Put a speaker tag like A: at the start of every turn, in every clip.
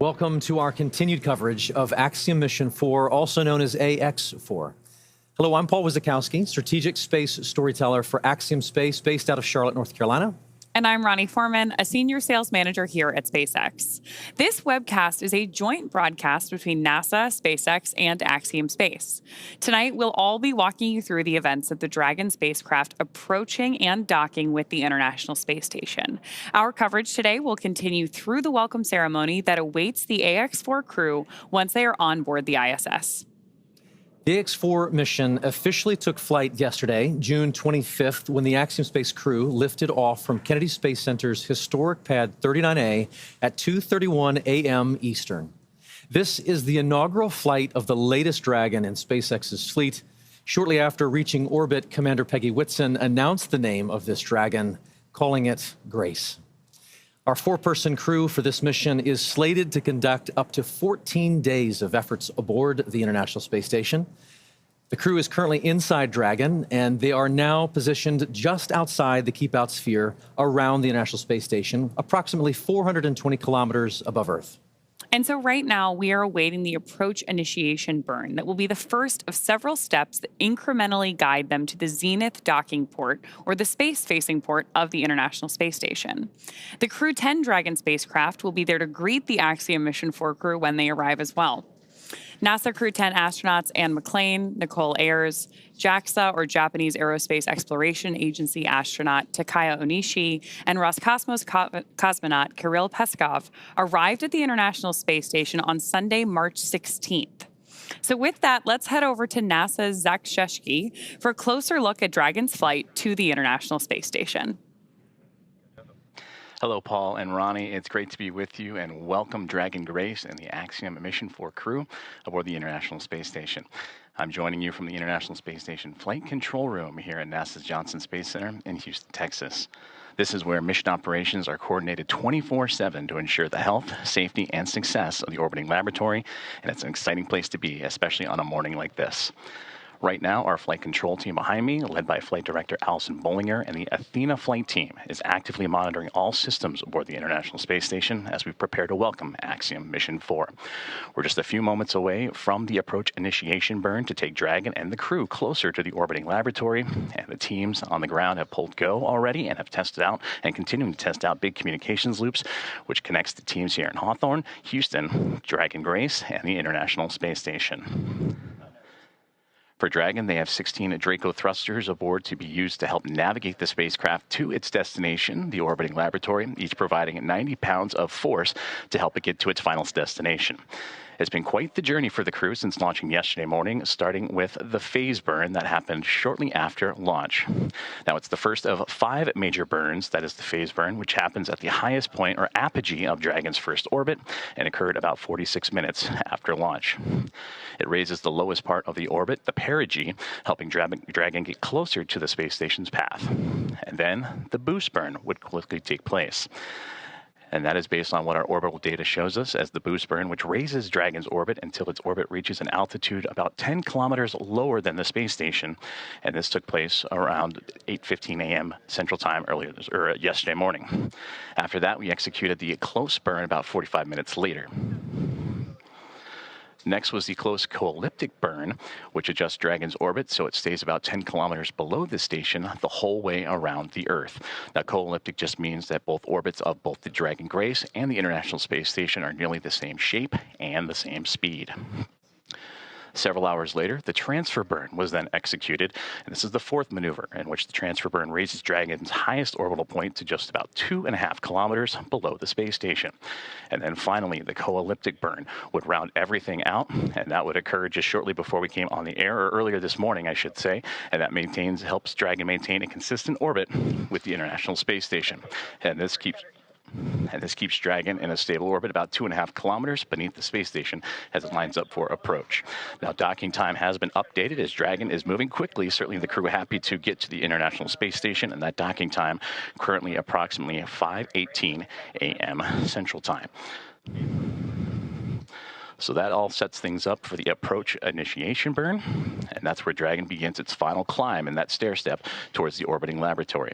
A: Welcome to our continued coverage of Axiom Mission 4, also known as Ax-4. Hello, I'm Paul Wizakowski, strategic space storyteller for Axiom Space, based out of Charlotte, North Carolina.
B: And I'm Ronnie Foreman, a senior sales manager here at SpaceX. This webcast is a joint broadcast between NASA, SpaceX, and Axiom Space. Tonight, we'll all be walking you through the events of the Dragon spacecraft approaching and docking with the International Space Station. Our coverage today will continue through the welcome ceremony that awaits the Ax-4 crew once they are on board the ISS.
A: The Ax-4 mission officially took flight yesterday, June 25th, when the Axiom Space crew lifted off from Kennedy Space Center's historic Pad 39A at 2:31 a.m. Eastern. This is the inaugural flight of the latest Dragon in SpaceX's fleet. Shortly after reaching orbit, Commander Peggy Whitson announced the name of this Dragon, calling it Grace. Our four-person crew for this mission is slated to conduct up to 14 days of efforts aboard the International Space Station. The crew is currently inside Dragon, and they are now positioned just outside the keep-out sphere around the International Space Station, approximately 420 kilometers above Earth.
B: And so right now, we are awaiting the approach initiation burn that will be the first of several steps that incrementally guide them to the zenith docking port, or the space-facing port of the International Space Station. The Crew 10 Dragon spacecraft will be there to greet the Axiom Mission 4 crew when they arrive as well. NASA Crew 10 astronauts Anne McClain, Nicole Ayers, JAXA, or Japanese Aerospace Exploration Agency astronaut Takaya Onishi, and Roscosmos cosmonaut Kirill Peskov arrived at the International Space Station on Sunday, March 16th. So with that, let's head over to NASA's Zach Sheshky for a closer look at Dragon's flight to the International Space Station.
C: Hello, Paul and Ronnie. It's great to be with you, and welcome Dragon Grace and the Axiom Mission 4 crew aboard the International Space Station. I'm joining you from the International Space Station Flight Control Room here at NASA's Johnson Space Center in Houston, Texas. This is where mission operations are coordinated 24/7 to ensure the health, safety, and success of the orbiting laboratory, and it's an exciting place to be, especially on a morning like this. Right now, our flight control team behind me, led by Flight Director Allison Bollinger, and the Athena flight team is actively monitoring all systems aboard the International Space Station as we prepare to welcome Axiom Mission 4. We're just a few moments away from the approach initiation burn to take Dragon and the crew closer to the orbiting laboratory, and the teams on the ground have pulled go already and have tested out and continuing to test out big communications loops, which connects the teams here in Hawthorne, Houston, Dragon Grace, and the International Space Station. For Dragon, they have 16 Draco thrusters aboard to be used to help navigate the spacecraft to its destination, the orbiting laboratory, each providing 90 pounds of force to help it get to its final destination. It's been quite the journey for the crew since launching yesterday morning, starting with the phase burn that happened shortly after launch. Now, it's the first of 5 major burns, that is the phase burn, which happens at the highest point or apogee of Dragon's first orbit and occurred about 46 minutes after launch. It raises the lowest part of the orbit, the perigee, helping Dragon get closer to the space station's path. And then the boost burn would quickly take place. And that is based on what our orbital data shows us as the boost burn, which raises Dragon's orbit until its orbit reaches an altitude about 10 kilometers lower than the space station. And this took place around 8:15 a.m. Central Time yesterday morning. After that, we executed the close burn about 45 minutes later. Next was the close co-elliptic burn, which adjusts Dragon's orbit so it stays about 10 kilometers below the station the whole way around the Earth. Now, co-elliptic just means that both orbits of both the Dragon Grace and the International Space Station are nearly the same shape and the same speed. Several hours later, the transfer burn was then executed, and this is the 4th maneuver in which the transfer burn raises Dragon's highest orbital point to just about 2.5 kilometers below the space station. And then finally, the co-elliptic burn would round everything out, and that would occur just shortly before we came on the air, or earlier this morning, I should say, and that helps Dragon maintain a consistent orbit with the International Space Station. And this keeps Dragon in a stable orbit about 2.5 kilometers beneath the space station as it lines up for approach. Now, docking time has been updated as Dragon is moving quickly. Certainly the crew happy to get to the International Space Station, and that docking time currently approximately 5:18 a.m. Central Time. So that all sets things up for the approach initiation burn, and that's where Dragon begins its final climb in that stair step towards the orbiting laboratory.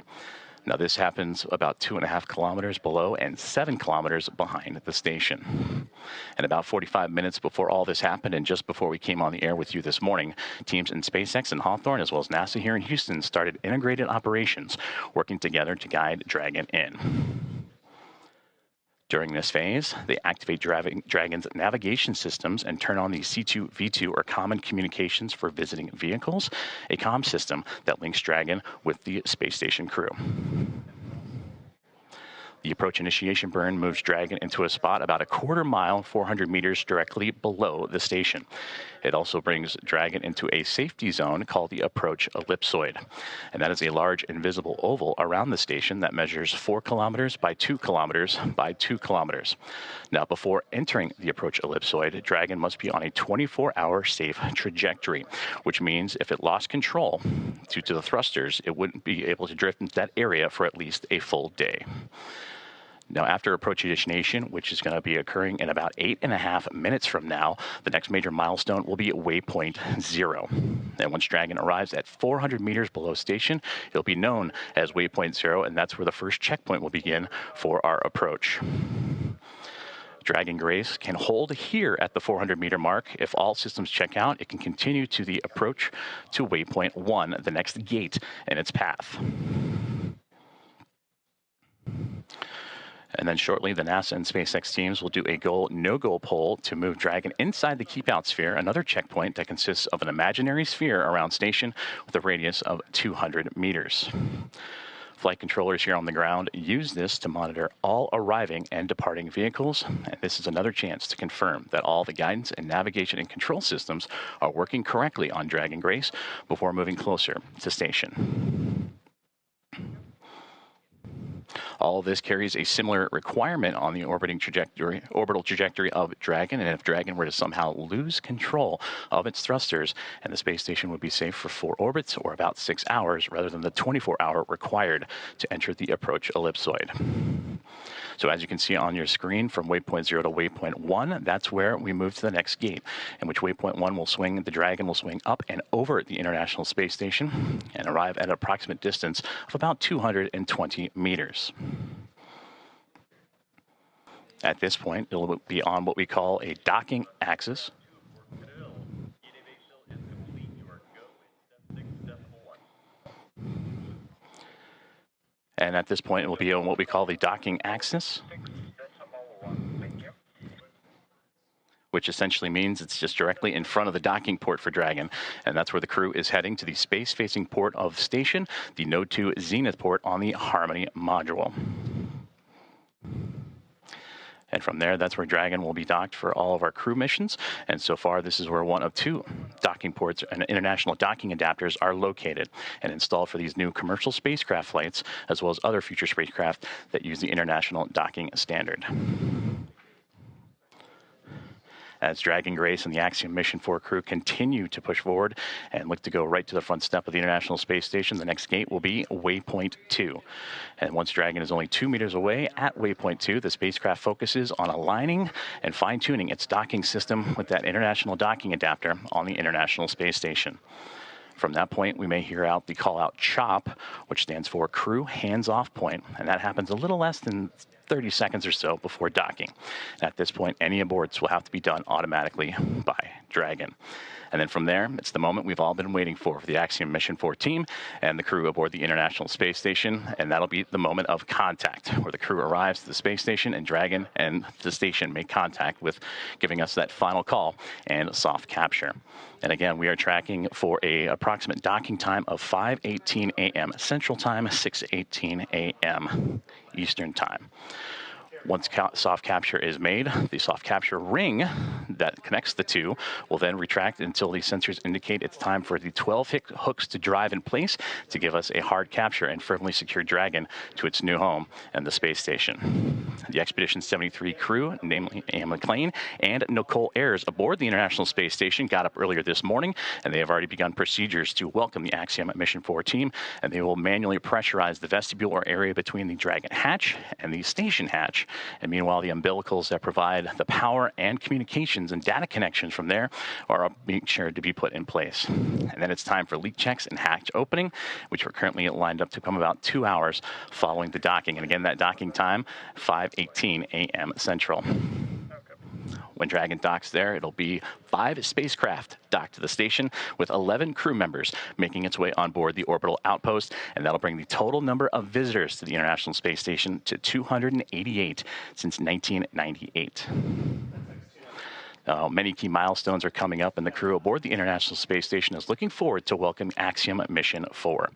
C: Now, this happens about 2.5 kilometers below and 7 kilometers behind the station. And about 45 minutes before all this happened, and just before we came on the air with you this morning, teams in SpaceX and Hawthorne, as well as NASA here in Houston, started integrated operations, working together to guide Dragon in. During this phase, they activate Dragon's navigation systems and turn on the C2V2, or Common Communications for Visiting Vehicles, a comm system that links Dragon with the space station crew. The approach initiation burn moves Dragon into a spot about a quarter mile, 400 meters directly below the station. It also brings Dragon into a safety zone called the approach ellipsoid. And that is a large invisible oval around the station that measures 4 kilometers by 2 kilometers by 2 kilometers. Now, before entering the approach ellipsoid, Dragon must be on a 24-hour safe trajectory, which means if it lost control due to the thrusters, it wouldn't be able to drift into that area for at least a full day. Now, after approach initiation, which is going to be occurring in about 8.5 minutes from now, the next major milestone will be waypoint 0. And once Dragon arrives at 400 meters below station, it'll be known as waypoint 0, and that's where the first checkpoint will begin for our approach. Dragon Grace can hold here at the 400-meter mark. If all systems check out, it can continue to the approach to waypoint 1, the next gate in its path. And then shortly, the NASA and SpaceX teams will do a no-go poll to move Dragon inside the keep-out sphere, another checkpoint that consists of an imaginary sphere around station with a radius of 200 meters. Flight controllers here on the ground use this to monitor all arriving and departing vehicles, and this is another chance to confirm that all the guidance and navigation and control systems are working correctly on Dragon Grace before moving closer to station. All of this carries a similar requirement on the orbital trajectory of Dragon, and if Dragon were to somehow lose control of its thrusters, and the space station would be safe for 4 orbits or about 6 hours rather than the 24-hour required to enter the approach ellipsoid. So as you can see on your screen, from waypoint 0 to waypoint 1, that's where we move to the next gate, in which waypoint 1 will swing, the Dragon will swing up and over the International Space Station and arrive at an approximate distance of about 220 meters. At this point, it will be on what we call a docking axis. And at this point, it will be on what we call the docking axis, which essentially means it's just directly in front of the docking port for Dragon. And that's where the crew is heading, to the space-facing port of station, the Node 2 Zenith port on the Harmony module. And from there, that's where Dragon will be docked for all of our crew missions. And so far, this is where one of 2 docking ports and international docking adapters are located and installed for these new commercial spacecraft flights, as well as other future spacecraft that use the International Docking Standard. As Dragon Grace and the Axiom Mission 4 crew continue to push forward and look to go right to the front step of the International Space Station, the next gate will be waypoint 2. And once Dragon is only 2 meters away at waypoint 2, the spacecraft focuses on aligning and fine-tuning its docking system with that international docking adapter on the International Space Station. From that point, we may hear out the call-out CHOP, which stands for Crew Hands-Off Point, and that happens a little less than 30 seconds or so before docking. At this point, any aborts will have to be done automatically by Dragon. And then from there, it's the moment we've all been waiting for the Axiom Mission 4 team and the crew aboard the International Space Station, and that'll be the moment of contact, where the crew arrives to the space station and Dragon and the station make contact, with giving us that final call and soft capture. And again, we are tracking for a approximate docking time of 5:18 a.m. Central Time, 6:18 a.m. Eastern Time. Once soft capture is made, the soft capture ring that connects the 2 will then retract until the sensors indicate it's time for the 12 hooks to drive in place to give us a hard capture and firmly secure Dragon to its new home and the space station. The Expedition 73 crew, namely Anne McLean and Nicole Ayers, aboard the International Space Station, got up earlier this morning, and they have already begun procedures to welcome the Axiom Mission 4 team, and they will manually pressurize the vestibule or area between the Dragon hatch and the station hatch And meanwhile, the umbilicals that provide the power and communications and data connections from there are being sure to be put in place. And then it's time for leak checks and hatch opening, which we're currently lined up to come about 2 hours following the docking. And again, that docking time, 5:18 a.m. Central. When Dragon docks there, it'll be 5 spacecraft docked to the station with 11 crew members making its way on board the orbital outpost, and that'll bring the total number of visitors to the International Space Station to 288 since 1998. Many key milestones are coming up, and the crew aboard the International Space Station is looking forward to welcoming Axiom Mission 4.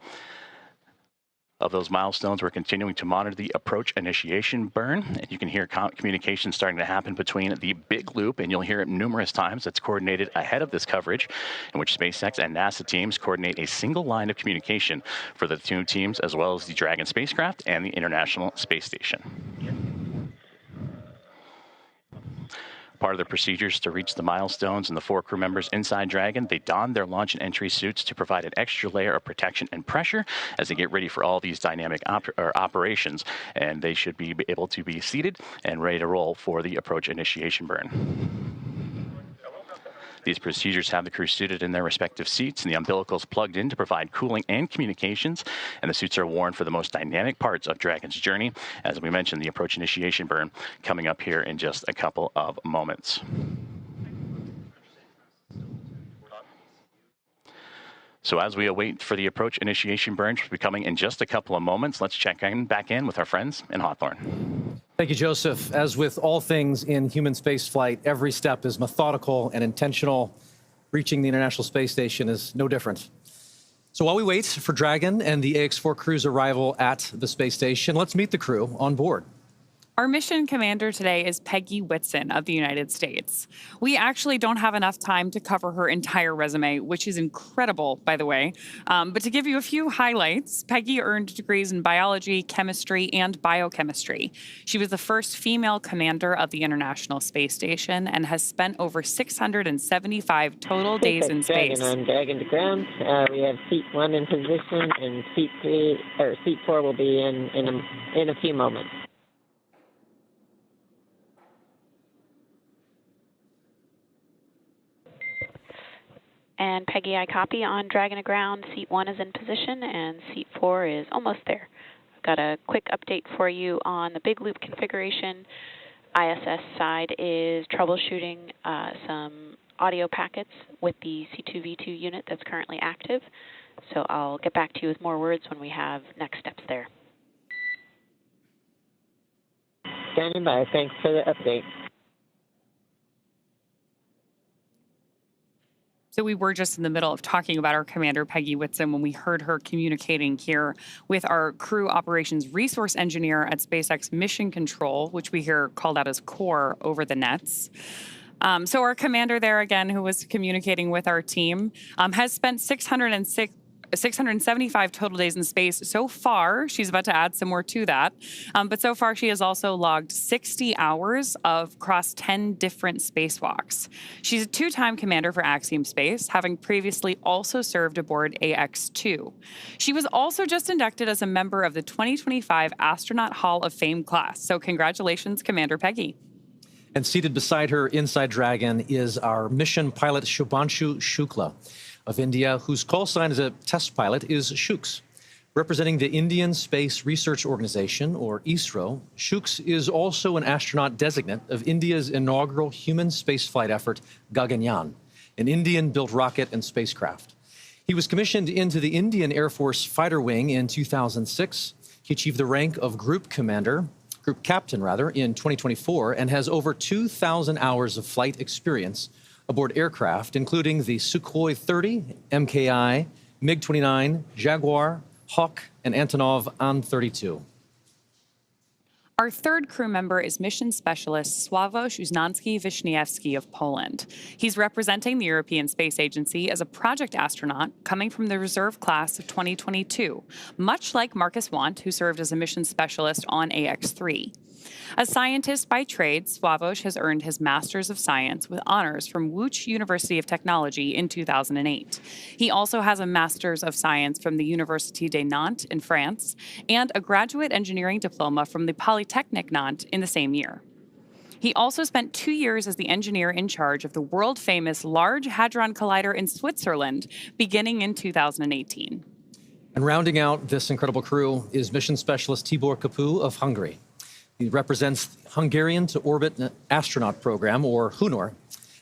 C: Of those milestones, we're continuing to monitor the approach initiation burn, and you can hear communication starting to happen between the big loop, and you'll hear it numerous times. It's coordinated ahead of this coverage, in which SpaceX and NASA teams coordinate a single line of communication for the two teams, as well as the Dragon spacecraft and the International Space Station. Part of the procedures to reach the milestones and the 4 crew members inside Dragon, they don their launch and entry suits to provide an extra layer of protection and pressure as they get ready for all these dynamic operations, and they should be able to be seated and ready to roll for the approach initiation burn. These procedures have the crew suited in their respective seats and the umbilicals plugged in to provide cooling and communications, and the suits are worn for the most dynamic parts of Dragon's journey. As we mentioned, the approach initiation burn coming up here in just a couple of moments. So as we await for the approach initiation burn to be coming in just a couple of moments, let's check back in with our friends in Hawthorne.
A: Thank you, Joseph. As with all things in human spaceflight, every step is methodical and intentional. Reaching the International Space Station is no different. So while we wait for Dragon and the Ax-4 crew's arrival at the space station, let's meet the crew on board.
B: Our mission commander today is Peggy Whitson of the United States. We actually don't have enough time to cover her entire resume, which is incredible, by the way. But to give you a few highlights, Peggy earned degrees in biology, chemistry, and biochemistry. She was the first female commander of the International Space Station and has spent over 675 total days in space.
D: Dragon on Dragon to ground. We have seat 1 in position, and seat 4 will be in a few moments.
E: And Peggy, I copy on Dragon to ground. Seat 1 is in position, and seat 4 is almost there. I've got a quick update for you on the big loop configuration. ISS side is troubleshooting some audio packets with the C2V2 unit that's currently active. So I'll get back to you with more words when we have next steps there.
D: Standing by. Thanks for the update.
B: So we were just in the middle of talking about our commander, Peggy Whitson, when we heard her communicating here with our crew operations resource engineer at SpaceX Mission Control, which we hear called out as CORE over the nets. So our commander there, again, who was communicating with our team, has spent 675 total days in space so far. She's about to add some more to that. But so far, she has also logged 60 hours across 10 different spacewalks. She's a 2-time commander for Axiom Space, having previously also served aboard Ax-2. She was also just inducted as a member of the 2025 Astronaut Hall of Fame class. So congratulations, Commander Peggy.
A: And seated beside her inside Dragon is our mission pilot Shubhanshu Shukla of India, whose call sign as a test pilot is Shooks. Representing the Indian Space Research Organization, or ISRO, Shooks is also an astronaut designate of India's inaugural human spaceflight effort, Gaganyaan, an Indian-built rocket and spacecraft. He was commissioned into the Indian Air Force Fighter Wing in 2006. He achieved the rank of Group Captain, in 2024, and has over 2,000 hours of flight experience aboard aircraft, including the Sukhoi 30, MKI, MiG-29, Jaguar, Hawk, and Antonov An-32.
B: Our third crew member is mission specialist Sławomir Uznanski-Wiśniewski of Poland. He's representing the European Space Agency as a project astronaut coming from the reserve class of 2022, much like Marcus Want, who served as a mission specialist on Ax-3. A scientist by trade, Sławoj has earned his Master's of Science with honors from Łódź University of Technology in 2008. He also has a Master's of Science from the Université de Nantes in France and a graduate engineering diploma from the Polytechnique Nantes in the same year. He also spent 2 years as the engineer in charge of the world-famous Large Hadron Collider in Switzerland, beginning in 2018.
A: And rounding out this incredible crew is mission specialist Tibor Kapu of Hungary. He represents the Hungarian to Orbit Astronaut Program, or HUNOR.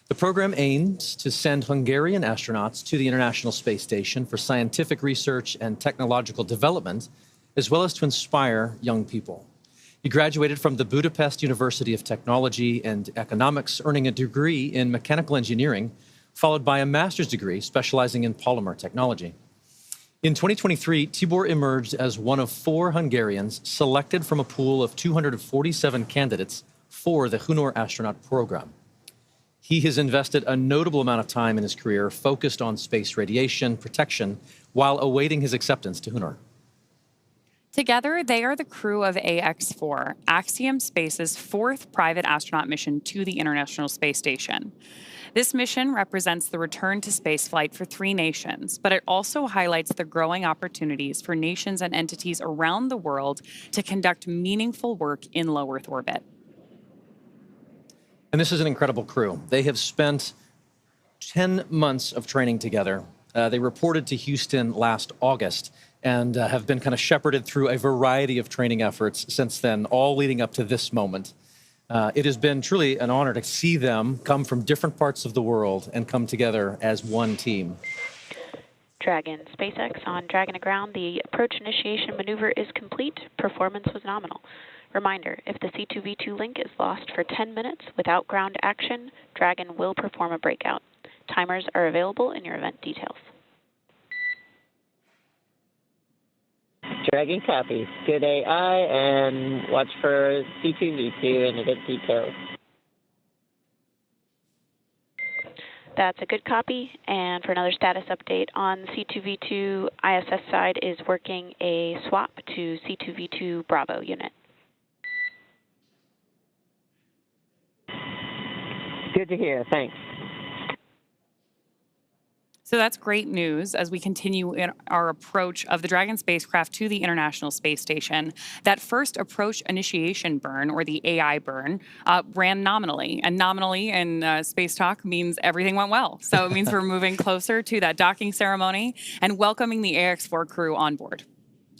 A: The program aims to send Hungarian astronauts to the International Space Station for scientific research and technological development, as well as to inspire young people. He graduated from the Budapest University of Technology and Economics, earning a degree in mechanical engineering, followed by a master's degree specializing in polymer technology. In 2023, Tibor emerged as one of 4 Hungarians selected from a pool of 247 candidates for the HUNOR astronaut program. He has invested a notable amount of time in his career focused on space radiation protection while awaiting his acceptance to HUNOR.
B: Together, they are the crew of Ax-4, Axiom Space's 4th private astronaut mission to the International Space Station. This mission represents the return to spaceflight for 3 nations, but it also highlights the growing opportunities for nations and entities around the world to conduct meaningful work in low Earth orbit.
A: And this is an incredible crew. They have spent 10 months of training together. They reported to Houston last August and have been kind of shepherded through a variety of training efforts since then, all leading up to this moment. It has been truly an honor to see them come from different parts of the world and come together as one team.
E: Dragon SpaceX on Dragon to ground. The approach initiation maneuver is complete. Performance was nominal. Reminder, if the C2V2 link is lost for 10 minutes without ground action, Dragon will perform a breakout. Timers are available in your event details.
D: Dragon copies. Good AI, and watch for C2V2 and event details.
E: That's a good copy. And for another status update on C2V2, ISS side is working a swap to C2V2 Bravo unit.
D: Good to hear. Thanks.
B: So that's great news as we continue in our approach of the Dragon spacecraft to the International Space Station. That first approach initiation burn, or the AI burn, ran nominally. And nominally in space talk means everything went well. So it means we're moving closer to that docking ceremony and welcoming the Ax-4 crew on board.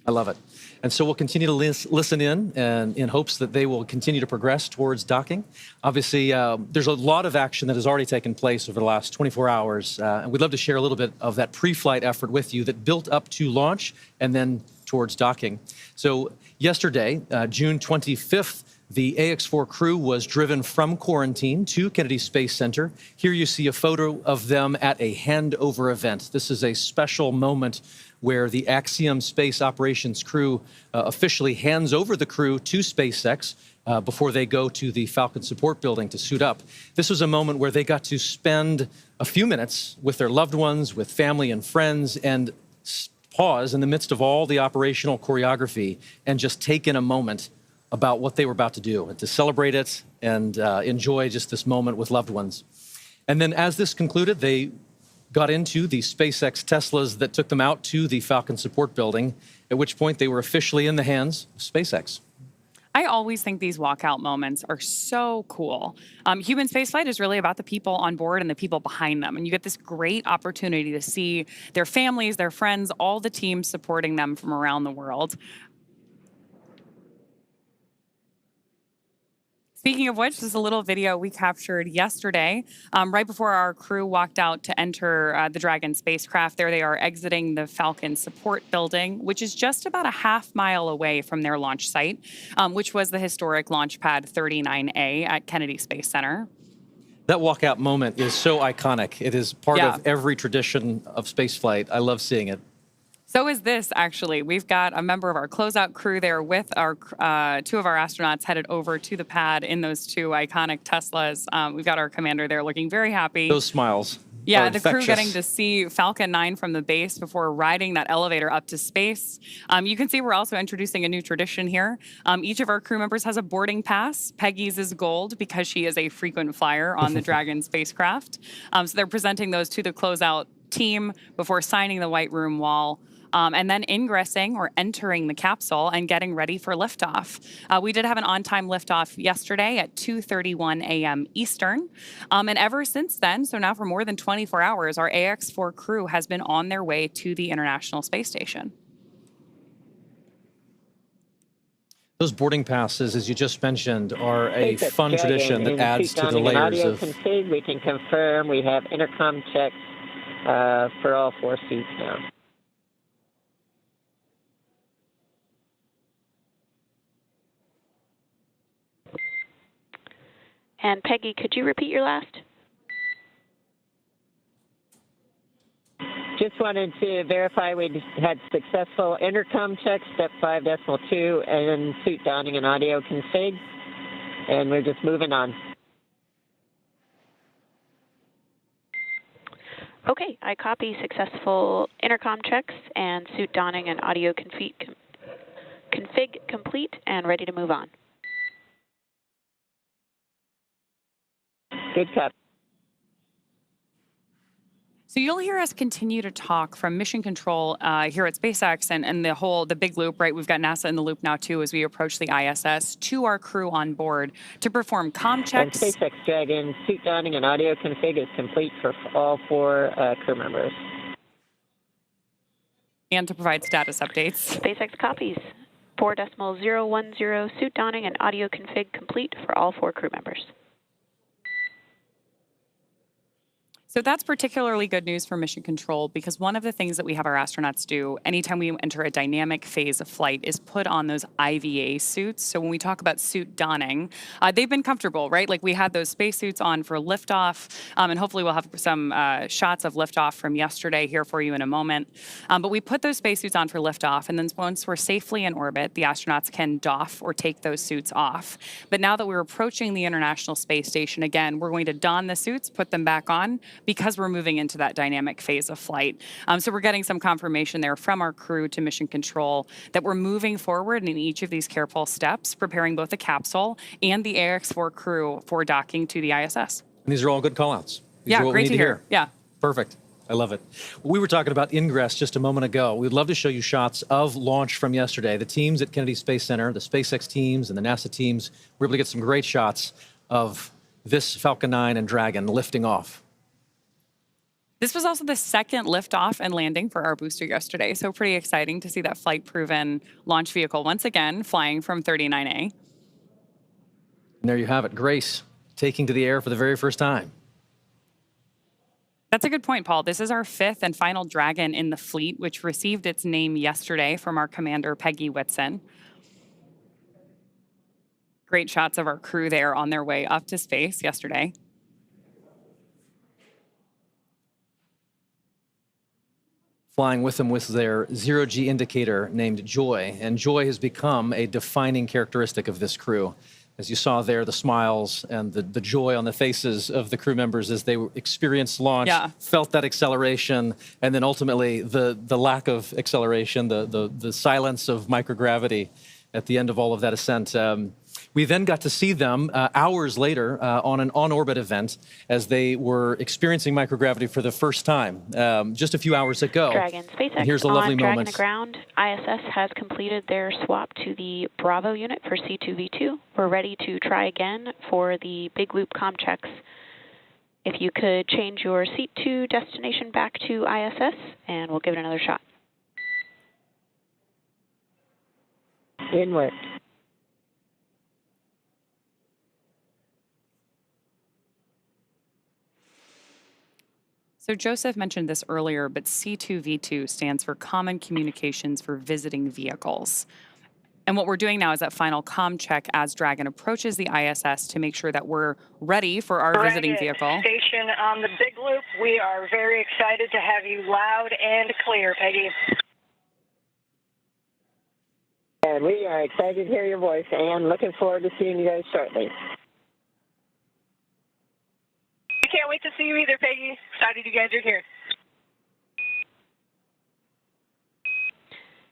A: I love it. And so we'll continue to listen in and in hopes that they will continue to progress towards docking. Obviously, there's a lot of action that has already taken place over the last 24 hours. And we'd love to share a little bit of that pre-flight effort with you that built up to launch and then towards docking. So yesterday, June 25th, the Ax-4 crew was driven from quarantine to Kennedy Space Center. Here you see a photo of them at a handover event. This is a special moment where the Axiom space operations crew officially hands over the crew to SpaceX before they go to the Falcon support building to suit up. This was a moment where they got to spend a few minutes with their loved ones, with family and friends, and pause in the midst of all the operational choreography and just take in a moment about what they were about to do and to celebrate it and enjoy just this moment with loved ones. And then as this concluded, they got into the SpaceX Teslas that took them out to the Falcon support building, at which point they were officially in the hands of SpaceX.
B: I always think these walkout moments are so cool. Human spaceflight is really about the people on board and the people behind them. And you get this great opportunity to see their families, their friends, all the teams supporting them from around the world. Speaking of which, this is a little video we captured yesterday, right before our crew walked out to enter the Dragon spacecraft. There they are exiting the Falcon support building, which is just about a half-mile away from their launch site, which was the historic Launch Pad 39A at Kennedy Space Center.
A: That walkout moment is so iconic. It is part of every tradition of spaceflight. I love seeing it.
B: So is this, actually. We've got a member of our closeout crew there with our 2 of our astronauts headed over to the pad in those 2 iconic Teslas. We've got our commander there looking very happy.
A: Those smiles.
B: Yeah,
A: are
B: the crew getting
A: infectious.
B: to see Falcon 9 from the base before riding that elevator up to space. You can see we're also introducing a new tradition here. Each of our crew members has a boarding pass. Peggy's is gold because she is a frequent flyer on the Dragon spacecraft. So they're presenting those to the closeout team before signing the White Room wall. And then ingressing or entering the capsule and getting ready for liftoff. We did have an on-time liftoff yesterday at 2:31 a.m. Eastern. And ever since then, so now for more than 24 hours, our Ax-4 crew has been on their way to the International Space Station.
A: Those boarding passes, as you just mentioned, are a
D: SpaceX
A: fun
D: Dragon
A: tradition that
D: in
A: adds
D: seat
A: to the
D: donning and
A: layers
D: audio
A: of.
D: config. We can confirm we have intercom checks for all 4 seats now.
E: And Peggy, could you repeat your last?
D: Just wanted to verify we had successful intercom checks, step 5.2, and suit donning and audio config. And we're just moving on.
E: Okay, I copy successful intercom checks and suit donning and audio config complete and ready to move on.
D: Good copy.
B: So you'll hear us continue to talk from mission control here at SpaceX and the big loop, right? We've got NASA in the loop now too as we approach the ISS to our crew on board to perform comm
D: And
B: checks.
D: SpaceX Dragon suit donning and audio config is complete for all 4 crew members.
B: And to provide status updates.
E: SpaceX copies. 4.010 suit donning and audio config complete for all 4 crew members.
B: So that's particularly good news for mission control because one of the things that we have our astronauts do anytime we enter a dynamic phase of flight is put on those IVA suits. So when we talk about suit donning, they've been comfortable, right? Like we had those spacesuits on for liftoff, and hopefully we'll have some shots of liftoff from yesterday here for you in a moment. But we put those spacesuits on for liftoff, and then once we're safely in orbit, the astronauts can doff or take those suits off. But now that we're approaching the International Space Station, again, we're going to don the suits, put them back on, because we're moving into that dynamic phase of flight. So we're getting some confirmation there from our crew to mission control that we're moving forward in each of these careful steps, preparing both the capsule and the Ax-4 crew for docking to the ISS.
A: And these are all good call-outs. These
B: Yeah,
A: are what
B: great
A: we need
B: to hear. Yeah.
A: Perfect. I love it. We were talking about ingress just a moment ago. We'd love to show you shots of launch from yesterday. The teams at Kennedy Space Center, the SpaceX teams and the NASA teams, were able to get some great shots of this Falcon 9 and Dragon lifting off.
B: This was also the second liftoff and landing for our booster yesterday, so pretty exciting to see that flight-proven launch vehicle once again flying from 39A.
A: And there you have it, Grace taking to the air for the very first time.
B: That's a good point, Paul. This is our 5th and final Dragon in the fleet, which received its name yesterday from our commander, Peggy Whitson. Great shots of our crew there on their way up to space yesterday.
A: Flying with them was their zero-G indicator named Joy, and Joy has become a defining characteristic of this crew. As you saw there, the smiles and the joy on the faces of the crew members as they experienced launch, felt that acceleration, and then ultimately the lack of acceleration, the silence of microgravity at the end of all of that ascent. We then got to see them hours later on an on-orbit event as they were experiencing microgravity for the first time just a few hours ago.
E: Dragon SpaceX
A: and here's a lovely
E: on Dragon
A: moment.
E: to ground. ISS has completed their swap to the Bravo unit for C2V2. We're ready to try again for the big loop comm checks. If you could change your seat to destination back to ISS, and we'll give it another shot.
D: Inward.
B: So Joseph mentioned this earlier, but C2V2 stands for Common Communications for Visiting Vehicles. And what we're doing now is that final comm check as Dragon approaches the ISS to make sure that we're ready for our visiting vehicle.
F: Station on the big loop. We are very excited to have you loud and clear, Peggy.
D: And we are excited to hear your voice, and looking forward to seeing you guys shortly.
F: We can't wait to see you either, Peggy. Excited you guys are here.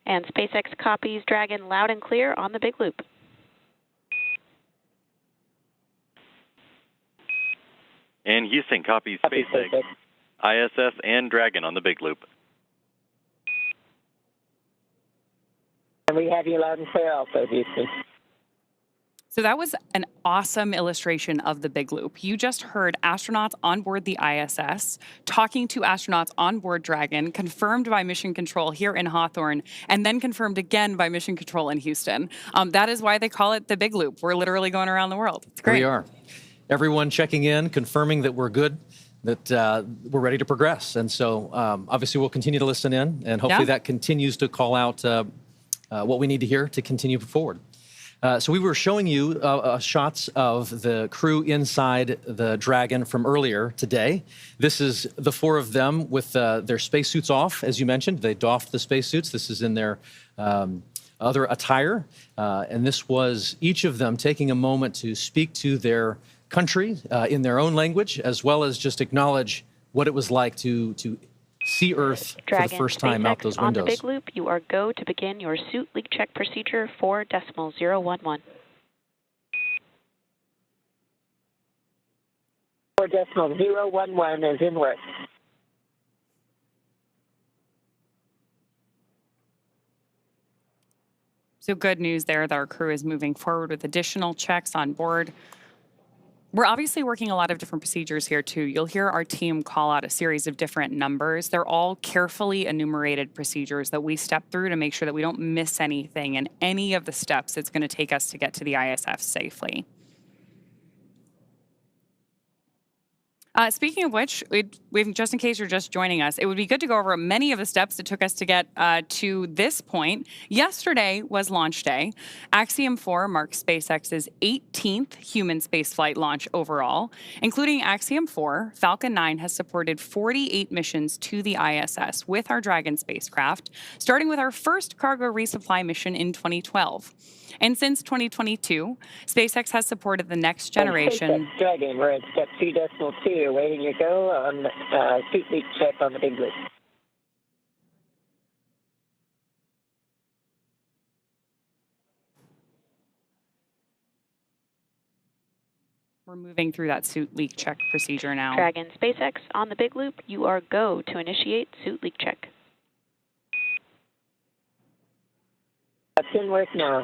E: And SpaceX copies Dragon loud and clear on the big loop.
G: And Houston copies
D: Copy,
G: SpaceX, ISS, and Dragon on the big loop.
D: And we have you loud and clear also, Houston.
B: So that was an awesome illustration of the big loop. You just heard astronauts on board the ISS talking to astronauts on board Dragon, confirmed by Mission Control here in Hawthorne, and then confirmed again by Mission Control in Houston. That is why they call it the big loop. We're literally going around the world. It's great.
A: We are. Everyone checking in, confirming that we're good, that we're ready to progress. And so obviously we'll continue to listen in, and hopefully that continues to call out what we need to hear to continue forward. So we were showing you shots of the crew inside the Dragon from earlier today. This is the four of them with their spacesuits off, as you mentioned. They doffed the spacesuits. This is in their other attire. And this was each of them taking a moment to speak to their country in their own language, as well as just acknowledge what it was like to see Earth
E: Dragon,
A: for the first time
E: SpaceX
A: out those
E: on
A: windows.
E: the big loop, you are go to begin your suit leak check procedure 4.011.
D: 4.011 is in work.
B: So good news there that our crew is moving forward with additional checks on board. We're obviously working a lot of different procedures here too. You'll hear our team call out a series of different numbers. They're all carefully enumerated procedures that we step through to make sure that we don't miss anything in any of the steps it's going to take us to get to the ISS safely. Speaking of which, just in case you're just joining us, it would be good to go over many of the steps that took us to get to this point. Yesterday was launch day. Axiom 4 marks SpaceX's 18th human spaceflight launch overall. Including Axiom 4, Falcon 9 has supported 48 missions to the ISS with our Dragon spacecraft, starting with our first cargo resupply mission in 2012. And since 2022, SpaceX has supported the next generation.
D: SpaceX Dragon, we're at step 2.2, waiting to go on suit leak check on the big loop.
B: We're moving through that suit leak check procedure now.
E: Dragon, SpaceX on the big loop, you are go to initiate suit leak check.
D: That's in work now.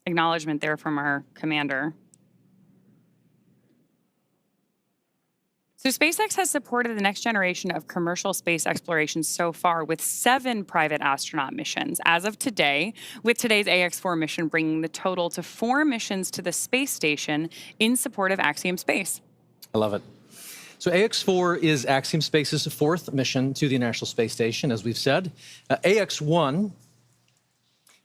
B: Acknowledgement there from our commander. So SpaceX has supported the next generation of commercial space exploration so far with 7 private astronaut missions as of today, with today's Ax-4 mission bringing the total to 4 missions to the space station in support of Axiom Space.
A: I love it. So Ax-4 is Axiom Space's 4th mission to the International Space Station, as we've said. Ax-1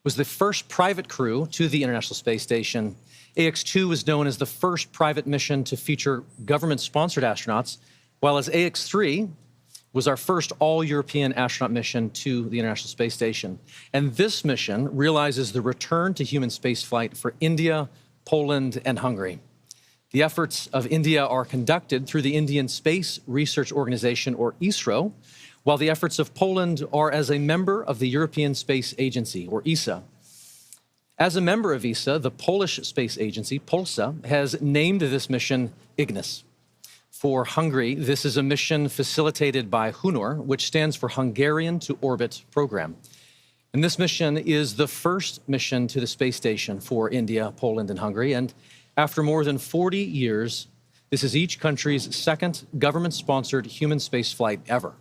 A: was the first private crew to the International Space Station. Ax-2 was known as the first private mission to feature government-sponsored astronauts, while as Ax-3 was our first all-European astronaut mission to the International Space Station. And this mission realizes the return to human spaceflight for India, Poland, and Hungary. The efforts of India are conducted through the Indian Space Research Organization, or ISRO, while the efforts of Poland are as a member of the European Space Agency, or ESA. As a member of ESA, the Polish Space Agency, Polsa, has named this mission Ignis. For Hungary, this is a mission facilitated by HUNOR, which stands for Hungarian to Orbit Program. And this mission is the first mission to the space station for India, Poland, and Hungary. And after more than 40 years, this is each country's second government-sponsored human space flight ever.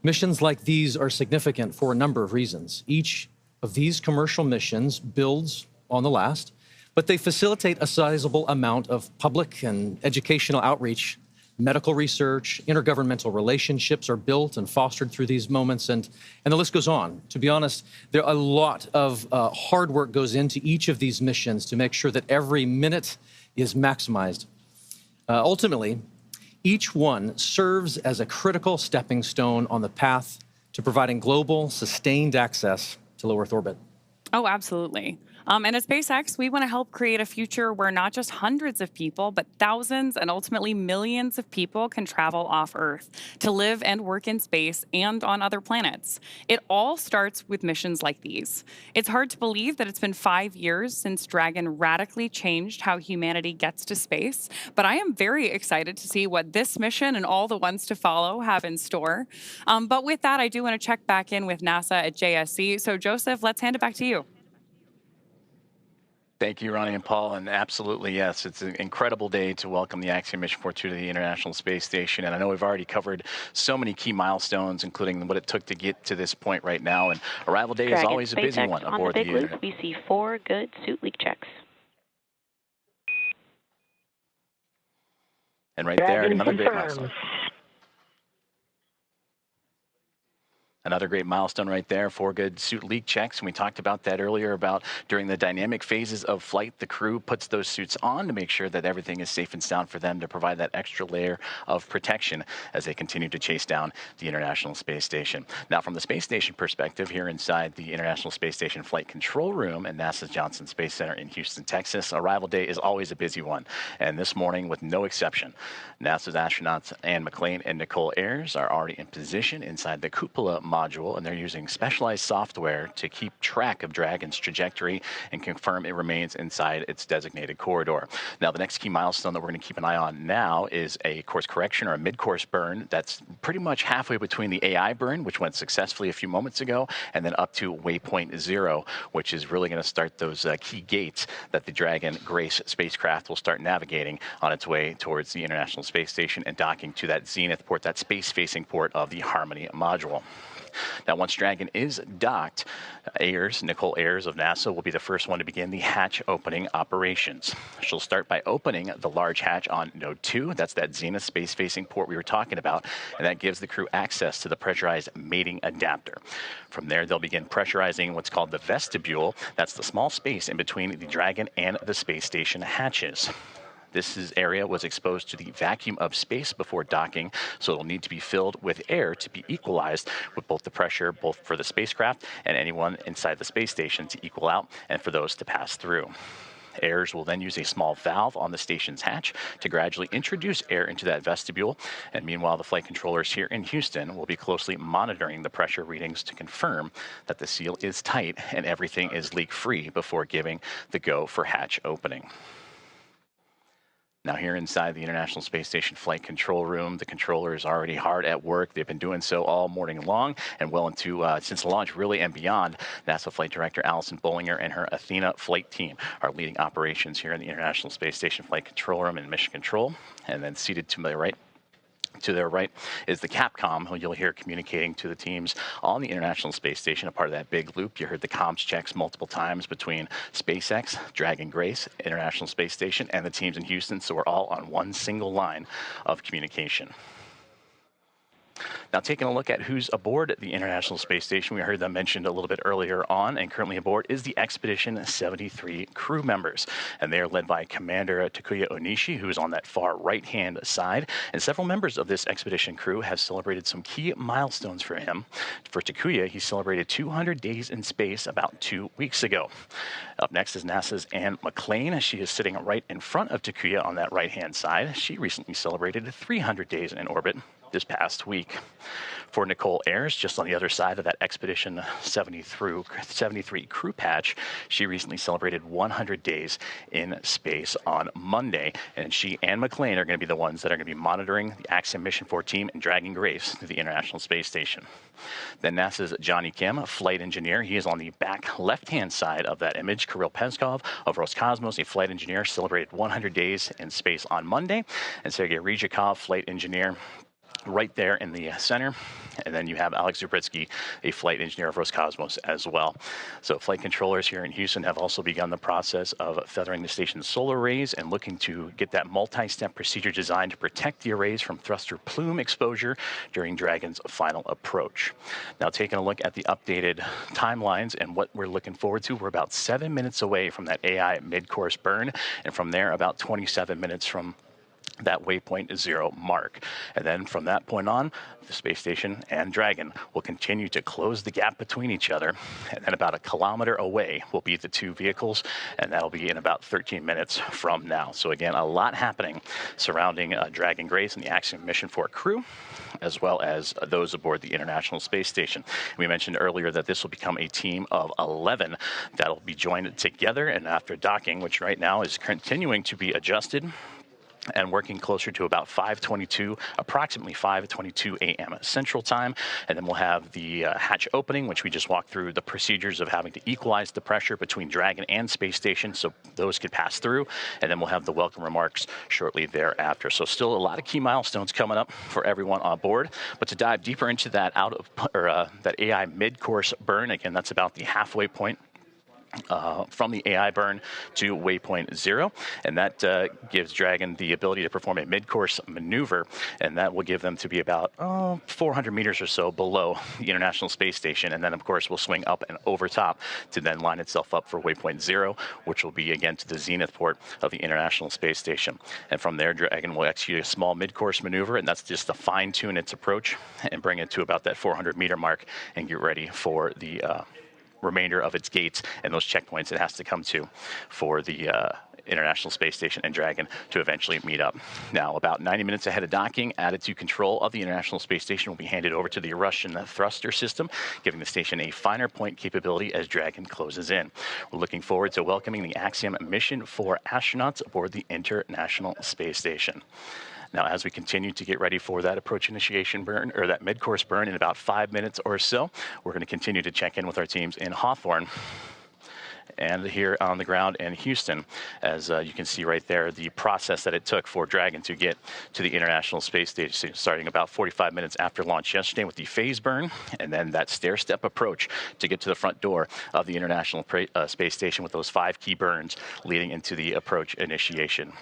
A: Missions like these are significant for a number of reasons. Each of these commercial missions builds on the last, but they facilitate a sizable amount of public and educational outreach. Medical research, intergovernmental relationships are built and fostered through these moments, and the list goes on. To be honest, there are a lot of hard work goes into each of these missions to make sure that every minute is maximized. Ultimately, each one serves as a critical stepping stone on the path to providing global, sustained access to low Earth orbit.
B: Oh, absolutely. And at SpaceX, we want to help create a future where not just hundreds of people, but thousands and ultimately millions of people can travel off Earth to live and work in space and on other planets. It all starts with missions like these. It's hard to believe that it's been 5 years since Dragon radically changed how humanity gets to space, but I am very excited to see what this mission and all the ones to follow have in store. But with that, I do want to check back in with NASA at JSC. So, Joseph, let's hand it back to you.
C: Thank you, Ronnie and Paul. And absolutely, yes, it's an incredible day to welcome the Axiom Mission 42 to the International Space Station. And I know we've already covered so many key milestones, including what it took to get to this point right now. And arrival day is always a busy one aboard the
E: Big Loop. We see 4 good suit leak checks.
C: And right there, another great milestone. Another great milestone right there, 4 good suit leak checks. And we talked about that earlier about during the dynamic phases of flight, the crew puts those suits on to make sure that everything is safe and sound for them to provide that extra layer of protection as they continue to chase down the International Space Station. Now, from the space station perspective, here inside the International Space Station Flight Control Room at NASA's Johnson Space Center in Houston, Texas, arrival day is always a busy one. And this morning, with no exception, NASA's astronauts Anne McClain and Nicole Ayers are already in position inside the cupola module, and they're using specialized software to keep track of Dragon's trajectory and confirm it remains inside its designated corridor. Now, the next key milestone that we're going to keep an eye on now is a course correction or a mid-course burn that's pretty much halfway between the AI burn, which went successfully a few moments ago, and then up to waypoint 0, which is really going to start those key gates that the Dragon Grace spacecraft will start navigating on its way towards the International Space Station and docking to that zenith port, that space-facing port of the Harmony module. Now, once Dragon is docked, Nicole Ayers of NASA will be the first one to begin the hatch opening operations. She'll start by opening the large hatch on Node 2. That's that zenith space-facing port we were talking about, and that gives the crew access to the pressurized mating adapter. From there, they'll begin pressurizing what's called the vestibule. That's the small space in between the Dragon and the space station hatches. This area was exposed to the vacuum of space before docking, so it'll need to be filled with air to be equalized with both the pressure, both for the spacecraft and anyone inside the space station to equal out and for those to pass through. Ayers will then use a small valve on the station's hatch to gradually introduce air into that vestibule. And meanwhile, the flight controllers here in Houston will be closely monitoring the pressure readings to confirm that the seal is tight and everything is leak-free before giving the go for hatch opening. Now, here inside the International Space Station Flight Control Room, the controller is already hard at work. They've been doing so all morning long and well into since the launch, really, and beyond. NASA Flight Director Allison Bollinger and her Athena flight team are leading operations here in the International Space Station Flight Control Room in Mission Control. And then seated to their right is the Capcom, who you'll hear communicating to the teams on the International Space Station, a part of that big loop. You heard the comms checks multiple times between SpaceX, Dragon Grace, International Space Station, and the teams in Houston, so we're all on one single line of communication. Now, taking a look at who's aboard the International Space Station, we heard them mentioned a little bit earlier on, and currently aboard is the Expedition 73 crew members. And they are led by Commander Takuya Onishi, who is on that far right-hand side. And several members of this expedition crew have celebrated some key milestones for him. For Takuya, he celebrated 200 days in space about 2 weeks ago. Up next is NASA's Anne McClain. She is sitting right in front of Takuya on that right-hand side. She recently celebrated 300 days in orbit this past week. For Nicole Ayers, just on the other side of that Expedition 73 crew patch, she recently celebrated 100 days in space on Monday, and she and McClain are going to be the ones that are going to be monitoring the Axiom Mission 4 team and Dragon Grace to the International Space Station. Then NASA's Johnny Kim, a flight engineer, he is on the back left-hand side of that image. Kirill Peskov of Roscosmos, a flight engineer, celebrated 100 days in space on Monday, and Sergei Ryzhikov, flight engineer, right there in the center. And then you have Alex Zubritsky, a flight engineer of Roscosmos as well. So flight controllers here in Houston have also begun the process of feathering the station's solar arrays and looking to get that multi-step procedure designed to protect the arrays from thruster plume exposure during Dragon's final approach. Now, taking a look at the updated timelines and what we're looking forward to, we're about 7 minutes away from that AI mid-course burn, and from there about 27 minutes from that waypoint 0 mark. And then from that point on, the space station and Dragon will continue to close the gap between each other. And then about a kilometer away will be the two vehicles, and that'll be in about 13 minutes from now. So again, a lot happening surrounding Dragon Grace and the Axiom Mission 4 crew, as well as those aboard the International Space Station. We mentioned earlier that this will become a team of 11 that'll be joined together, and after docking, which right now is continuing to be adjusted, and working closer to about 5:22, approximately 5:22 a.m. Central Time. And then we'll have the hatch opening, which we just walked through the procedures of having to equalize the pressure between Dragon and Space Station so those could pass through. And then we'll have the welcome remarks shortly thereafter. So still a lot of key milestones coming up for everyone on board. But to dive deeper into that that AI mid-course burn, again, that's about the halfway point from the AI burn to waypoint 0, and that gives Dragon the ability to perform a mid-course maneuver, and that will give them to be about 400 meters or so below the International Space Station, and then of course will swing up and over top to then line itself up for waypoint 0, which will be again to the zenith port of the International Space Station. And from there, Dragon will execute a small mid-course maneuver, and that's just to fine-tune its approach and bring it to about that 400-meter mark and get ready for the remainder of its gates and those checkpoints it has to come to for the International Space Station and Dragon to eventually meet up. Now, about 90 minutes ahead of docking, attitude control of the International Space Station will be handed over to the Russian thruster system, giving the station a finer point capability as Dragon closes in. We're looking forward to welcoming the Axiom Mission 4 astronauts aboard the International Space Station. Now, as we continue to get ready for that approach initiation burn, or that mid-course burn in about 5 minutes or so, we're going to continue to check in with our teams in Hawthorne and here on the ground in Houston. As you can see right there, the process that it took for Dragon to get to the International Space Station, starting about 45 minutes after launch yesterday with the phase burn, and then that stair-step approach to get to the front door of the International Space Station with those 5 key burns leading into the approach initiation.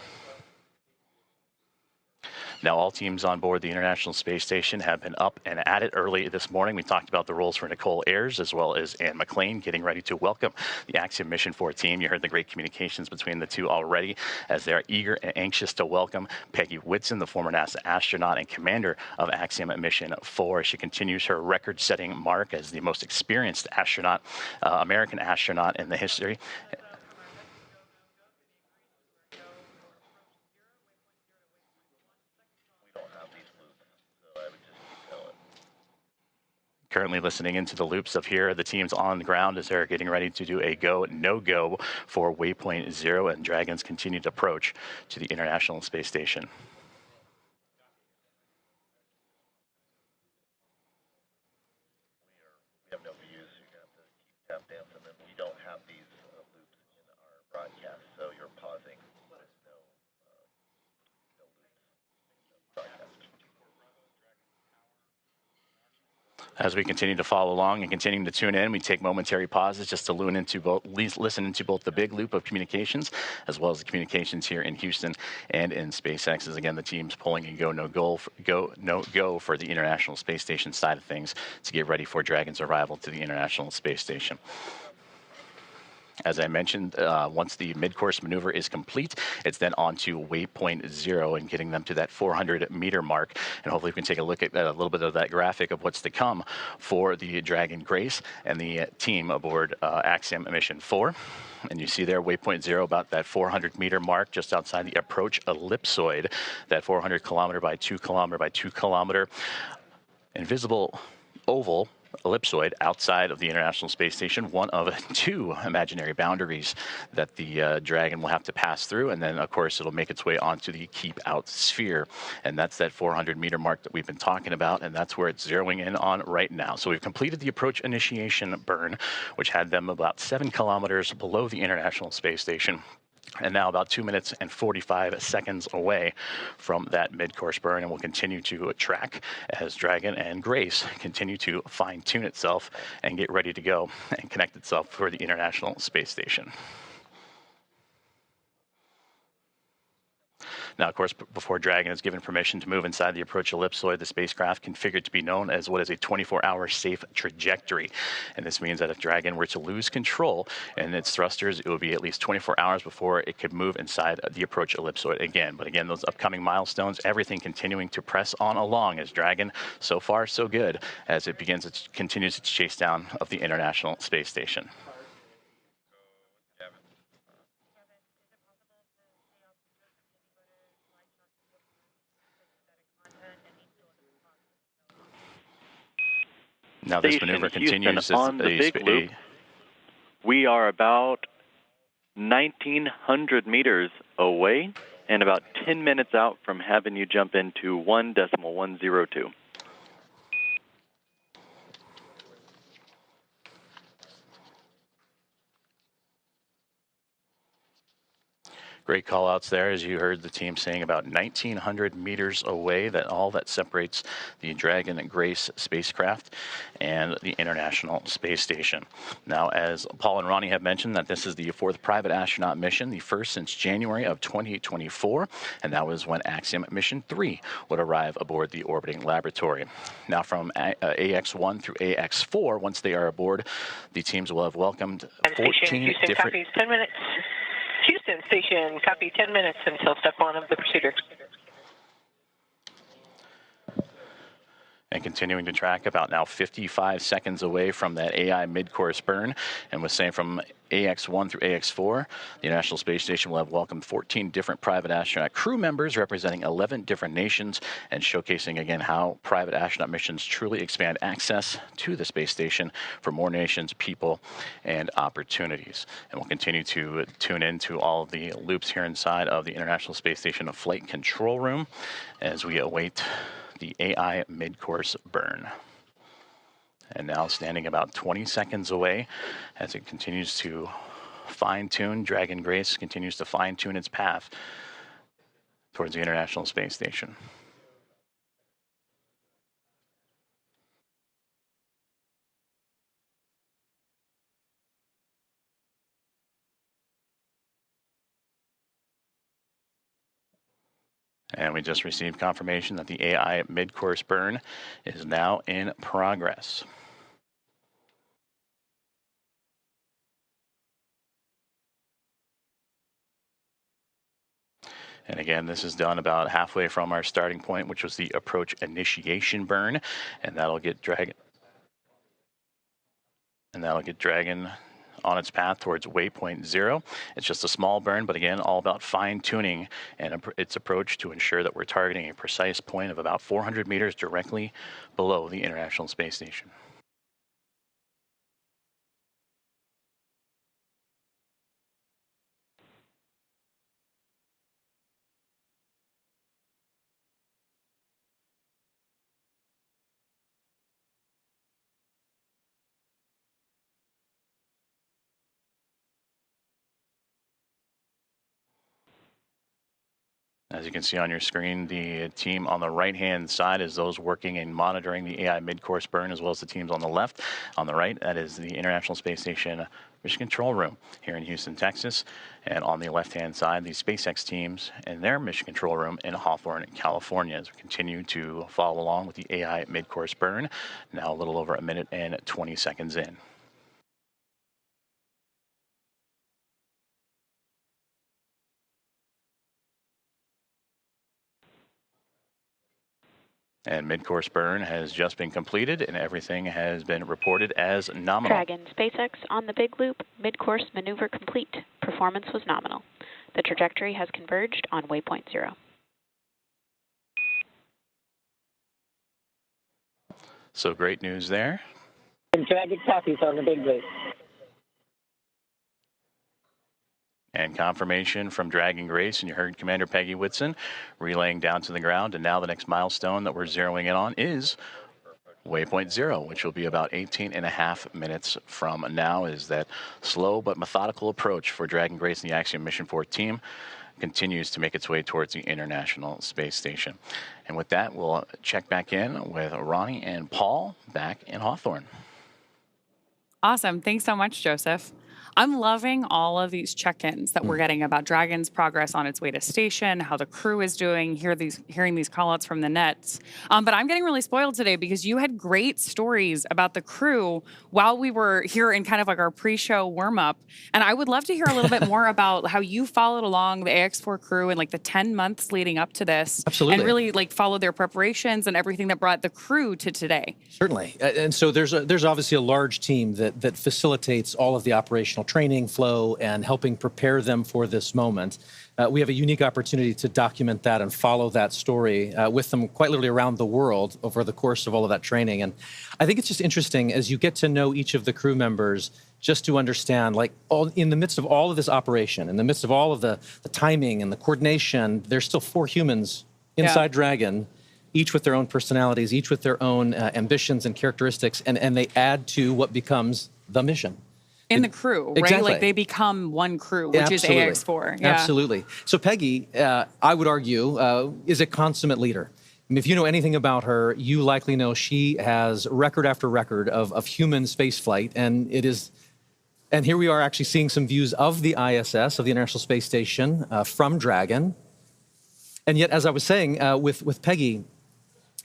C: Now, all teams on board the International Space Station have been up and at it early this morning. We talked about the roles for Nicole Ayers as well as Ann McLean getting ready to welcome the Axiom Mission 4 team. You heard the great communications between the two already as they're eager and anxious to welcome Peggy Whitson, the former NASA astronaut and commander of Axiom Mission 4. She continues her record-setting mark as the most experienced astronaut, American astronaut in the history. Currently listening into the loops of here, the teams on the ground as they're getting ready to do a go, no-go for waypoint 0 and Dragon's continued approach to the International Space Station.
H: We have no views, so you're going to have to keep tap dancing, and we don't have these loops in our broadcast, so you're pausing. There's no loops broadcast.
C: As we continue to follow along and continuing to tune in, we take momentary pauses just to listen into both the big loop of communications as well as the communications here in Houston and in SpaceX. As again, the team's pulling a go, no go for the International Space Station side of things to get ready for Dragon's arrival to the International Space Station. As I mentioned, once the mid-course maneuver is complete, it's then on to waypoint 0 and getting them to that 400-meter mark. And hopefully we can take a look at a little bit of that graphic of what's to come for the Dragon Grace and the team aboard Axiom Mission 4. And you see there, waypoint 0, about that 400-meter mark just outside the approach ellipsoid, that 400 kilometer by 2 kilometer by 2 kilometer invisible oval ellipsoid outside of the International Space Station, one of 2 imaginary boundaries that the Dragon will have to pass through, and then of course it'll make its way onto the keep out sphere, and that's that 400-meter mark that we've been talking about, and that's where it's zeroing in on right now. So we've completed the approach initiation burn, which had them about 7 kilometers below the International Space Station, and now about 2 minutes and 45 seconds away from that mid-course burn, and we'll continue to track as Dragon and Grace continue to fine-tune itself and get ready to go and connect itself for the International Space Station. Now, of course, before Dragon is given permission to move inside the approach ellipsoid, the spacecraft configured to be known as what is a 24-hour safe trajectory. And this means that if Dragon were to lose control in its thrusters, it would be at least 24 hours before it could move inside the approach ellipsoid again. But again, those upcoming milestones, everything continuing to press on along as Dragon, so far so good, as it continues its chase down of the International Space Station. Now this maneuver continues
G: on the big loop. We are about 1,900 meters away and about 10 minutes out from having you jump into 1.102.
C: Great call outs there, as you heard the team saying, about 1,900 meters away, that separates the Dragon Grace spacecraft and the International Space Station. Now, as Paul and Ronnie have mentioned, that this is the 4th private astronaut mission, the first since January of 2024, and that was when Axiom Mission 3 would arrive aboard the orbiting laboratory. Now, from Ax-1 through Ax-4, once they are aboard, the teams will have welcomed 14 different...
F: Copies, 10 minutes. Houston Station, copy 10 minutes until step 1 of the procedure.
C: And continuing to track about now 55 seconds away from that AI mid-course burn. And was saying from AX-1 through AX-4, the International Space Station will have welcomed 14 different private astronaut crew members representing 11 different nations, and showcasing again how private astronaut missions truly expand access to the space station for more nations, people, and opportunities. And we'll continue to tune into all of the loops here inside of the International Space Station Flight Control Room as we await the AI mid-course burn. And now standing about 20 seconds away as it continues to fine-tune, Dragon Grace continues to fine-tune its path towards the International Space Station. And we just received confirmation that the AI mid-course burn is now in progress. And again, this is done about halfway from our starting point, which was the approach initiation burn, and that'll get Dragon on its path towards waypoint 0. It's just a small burn, but again, all about fine-tuning and its approach to ensure that we're targeting a precise point of about 400 meters directly below the International Space Station. As you can see on your screen, the team on the right-hand side is those working and monitoring the AI mid-course burn, as well as the teams on the left. On the right, that is the International Space Station Mission Control Room here in Houston, Texas. And on the left-hand side, the SpaceX teams and their Mission Control Room in Hawthorne, California, as we continue to follow along with the AI mid-course burn, now a little over a minute and 20 seconds in. And mid-course burn has just been completed, and everything has been reported as nominal.
E: Dragon SpaceX on the big loop, mid-course maneuver complete. Performance was nominal. The trajectory has converged on waypoint 0.
C: So great news there.
D: And Dragon copies on the big loop.
C: And confirmation from Dragon Grace, and you heard Commander Peggy Whitson relaying down to the ground. And now the next milestone that we're zeroing in on is waypoint 0, which will be about 18.5 minutes from now. Is that slow but methodical approach for Dragon Grace and the Axiom Mission 4 team continues to make its way towards the International Space Station. And with that, we'll check back in with Ronnie and Paul back in Hawthorne.
B: Awesome. Thanks so much, Joseph. I'm loving all of these check-ins that we're getting about Dragon's progress on its way to station, how the crew is doing, hearing these call-outs from the nets. But I'm getting really spoiled today because you had great stories about the crew while we were here in kind of like our pre-show warm-up. And I would love to hear a little bit more about how you followed along the Ax-4 crew in like the 10 months leading up to this.
A: Absolutely.
B: And really like followed their preparations and everything that brought the crew to today.
A: Certainly. And so there's obviously a large team that facilitates all of the operational training flow and helping prepare them for this moment. We have a unique opportunity to document that and follow that story with them quite literally around the world over the course of all of that training. And I think it's just interesting as you get to know each of the crew members, just to understand, like, in the midst of all of this operation, in the midst of all of the timing and the coordination, there's still 4 humans inside Dragon, each with their own personalities, each with their own ambitions and characteristics, and they add to what becomes the mission.
B: In the crew, right?
A: Exactly.
B: Like they become one crew, which is Ax-4. Yeah.
A: Absolutely. So Peggy, I would argue, is a consummate leader. I mean, if you know anything about her, you likely know she has record after record of human space flight, and here we are actually seeing some views of the ISS, of the International Space Station, from Dragon. And yet, as I was saying, with Peggy,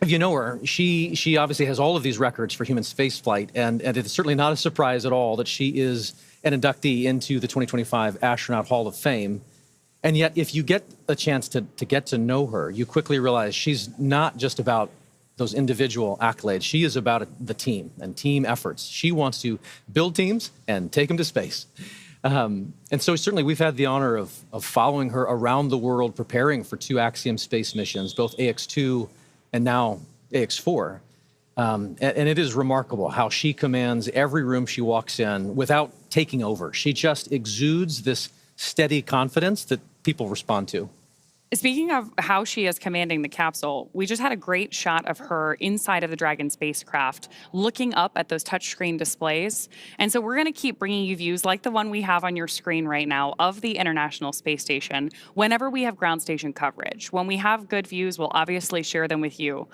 A: if you know her, she obviously has all of these records for human spaceflight, and it's certainly not a surprise at all that she is an inductee into the 2025 Astronaut Hall of Fame. And yet, if you get a chance to get to know her, you quickly realize she's not just about those individual accolades. She is about the team and team efforts. She wants to build teams and take them to space. And so certainly we've had the honor of following her around the world, preparing for 2 Axiom space missions, both AX-2 and now Ax-4. And it is remarkable how she commands every room she walks in without taking over. She just exudes this steady confidence that people respond to.
B: Speaking of how she is commanding the capsule, we just had a great shot of her inside of the Dragon spacecraft, looking up at those touchscreen displays. And so we're going to keep bringing you views like the one we have on your screen right now of the International Space Station whenever we have ground station coverage. When we have good views, we'll obviously share them with you.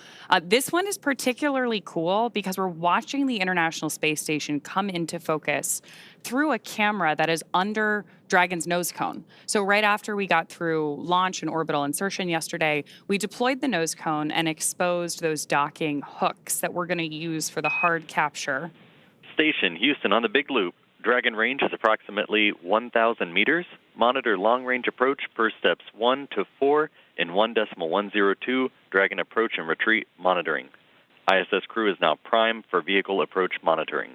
B: This one is particularly cool because we're watching the International Space Station come into focus through a camera that is under Dragon's nose cone. So right after we got through launch and orbital insertion yesterday, we deployed the nose cone and exposed those docking hooks that we're going to use for the hard capture.
G: Station Houston on the Big Loop. Dragon range is approximately 1,000 meters. Monitor long-range approach per steps 1 to 4 in 1.102. Dragon approach and retreat monitoring. ISS crew is now primed for vehicle approach monitoring.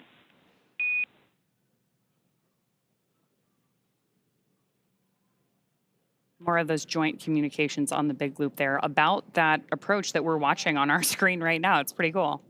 B: More of those joint communications on the Big Loop there about that approach that we're watching on our screen right now. It's pretty cool.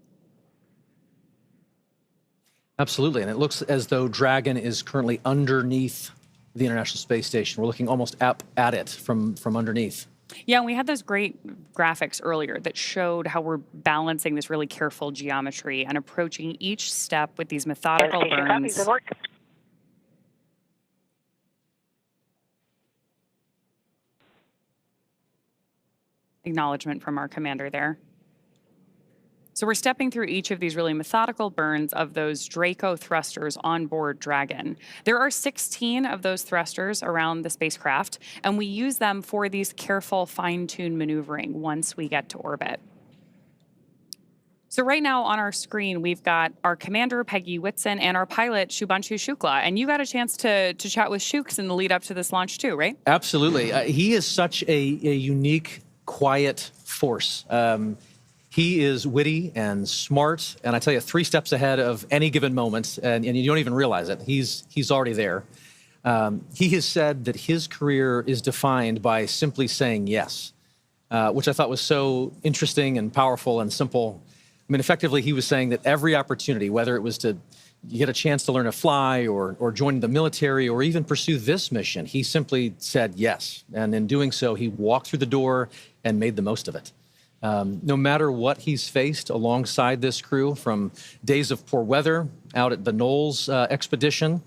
A: Absolutely, and it looks as though Dragon is currently underneath the International Space Station. We're looking almost up at it from underneath.
B: Yeah, and we had those great graphics earlier that showed how we're balancing this really careful geometry and approaching each step with these methodical burns. Acknowledgement from our commander there. So we're stepping through each of these really methodical burns of those Draco thrusters on board Dragon. There are 16 of those thrusters around the spacecraft, and we use them for these careful, fine-tuned maneuvering once we get to orbit. So right now on our screen, we've got our commander, Peggy Whitson, and our pilot, Shubhanshu Shukla. And you got a chance to chat with Shukes in the lead up to this launch too, right?
A: Absolutely. He is such a unique, quiet force. He is witty and smart, and I tell you, 3 steps ahead of any given moment, and you don't even realize it. He's already there. He has said that his career is defined by simply saying yes, which I thought was so interesting and powerful and simple. I mean, effectively, he was saying that every opportunity, whether it was to get a chance to learn to fly or join the military or even pursue this mission, he simply said yes. And in doing so, he walked through the door and made the most of it. No matter what he's faced alongside this crew, from days of poor weather out at the Knowles expedition,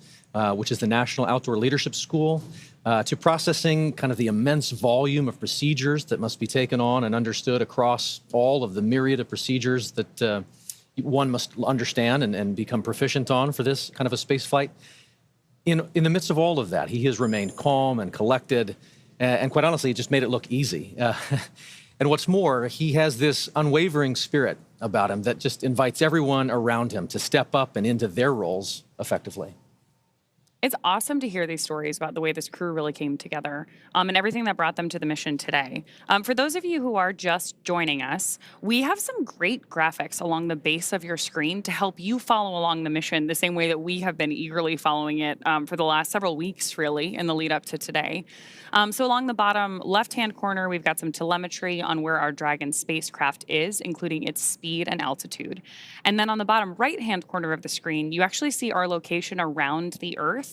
A: which is the National Outdoor Leadership School, to processing kind of the immense volume of procedures that must be taken on and understood across all of the myriad of procedures that one must understand and become proficient on for this kind of a space flight. in the midst of all of that, he has remained calm and collected, and quite honestly, it just made it look easy. And what's more, he has this unwavering spirit about him that just invites everyone around him to step up and into their roles effectively.
B: It's awesome to hear these stories about the way this crew really came together and everything that brought them to the mission today. For those of you who are just joining us, we have some great graphics along the base of your screen to help you follow along the mission the same way that we have been eagerly following it for the last several weeks, really, in the lead up to today. So along the bottom left-hand corner, we've got some telemetry on where our Dragon spacecraft is, including its speed and altitude. And then on the bottom right-hand corner of the screen, you actually see our location around the Earth.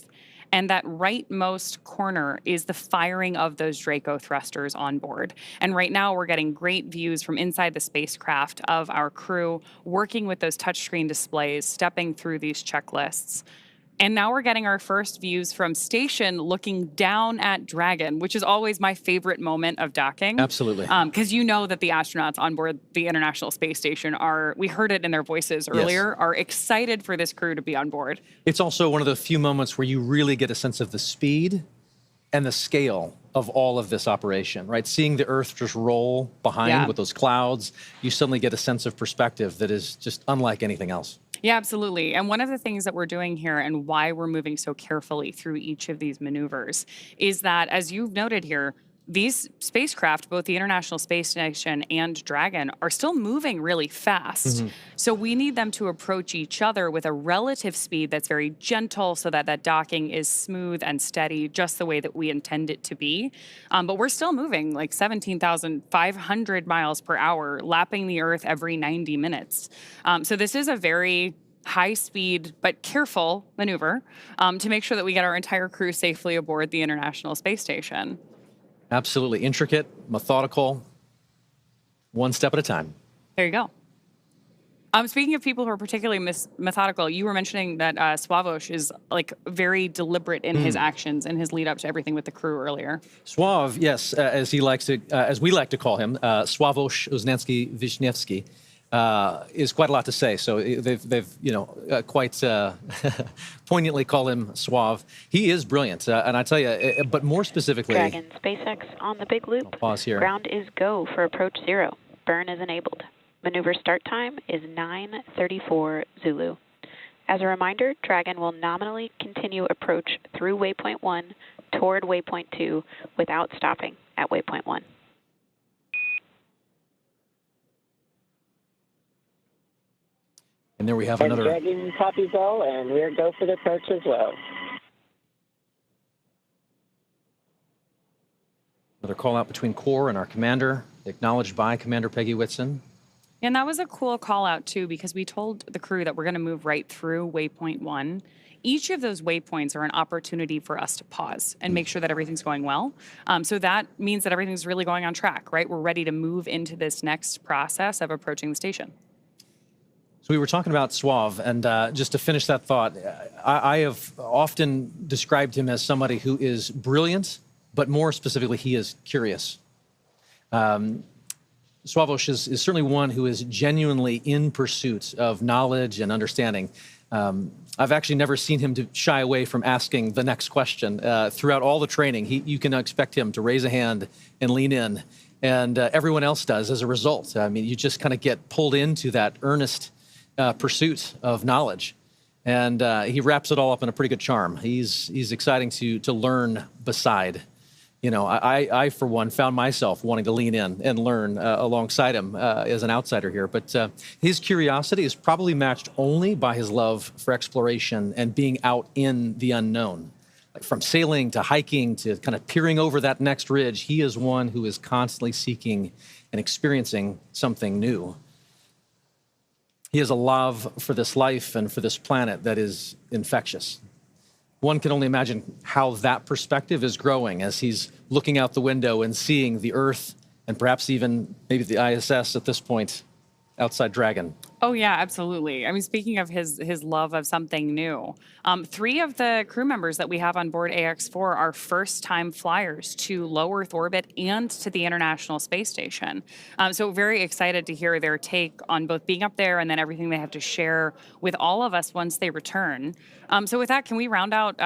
B: And that rightmost corner is the firing of those Draco thrusters on board. And right now we're getting great views from inside the spacecraft of our crew working with those touchscreen displays, stepping through these checklists. And now we're getting our first views from station looking down at Dragon, which is always my favorite moment of docking.
A: Absolutely.
B: Because you know that the astronauts on board the International Space Station we heard it in their voices earlier, are excited for this crew to be on board.
A: It's also one of the few moments where you really get a sense of the speed and the scale of all of this operation, right? Seeing the Earth just roll behind with those clouds, you suddenly get a sense of perspective that is just unlike anything else.
B: Yeah, absolutely. And one of the things that we're doing here and why we're moving so carefully through each of these maneuvers is that, as you've noted here, these spacecraft, both the International Space Station and Dragon, are still moving really fast. So we need them to approach each other with a relative speed that's very gentle so that that docking is smooth and steady, just the way that we intend it to be. But we're still moving like 17,500 miles per hour, lapping the Earth every 90 minutes. So this is a very high speed but careful maneuver to make sure that we get our entire crew safely aboard the International Space Station.
A: Absolutely intricate, methodical, one step at a time.
B: There you go. Speaking of people who are particularly methodical, you were mentioning that Sławomir is like very deliberate in his actions and his lead up to everything with the crew earlier.
A: Sław, yes, as we like to call him, Sławomir Uznanski-Wiśniewski, is quite a lot to say. So they've quite poignantly call him Sław. He is brilliant, and I tell you, but more specifically,
E: Dragon SpaceX on the big loop.
A: I'll pause here.
E: Ground is go for approach 0. Burn is enabled. Maneuver start time is 9:34 Zulu. As a reminder, Dragon will nominally continue approach through waypoint 1 toward waypoint 2 without stopping at waypoint 1.
A: And there we have another.
D: Dragon copies all, and we're go for the approach as well.
A: Another call out between Core and our commander, acknowledged by Commander Peggy Whitson.
B: And that was a cool call out too, because we told the crew that we're going to move right through waypoint 1. Each of those waypoints are an opportunity for us to pause and make sure that everything's going well. So that means that everything's really going on track, right? We're ready to move into this next process of approaching the station.
A: So we were talking about Sław, and just to finish that thought, I have often described him as somebody who is brilliant, but more specifically, he is curious. Sławomir is certainly one who is genuinely in pursuit of knowledge and understanding. I've actually never seen him to shy away from asking the next question. Throughout all the training, you can expect him to raise a hand and lean in, and everyone else does as a result. I mean, you just kind of get pulled into that earnest pursuit of knowledge, and he wraps it all up in a pretty good charm. He's exciting to learn beside. You know, I for one found myself wanting to lean in and learn alongside him as an outsider here. But his curiosity is probably matched only by his love for exploration and being out in the unknown. Like from sailing to hiking to kind of peering over that next ridge, he is one who is constantly seeking and experiencing something new. He has a love for this life and for this planet that is infectious. One can only imagine how that perspective is growing as he's looking out the window and seeing the Earth and perhaps even maybe the ISS at this point outside Dragon.
B: Oh yeah, absolutely. I mean, speaking of his love of something new, 3 of the crew members that we have on board Ax-4 are first-time flyers to low Earth orbit and to the International Space Station. So very excited to hear their take on both being up there and then everything they have to share with all of us once they return. So with that, can we round out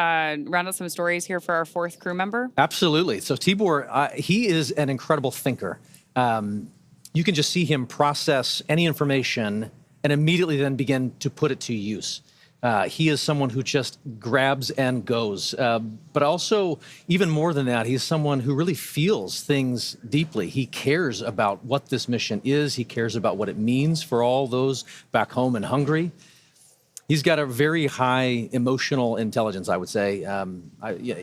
B: some stories here for our 4th crew member?
A: Absolutely. So Tibor, he is an incredible thinker. You can just see him process any information and immediately then begin to put it to use. He is someone who just grabs and goes. But also, even more than that, he's someone who really feels things deeply. He cares about what this mission is. He cares about what it means for all those back home in Hungary. He's got a very high emotional intelligence, I would say.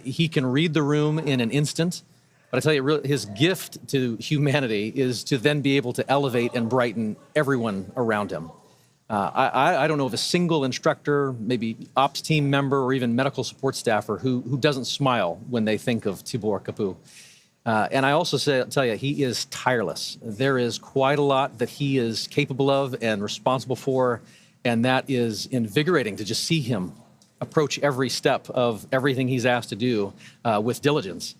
A: He can read the room in an instant. But I tell you, his gift to humanity is to then be able to elevate and brighten everyone around him. I don't know of a single instructor, maybe ops team member, or even medical support staffer who doesn't smile when they think of Tibor Kapu. And I also tell you, he is tireless. There is quite a lot that he is capable of and responsible for, and that is invigorating to just see him approach every step of everything he's asked to do with diligence.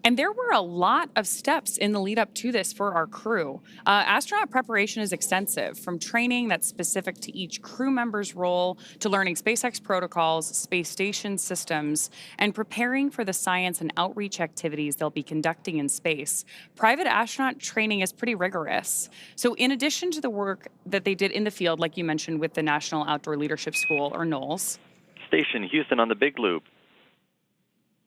B: And there were a lot of steps in the lead up to this for our crew. Astronaut preparation is extensive, from training that's specific to each crew member's role to learning SpaceX protocols, space station systems, and preparing for the science and outreach activities they'll be conducting in space. Private astronaut training is pretty rigorous. So in addition to the work that they did in the field, like you mentioned with the National Outdoor Leadership School, or NOLS.
G: Station Houston on the Big Loop.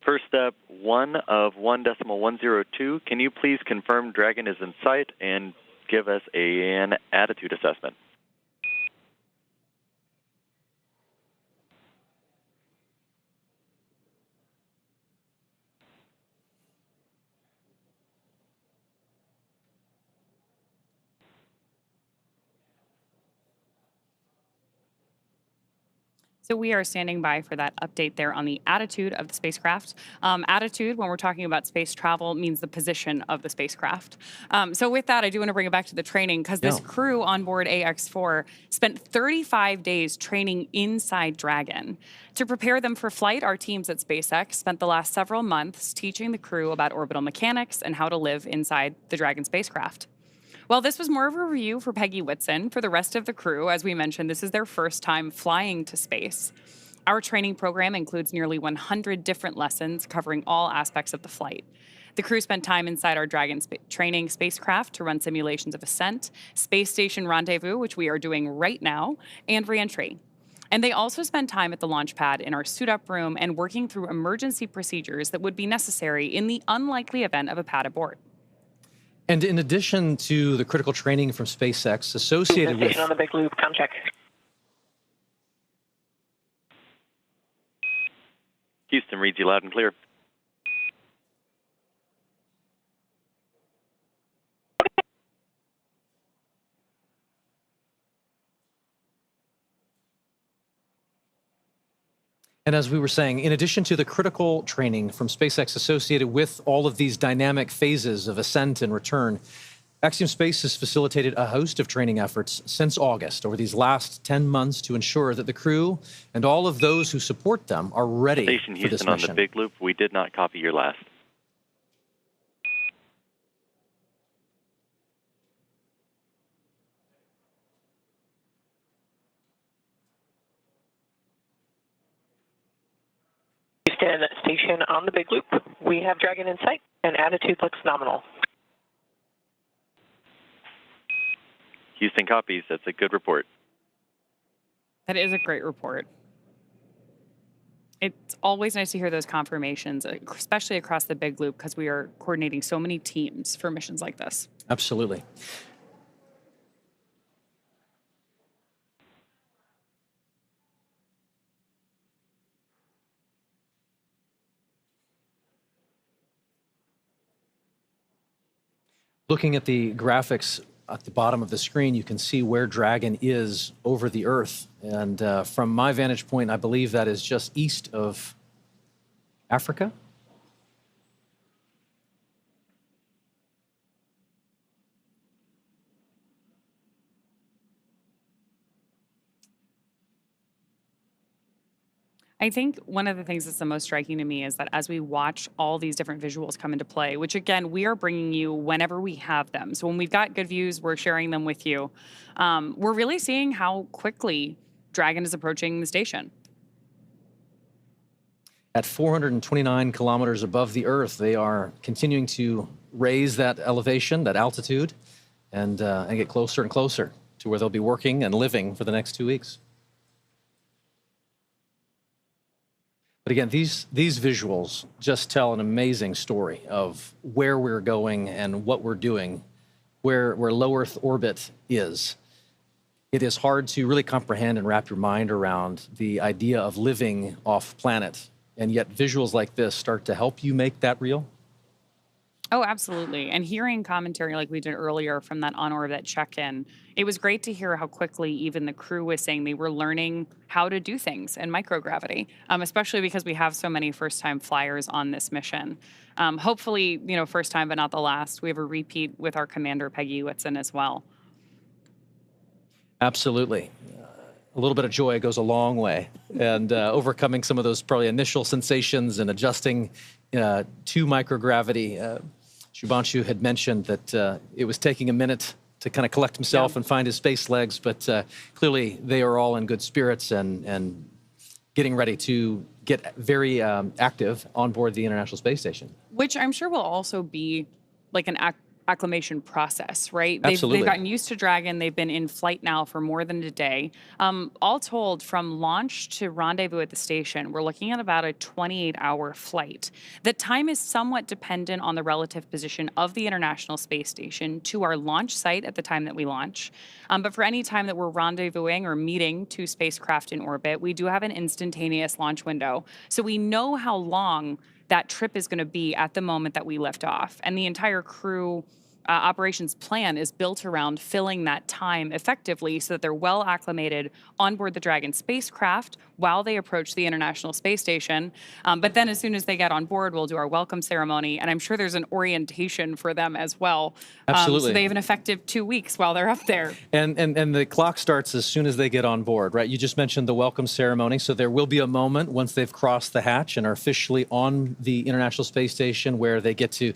G: First step, 1 of 1.102. Can you please confirm Dragon is in sight and give us an attitude assessment?
B: So we are standing by for that update there on the attitude of the spacecraft. Attitude, when we're talking about space travel, means the position of the spacecraft. So with that, I do want to bring it back to the training, because this crew on board Ax-4 spent 35 days training inside Dragon. To prepare them for flight, our teams at SpaceX spent the last several months teaching the crew about orbital mechanics and how to live inside the Dragon spacecraft. Well, this was more of a review for Peggy Whitson. For the rest of the crew, as we mentioned, this is their first time flying to space. Our training program includes nearly 100 different lessons covering all aspects of the flight. The crew spent time inside our Dragon training spacecraft to run simulations of ascent, space station rendezvous, which we are doing right now, and reentry. And they also spent time at the launch pad in our suit-up room and working through emergency procedures that would be necessary in the unlikely event of a pad abort.
A: And in addition to the critical training from SpaceX associated with...
F: on the Big Loop, com check.
G: Houston reads you loud and clear.
A: And as we were saying, in addition to the critical training from SpaceX associated with all of these dynamic phases of ascent and return, Axiom Space has facilitated a host of training efforts since August over these last 10 months to ensure that the crew and all of those who support them are ready
G: Station
A: for this
G: Houston on
A: mission.
G: the Big Loop. We did not copy your last.
F: Houston Station on the Big Loop. We have Dragon in sight, and attitude looks nominal.
G: Houston copies. That's a good report.
B: That is a great report. It's always nice to hear those confirmations, especially across the Big Loop, because we are coordinating so many teams for missions like this.
A: Absolutely. Looking at the graphics at the bottom of the screen, you can see where Dragon is over the Earth. And from my vantage point, I believe that is just east of Africa.
B: I think one of the things that's the most striking to me is that as we watch all these different visuals come into play, which again, we are bringing you whenever we have them. So when we've got good views, we're sharing them with you. We're really seeing how quickly Dragon is approaching the station.
A: At 429 kilometers above the Earth, they are continuing to raise that elevation, that altitude, and get closer and closer to where they'll be working and living for the next 2 weeks. But again, these visuals just tell an amazing story of where we're going and what we're doing, where low Earth orbit is. It is hard to really comprehend and wrap your mind around the idea of living off planet, and yet visuals like this start to help you make that real.
B: Oh, absolutely. And hearing commentary like we did earlier from that on-orbit check-in, it was great to hear how quickly even the crew was saying they were learning how to do things in microgravity, especially because we have so many first-time flyers on this mission. Hopefully, first time, but not the last. We have a repeat with our commander, Peggy Whitson, as well.
A: Absolutely. A little bit of joy goes a long way, and overcoming some of those probably initial sensations and adjusting to microgravity. Shubhanshu had mentioned that it was taking a minute to kind of collect himself and find his space legs, but clearly they are all in good spirits and getting ready to get very active on board the International Space Station.
B: Which I'm sure will also be like an acclimation process, right?
A: Absolutely.
B: They've gotten used to Dragon. They've been in flight now for more than a day. All told, from launch to rendezvous at the station, we're looking at about a 28-hour flight. The time is somewhat dependent on the relative position of the International Space Station to our launch site at the time that we launch. But for any time that we're rendezvousing or meeting two spacecraft in orbit, we do have an instantaneous launch window. So we know how long that trip is going to be at the moment that we lift off. And the entire crew operations plan is built around filling that time effectively so that they're well acclimated on board the Dragon spacecraft while they approach the International Space Station. But then as soon as they get on board, we'll do our welcome ceremony. And I'm sure there's an orientation for them as well.
A: Absolutely.
B: So they have an effective 2 weeks while they're up there.
A: And the clock starts as soon as they get on board, right? You just mentioned the welcome ceremony. So there will be a moment once they've crossed the hatch and are officially on the International Space Station where they get to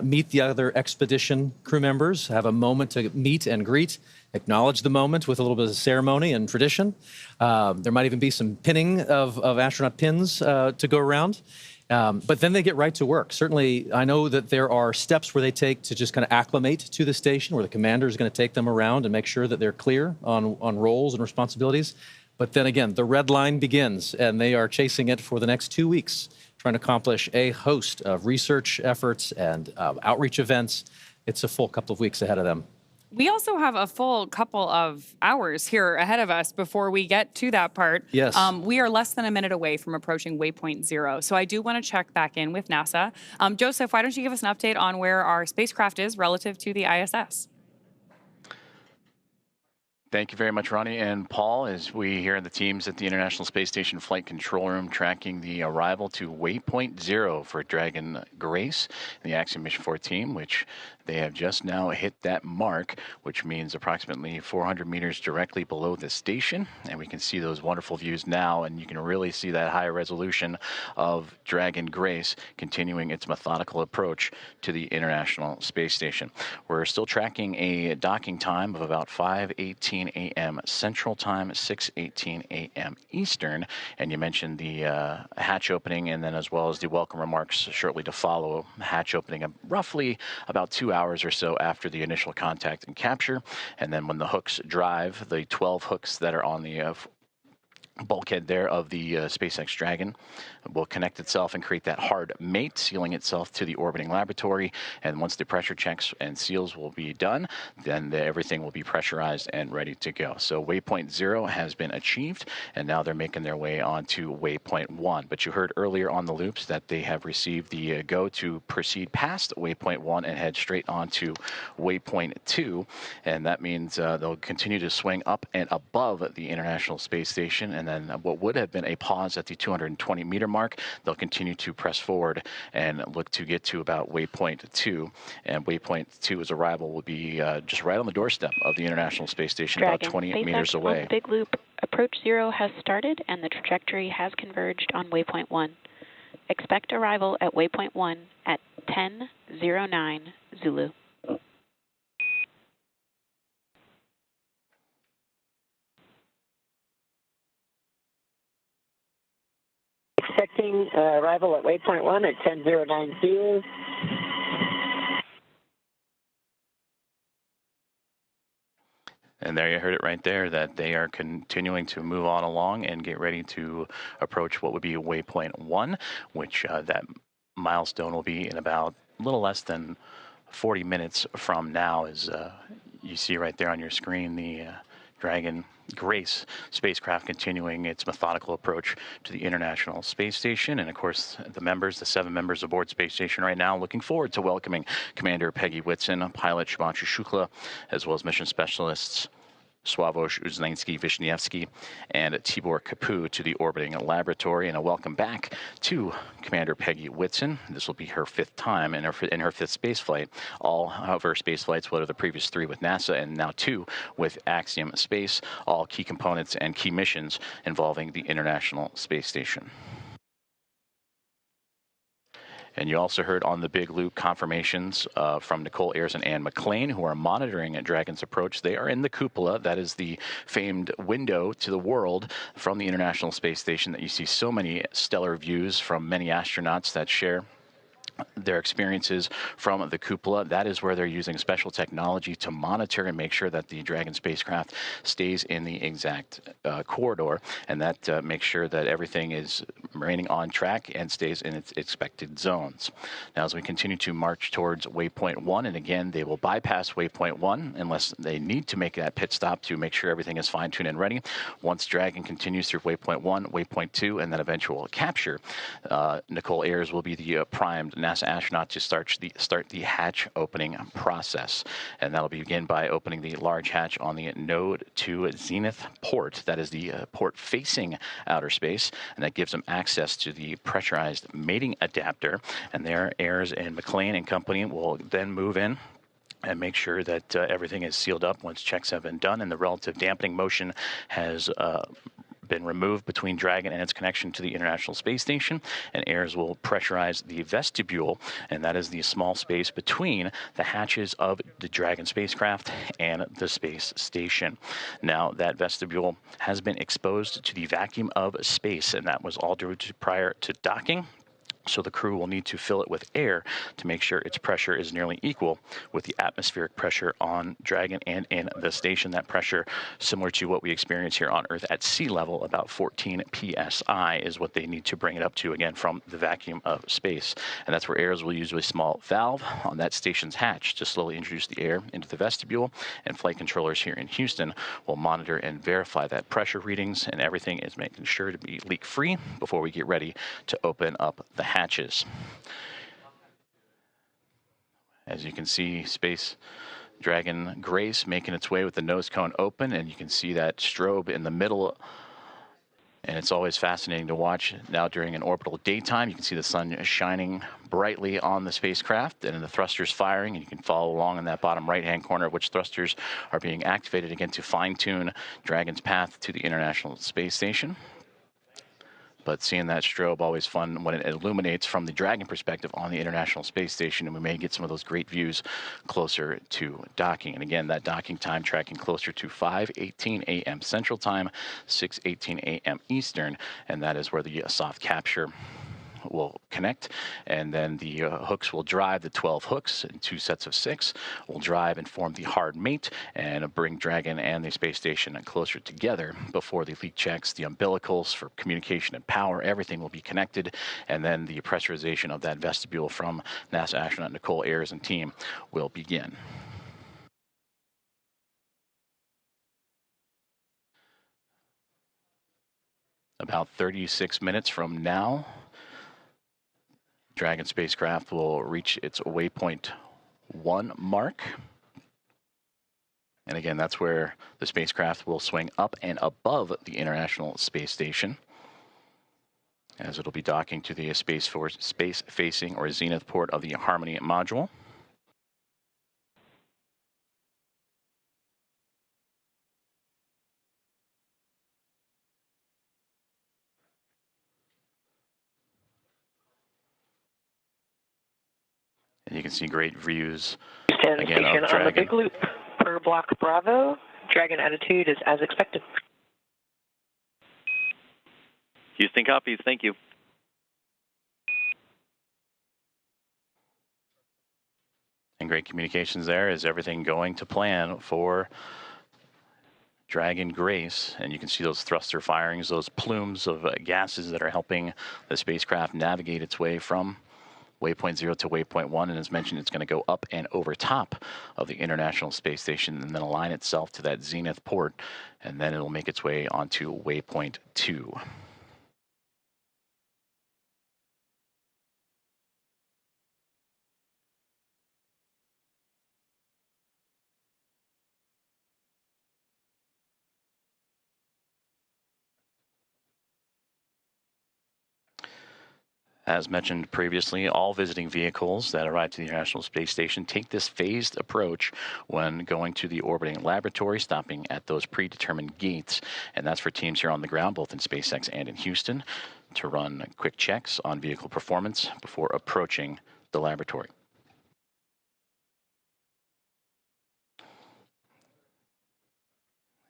A: meet the other expedition crew members, have a moment to meet and greet, acknowledge the moment with a little bit of ceremony and tradition. There might even be some pinning of astronaut pins to go around. But then they get right to work. Certainly, I know that there are steps where they take to just kind of acclimate to the station, where the commander is going to take them around and make sure that they're clear on roles and responsibilities. But then again, the red line begins, and they are chasing it for the next 2 weeks, trying to accomplish a host of research efforts and outreach events. It's a full couple of weeks ahead of them.
B: We also have a full couple of hours here ahead of us before we get to that part.
A: Yes.
B: We are less than a minute away from approaching waypoint 0. So I do want to check back in with NASA. Joseph, why don't you give us an update on where our spacecraft is relative to the ISS?
C: Thank you very much, Ronnie and Paul, as we here in the teams at the International Space Station Flight Control Room tracking the arrival to waypoint 0 for Dragon Grace and the Axiom Mission 4 team, which they have just now hit that mark, which means approximately 400 meters directly below the station. And we can see those wonderful views now, and you can really see that high resolution of Dragon Grace continuing its methodical approach to the International Space Station. We're still tracking a docking time of about 5:18 a.m. Central Time, 6:18 a.m. Eastern. And you mentioned the hatch opening, and then as well as the welcome remarks shortly to follow. Hatch opening roughly about 2 hours or so after the initial contact and capture. And then when the hooks drive, the 12 hooks that are on the bulkhead there of the SpaceX Dragon will connect itself and create that hard mate, sealing itself to the orbiting laboratory. And once the pressure checks and seals will be done, then everything will be pressurized and ready to go. So waypoint 0 has been achieved, and now they're making their way on to waypoint 1. But you heard earlier on the loops that they have received the go to proceed past waypoint 1 and head straight on to waypoint 2. And that means they'll continue to swing up and above the International Space Station. And then what would have been a pause at the 220-meter mark, they'll continue to press forward and look to get to about waypoint 2. And waypoint 2's arrival will be just right on the doorstep of the International Space Station,
E: Dragon,
C: about 28
E: SpaceX
C: meters away.
E: on Big Loop approach 0 has started and the trajectory has converged on waypoint 1. Expect arrival at waypoint 1 at 10:09 Zulu.
D: Expecting arrival at waypoint 1 at 10:09 Zulu.
C: And there you heard it right there, that they are continuing to move on along and get ready to approach what would be waypoint 1, which that milestone will be in about a little less than 40 minutes from now. As you see right there on your screen, the Dragon Grace spacecraft continuing its methodical approach to the International Space Station. And of course, the 7 members aboard Space Station right now, looking forward to welcoming Commander Peggy Whitson, pilot Shubhanshu Shukla, as well as mission specialists Sławomir Uznański-Wiśniewski and Tibor Kapu to the orbiting laboratory. And a welcome back to Commander Peggy Whitson. This will be her 5th time in her 5th space flight. All of her space flights, what are the previous 3 with NASA and now 2 with Axiom Space, all key components and key missions involving the International Space Station. And you also heard on the Big Loop confirmations from Nicole Ayers and Anne McLean, who are monitoring Dragon's approach. They are in the cupola. That is the famed window to the world from the International Space Station that you see so many stellar views from many astronauts that share their experiences from the cupola. That is where they're using special technology to monitor and make sure that the Dragon spacecraft stays in the exact corridor, and that makes sure that everything is remaining on track and stays in its expected zones. Now, as we continue to march towards waypoint 1, and again, they will bypass waypoint 1 unless they need to make that pit stop to make sure everything is fine-tuned and ready. Once Dragon continues through waypoint 1, waypoint 2, and then eventual capture, Nicole Ayers will be the primed NASA astronaut to start the hatch opening process. And that'll begin by opening the large hatch on the Node 2 Zenith port. That is the port facing outer space, and that gives them access to the pressurized mating adapter. And there, Ayers and McLean and company will then move in and make sure that everything is sealed up once checks have been done and the relative dampening motion has been removed between Dragon and its connection to the International Space Station. And Ayers will pressurize the vestibule, and that is the small space between the hatches of the Dragon spacecraft and the space station. Now, that vestibule has been exposed to the vacuum of space, and that was all due to prior to docking. So the crew will need to fill it with air to make sure its pressure is nearly equal with the atmospheric pressure on Dragon and in the station. That pressure, similar to what we experience here on Earth at sea level, about 14 psi is what they need to bring it up to, again, from the vacuum of space. And that's where Ayers will use a small valve on that station's hatch to slowly introduce the air into the vestibule. And flight controllers here in Houston will monitor and verify that pressure readings, and everything is making sure to be leak-free before we get ready to open up the hatches. As you can see, Space Dragon Grace making its way with the nose cone open, and you can see that strobe in the middle. And it's always fascinating to watch. Now during an orbital daytime, you can see the sun shining brightly on the spacecraft and the thrusters firing, and you can follow along in that bottom right-hand corner which thrusters are being activated again to fine-tune Dragon's path to the International Space Station. But seeing that strobe, always fun when it illuminates from the Dragon perspective on the International Space Station, and we may get some of those great views closer to docking. And again, that docking time tracking closer to 5:18 a.m. Central Time, 6:18 a.m. Eastern, and that is where the soft capture will connect, and then the hooks will drive. The 12 hooks in 2 sets of 6 will drive and form the hard mate and bring Dragon and the space station closer together before the leak checks, the umbilicals for communication and power. Everything will be connected, and then the pressurization of that vestibule from NASA astronaut Nicole Ayers and team will begin. About 36 minutes from now, Dragon spacecraft will reach its waypoint 1 mark. And again, that's where the spacecraft will swing up and above the International Space Station, as it'll be docking to the space-facing or zenith port of the Harmony module. see great views
F: Stand
C: again
F: station
C: of
F: on the
C: Dragon.
F: big loop per block Bravo. Dragon attitude is as expected.
G: Houston copies. Thank you.
C: And great communications there. Is everything going to plan for Dragon Grace? And you can see those thruster firings, those plumes of gases that are helping the spacecraft navigate its way from waypoint 0 to waypoint 1. And as mentioned, it's going to go up and over top of the International Space Station and then align itself to that zenith port. And then it'll make its way onto waypoint 2. As mentioned previously, all visiting vehicles that arrive to the International Space Station take this phased approach when going to the orbiting laboratory, stopping at those predetermined gates. And that's for teams here on the ground, both in SpaceX and in Houston, to run quick checks on vehicle performance before approaching the laboratory.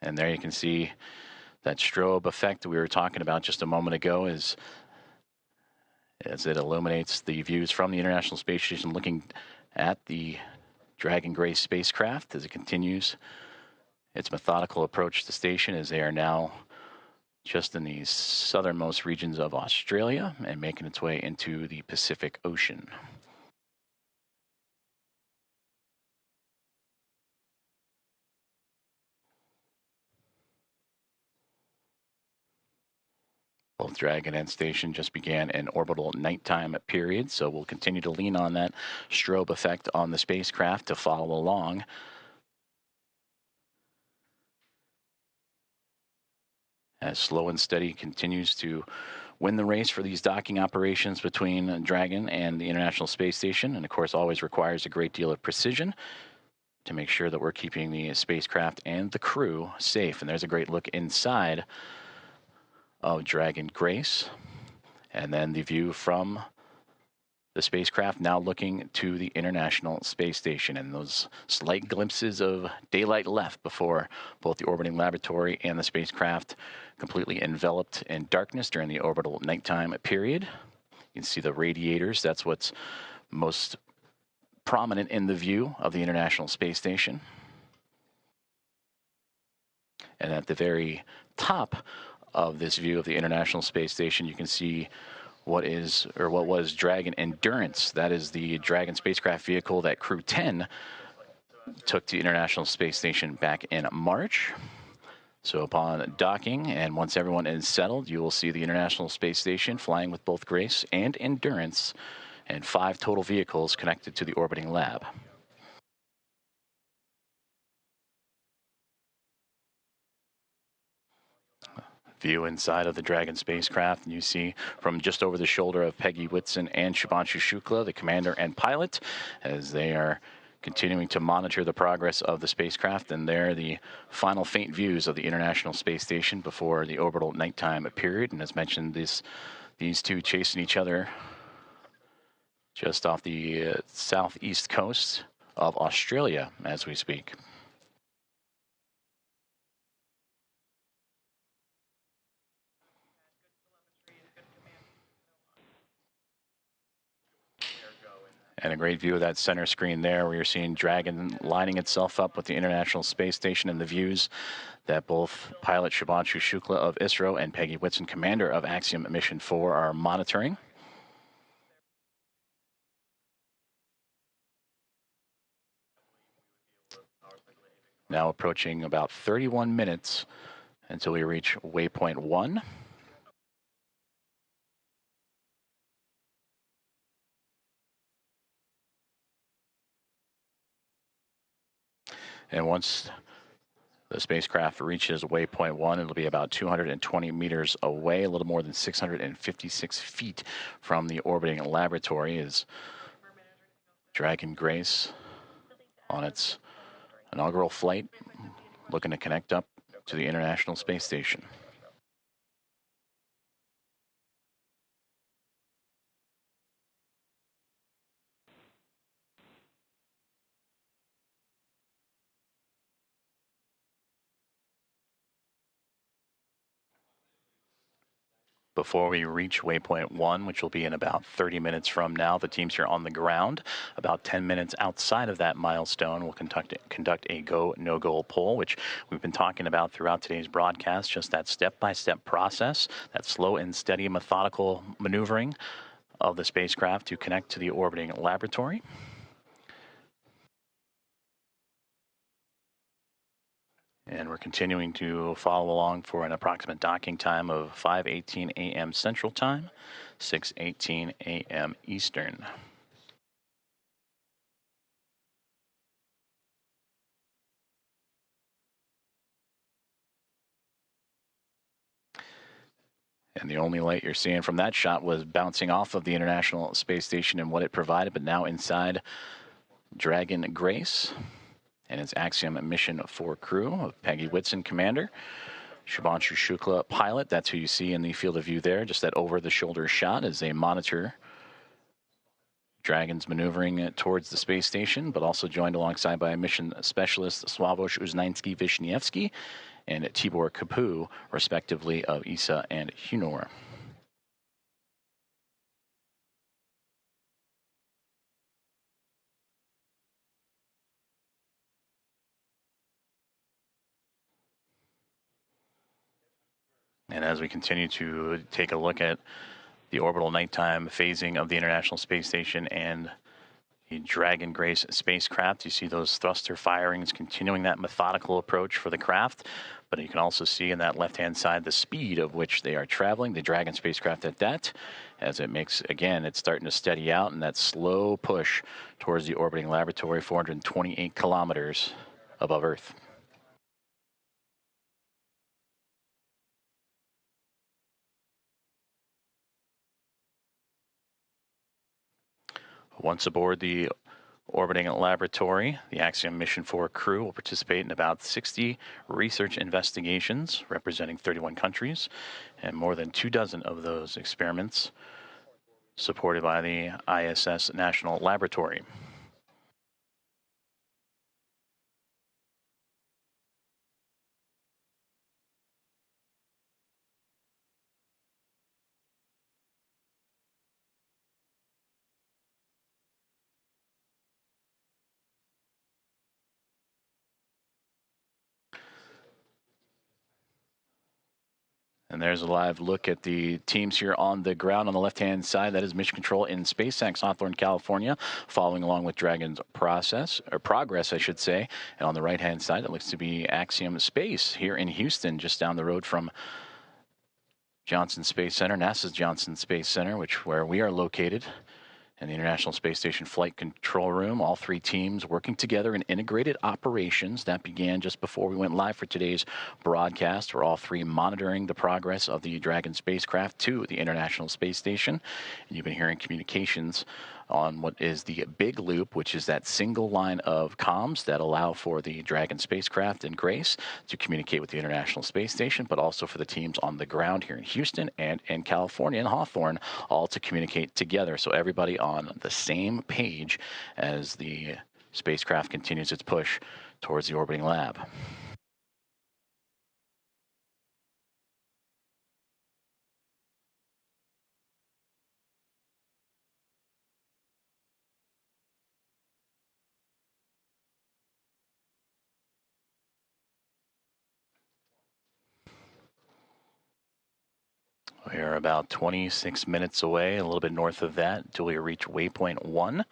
C: And there you can see that strobe effect we were talking about just a moment ago as it illuminates the views from the International Space Station looking at the Dragon Grace spacecraft as it continues its methodical approach to the station, as they are now just in the southernmost regions of Australia and making its way into the Pacific Ocean. Both Dragon and Station just began an orbital nighttime period, so we'll continue to lean on that strobe effect on the spacecraft to follow along. As Slow and Steady continues to win the race for these docking operations between Dragon and the International Space Station, and of course always requires a great deal of precision to make sure that we're keeping the spacecraft and the crew safe. And there's a great look inside of Dragon Grace. And then the view from the spacecraft now looking to the International Space Station, and those slight glimpses of daylight left before both the orbiting laboratory and the spacecraft completely enveloped in darkness during the orbital nighttime period. You can see the radiators. That's what's most prominent in the view of the International Space Station. And at the very top of this view of the International Space Station, you can see what was Dragon Endurance. That is the Dragon spacecraft vehicle that Crew 10 took to the International Space Station back in March. So upon docking, and once everyone is settled, you will see the International Space Station flying with both Grace and Endurance, and 5 total vehicles connected to the orbiting lab. View inside of the Dragon spacecraft, and you see from just over the shoulder of Peggy Whitson and Shubhanshu Shukla, the commander and pilot, as they are continuing to monitor the progress of the spacecraft. And there, the final faint views of the International Space Station before the orbital nighttime period. And as mentioned, these two chasing each other just off the southeast coast of Australia as we speak. And a great view of that center screen there, where you're seeing Dragon lining itself up with the International Space Station, and the views that both pilot Shubhanshu Shukla of ISRO and Peggy Whitson, commander of Axiom Mission 4, are monitoring. Now approaching about 31 minutes until we reach waypoint 1. And once the spacecraft reaches waypoint 1, it'll be about 220 meters away, a little more than 656 feet from the orbiting laboratory, as Dragon Grace on its inaugural flight, looking to connect up to the International Space Station. Before we reach waypoint 1, which will be in about 30 minutes from now, the teams here on the ground, about 10 minutes outside of that milestone, will conduct a go, no-go poll, which we've been talking about throughout today's broadcast, just that step-by-step process, that slow and steady methodical maneuvering of the spacecraft to connect to the orbiting laboratory. And we're continuing to follow along for an approximate docking time of 5:18 a.m. Central Time, 6:18 a.m. Eastern. And the only light you're seeing from that shot was bouncing off of the International Space Station and what it provided, but now inside Dragon Grace and its Axiom Mission 4 crew of Peggy Whitson, commander, Shubhanshu Shukla, pilot. That's who you see in the field of view there, just that over-the-shoulder shot as they monitor Dragon's maneuvering towards the space station, but also joined alongside by mission specialist Sławomir Uznański-Wiśniewski and Tibor Kapu, respectively, of ESA and Hunor. And as we continue to take a look at the orbital nighttime phasing of the International Space Station and the Dragon Grace spacecraft, you see those thruster firings continuing that methodical approach for the craft, but you can also see in that left-hand side the speed of which they are traveling, the Dragon spacecraft at that, as it makes, again, it's starting to steady out in that slow push towards the orbiting laboratory, 428 kilometers above Earth. Once aboard the orbiting laboratory, the Axiom Mission 4 crew will participate in about 60 research investigations representing 31 countries, and more than 24 of those experiments supported by the ISS National Laboratory. And there's a live look at the teams here on the ground. On the left-hand side, that is Mission Control in SpaceX, Hawthorne, California, following along with Dragon's progress, I should say. And on the right-hand side, it looks to be Axiom Space here in Houston, just down the road from Johnson Space Center, NASA's Johnson Space Center, where we are located. And the International Space Station Flight Control Room, all three teams working together in integrated operations. That began just before we went live for today's broadcast. We're all three monitoring the progress of the Dragon spacecraft to the International Space Station. And you've been hearing communications on what is the big loop, which is that single line of comms that allow for the Dragon spacecraft and Grace to communicate with the International Space Station, but also for the teams on the ground here in Houston and in California and Hawthorne, all to communicate together. So everybody on the same page as the spacecraft continues its push towards the orbiting lab. We are about 26 minutes away, a little bit north of that, until we reach waypoint 1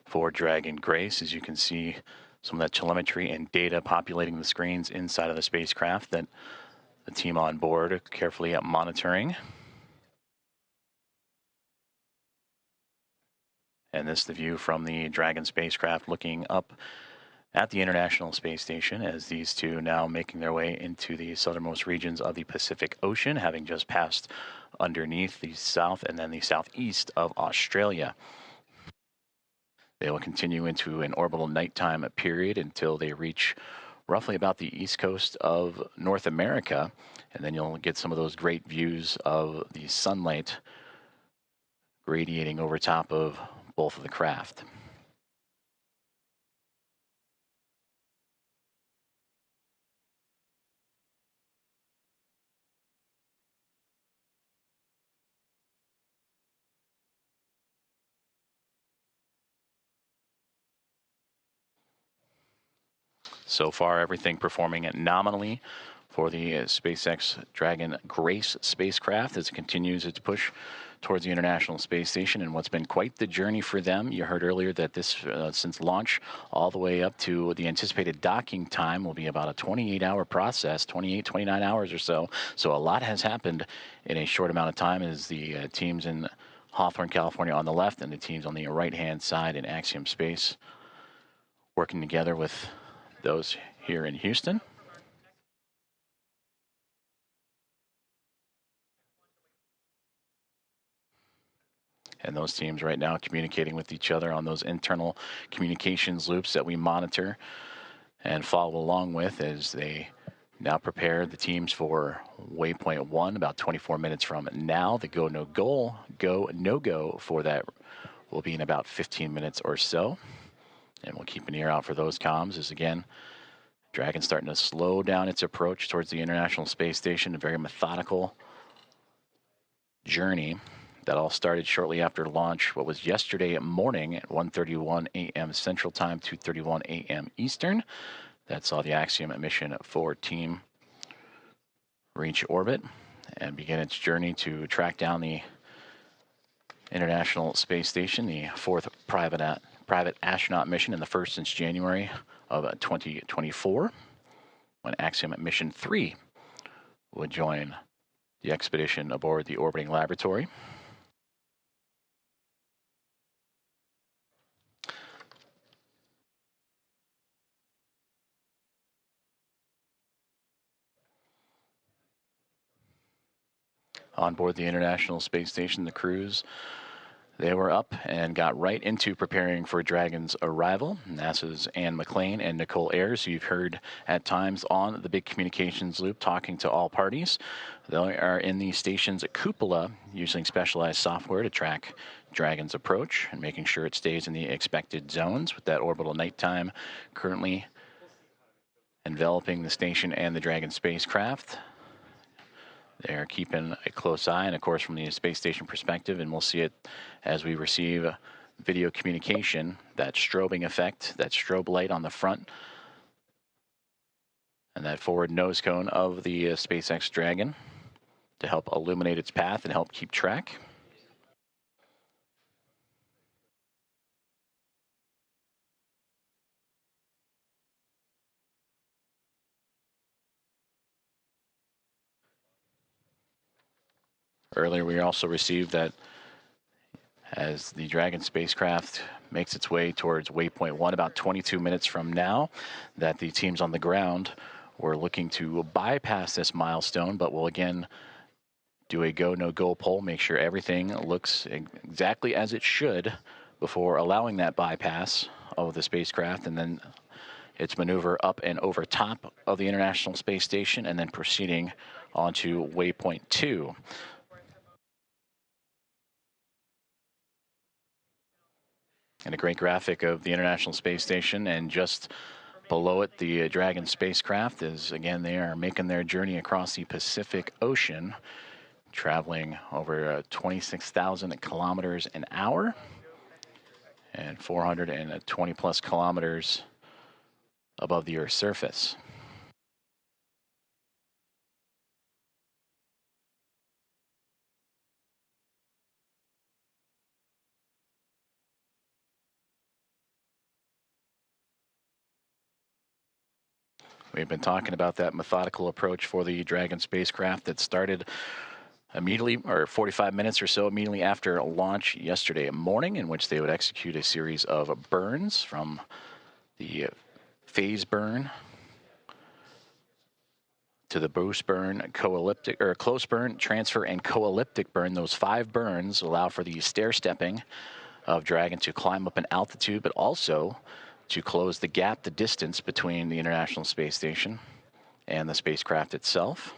C: for Dragon Grace. As you can see, some of that telemetry and data populating the screens inside of the spacecraft that the team on board are carefully monitoring. And this is the view from the Dragon spacecraft looking up at the International Space Station as these two now making their way into the southernmost regions of the Pacific Ocean, having just passed underneath the south and then the southeast of Australia. They will continue into an orbital nighttime period until they reach roughly about the east coast of North America, and then you'll get some of those great views of the sunlight radiating over top of both of the craft. So far, everything performing nominally for the SpaceX Dragon Grace spacecraft as it continues its push towards the International Space Station, and what's been quite the journey for them. You heard earlier that this, since launch all the way up to the anticipated docking time, will be about a 28-hour process, 28, 29 hours or so. So a lot has happened in a short amount of time as the teams in Hawthorne, California on the left and the teams on the right-hand side in Axiom Space working together with those here in Houston. And those teams right now communicating with each other on those internal communications loops that we monitor and follow along with as they now prepare the teams for waypoint 1 about 24 minutes from now. The go no go for that will be in about 15 minutes or so. And we'll keep an ear out for those comms as, again, Dragon starting to slow down its approach towards the International Space Station, a very methodical journey. That all started shortly after launch, what was yesterday morning at 1:31 a.m. Central Time, 2:31 a.m. Eastern. That saw the Axiom Mission 4 team reach orbit and begin its journey to track down the International Space Station, the 4th private astronaut mission and the first since January of 2024, when Axiom Mission 3 would join the expedition aboard the orbiting laboratory. On board the International Space Station, the crews, they were up and got right into preparing for Dragon's arrival. NASA's Anne McClain and Nicole Ayers, who you've heard at times on the big communications loop talking to all parties. They are in the station's cupola using specialized software to track Dragon's approach and making sure it stays in the expected zones with that orbital nighttime currently enveloping the station and the Dragon spacecraft. They're keeping a close eye, and of course from the space station perspective, and we'll see it as we receive video communication, that strobing effect, that strobe light on the front, and that forward nose cone of the SpaceX Dragon to help illuminate its path and help keep track. Earlier, we also received that as the Dragon spacecraft makes its way towards waypoint 1 about 22 minutes from now, that the teams on the ground were looking to bypass this milestone, but will again do a go, no go poll, make sure everything looks exactly as it should before allowing that bypass of the spacecraft, and then its maneuver up and over top of the International Space Station, and then proceeding onto waypoint 2. And a great graphic of the International Space Station, and just below it, the Dragon spacecraft is, again, they are making their journey across the Pacific Ocean, traveling over 26,000 kilometers an hour and 420 plus kilometers above the Earth's surface. We've been talking about that methodical approach for the Dragon spacecraft that started immediately, or 45 minutes or so immediately after launch yesterday morning, in which they would execute a series of burns from the phase burn to the boost burn, co-elliptic, or close burn, transfer, and co-elliptic burn. Those 5 burns allow for the stair-stepping of Dragon to climb up in altitude, but also to close the gap, the distance between the International Space Station and the spacecraft itself.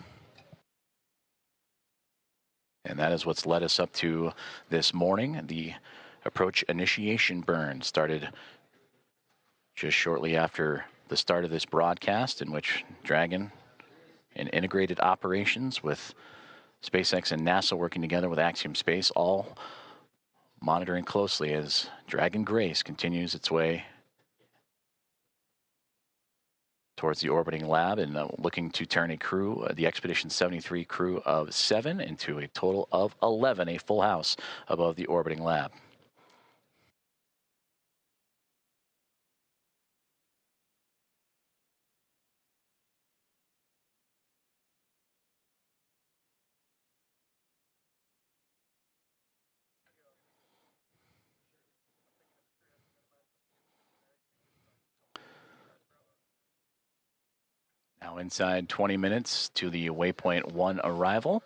C: And that is what's led us up to this morning. The approach initiation burn started just shortly after the start of this broadcast, in which Dragon, in integrated operations with SpaceX and NASA working together with Axiom Space, all monitoring closely as Dragon Grace continues its way towards the orbiting lab and looking to turn a crew, the Expedition 73 crew of 7 into a total of 11, a full house above the orbiting lab. Now inside 20 minutes to the waypoint 1 arrival.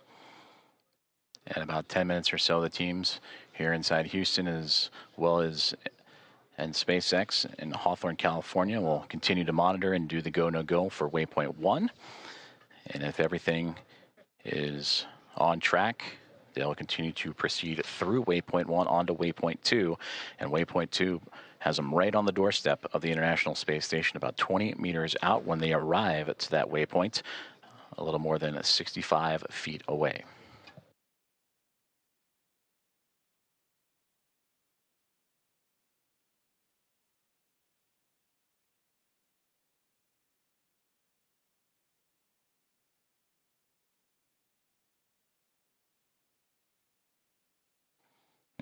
C: And about 10 minutes or so, the teams here inside Houston, as well as and SpaceX in Hawthorne, California, will continue to monitor and do the go, no go for waypoint 1. And if everything is on track, they'll continue to proceed through waypoint 1 onto waypoint 2. And waypoint 2 has them right on the doorstep of the International Space Station, about 20 meters out when they arrive to that waypoint, a little more than 65 feet away.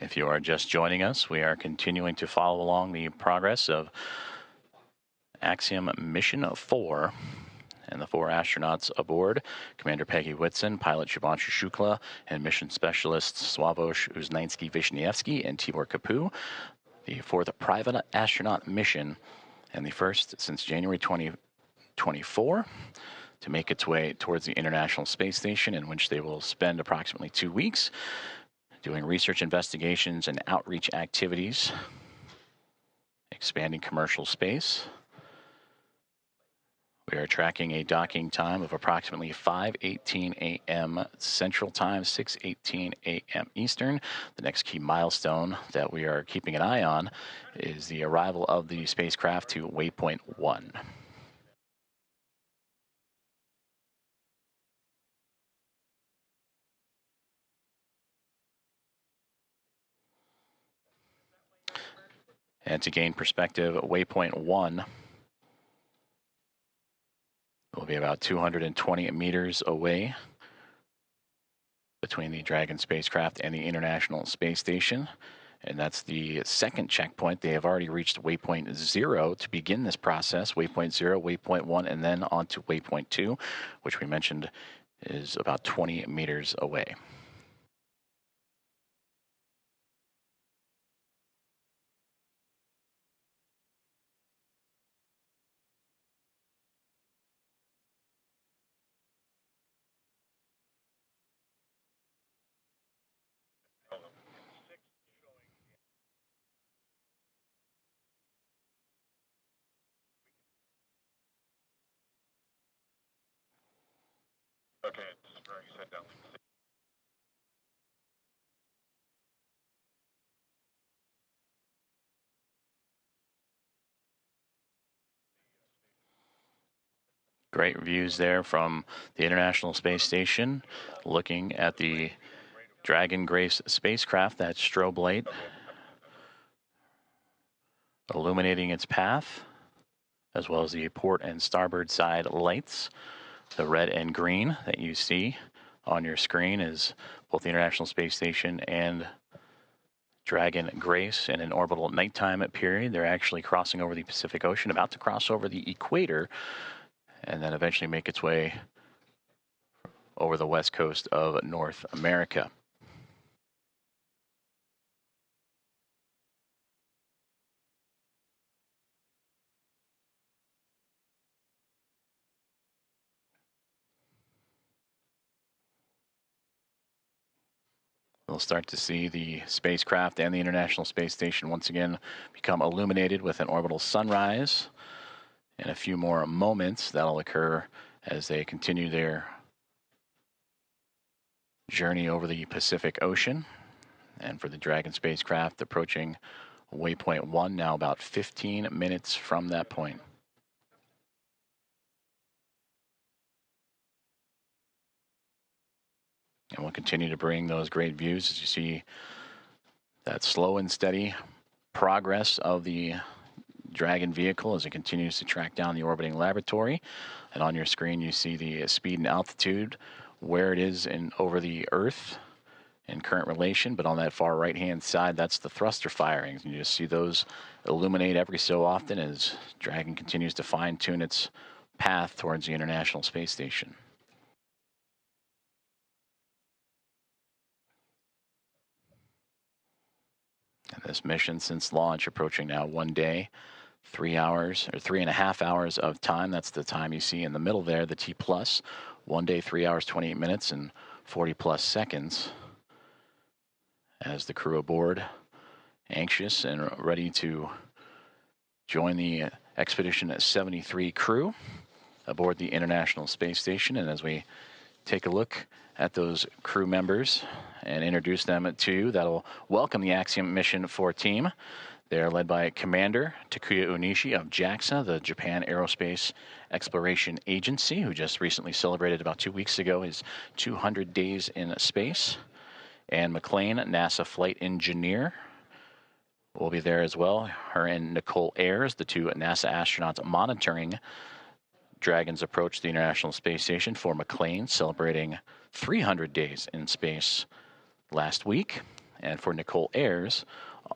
C: If you are just joining us, we are continuing to follow along the progress of Axiom Mission 4 and the 4 astronauts aboard, Commander Peggy Whitson, pilot Shubhanshu Shukla, and mission specialists Sławomir Uznański-Wiśniewski and Tibor Kapu, the 4th private astronaut mission and the first since January 2024 to make its way towards the International Space Station, in which they will spend approximately 2 weeks doing research investigations and outreach activities, expanding commercial space. We are tracking a docking time of approximately 5:18 a.m. Central Time, 6:18 a.m. Eastern. The next key milestone that we are keeping an eye on is the arrival of the spacecraft to waypoint 1. And to gain perspective, waypoint 1 will be about 220 meters away between the Dragon spacecraft and the International Space Station. And that's the second checkpoint. They have already reached waypoint 0 to begin this process. Waypoint 0, waypoint 1, and then on to waypoint 2, which we mentioned is about 20 meters away.
H: Okay, it's very set down.
C: Great views there from the International Space Station, looking at the Dragon Grace spacecraft, that strobe light illuminating its path, as well as the port and starboard side lights. The red and green that you see on your screen is both the International Space Station and Dragon Grace in an orbital nighttime period. They're actually crossing over the Pacific Ocean, about to cross over the equator, and then eventually make its way over the west coast of North America. We'll start to see the spacecraft and the International Space Station once again become illuminated with an orbital sunrise. In a few more moments, that'll occur as they continue their journey over the Pacific Ocean. And for the Dragon spacecraft, approaching waypoint 1, now about 15 minutes from that point. And we'll continue to bring those great views as you see that slow and steady progress of the Dragon vehicle as it continues to track down the orbiting laboratory. And on your screen, you see the speed and altitude, where it is over the Earth in current relation. But on that far right-hand side, that's the thruster firings. And you just see those illuminate every so often as Dragon continues to fine-tune its path towards the International Space Station. And this mission since launch approaching now 1 day, 3 hours or 3.5 hours of time. That's the time you see in the middle there, the T plus. 1 day, 3 hours, 28 minutes and 40 plus seconds. As the crew aboard, anxious and ready to join the Expedition 73 crew aboard the International Space Station. And as we take a look at those crew members and introduce them to you, that'll welcome the Axiom Mission 4 team. They are led by Commander Takuya Onishi of JAXA, the Japan Aerospace Exploration Agency, who just recently celebrated about 2 weeks ago his 200 days in space. Anne McLean, NASA flight engineer, will be there as well. Her and Nicole Ayers, the two NASA astronauts monitoring Dragon's approach to the International Space Station. For McLean, celebrating 300 days in space last week. And for Nicole Ayers,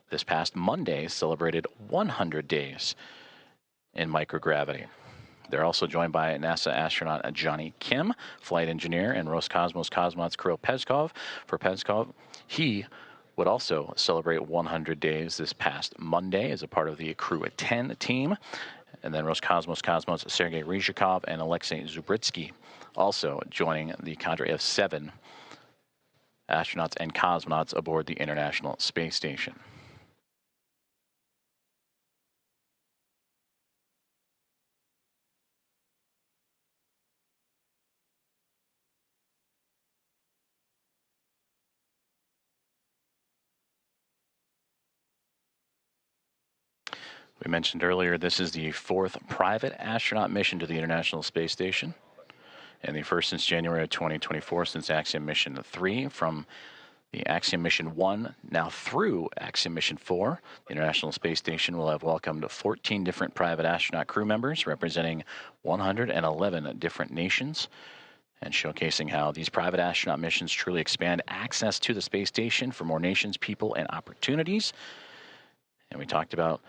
C: this past Monday, celebrated 100 days in microgravity. They're also joined by NASA astronaut Johnny Kim, flight engineer, and Roscosmos cosmonauts Kirill Peskov. For Peskov, he would also celebrate 100 days this past Monday as a part of the Crew at 10 team. And then Roscosmos cosmonauts Sergei Ryzhikov and Alexei Zubritsky also joining the cadre of 7 astronauts and cosmonauts aboard the International Space Station. We mentioned earlier, this is the 4th private astronaut mission to the International Space Station, and the first since January of 2024, since Axiom Mission 3, from the Axiom Mission 1 now through Axiom Mission 4. The International Space Station will have welcomed 14 different private astronaut crew members representing 111 different nations, and showcasing how these private astronaut missions truly expand access to the space station for more nations, people, and opportunities. And we talked about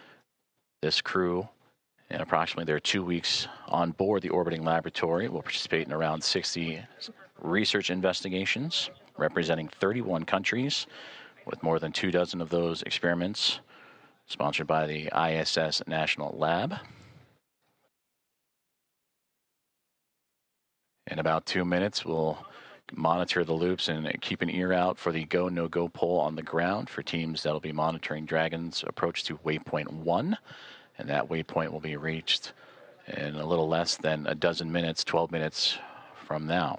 C: this crew, in approximately their 2 weeks on board the orbiting laboratory, will participate in around 60 research investigations representing 31 countries, with more than 24 of those experiments sponsored by the ISS National Lab. In about 2 minutes, we'll monitor the loops and keep an ear out for the go, no-go poll on the ground for teams that'll be monitoring Dragon's approach to waypoint 1. And that waypoint will be reached in a little less than a dozen minutes, 12 minutes from now.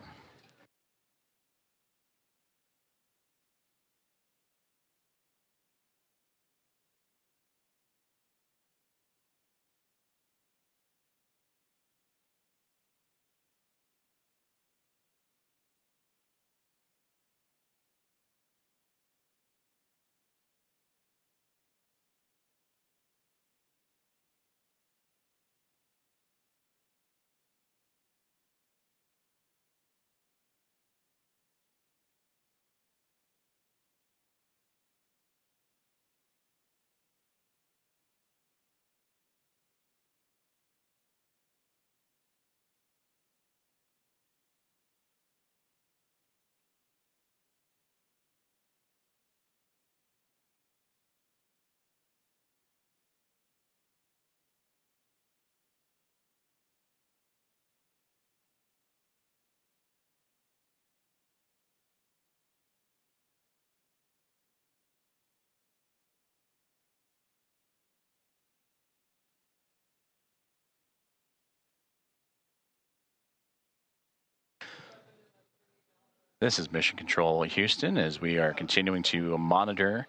C: This is Mission Control Houston, as we are continuing to monitor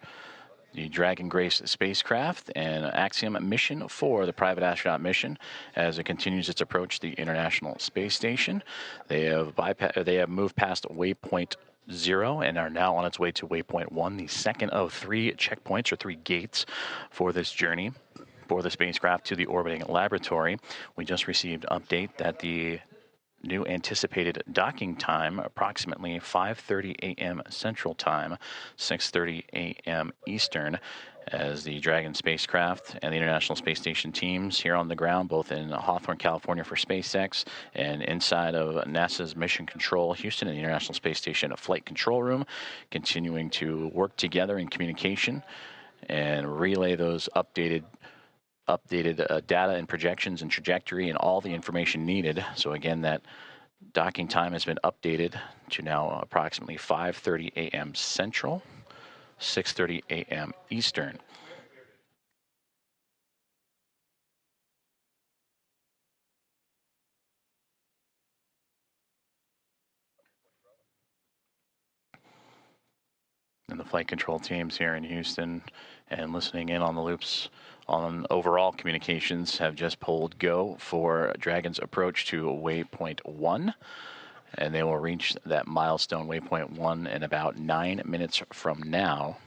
C: the Dragon Grace spacecraft and Axiom Mission 4, the private astronaut mission, as it continues its approach to the International Space Station. They have moved past waypoint 0 and are now on its way to waypoint 1, the second of 3 checkpoints or 3 gates for this journey. for the spacecraft to the orbiting laboratory. We just received update that the new anticipated docking time, approximately 5:30 a.m. Central Time, 6:30 a.m. Eastern, as the Dragon spacecraft and the International Space Station teams here on the ground, both in Hawthorne, California for SpaceX and inside of NASA's Mission Control Houston and the International Space Station Flight Control Room, continuing to work together in communication and relay those updated data and projections and trajectory and all the information needed. So again, that docking time has been updated to now approximately 5:30 a.m. Central, 6:30 a.m. Eastern. And the flight control teams here in Houston and listening in on the loops on overall communications have just pulled go for Dragon's approach to waypoint 1. And they will reach that milestone waypoint 1 in about 9 minutes from now.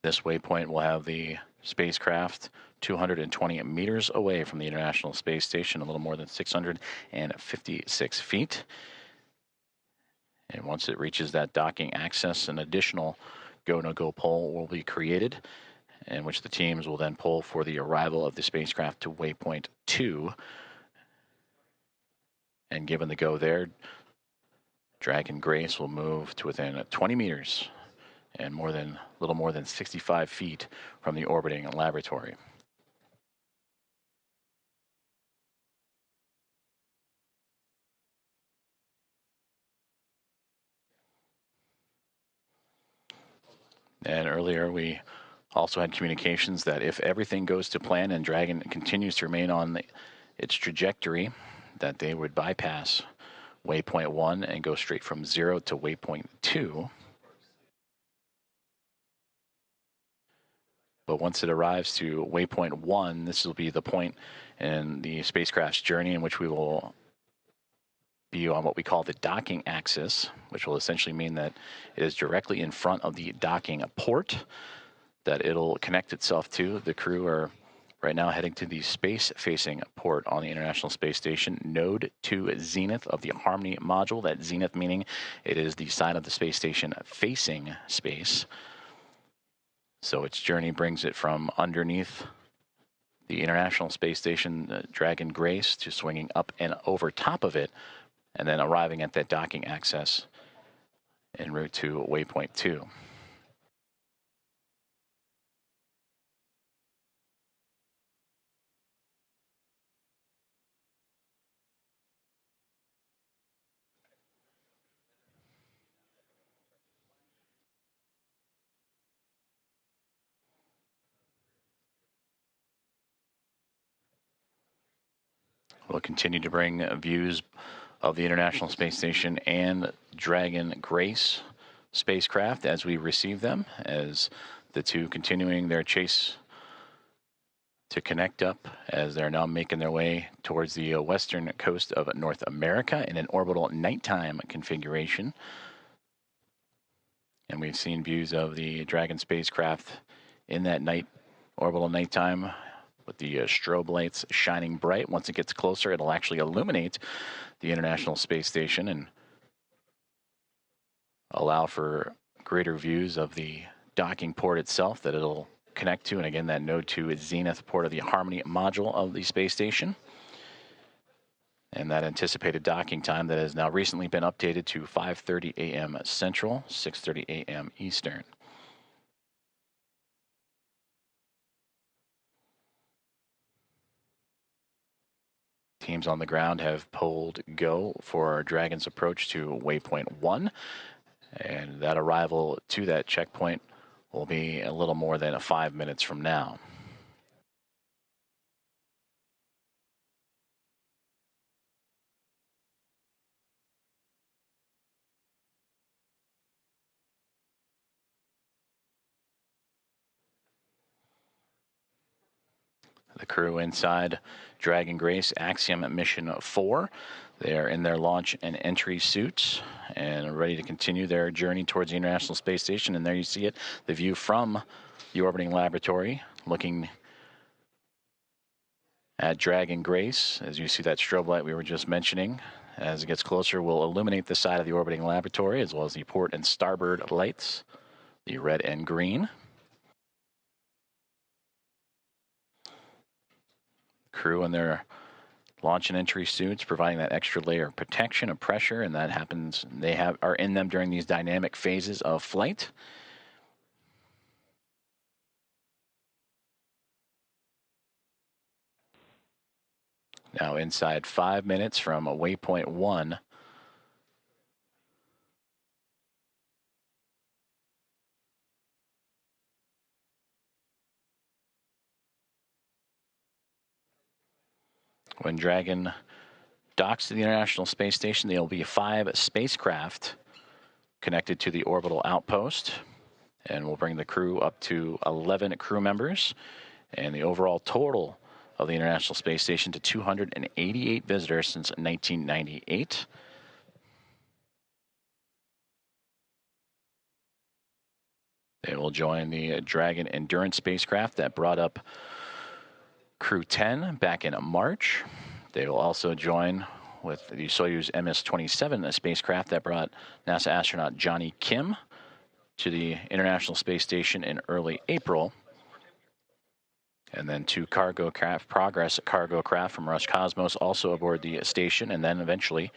C: This waypoint will have the spacecraft 220 meters away from the International Space Station, a little more than 656 feet. And once it reaches that docking access, an additional go-no-go pole will be created, in which the teams will then pull for the arrival of the spacecraft to waypoint 2. And given the go there, Dragon Grace will move to within 20 meters and little more than 65 feet from the orbiting laboratory. And earlier we also had communications that if everything goes to plan and Dragon continues to remain on its trajectory, that they would bypass waypoint 1 and go straight from 0 to waypoint 2. But once it arrives to waypoint 1, this will be the point in the spacecraft's journey in which we will be on what we call the docking axis, which will essentially mean that it is directly in front of the docking port that it'll connect itself to. The crew are right now heading to the space-facing port on the International Space Station, node to zenith of the Harmony module. That zenith meaning it is the side of the space station facing space. So its journey brings it from underneath the International Space Station, Dragon Grace, to swinging up and over top of it, and then arriving at that docking access en route to waypoint 2. We'll continue to bring views of the International Space Station and Dragon Grace spacecraft as we receive them, as the two continuing their chase to connect up as they're now making their way towards the western coast of North America in an orbital nighttime configuration. And we've seen views of the Dragon spacecraft in that orbital nighttime with the strobe lights shining bright. Once it gets closer, it'll actually illuminate the International Space Station and allow for greater views of the docking port itself that it'll connect to. And again, that node 2 is zenith port of the Harmony module of the space station. And that anticipated docking time that has now recently been updated to 5:30 a.m. Central, 6:30 a.m. Eastern. Teams on the ground have pulled go for Dragon's approach to waypoint 1. And that arrival to that checkpoint will be a little more than 5 minutes from now. The crew inside Dragon Grace Axiom Mission 4. They are in their launch and entry suits and ready to continue their journey towards the International Space Station. And there you see it, the view from the orbiting laboratory, looking at Dragon Grace. As you see that strobe light we were just mentioning, as it gets closer, will illuminate the side of the orbiting laboratory, as well as the port and starboard lights, the red and green. Crew in their launch and entry suits, providing that extra layer of protection of pressure, and that happens, are in them during these dynamic phases of flight. Now inside 5 minutes from waypoint 1. When Dragon docks to the International Space Station, there will be 5 spacecraft connected to the orbital outpost, and we'll bring the crew up to 11 crew members, and the overall total of the International Space Station to 288 visitors since 1998. They will join the Dragon Endurance spacecraft that brought up Crew 10 back in March. They will also join with the Soyuz MS-27, a spacecraft that brought NASA astronaut Johnny Kim to the International Space Station in early April. And then 2 cargo craft, Progress cargo craft from Roscosmos also aboard the station, and then eventually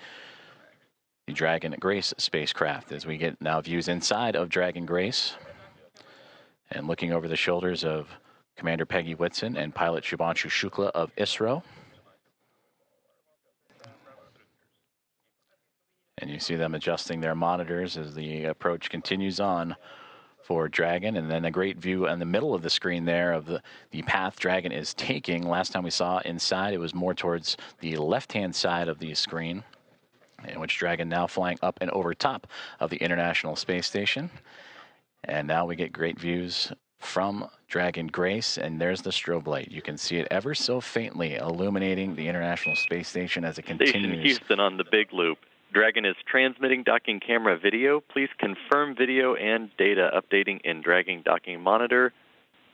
C: the Dragon Grace spacecraft, as we get now views inside of Dragon Grace and looking over the shoulders of Commander Peggy Whitson and pilot Shubhanshu Shukla of ISRO. And you see them adjusting their monitors as the approach continues on for Dragon. And then a great view in the middle of the screen there of the path Dragon is taking. Last time we saw inside, it was more towards the left-hand side of the screen, in which Dragon now flying up and over top of the International Space Station. And now we get great views from Dragon Grace, and there's the strobe light. You can see it ever so faintly illuminating the International Space Station as it continues.
G: Station Houston on the Big Loop. Dragon is transmitting docking camera video. Please confirm video and data updating in Dragon Docking Monitor.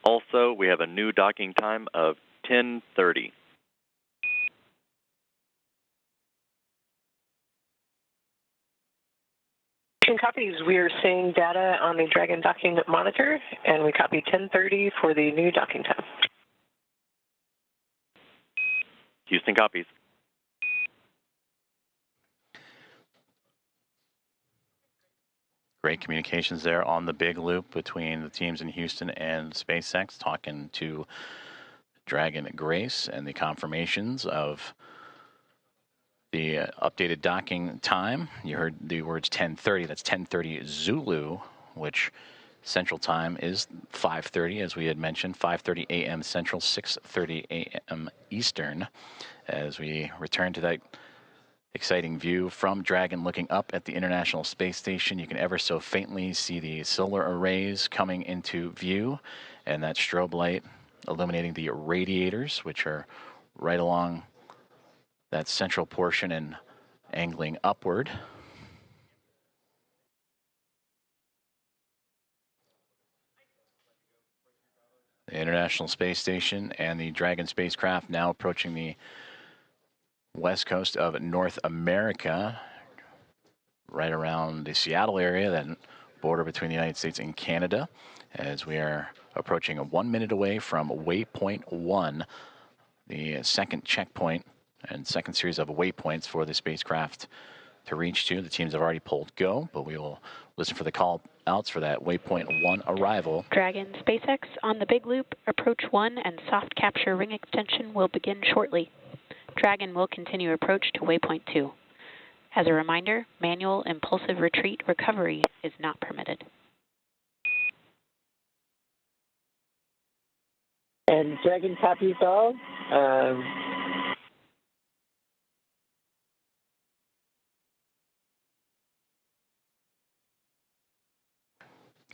G: Also, we have a new docking time of 10:30.
F: Copies. We are seeing data on the Dragon Docking Monitor, and we copy 10:30 for the new docking time.
G: Houston copies.
C: Great communications there on the Big Loop between the teams in Houston and SpaceX, talking to Dragon Grace and the confirmations of the updated docking time. You heard the words 10:30. That's 10:30 Zulu, which Central Time is 5:30, as we had mentioned, 5:30 a.m. Central, 6:30 a.m. Eastern, as we return to that exciting view from Dragon looking up at the International Space Station. You can ever so faintly see the solar arrays coming into view, and that strobe light illuminating the radiators, which are right along that central portion and angling upward. The International Space Station and the Dragon spacecraft now approaching the west coast of North America, right around the Seattle area, that border between the United States and Canada, as we are approaching 1 minute away from waypoint 1, the second checkpoint and second series of waypoints for the spacecraft to reach to. The teams have already pulled go, but we will listen for the call outs for that waypoint 1 arrival.
E: Dragon SpaceX on the Big Loop, approach 1 and soft capture ring extension will begin shortly. Dragon will continue approach to waypoint 2. As a reminder, manual impulsive retreat recovery is not permitted.
D: And Dragon copies all.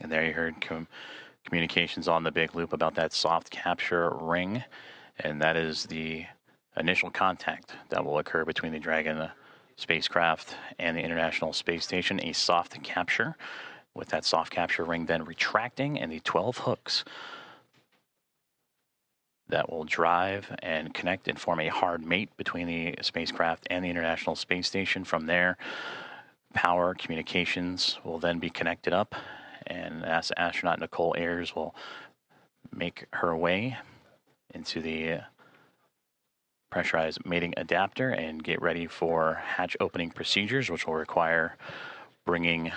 C: And there you heard communications on the Big Loop about that soft capture ring And that is the initial contact that will occur between the Dragon spacecraft and the International Space Station, a soft capture, with that soft capture ring then retracting and the 12 hooks that will drive and connect and form a hard mate between the spacecraft and the International Space Station. From there, power communications will then be connected up, and astronaut Nicole Ayers will make her way into the pressurized mating adapter and get ready for hatch opening procedures, which will require bringing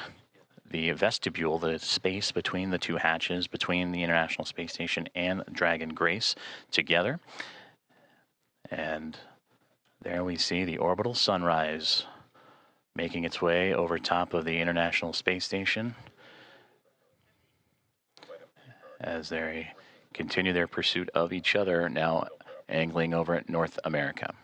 C: the vestibule, the space between the two hatches, between the International Space Station and Dragon Grace, together. And there we see the orbital sunrise making its way over top of the International Space Station as they continue their pursuit of each other, now angling over at North America.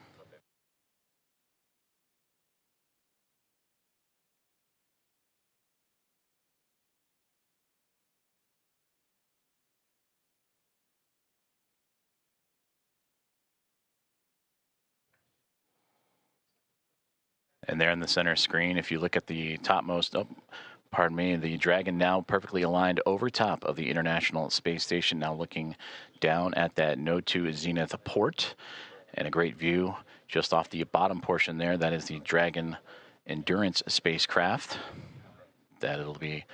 C: And there in the center screen, if you look at the topmost, the Dragon now perfectly aligned over top of the International Space Station, now looking down at that Node 2 Zenith port, and a great view just off the bottom portion there. That is the Dragon Endurance spacecraft that it'll be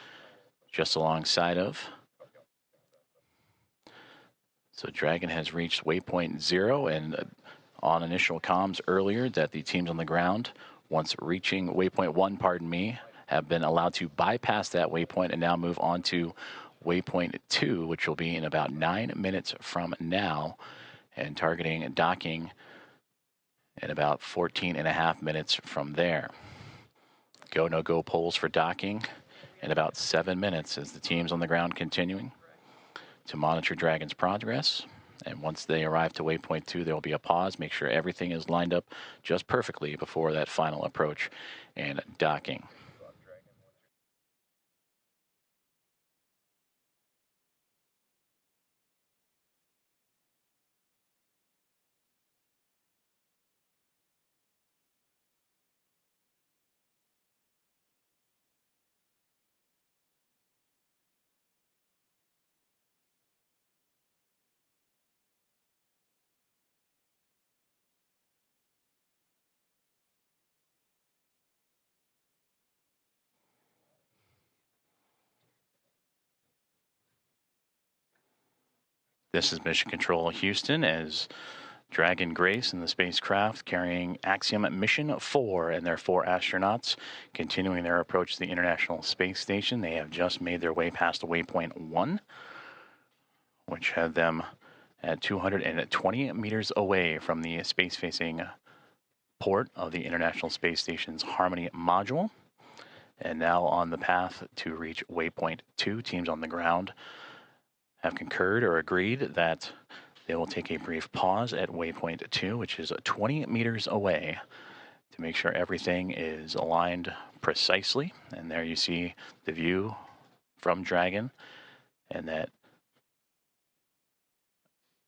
C: just alongside of. So Dragon has reached waypoint 0, and on initial comms earlier that the teams on the ground, once reaching waypoint 1, have been allowed to bypass that waypoint and now move on to waypoint 2, which will be in about 9 minutes from now, and targeting docking in about 14.5 minutes from there. Go, no-go polls for docking in about 7 minutes as the teams on the ground continuing to monitor Dragon's progress. And once they arrive to waypoint 2, there will be a pause, make sure everything is lined up just perfectly before that final approach and docking. This is Mission Control Houston as Dragon Grace and the spacecraft carrying Axiom Mission 4 and their 4 astronauts continuing their approach to the International Space Station. They have just made their way past waypoint 1, which had them at 220 meters away from the space-facing port of the International Space Station's Harmony module. And now on the path to reach waypoint 2, teams on the ground have concurred or agreed that they will take a brief pause at waypoint 2, which is 20 meters away, to make sure everything is aligned precisely. And there you see the view from Dragon and that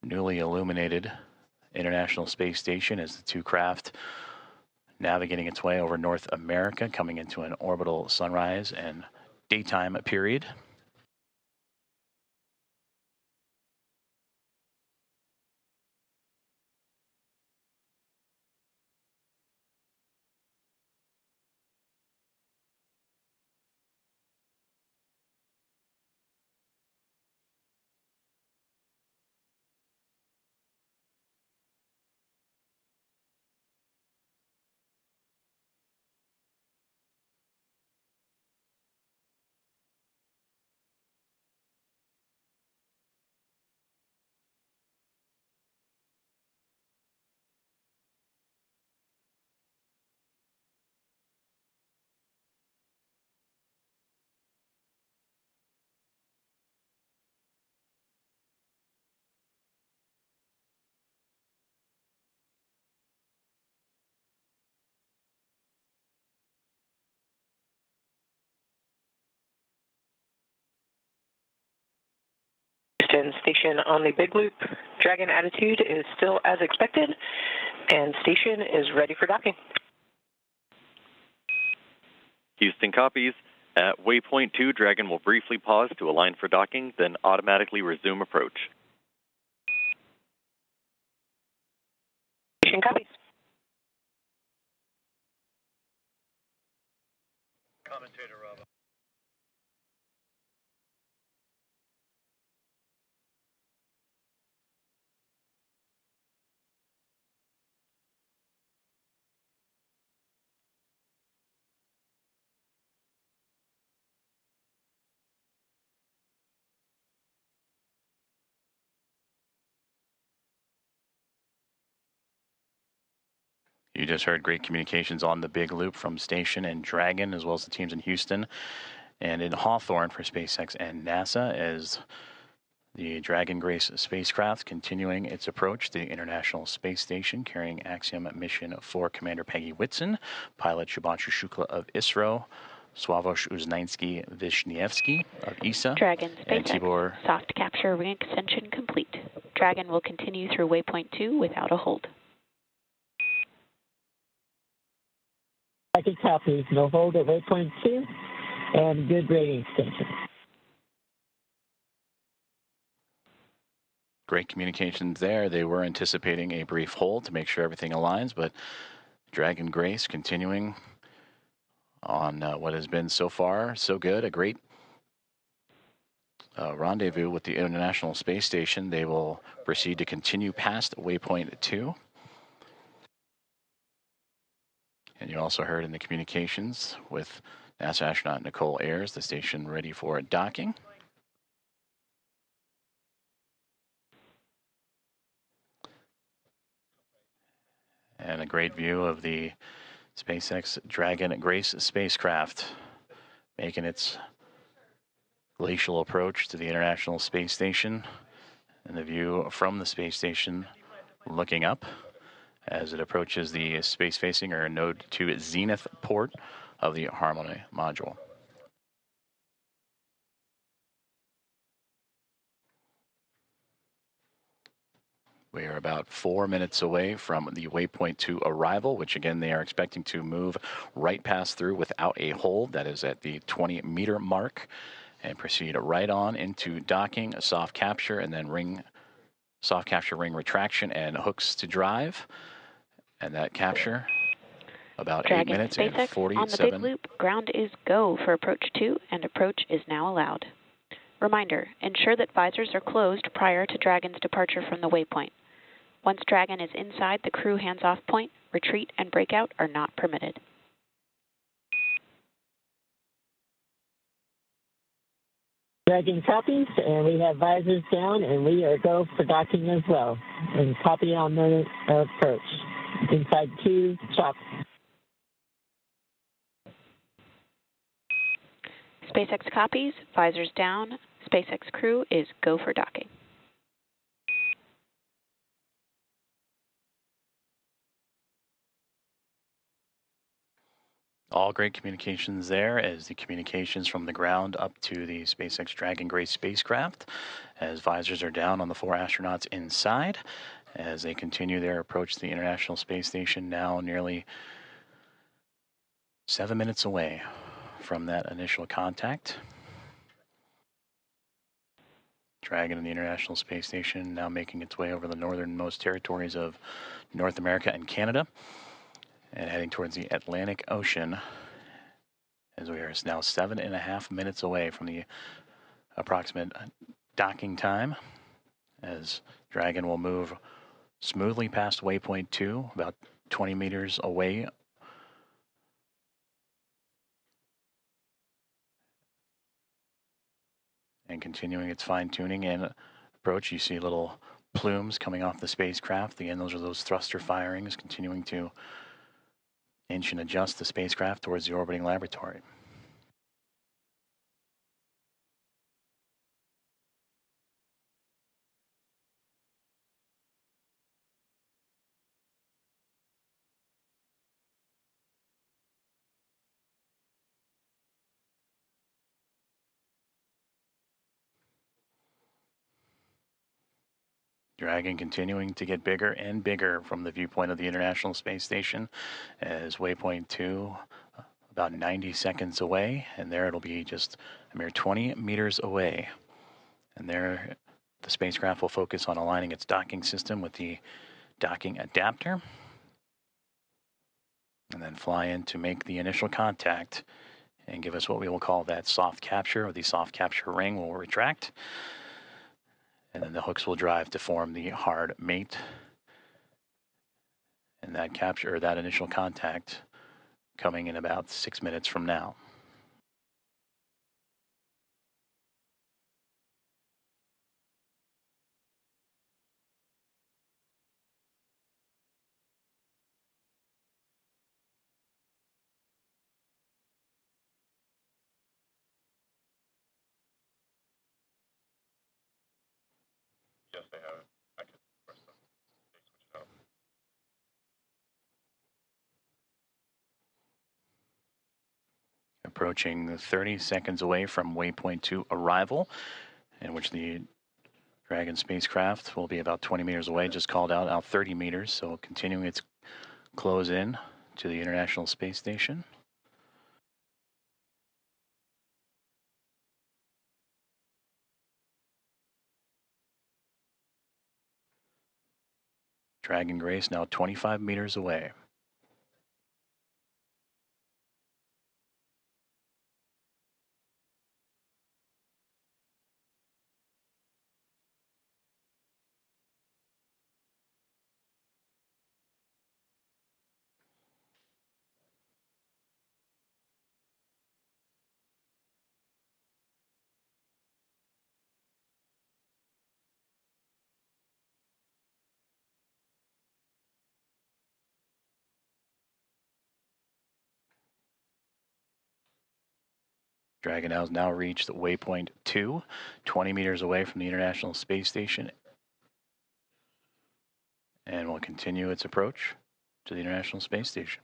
C: newly illuminated International Space Station as the two craft navigating its way over North America, coming into an orbital sunrise and daytime period.
F: Houston station on the big loop. Dragon attitude is still as expected, and station is ready for docking.
G: Houston copies. At waypoint 2, Dragon will briefly pause to align for docking, then automatically resume approach.
F: Station copies.
H: Commentator Rob.
C: You just heard great communications on the big loop from Station and Dragon, as well as the teams in Houston and in Hawthorne for SpaceX and NASA, as the Dragon Grace spacecraft continuing its approach to the International Space Station, carrying Axiom Mission 4 Commander Peggy Whitson, pilot Shubhanshu Shukla of ISRO, Sławosz Uznański-Wiśniewski of ESA,
E: Dragon
C: and
E: SpaceX
C: Tibor.
E: soft capture ring extension complete. Dragon will continue through waypoint 2 without a hold.
D: Second copies, no hold at waypoint 2, and good rating extension.
C: Great communications there. They were anticipating a brief hold to make sure everything aligns, but Dragon Grace continuing on what has been so far so good. A great rendezvous with the International Space Station. They will proceed to continue past waypoint 2. And you also heard in the communications with NASA astronaut Nicole Ayers, the station ready for docking. And a great view of the SpaceX Dragon Grace spacecraft making its glacial approach to the International Space Station, and the view from the space station looking up as it approaches the space-facing or Node 2 Zenith port of the Harmony module. We are about 4 minutes away from the waypoint 2 arrival, which again, they are expecting to move right past through without a hold. That is at the 20-meter mark, and proceed right on into docking, a soft capture, and then soft capture ring retraction and hooks to drive. And that capture, about
E: Dragon
C: 8 minutes
E: SpaceX
C: and 47.
E: on the big loop. Ground is go for approach 2, and approach is now allowed. Reminder, ensure that visors are closed prior to Dragon's departure from the waypoint. Once Dragon is inside the crew hands-off point, retreat and breakout are not permitted.
D: Dragon copies, and we have visors down, and we are go for docking as well. And copy on the approach. Inside 2, chop.
E: SpaceX copies, visors down. SpaceX crew is go for docking.
C: All great communications there, as the communications from the ground up to the SpaceX Dragon Grace spacecraft, as visors are down on the 4 astronauts inside, as they continue their approach to the International Space Station, now nearly 7 minutes away from that initial contact. Dragon and the International Space Station now making its way over the northernmost territories of North America and Canada, and heading towards the Atlantic Ocean, as we are now 7.5 minutes away from the approximate docking time, as Dragon will move smoothly past waypoint 2, about 20 meters away. And continuing its fine-tuning and approach, you see little plumes coming off the spacecraft. Again, those are those thruster firings, continuing to inch and adjust the spacecraft towards the orbiting laboratory. Dragon continuing to get bigger and bigger from the viewpoint of the International Space Station as waypoint 2 about 90 seconds away, and there it'll be just a mere 20 meters away. And there the spacecraft will focus on aligning its docking system with the docking adapter and then fly in to make the initial contact and give us what we will call that soft capture, or the soft capture ring will retract. And then the hooks will drive to form the hard mate. And that capture, or that initial contact, coming in about 6 minutes from now.
H: Yes, they have it. I can press them. They switch it up.
C: Approaching 30 seconds away from waypoint 2 arrival, in which the Dragon spacecraft will be about 20 meters away, just called out 30 meters, so continuing its close in to the International Space Station. Dragon Grace now 25 meters away. Dragon has now reached waypoint 2, 20 meters away from the International Space Station, and will continue its approach to the International Space Station.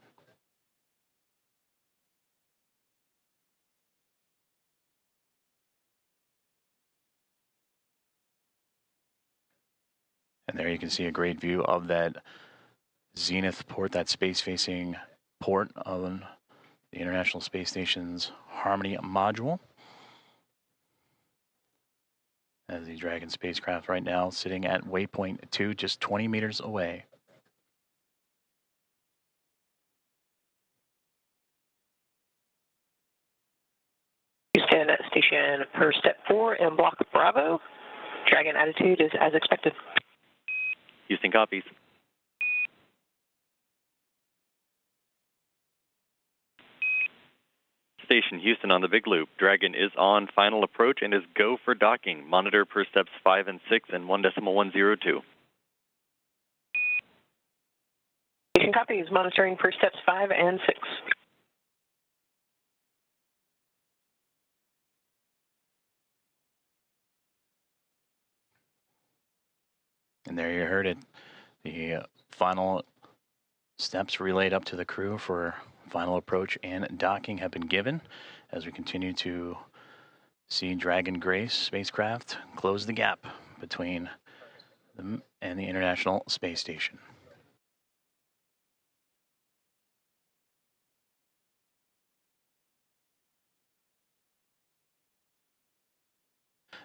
C: And there you can see a great view of that zenith port, that space-facing port on the International Space Station's Harmony module. As the Dragon spacecraft right now sitting at waypoint 2, just 20 meters away.
F: Houston station per step 4 and block Bravo. Dragon attitude is as expected.
G: Houston copies. Station Houston on the big loop. Dragon is on final approach and is go for docking. Monitor per steps 5 and 6 and 1.102.
F: Station copies, monitoring per steps 5 and 6.
C: And there you heard it. The final steps relayed up to the crew for final approach and docking have been given as we continue to see Dragon Grace spacecraft close the gap between them and the International Space Station.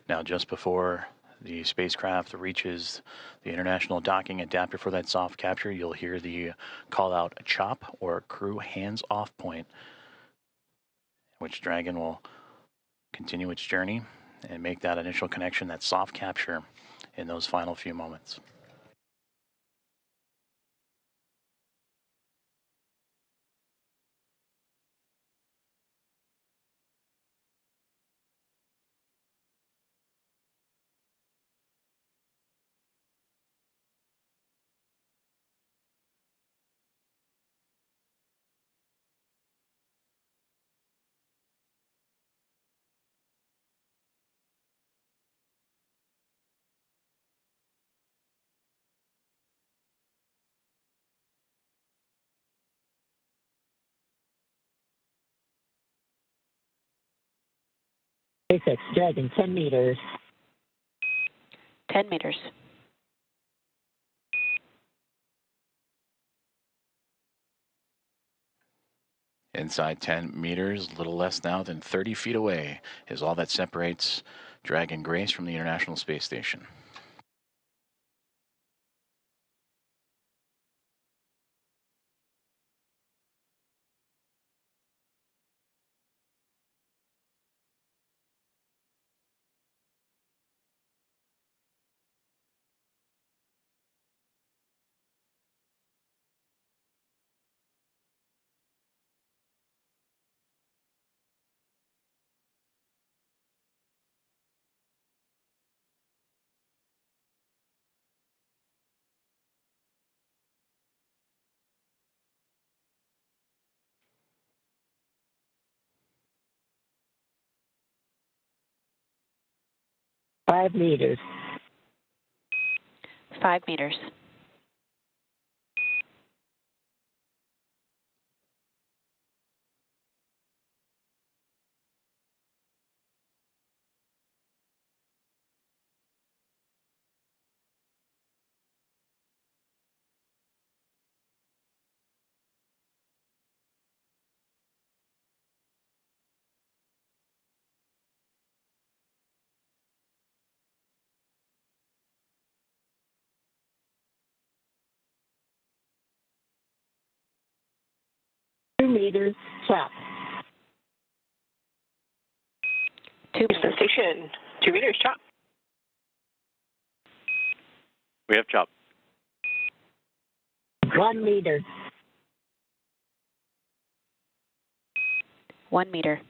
C: Now, just before the spacecraft reaches the international docking adapter for that soft capture, you'll hear the call out CHOP, or crew hands off point, which Dragon will continue its journey and make that initial connection, that soft capture, in those final few moments.
D: SpaceX Dragon, 10 meters.
E: 10 meters.
C: Inside 10 meters, a little less now than 30 feet away, is all that separates Dragon Grace from the International Space Station.
D: Five meters.
E: 5 meters.
D: Two meters. Chop.
F: Houston Station, 2 meters, chop.
G: We have chop.
D: 1 meter.
E: 1 meter.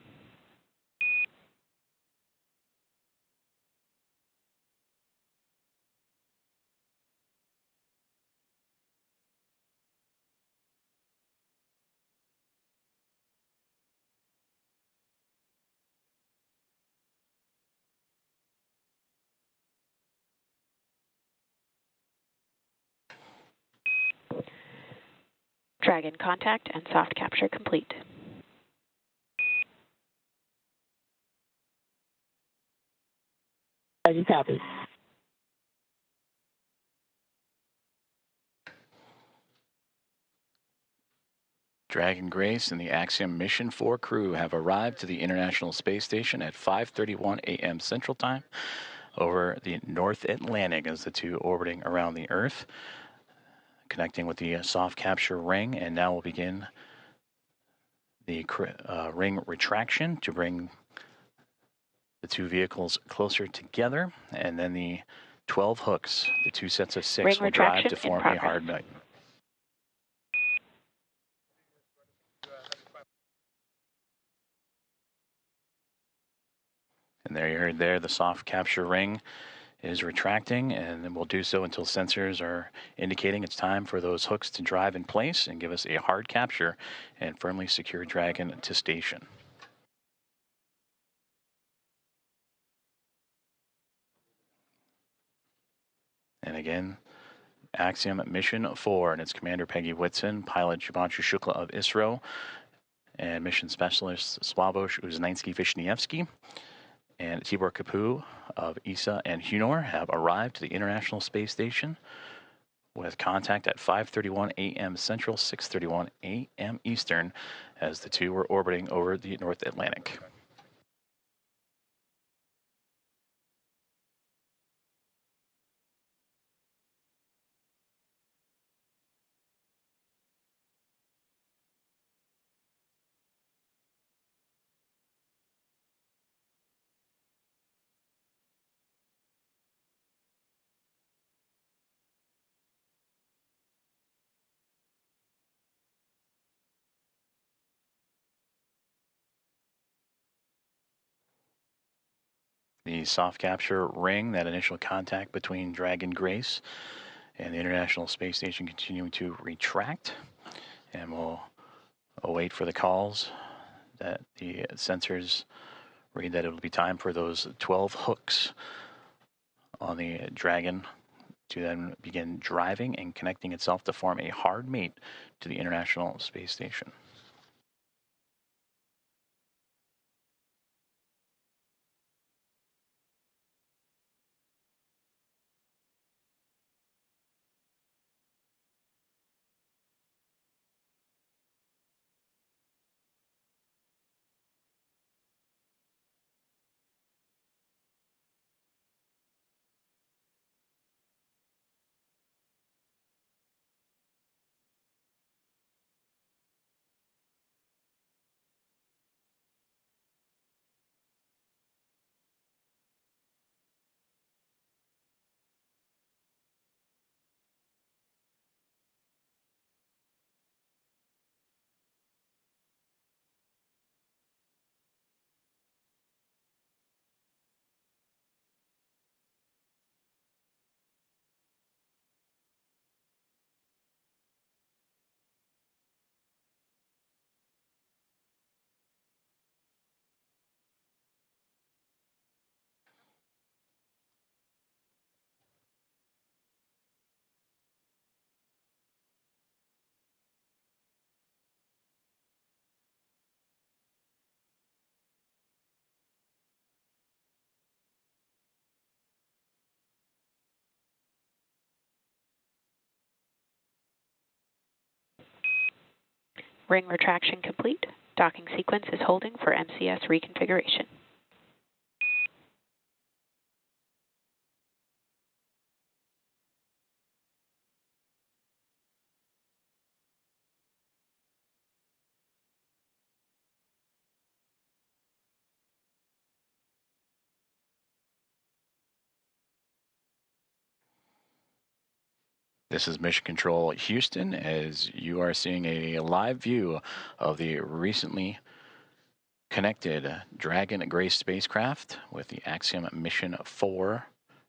E: Dragon contact and soft capture complete.
D: Dragon copy.
C: Dragon Grace and the Axiom Mission 4 crew have arrived to the International Space Station at 5:31 a.m. Central Time over the North Atlantic as the two orbiting around the Earth, connecting with the soft capture ring, and now we'll begin the ring retraction to bring the two vehicles closer together, and then the 12 hooks, the two sets of 6, will drive to form a hard nut. And there you heard there, the soft capture ring is retracting, and then we'll do so until sensors are indicating it's time for those hooks to drive in place and give us a hard capture and firmly secure Dragon to station. And again, Axiom Mission 4 and its commander Peggy Whitson, pilot Shubhanshu Shukla of ISRO, and mission specialist Sławosz Uznański-Wiśniewski and Tibor Kapu of ESA and HUNOR have arrived to the International Space Station with contact at 5:31 a.m. Central, 6:31 a.m. Eastern, as the two were orbiting over the North Atlantic. The soft capture ring, that initial contact between Dragon Grace and the International Space Station, continuing to retract, and we'll await for the calls that the sensors read that it'll be time for those 12 hooks on the Dragon to then begin driving and connecting itself to form a hard mate to the International Space Station.
E: Ring retraction complete. Docking sequence is holding for MCS reconfiguration.
C: This is Mission Control Houston, as you are seeing a live view of the recently connected Dragon Grace spacecraft with the Axiom Mission 4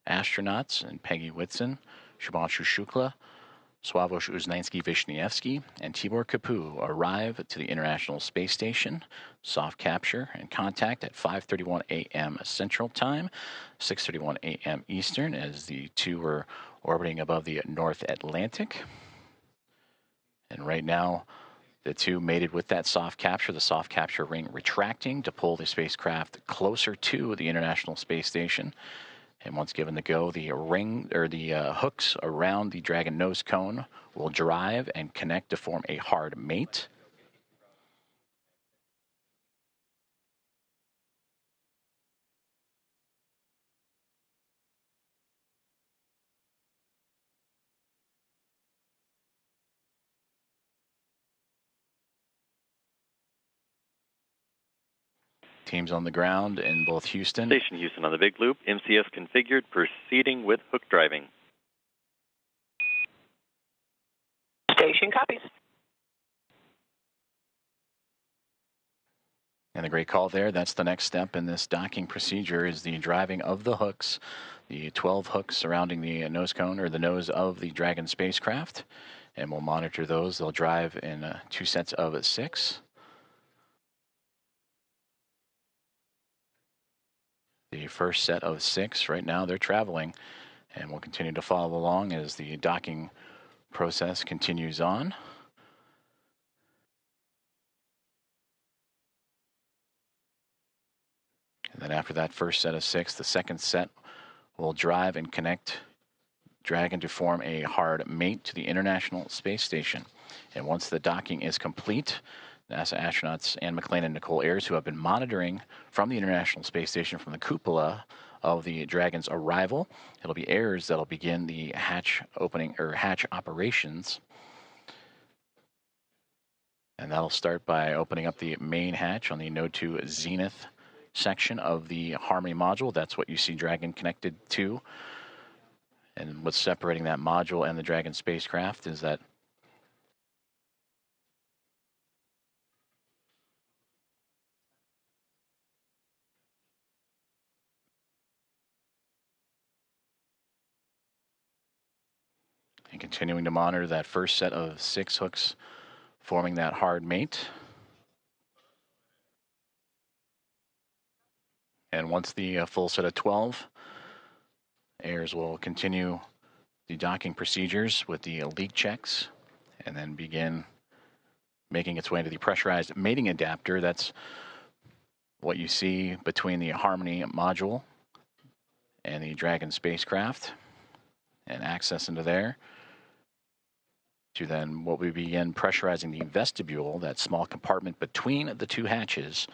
C: astronauts and Peggy Whitson, Shubhanshu Shukla, Sławosz Uznański-Wiśniewski, and Tibor Kapu arrive to the International Space Station, soft capture and contact at 5:31 a.m. Central Time, 6:31 a.m. Eastern, as the two were orbiting above the North Atlantic. And right now, the two mated with that soft capture, the soft capture ring retracting to pull the spacecraft closer to the International Space Station. And once given the go, the ring or the hooks around the Dragon nose cone will drive and connect to form a hard mate. Teams on the ground in both Houston.
G: Station Houston on the big loop. MCS configured, proceeding with hook driving.
F: Station copies.
C: And the great call there, that's the next step in this docking procedure, is the driving of the hooks, the 12 hooks surrounding the nose cone or the nose of the Dragon spacecraft. And we'll monitor those. They'll drive in 2 sets of 6. The first set of 6 right now, they're traveling, and we'll continue to follow along as the docking process continues on. And then after that first set of 6, the second set will drive and connect Dragon to form a hard mate to the International Space Station. And once the docking is complete, NASA astronauts Anne McClain and Nicole Ayers, who have been monitoring from the International Space Station from the cupola of the Dragon's arrival, it'll be Ayers that'll begin the hatch opening or hatch operations. And that'll start by opening up the main hatch on the Node 2 Zenith section of the Harmony module. That's what you see Dragon connected to. And what's separating that module and the Dragon spacecraft is that and continuing to monitor that first set of 6 hooks forming that hard mate. And once the full set of 12, Ayers will continue the docking procedures with the leak checks and then begin making its way into the pressurized mating adapter. That's what you see between the Harmony module and the Dragon spacecraft, and access into there to then what we begin pressurizing the vestibule, that small compartment between the 2 hatches.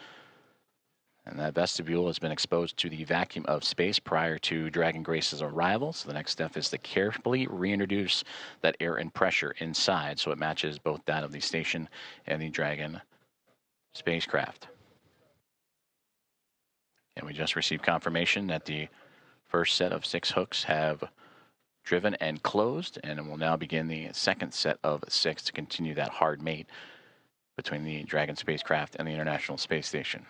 C: And that vestibule has been exposed to the vacuum of space prior to Dragon Grace's arrival. So the next step is to carefully reintroduce that air and pressure inside so it matches both that of the station and the Dragon spacecraft. And we just received confirmation that the first set of 6 hooks have driven and closed, and we'll now begin the second set of 6 to continue that hard mate between the Dragon spacecraft and the International Space Station.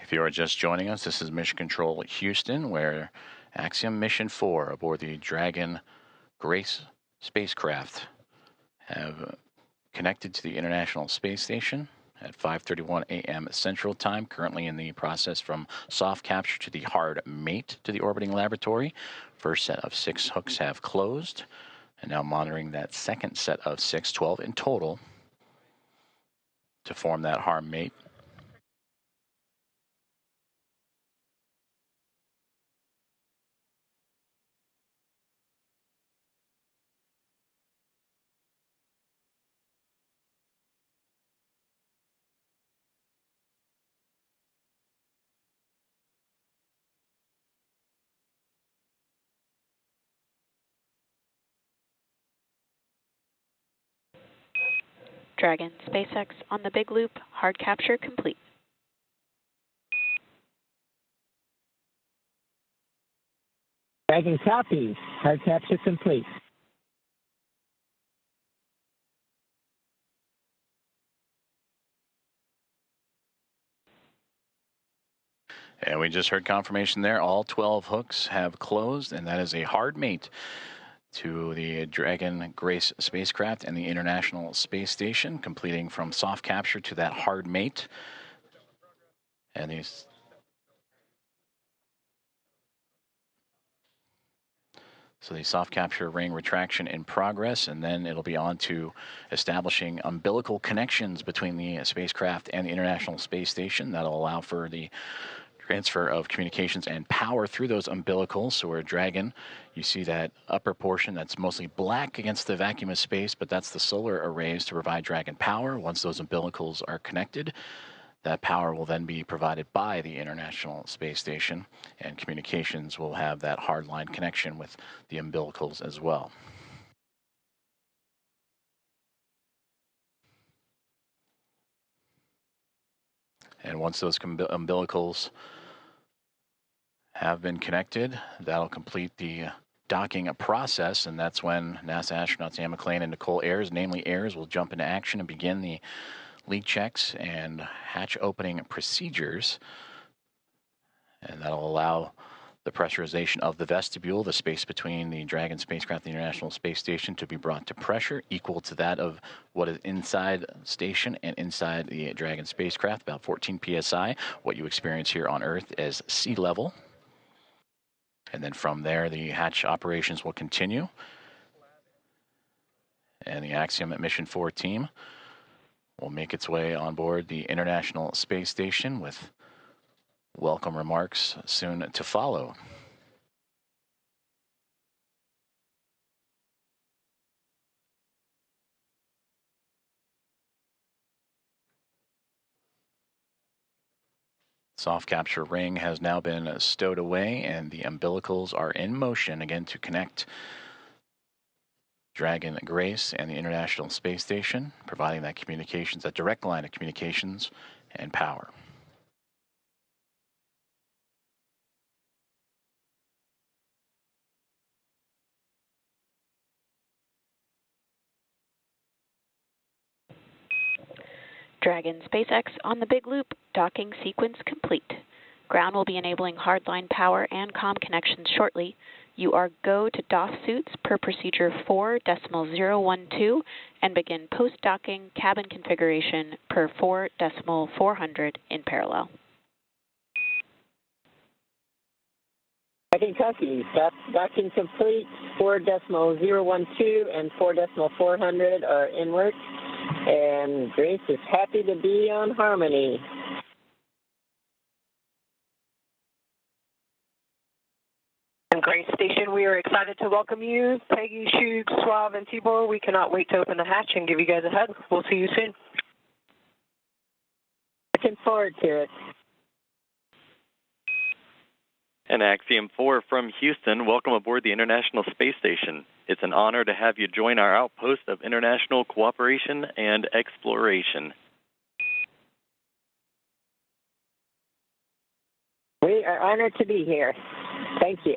C: If you are just joining us, this is Mission Control Houston, where Axiom Mission 4 aboard the Dragon Grace spacecraft have connected to the International Space Station at 5:31 a.m. Central Time, currently in the process from soft capture to the hard mate to the orbiting laboratory. First set of 6 hooks have closed, and now monitoring that second set of 6, 12 in total, to form that hard mate.
E: Dragon SpaceX on the big loop, hard capture complete.
D: Dragon copies. Hard capture complete.
C: And we just heard confirmation there. All 12 hooks have closed, and that is a hard mate to the Dragon Grace spacecraft and the International Space Station, completing from soft capture to that hard mate. And these So the soft capture ring retraction in progress, and then it'll be on to establishing umbilical connections between the spacecraft and the International Space Station. That'll allow for the transfer of communications and power through those umbilicals. So where Dragon, you see that upper portion that's mostly black against the vacuum of space, but that's the solar arrays to provide Dragon power. Once those umbilicals are connected, that power will then be provided by the International Space Station, and communications will have that hardline connection with the umbilicals as well. And once those umbilicals have been connected, that'll complete the docking process, and that's when NASA astronauts Anne McClain and Nicole Ayers, namely Ayers, will jump into action and begin the leak checks and hatch opening procedures. And that'll allow the pressurization of the vestibule, the space between the Dragon spacecraft and the International Space Station, to be brought to pressure equal to that of what is inside station and inside the Dragon spacecraft, about 14 psi, what you experience here on Earth as sea level. And then from there, the hatch operations will continue. And the Axiom Mission 4 team will make its way on board the International Space Station with welcome remarks soon to follow. Soft capture ring has now been stowed away, and the umbilicals are in motion again to connect Dragon Grace and the International Space Station, providing that communications, that direct line of communications and power.
E: Dragon SpaceX on the big loop, docking sequence complete. Ground will be enabling hardline power and comm connections shortly. You are go to DOS suits per procedure 4.012 and begin post-docking cabin configuration per 4.400 in parallel.
D: Dragon copies. Docking complete. 4.012 and 4.400 are in work. And Grace is happy to be on Harmony.
F: And Grace Station, we are excited to welcome you. Peggy, Shug, Suave, and Tibor, we cannot wait to open the hatch and give you guys a hug. We'll see you soon.
D: Looking forward to it.
G: And Axiom 4 from Houston, welcome aboard the International Space Station. It's an honor to have you join our outpost of international cooperation and exploration.
D: We are honored to be here. Thank you.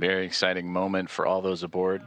C: Very exciting moment for all those aboard.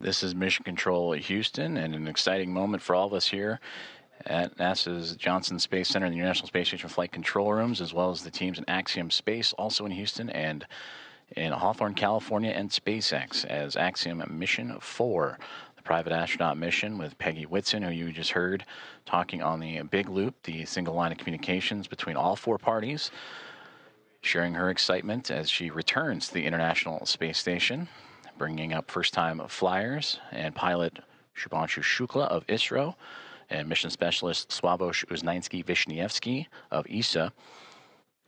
C: This is Mission Control Houston, and an exciting moment for all of us here at NASA's Johnson Space Center and the International Space Station Flight Control Rooms, as well as the teams in Axiom Space, also in Houston, and in Hawthorne, California, and SpaceX as Axiom Mission 4, the private astronaut mission with Peggy Whitson, who you just heard talking on the big loop, the single line of communications between all four parties, sharing her excitement as she returns to the International Space Station, bringing up first-time flyers and pilot Shubhanshu Shukla of ISRO and mission specialist Sławomir Uznański-Wiśniewski of ESA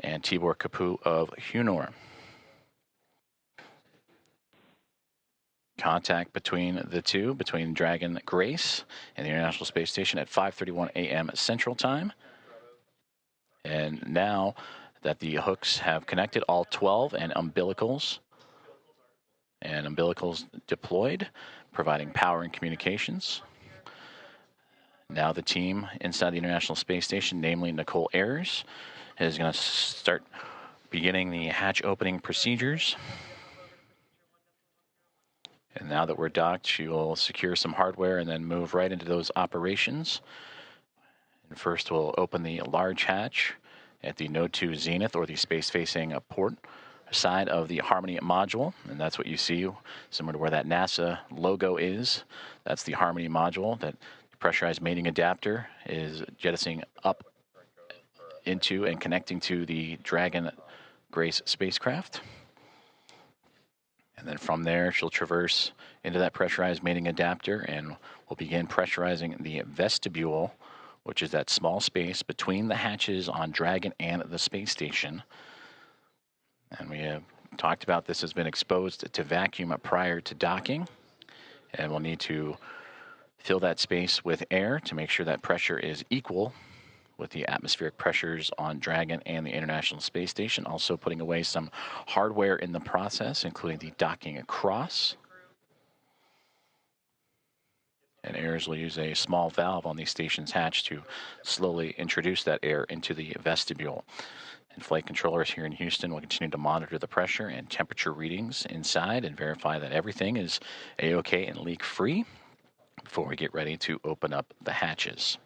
C: and Tibor Kapu of Hunor. Contact between the two, between Dragon Grace and the International Space Station at 5:31 a.m. Central Time. And now that the hooks have connected, all 12 and umbilicals deployed, providing power and communications. Now the team inside the International Space Station, namely Nicole Ayers, is going to start beginning the hatch opening procedures. And now that we're docked, she will secure some hardware and then move right into those operations. And first we'll open the large hatch at the Node 2 Zenith, or the space-facing port side of the Harmony module. And that's what you see, similar to where that NASA logo is. That's the Harmony module that the pressurized mating adapter is jettisoning up into and connecting to the Dragon Grace spacecraft. And then from there, she'll traverse into that pressurized mating adapter, and we'll begin pressurizing the vestibule, which is that small space between the hatches on Dragon and the space station. And we have talked about this has been exposed to vacuum prior to docking, and we'll need to fill that space with air to make sure that pressure is equal with the atmospheric pressures on Dragon and the International Space Station, also putting away some hardware in the process, including the docking across. And Ayers will use a small valve on the station's hatch to slowly introduce that air into the vestibule. And flight controllers here in Houston will continue to monitor the pressure and temperature readings inside and verify that everything is A-OK and leak-free before we get ready to open up the hatches.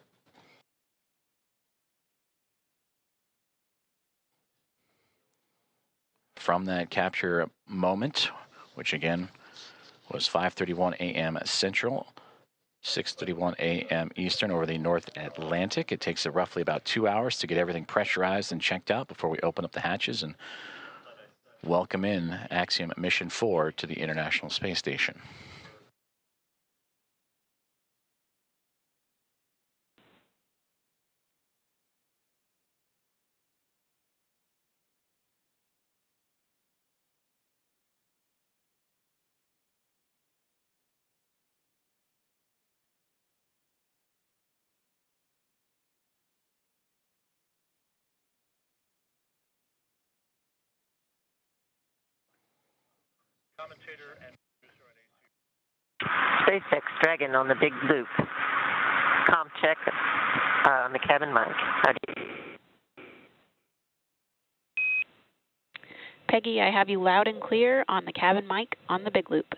C: From that capture moment, which again was 5:31 a.m. Central, 6:31 a.m. Eastern over the North Atlantic. It takes roughly about 2 hours to get everything pressurized and checked out before we open up the hatches and welcome in Axiom Mission 4 to the International Space Station.
H: Commentator and producer
F: SpaceX Dragon on the big loop. Com check on the cabin mic.
E: Peggy, I have you loud and clear on the cabin mic on the big loop.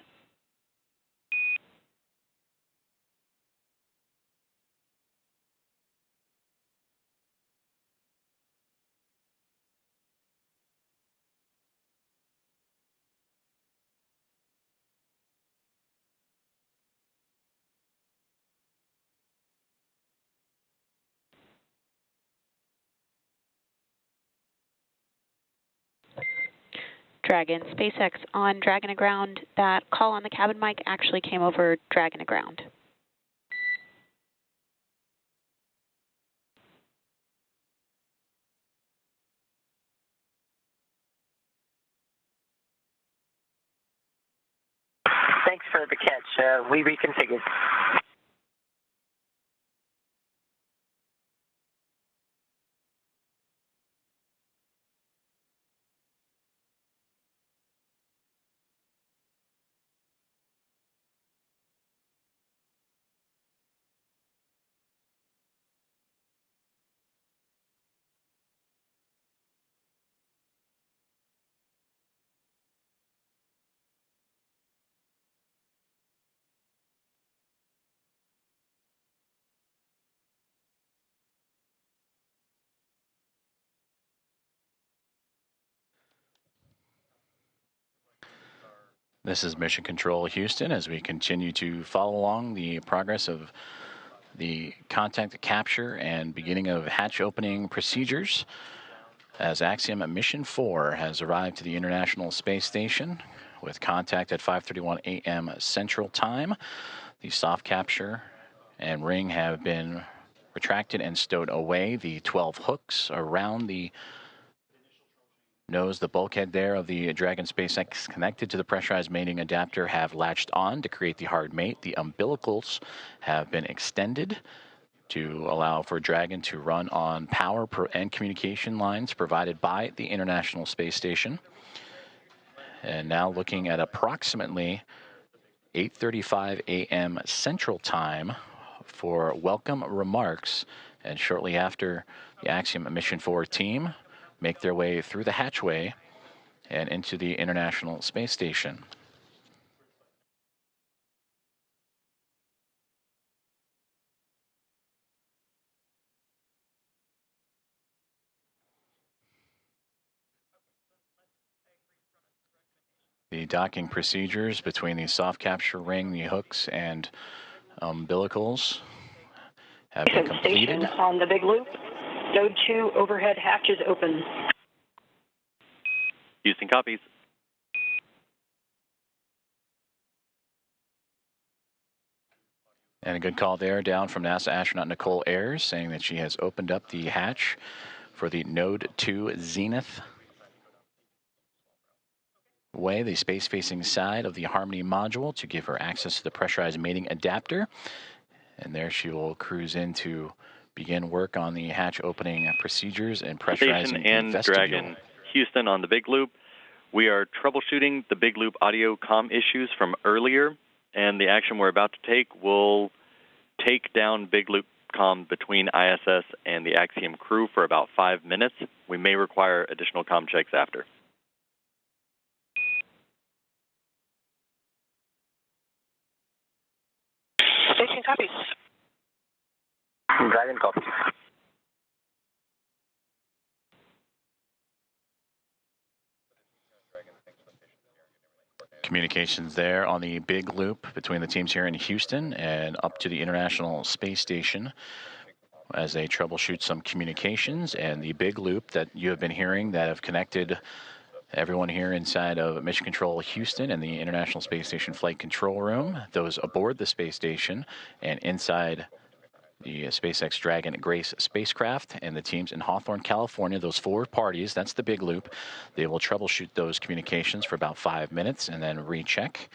E: Dragon. SpaceX on Dragon Aground. That call on the cabin mic actually came over Dragon Aground.
F: Thanks for the catch. We reconfigured.
C: This is Mission Control Houston as we continue to follow along the progress of the contact capture and beginning of hatch opening procedures as Axiom Mission 4 has arrived to the International Space Station with contact at 5:31 a.m. Central Time. The soft capture and ring have been retracted and stowed away. The 12 hooks around the nose, the bulkhead there of the Dragon SpaceX connected to the pressurized mating adapter have latched on to create the hard mate. The umbilicals have been extended to allow for Dragon to run on power and communication lines provided by the International Space Station. And now looking at approximately 8:35 a.m. Central Time for welcome remarks, and shortly after the Axiom Mission 4 team make their way through the hatchway and into the International Space Station. The docking procedures between the soft capture ring, the hooks, and umbilicals have been completed.
F: Station on the big loop. Node 2 overhead hatch is open.
G: Houston copies.
C: And a good call there down from NASA astronaut Nicole Ayers saying that she has opened up the hatch for the Node 2 Zenith way, the space-facing side of the Harmony module, to give her access to the pressurized mating adapter. And there she will cruise in to begin work on the hatch opening procedures and pressurizing
G: Station and
C: the vestibule.
G: Dragon. Houston on the big loop. We are troubleshooting the big loop audio comm issues from earlier, and the action we're about to take will take down big loop comm between ISS and the Axiom crew for about 5 minutes. We may require additional comm checks after.
F: Station copies. Dragon copies.
C: Communications there on the big loop between the teams here in Houston and up to the International Space Station as they troubleshoot some communications, and the big loop that you have been hearing that have connected everyone here inside of Mission Control Houston and the International Space Station Flight Control Room, those aboard the space station and inside the SpaceX Dragon Grace spacecraft, and the teams in Hawthorne, California, those 4 parties, that's the big loop. They will troubleshoot those communications for about 5 minutes and then recheck.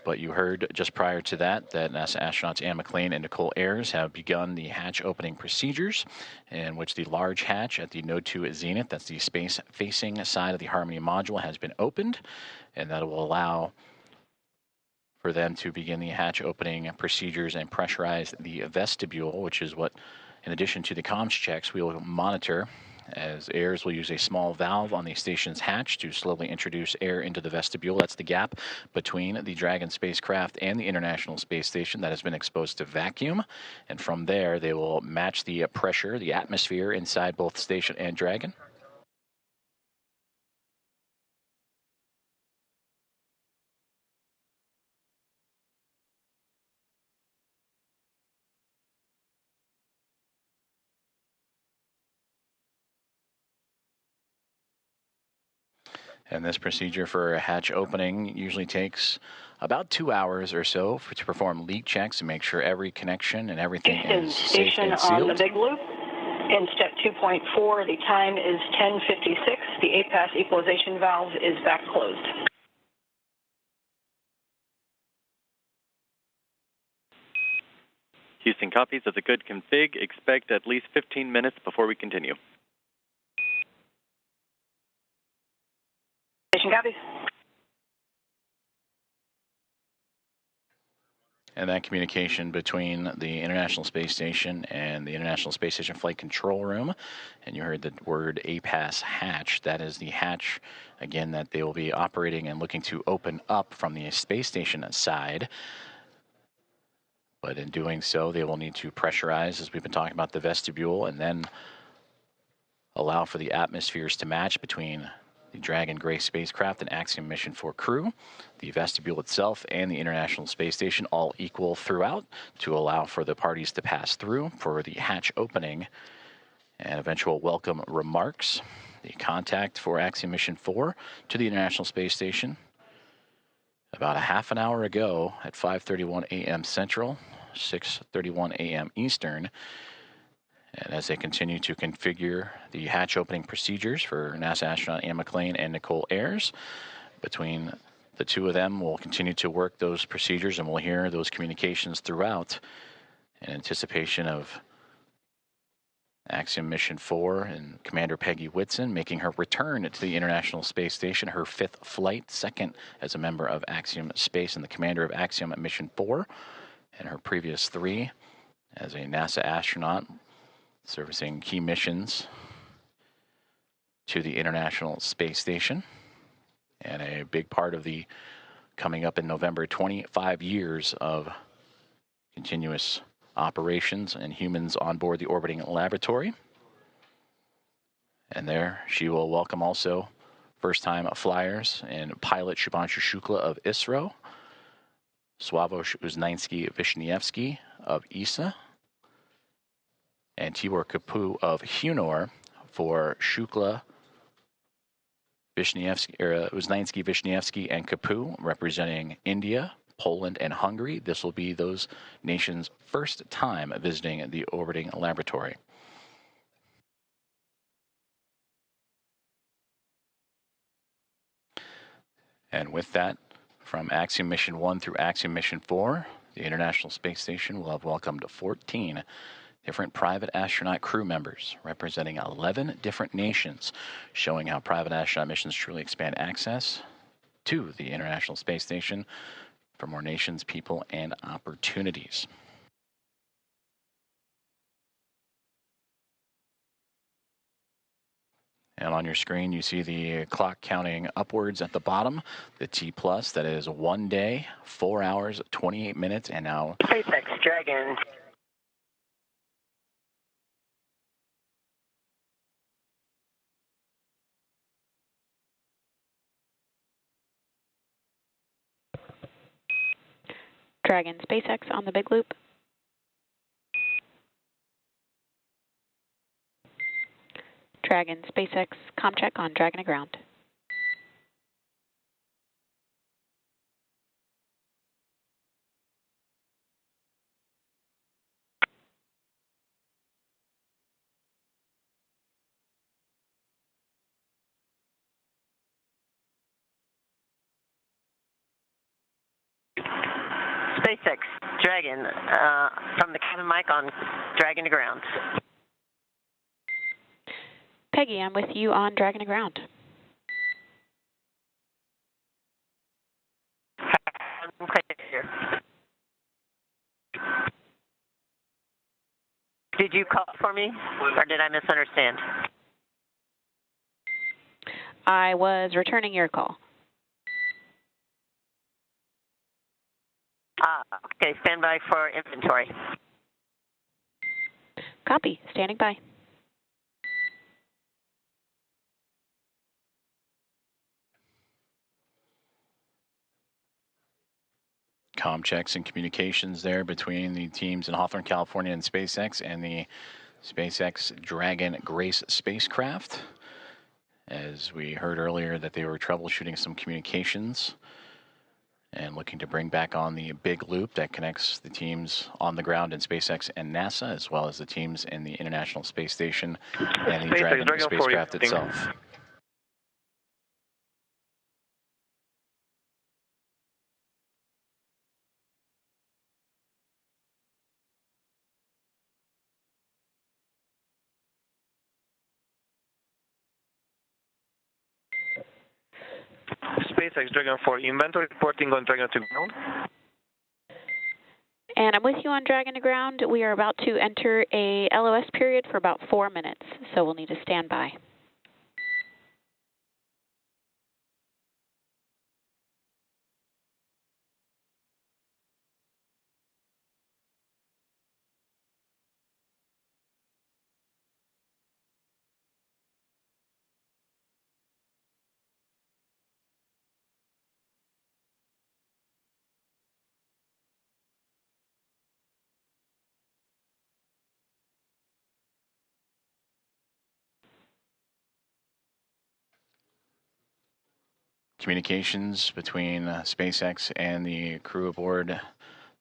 C: But you heard just prior to that NASA astronauts Anne McLean and Nicole Ayers have begun the hatch opening procedures, in which the large hatch at the Node 2 Zenith, that's the space-facing side of the Harmony module, has been opened, and that will allow for them to begin the hatch opening procedures and pressurize the vestibule, which is what, in addition to the comms checks, we will monitor, as Ayers will use a small valve on the station's hatch to slowly introduce air into the vestibule. That's the gap between the Dragon spacecraft and the International Space Station that has been exposed to vacuum. And from there, they will match the pressure, the atmosphere inside both station and Dragon. And this procedure for a hatch opening usually takes about 2 hours or so to perform leak checks and make sure every connection and everything
F: Houston
C: is safe
F: station
C: and
F: on the
C: sealed.
F: big loop. In step 2.4, the time is 10:56. The A-pass equalization valve is back closed.
G: Houston copies of the good config. Expect at least 15 minutes before we continue.
F: Station copies.
C: And that communication between the International Space Station and the International Space Station Flight Control Room. And you heard the word APAS hatch. That is the hatch, again, that they will be operating and looking to open up from the space station side. But in doing so, they will need to pressurize, as we've been talking about, the vestibule, and then allow for the atmospheres to match between the Dragon Grace spacecraft and Axiom Mission 4 crew, the vestibule itself, and the International Space Station, all equal throughout to allow for the parties to pass through for the hatch opening and eventual welcome remarks. The contact for Axiom Mission 4 to the International Space Station about a half an hour ago at 5:31 a.m. Central, 6:31 a.m. Eastern. And as they continue to configure the hatch opening procedures for NASA astronaut Anne McClain and Nicole Ayers, between the two of them, we'll continue to work those procedures, and we'll hear those communications throughout in anticipation of Axiom Mission 4 and Commander Peggy Whitson making her return to the International Space Station, her 5th flight, 2nd as a member of Axiom Space and the commander of Axiom Mission 4, and her previous 3 as a NASA astronaut servicing key missions to the International Space Station. And a big part of the coming up in November 25 years of continuous operations and humans on board the orbiting laboratory. And there she will welcome also first-time flyers and pilot Shubhanshu Shukla of ISRO, Sławomir Uznański-Wiśniewski of ESA, and Tibor Kapu of Hunor for Shukla, Uznański, Wiśniewski, and Kapu representing India, Poland, and Hungary. This will be those nations' first time visiting the orbiting laboratory. And with that, from Axiom Mission 1 through Axiom Mission 4, the International Space Station will have welcomed 14 different private astronaut crew members representing 11 different nations, showing how private astronaut missions truly expand access to the International Space Station for more nations, people, and opportunities. And on your screen, you see the clock counting upwards at the bottom, the T+, that is 1 day, 4 hours, 28 minutes, and now
F: SpaceX Dragon.
E: Dragon SpaceX on the big loop. Dragon SpaceX ComCheck on Dragon ground.
F: SpaceX Dragon from the cabin mic on Dragon to ground.
E: Peggy, I'm with you on Dragon to ground.
F: Here. Did you call for me, or did I misunderstand?
E: I was returning your call.
F: Okay, stand by for inventory.
E: Copy, standing by.
C: comm checks and communications there between the teams in Hawthorne, California and SpaceX and the SpaceX Dragon Grace spacecraft. as we heard earlier that they were troubleshooting some communications and looking to bring back on the big loop that connects the teams on the ground in SpaceX and NASA, as well as the teams in the International Space Station and the Dragon spacecraft itself.
F: SpaceX Dragon 4, inventory reporting on Dragon to ground.
E: And I'm with you on Dragon to ground. We are about to enter a LOS period for about 4 minutes, so we'll need to stand by.
C: Communications between SpaceX and the crew aboard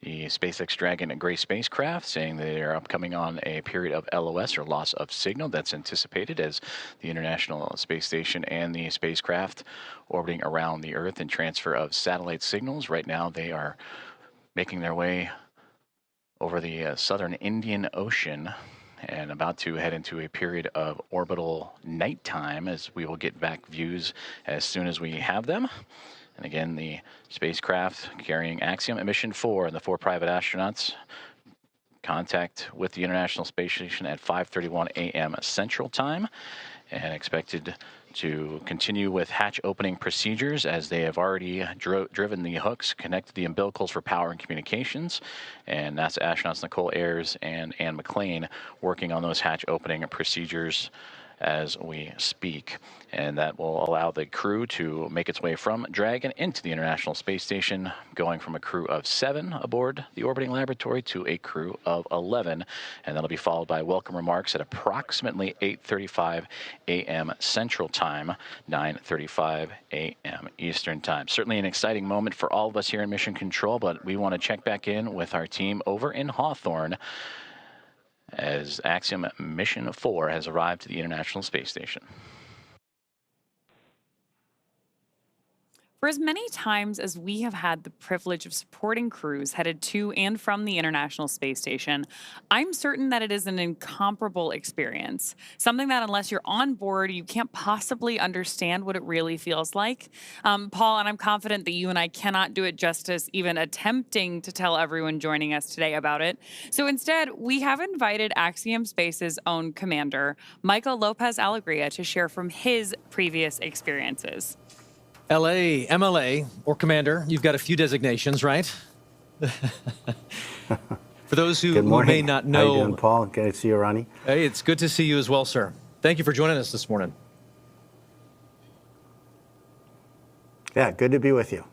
C: the SpaceX Dragon Gray spacecraft saying they are upcoming on a period of LOS, or loss of signal, that's anticipated as the International Space Station and the spacecraft orbiting around the Earth and transfer of satellite signals. Right now they are making their way over the southern Indian Ocean and about to head into a period of orbital nighttime, as we will get back views as soon as we have them. And again, the spacecraft carrying Axiom and Mission 4 and the 4 private astronauts contact with the International Space Station at 5:31 a.m. Central Time, and expected to continue with hatch opening procedures as they have already driven the hooks, connected the umbilicals for power and communications, and NASA astronauts Nicole Ayers and Ann McLean working on those hatch opening procedures as we speak. And that will allow the crew to make its way from Dragon into the International Space Station, going from a crew of 7 aboard the orbiting laboratory to a crew of 11. And that'll be followed by welcome remarks at approximately 8:35 a.m. Central Time, 9:35 a.m. Eastern Time. Certainly an exciting moment for all of us here in Mission Control, but we want to check back in with our team over in Hawthorne as Axiom Mission 4 has arrived to the International Space Station.
B: For as many times as we have had the privilege of supporting crews headed to and from the International Space Station, I'm certain that it is an incomparable experience. Something that, unless you're on board, you can't possibly understand what it really feels like. Paul, and I'm confident that you and I cannot do it justice even attempting to tell everyone joining us today about it. So instead, we have invited Axiom Space's own commander, Michael Lopez Alegria, to share from his previous experiences.
A: LA, MLA, or Commander, you've got a few designations, right? For those who may not know.
I: How you doing, Paul? Good to see you, Ronnie.
A: Hey, it's good to see you as well, sir. Thank you for joining us this morning.
I: Yeah, good to be with you.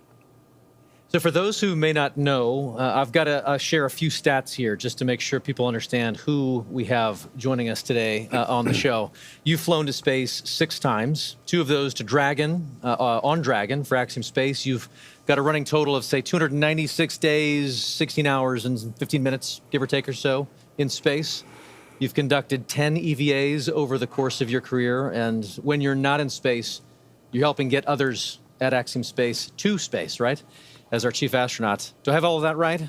A: So for those who may not know, I've got to share a few stats here just to make sure people understand who we have joining us today on the show. You've flown to space 6 times, 2 of those to Dragon, on Dragon for Axiom Space. You've got a running total of, say, 296 days, 16 hours, and 15 minutes, give or take or so, in space. You've conducted 10 EVAs over the course of your career, and when you're not in space, you're helping get others at Axiom Space to space, right? As our chief astronaut. Do I have all of that right?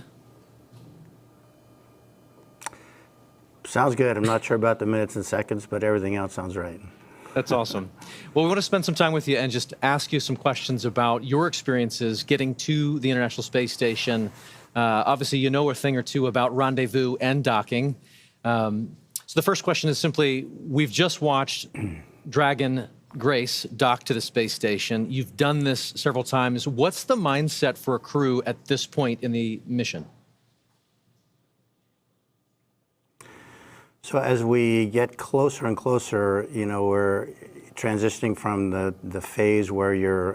I: Sounds good. I'm not sure about the minutes and seconds, but everything else sounds right.
A: That's awesome. Well, we want to spend some time with you and just ask you some questions about your experiences getting to the International Space Station. Obviously, you know a thing or two about rendezvous and docking. So the first question is simply, we've just watched Dragon Grace dock to the space station. You've done this several times. What's the mindset for a crew at this point in the mission?
I: So as we get closer and closer, you know, we're transitioning from the phase where you're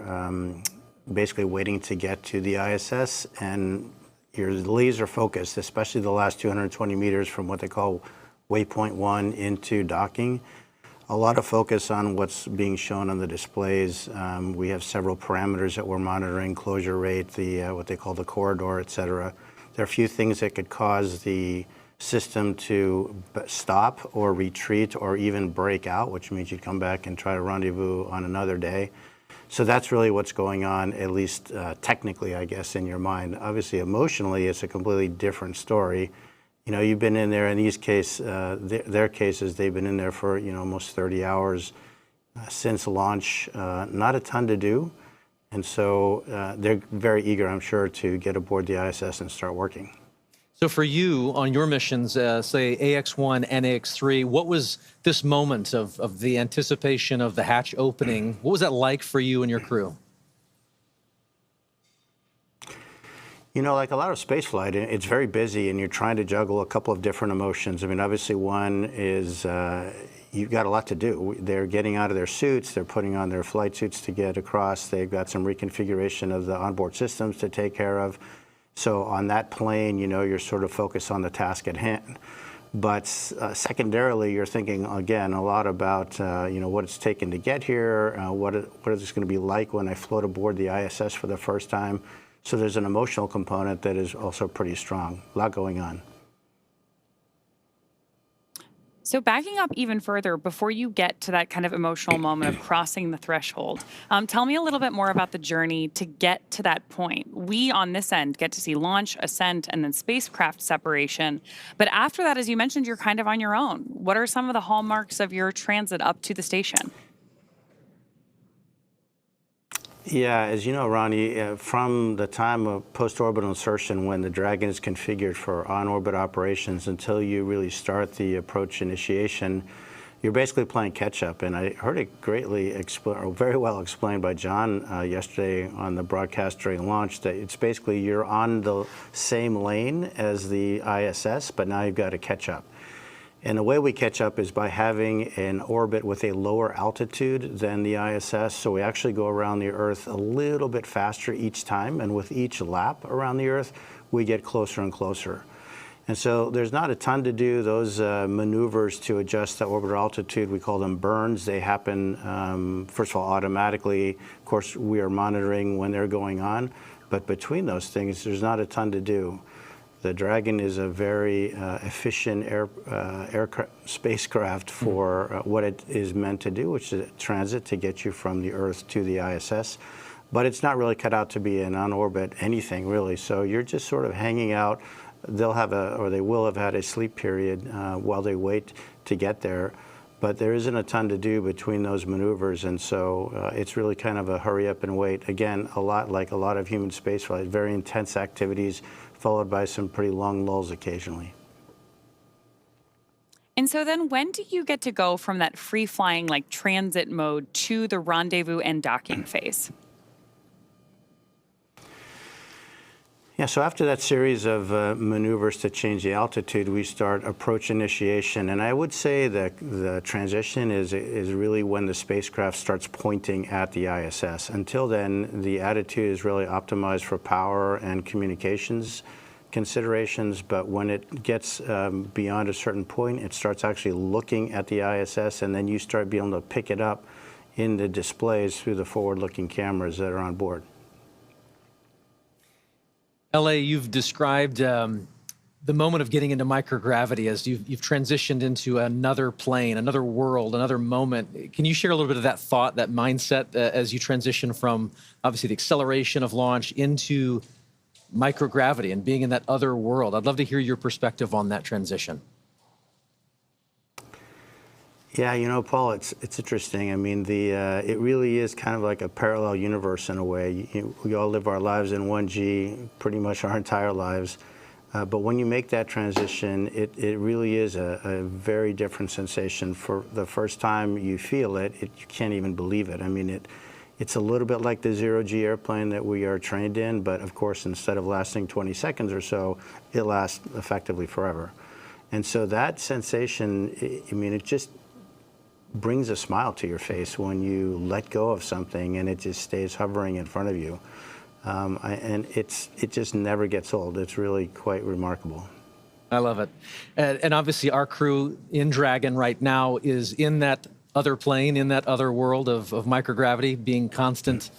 I: basically waiting to get to the ISS, and you're laser focused, especially the last 220 meters from what they call waypoint 1 into docking, a lot of focus on what's being shown on the displays. We have several parameters that we're monitoring: closure rate, the what they call the corridor, et cetera. There are a few things that could cause the system to stop or retreat or even break out, which means you'd come back and try to rendezvous on another day. So that's really what's going on, at least technically, I guess, in your mind. Obviously, emotionally, it's a completely different story. You know, you've been in there. In these cases, their cases, they've been in there for almost 30 hours since launch. Not a ton to do, and so they're very eager, I'm sure, to get aboard the ISS and start working.
A: So for you on your missions, say AX-1 and AX-3, what was this moment of the anticipation of the hatch opening? What was that like for you and your crew?
I: You know, like a lot of spaceflight, it's very busy, and you're trying to juggle a couple of different emotions. I mean, obviously, one is you've got a lot to do. They're getting out of their suits. They're putting on their flight suits to get across. They've got some reconfiguration of the onboard systems to take care of. So on that plane, you're sort of focused on the task at hand. But secondarily, you're thinking, again, a lot about, what it's taken to get here, what is this going to be like when I float aboard the ISS for the first time. So there's an emotional component that is also pretty strong. A lot going on.
B: So backing up even further, before you get to that kind of emotional moment of crossing the threshold, tell me a little bit more about the journey to get to that point. We, on this end, get to see launch, ascent, and then spacecraft separation. But after that, as you mentioned, you're kind of on your own. What are some of the hallmarks of your transit up to the station?
I: Yeah, as you know, Ronnie, from the time of post-orbital insertion, when the Dragon is configured for on-orbit operations, until you really start the approach initiation, you're basically playing catch-up. And I heard it very well explained by John yesterday on the broadcast during launch, that it's basically you're on the same lane as the ISS, but now you've got to catch up. And the way we catch up is by having an orbit with a lower altitude than the ISS. So we actually go around the Earth a little bit faster each time. And with each lap around the Earth, we get closer and closer. And so there's not a ton to do. Those maneuvers to adjust the orbital altitude, we call them burns. They happen, first of all, automatically. Of course, we are monitoring when they're going on. But between those things, there's not a ton to do. The Dragon is a very efficient spacecraft for what it is meant to do, which is transit to get you from the Earth to the ISS. But it's not really cut out to be an on-orbit anything, really. So you're just sort of hanging out. They will have had a sleep period while they wait to get there. But there isn't a ton to do between those maneuvers, and so it's really kind of a hurry up and wait. Again, a lot like a lot of human spaceflight, very intense activities, followed by some pretty long lulls occasionally.
B: And so then when do you get to go from that free-flying, like transit mode to the rendezvous and docking phase?
I: Yeah, so after that series of maneuvers to change the altitude, we start approach initiation. And I would say that the transition is really when the spacecraft starts pointing at the ISS. Until then, the attitude is really optimized for power and communications considerations. But when it gets beyond a certain point, it starts actually looking at the ISS, and then you start being able to pick it up in the displays through the forward-looking cameras that are on board.
A: LA, you've described the moment of getting into microgravity as you've transitioned into another plane, another world, another moment. Can you share a little bit of that thought, that mindset, as you transition from obviously the acceleration of launch into microgravity and being in that other world? I'd love to hear your perspective on that transition.
I: Yeah, you know, Paul, it's interesting. I mean, it really is kind of like a parallel universe in a way. We all live our lives in 1G pretty much our entire lives. But when you make that transition, it really is a very different sensation. For the first time you feel it, you can't even believe it. I mean, it's a little bit like the zero-G airplane that we are trained in, but of course, instead of lasting 20 seconds or so, it lasts effectively forever. And so that sensation, I mean, it just brings a smile to your face when you let go of something and it just stays hovering in front of you. And it just never gets old. It's really quite remarkable.
A: I love it. And obviously our crew in Dragon right now is in that other plane, in that other world of microgravity being constant.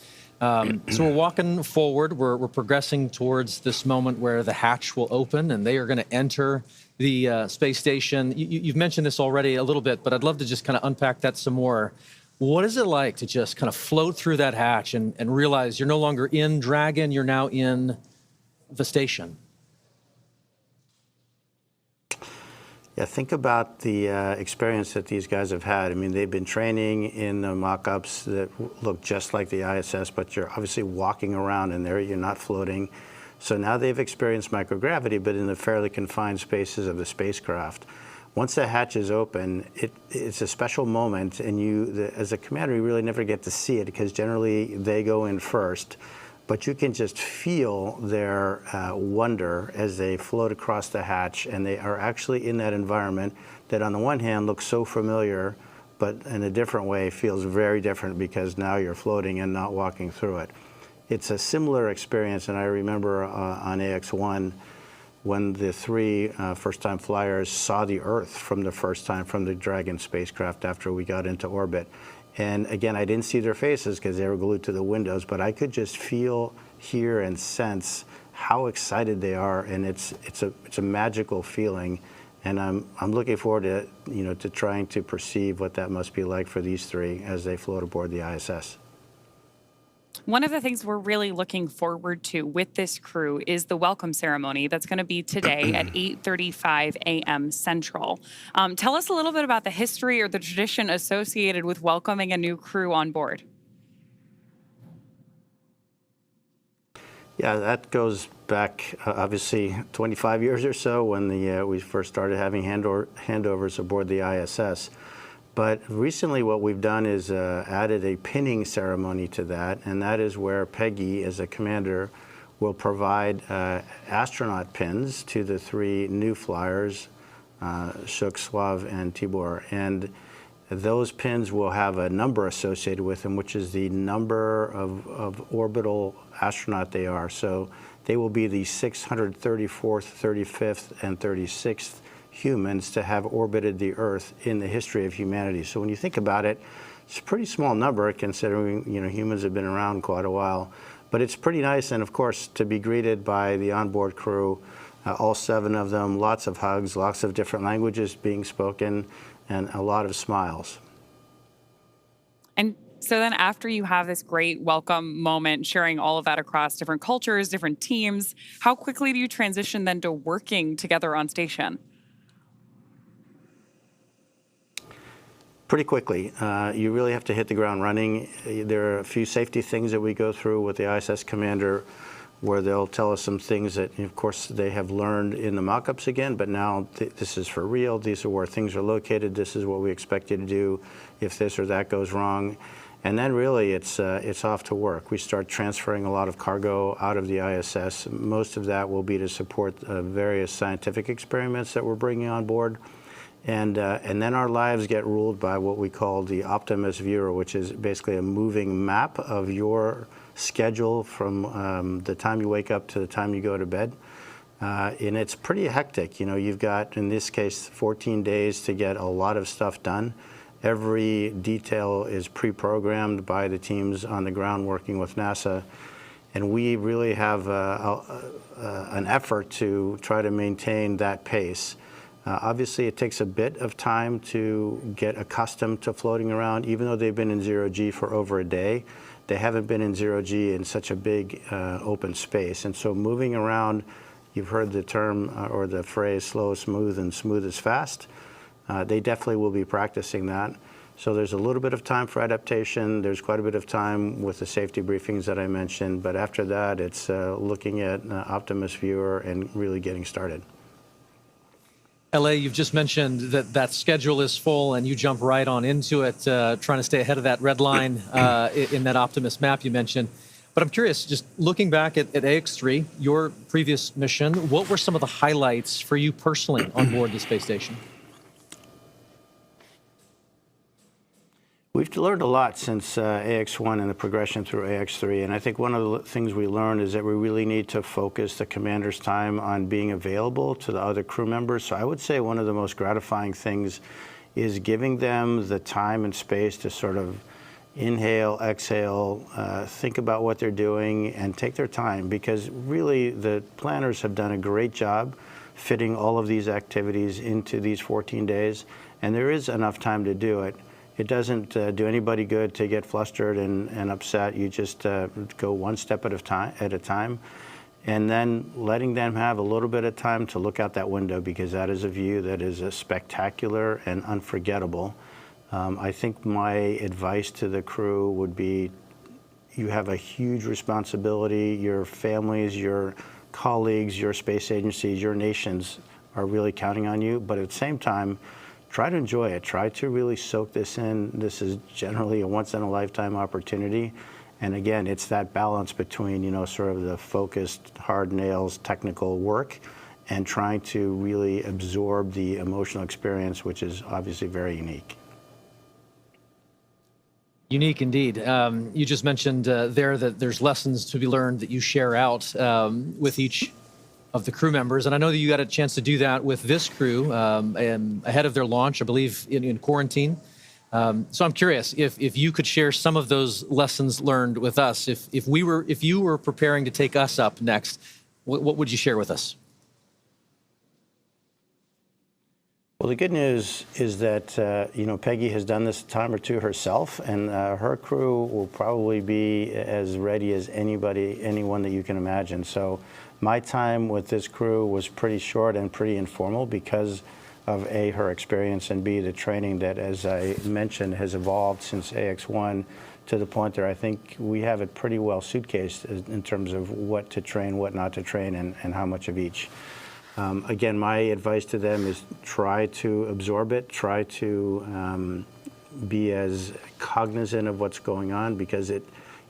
A: So we're walking forward. We're progressing towards this moment where the hatch will open and they are going to enter the space station. You've mentioned this already a little bit, but I'd love to just kind of unpack that some more. What is it like to just kind of float through that hatch and realize you're no longer in Dragon, you're now in the station?
I: Yeah, think about the experience that these guys have had. I mean, they've been training in the mock-ups that look just like the ISS, but you're obviously walking around in there, you're not floating. So now they've experienced microgravity, but in the fairly confined spaces of the spacecraft. Once the hatch is open, it's a special moment, and as a commander, you really never get to see it because generally they go in first. But you can just feel their wonder as they float across the hatch, and they are actually in that environment that on the one hand looks so familiar, but in a different way feels very different because now you're floating and not walking through it. It's a similar experience, and I remember on Ax-1 when the three first-time flyers saw the Earth from the first time from the Dragon spacecraft after we got into orbit. And again, I didn't see their faces because they were glued to the windows, but I could just feel, hear, and sense how excited they are, and it's a magical feeling. And I'm looking forward to to trying to perceive what that must be like for these three as they float aboard the ISS.
B: One of the things we're really looking forward to with this crew is the welcome ceremony that's going to be today at 8:35 a.m. Central. Tell us a little bit about the history or the tradition associated with welcoming a new crew on board.
I: Yeah, that goes back obviously 25 years or so when we first started having handovers aboard the ISS. But recently what we've done is added a pinning ceremony to that, and that is where Peggy, as a commander, will provide astronaut pins to the three new flyers, Shuk, Suave, and Tibor. And those pins will have a number associated with them, which is the number of orbital astronaut they are. So they will be the 634th, 35th, and 36th humans to have orbited the Earth in the history of humanity. So when you think about it, it's a pretty small number considering humans have been around quite a while. But it's pretty nice, and of course, to be greeted by the onboard crew, all 7 of them, lots of hugs, lots of different languages being spoken, and a lot of smiles.
B: And so then after you have this great welcome moment, sharing all of that across different cultures, different teams, how quickly do you transition then to working together on station?
I: Pretty quickly. You really have to hit the ground running. There are a few safety things that we go through with the ISS commander where they'll tell us some things that, of course, they have learned in the mock-ups again, but now this is for real. These are where things are located. This is what we expect you to do if this or that goes wrong. And then really it's off to work. We start transferring a lot of cargo out of the ISS. Most of that will be to support various scientific experiments that we're bringing on board. And then our lives get ruled by what we call the Optimus Viewer, which is basically a moving map of your schedule from the time you wake up to the time you go to bed. And it's pretty hectic. You've got, in this case, 14 days to get a lot of stuff done. Every detail is pre-programmed by the teams on the ground working with NASA. And we really have an effort to try to maintain that pace. Obviously, it takes a bit of time to get accustomed to floating around. Even though they've been in zero-G for over a day, they haven't been in zero-G in such a big open space. And so moving around, you've heard the term or the phrase slow is smooth and smooth is fast. They definitely will be practicing that. So there's a little bit of time for adaptation. There's quite a bit of time with the safety briefings that I mentioned. But after that, it's looking at Optimus Viewer and really getting started.
A: LA, you've just mentioned that schedule is full and you jump right on into it, trying to stay ahead of that red line in that Optimus map you mentioned. But I'm curious, just looking back at Ax-3, your previous mission, what were some of the highlights for you personally on board the space station?
I: We've learned a lot since Ax-1 and the progression through Ax-3, and I think one of the things we learned is that we really need to focus the commander's time on being available to the other crew members. So I would say one of the most gratifying things is giving them the time and space to sort of inhale, exhale, think about what they're doing, and take their time, because really the planners have done a great job fitting all of these activities into these 14 days, and there is enough time to do it. It doesn't do anybody good to get flustered and upset. You just go one step at a time, and then letting them have a little bit of time to look out that window, because that is a view that is spectacular and unforgettable. I think my advice to the crew would be, you have a huge responsibility. Your families, your colleagues, your space agencies, your nations are really counting on you. But at the same time, try to enjoy it. Try to really soak this in. This is generally a once-in-a-lifetime opportunity. And again, it's that balance between, sort of the focused, hard nails, technical work, and trying to really absorb the emotional experience, which is obviously very unique.
A: Unique indeed. You just mentioned there that there's lessons to be learned that you share out with each of the crew members. And I know that you got a chance to do that with this crew ahead of their launch, I believe, in quarantine. So I'm curious if you could share some of those lessons learned with us. If you were preparing to take us up next, what would you share with us?
I: Well, the good news is that, Peggy has done this a time or two herself, and her crew will probably be as ready as anyone that you can imagine. So my time with this crew was pretty short and pretty informal because of A, her experience, and B, the training that, as I mentioned, has evolved since Ax-1 to the point that I think we have it pretty well suitcased in terms of what to train, what not to train, and how much of each. Again, my advice to them is try to absorb it, try to be as cognizant of what's going on, because it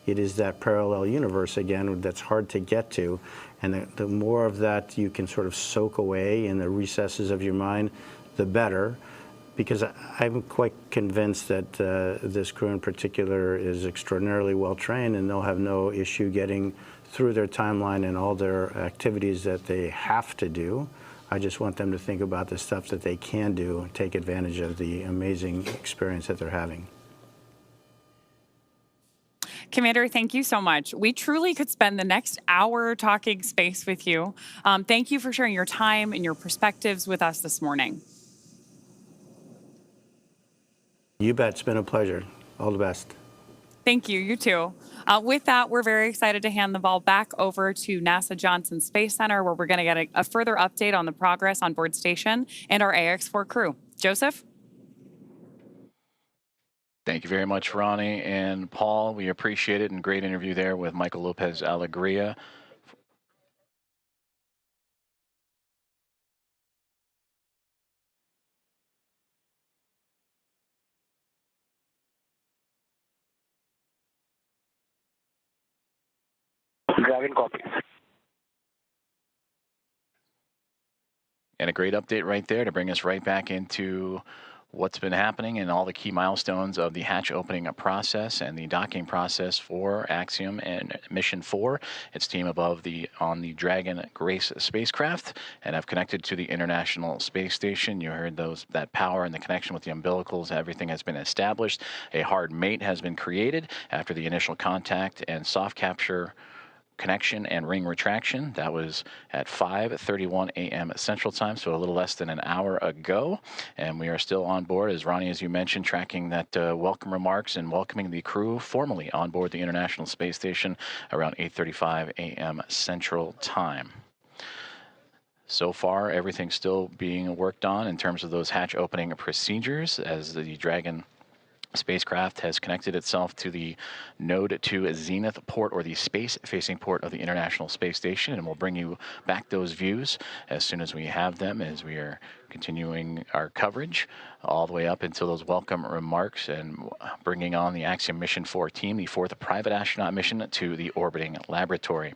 I: is that parallel universe, again, that's hard to get to. And the more of that you can sort of soak away in the recesses of your mind, the better. Because I'm quite convinced that this crew in particular is extraordinarily well trained, and they'll have no issue getting through their timeline and all their activities that they have to do. I just want them to think about the stuff that they can do and take advantage of the amazing experience that they're having.
B: Commander, thank you so much. We truly could spend the next hour talking space with you. Thank you for sharing your time and your perspectives with us this morning.
I: You bet. It's been a pleasure. All the best.
B: Thank you. You too. With that, we're very excited to hand the ball back over to NASA Johnson Space Center, where we're going to get a further update on the progress on board station and our Ax-4 crew. Joseph?
C: Thank you very much, Ronnie and Paul. We appreciate it, and great interview there with Michael Lopez Alegria.
F: Dragon copies.
C: And a great update right there to bring us right back into what's been happening and all the key milestones of the hatch opening process and the docking process for Axiom and Mission 4. Its team on the Dragon Grace spacecraft and have connected to the International Space Station. You heard that power and the connection with the umbilicals. Everything has been established. A hard mate has been created after the initial contact and soft capture connection and ring retraction. That was at 5:31 a.m. Central Time, so a little less than an hour ago. And we are still on board, as Ronnie, as you mentioned, tracking that welcome remarks and welcoming the crew formally on board the International Space Station around 8:35 a.m. Central Time. So far, everything's still being worked on in terms of those hatch opening procedures as the Dragon spacecraft has connected itself to the Node 2 Zenith port, or the space-facing port of the International Space Station, and we'll bring you back those views as soon as we have them, as we are continuing our coverage all the way up until those welcome remarks and bringing on the Axiom Mission 4 team, the fourth private astronaut mission to the orbiting laboratory.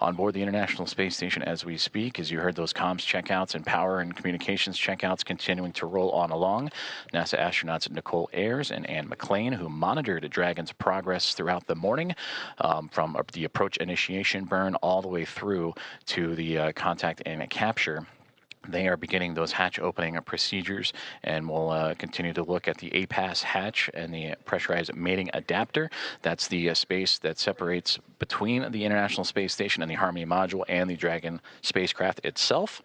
C: On board the International Space Station as we speak, as you heard, those comms checkouts and power and communications checkouts continuing to roll on along. NASA astronauts Nicole Ayers and Anne McLean, who monitored Dragon's progress throughout the morning, from the approach initiation burn all the way through to the contact and capture. They are beginning those hatch opening procedures, and we'll continue to look at the APAS hatch and the pressurized mating adapter. That's the space that separates between the International Space Station and the Harmony module and the Dragon spacecraft itself.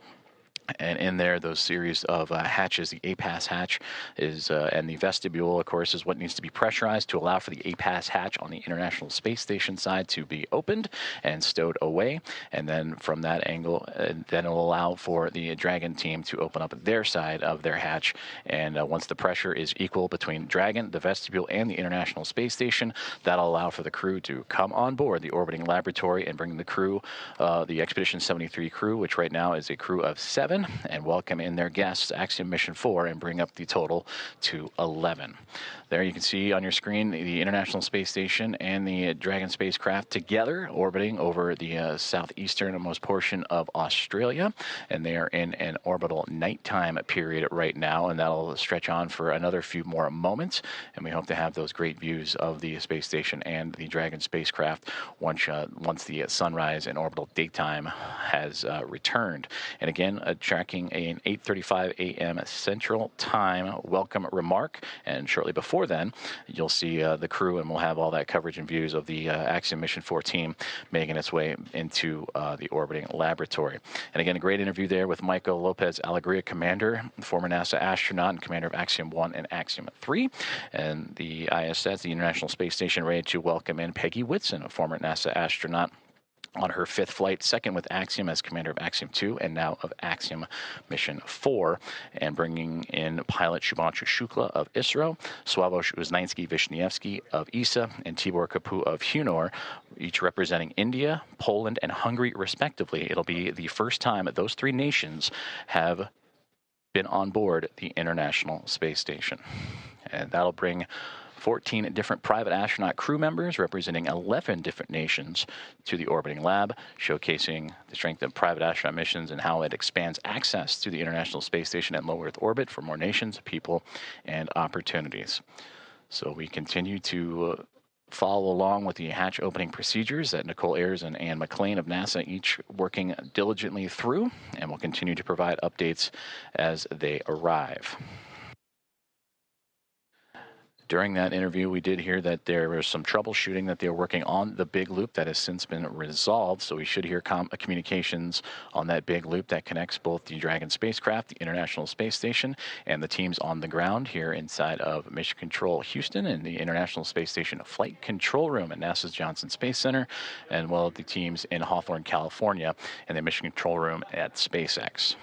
C: And in there, those series of hatches, the APAS hatch is, and the vestibule, of course, is what needs to be pressurized to allow for the APAS hatch on the International Space Station side to be opened and stowed away. And then from that angle, then it'll allow for the Dragon team to open up their side of their hatch. And once the pressure is equal between Dragon, the vestibule, and the International Space Station, that'll allow for the crew to come on board the orbiting laboratory and bring the crew, the Expedition 73 crew, which right now is a crew of 7, and welcome in their guests, Axiom Mission 4, and bring up the total to 11. There you can see on your screen the International Space Station and the Dragon spacecraft together orbiting over the southeasternmost portion of Australia, and they are in an orbital nighttime period right now, and that'll stretch on for another few more moments, and we hope to have those great views of the space station and the Dragon spacecraft once the sunrise and orbital daytime has returned. And again, tracking an 8:35 a.m. Central Time welcome remark, and shortly before then, you'll see the crew, and we'll have all that coverage and views of the Axiom Mission 4 team making its way into the orbiting laboratory. And again, a great interview there with Michael Lopez Alegria, commander, former NASA astronaut and commander of Axiom 1 and Axiom 3, and the ISS, the International Space Station, ready to welcome in Peggy Whitson, a former NASA astronaut, on her 5th flight, second with Axiom as commander of Axiom 2 and now of Axiom Mission 4, and bringing in pilot Shubhanshu Shukla of ISRO, Sławomir Uznański-Wiśniewski of ESA, and Tibor Kapu of Hunor, each representing India, Poland, and Hungary respectively. It'll be the first time that those 3 nations have been on board the International Space Station. And that'll bring 14 different private astronaut crew members representing 11 different nations to the orbiting lab, showcasing the strength of private astronaut missions and how it expands access to the International Space Station and low Earth orbit for more nations, people, and opportunities. So we continue to follow along with the hatch opening procedures that Nicole Ayers and Anne McLean of NASA each working diligently through, and we'll continue to provide updates as they arrive. During that interview, we did hear that there was some troubleshooting that they're working on the big loop that has since been resolved. So we should hear communications on that big loop that connects both the Dragon spacecraft, the International Space Station, and the teams on the ground here inside of Mission Control Houston and the International Space Station Flight Control Room at NASA's Johnson Space Center, and well as the teams in Hawthorne, California, and the Mission Control Room at SpaceX.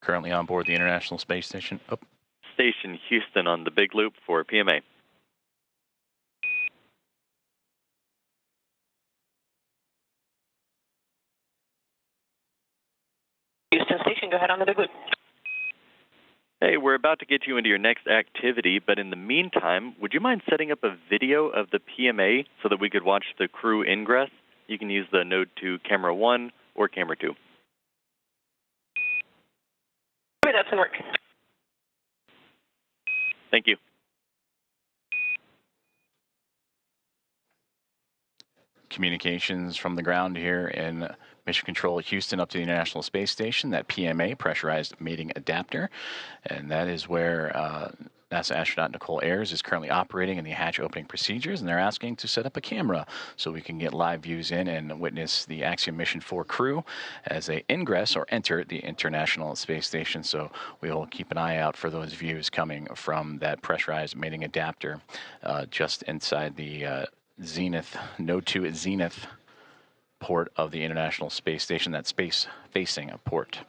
C: Currently on board the International Space Station.
G: Station Houston on the big loop for PMA.
F: Houston Station, go ahead on the big loop.
G: Hey, we're about to get you into your next activity, but in the meantime, would you mind setting up a video of the PMA so that we could watch the crew ingress? You can use the Node 2 Camera 1 or Camera 2.
F: Okay, that's in work.
G: Thank you.
C: Communications from the ground here in Mission Control Houston up to the International Space Station, that PMA, pressurized mating adapter, and that is where NASA astronaut Nicole Ayers is currently operating in the hatch opening procedures, and they're asking to set up a camera so we can get live views in and witness the Axiom Mission 4 crew as they ingress or enter the International Space Station. So we will keep an eye out for those views coming from that pressurized mating adapter just inside the Zenith, Node 2 Zenith port of the International Space Station, that space-facing port.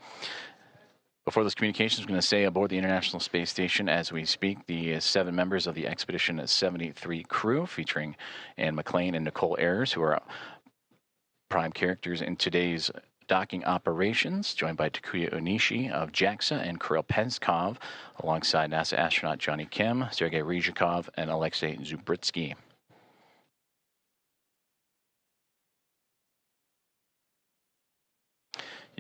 C: Before those communications, I'm going to say aboard the International Space Station as we speak, the 7 members of the Expedition 73 crew, featuring Anne McLean and Nicole Ayers, who are prime characters in today's docking operations, joined by Takuya Onishi of JAXA and Kirill Peskov, alongside NASA astronaut Johnny Kim, Sergei Ryzhikov, and Alexei Zubritsky.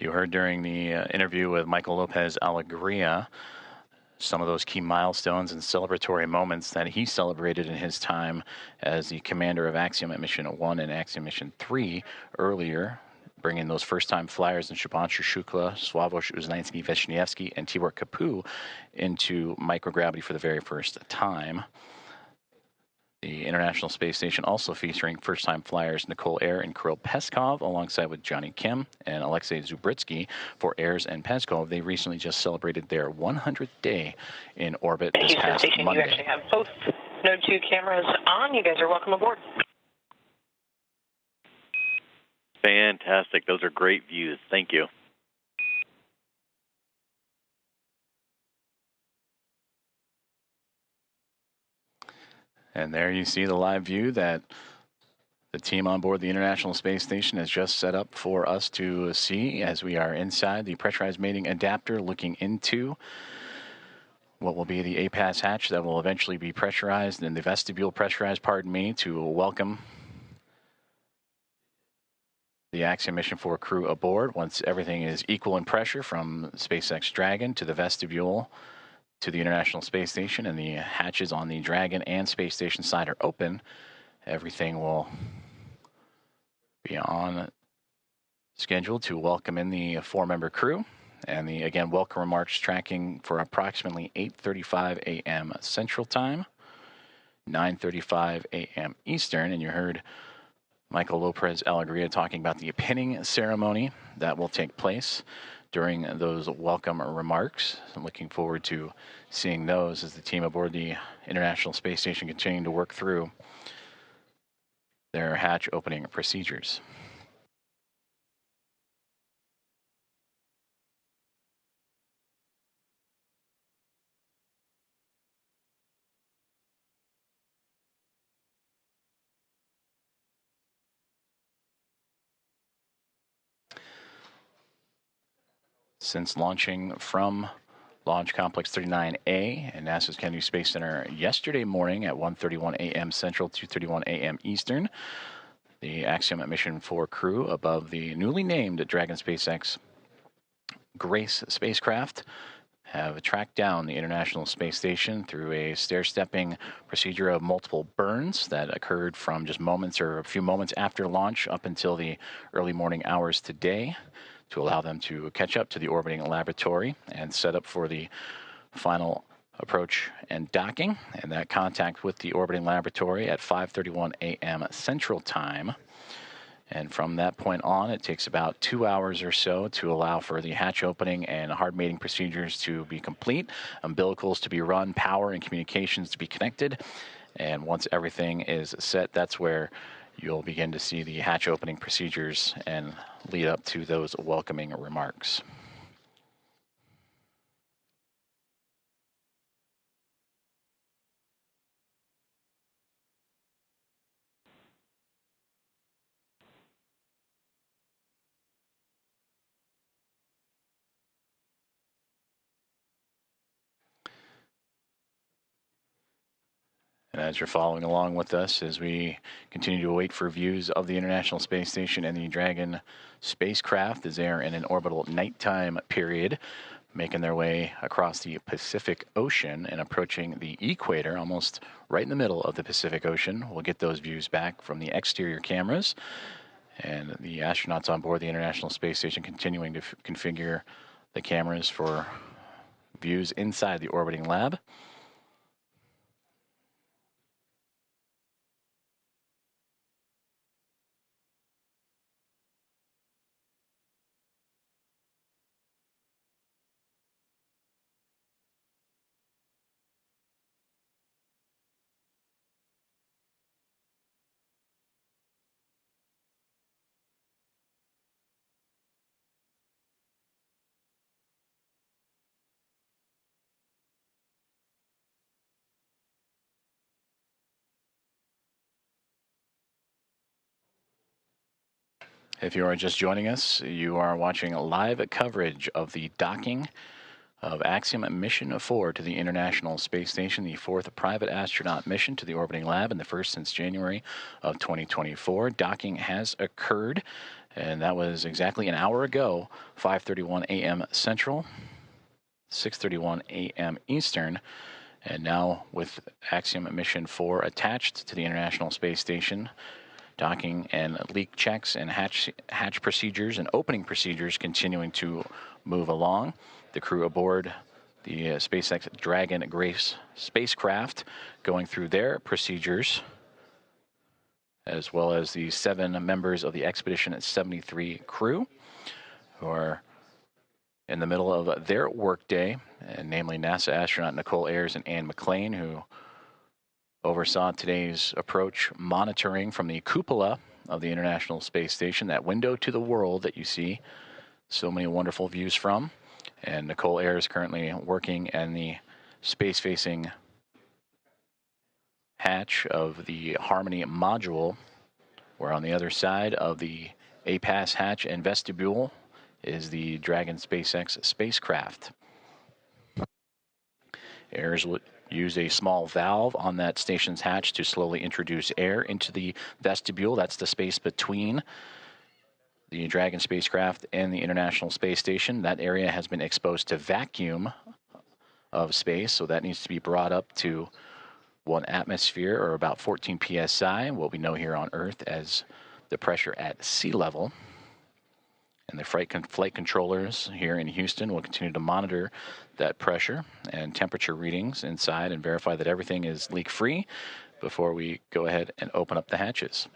C: You heard during the interview with Michael Lopez Alegria some of those key milestones and celebratory moments that he celebrated in his time as the commander of Axiom Mission 1 and Axiom Mission 3 earlier, bringing those first-time flyers in Shubhanshu Shukla, Sławomir Uznański-Wiśniewski, and Tibor Kapu into microgravity for the very first time. The International Space Station also featuring first-time flyers Nicole Ayer and Kirill Peskov, alongside with Johnny Kim and Alexei Zubritsky for Ayers and Peskov. They recently just celebrated their 100th day in orbit this
F: Houston
C: past
F: Station,
C: Monday.
F: you actually have both Node 2 cameras on. You guys are welcome aboard.
G: Fantastic. Those are great views. Thank you.
C: And there you see the live view that the team on board the International Space Station has just set up for us to see as we are inside the pressurized mating adapter, looking into what will be the APAS hatch that will eventually be pressurized, and the vestibule pressurized, pardon me, to welcome the Axiom Mission 4 crew aboard once everything is equal in pressure from SpaceX Dragon to the vestibule to the International Space Station, and the hatches on the Dragon and Space Station side are open. Everything will be on schedule to welcome in the 4-member crew. And the, again, welcome remarks tracking for approximately 8:35 a.m. Central Time, 9:35 a.m. Eastern. And you heard Michael Lopez Alegria talking about the pinning ceremony that will take place during those welcome remarks. I'm looking forward to seeing those as the team aboard the International Space Station continuing to work through their hatch opening procedures. Since launching from Launch Complex 39A and NASA's Kennedy Space Center yesterday morning at 1:31 a.m. Central, 2:31 a.m. Eastern, the Axiom Mission 4 crew above the newly named Dragon SpaceX Grace spacecraft have tracked down the International Space Station through a stair-stepping procedure of multiple burns that occurred from just moments or a few moments after launch up until the early morning hours today, to allow them to catch up to the orbiting laboratory and set up for the final approach and docking, and that contact with the orbiting laboratory at 5:31 a.m. Central Time. And from that point on, it takes about 2 hours or so to allow for the hatch opening and hard mating procedures to be complete, umbilicals to be run, power and communications to be connected. And once everything is set, that's where you'll begin to see the hatch opening procedures and lead up to those welcoming remarks. And as you're following along with us, as we continue to wait for views of the International Space Station and the Dragon spacecraft as they are in an orbital nighttime period, making their way across the Pacific Ocean and approaching the equator, almost right in the middle of the Pacific Ocean. We'll get those views back from the exterior cameras. And the astronauts on board the International Space Station continuing to configure the cameras for views inside the orbiting lab. If you are just joining us, you are watching live coverage of the docking of Axiom Mission 4 to the International Space Station, the 4th private astronaut mission to the orbiting lab and the first since January of 2024. Docking has occurred And that was exactly an hour ago, 5:31 a.m. Central, 6:31 a.m. Eastern. And now with Axiom Mission 4 attached to the International Space Station, docking and leak checks and hatch procedures and opening procedures continuing to move along. The crew aboard the SpaceX Dragon Grace spacecraft going through their procedures, as well as the 7 members of the Expedition 73 crew who are in the middle of their workday, and namely NASA astronaut Nicole Ayers and Anne McClain, who oversaw today's approach monitoring from the cupola of the International Space Station, that window to the world that you see so many wonderful views from. And Nicole Ayers currently working in the space-facing hatch of the Harmony module, where on the other side of the APAS hatch and vestibule is the Dragon SpaceX spacecraft. Ayers will use a small valve on that station's hatch to slowly introduce air into the vestibule. That's the space between the Dragon spacecraft and the International Space Station. That area has been exposed to vacuum of space, so that needs to be brought up to 1 atmosphere, or about 14 psi, what we know here on Earth as the pressure at sea level. And the flight controllers here in Houston will continue to monitor that pressure and temperature readings inside and verify that everything is leak-free before we go ahead and open up the hatches.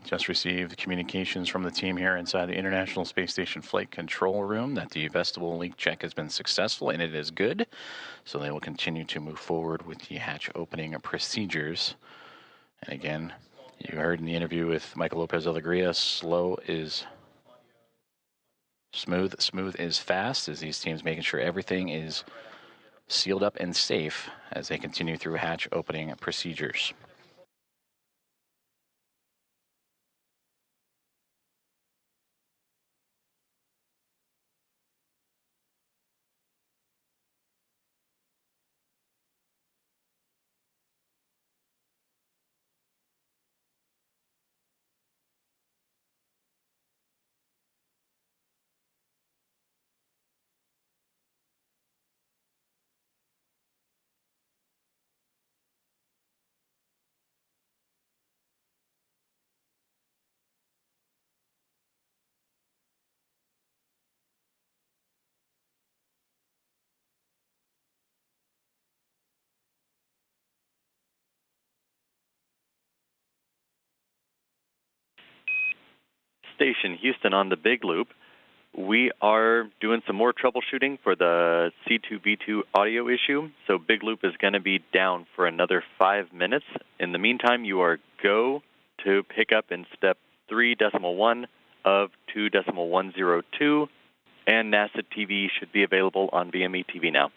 C: Just received communications from the team here inside the International Space Station Flight Control Room that the vestibule leak check has been successful, and it is good. So they will continue to move forward with the hatch opening procedures. And again, you heard in the interview with Michael Lopez Alegria, slow is smooth, smooth is fast, as these teams making sure everything is sealed up and safe as they continue through hatch opening procedures.
G: Station Houston on the Big Loop. We are doing some more troubleshooting for the C2V2 audio issue, so Big Loop is going to be down for another 5 minutes. In the meantime, you are go to pick up in step 3.1 of 2.102, and NASA TV should be available on VME TV now.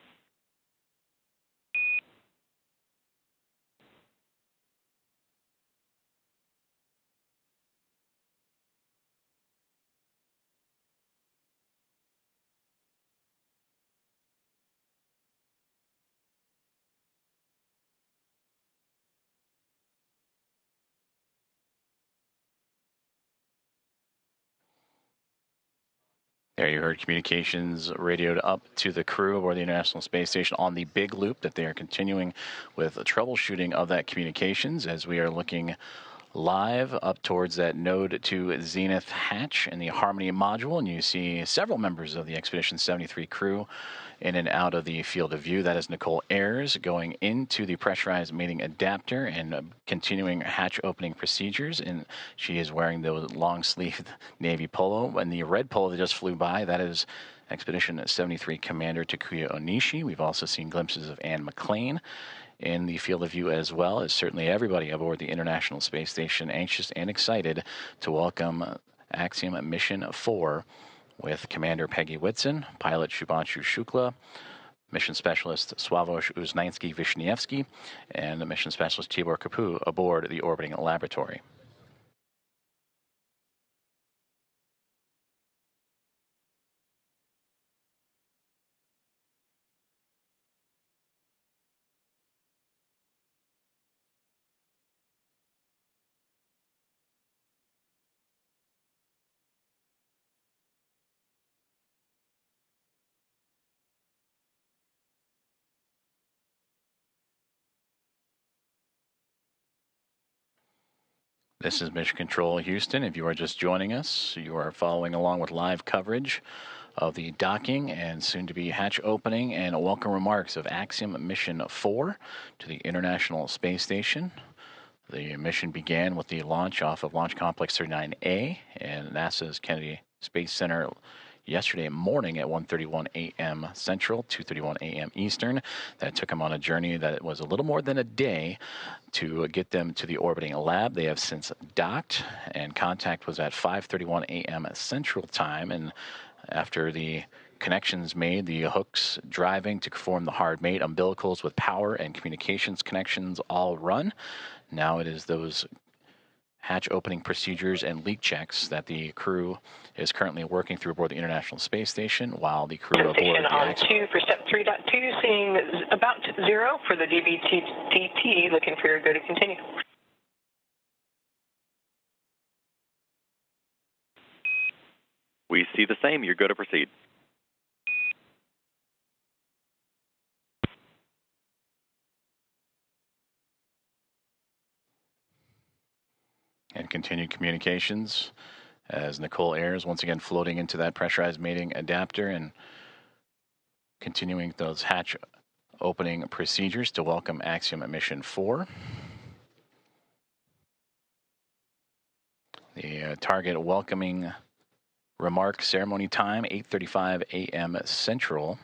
C: There you heard communications radioed up to the crew aboard the International Space Station on the Big Loop that they are continuing with troubleshooting of that communications as we are looking live up towards that node to Zenith hatch in the Harmony module, and you see several members of the Expedition 73 crew in and out of the field of view. That is Nicole Ayers going into the pressurized mating adapter and continuing hatch opening procedures, and she is wearing the long-sleeved navy polo. And the red polo that just flew by, that is Expedition 73 Commander Takuya Onishi. We've also seen glimpses of Anne McClain in the field of view, as well as certainly everybody aboard the International Space Station anxious and excited to welcome Axiom Mission 4 with Commander Peggy Whitson, pilot Shubhanshu Shukla, mission specialist Sławomir Uznański-Wiśniewski, and the mission specialist Tibor Kapu aboard the orbiting laboratory. This is Mission Control Houston. If you are just joining us, you are following along with live coverage of the docking and soon-to-be hatch opening and welcome remarks of Axiom Mission 4 to the International Space Station. The mission began with the launch off of Launch Complex 39A and NASA's Kennedy Space Center yesterday morning at 1:31 a.m. Central, 2:31 a.m. Eastern. That took them on a journey that was a little more than a day to get them to the orbiting lab. They have since docked, and contact was at 5:31 a.m. Central Time. And after the connections made, the hooks driving to form the hard mate, umbilicals with power and communications connections all run. Now it is those hatch opening procedures and leak checks that the crew is currently working through aboard the International Space Station, while the crew aboard
F: Station
C: the
F: on 2 for step 3.2, seeing about 0 for the DVTT, looking for your go to continue.
G: We see the same. You're good to proceed.
C: And continued communications as Nicole Ayers once again floating into that pressurized mating adapter and continuing those hatch opening procedures to welcome Axiom Mission 4. The target welcoming remark ceremony time, 8:35 a.m. Central.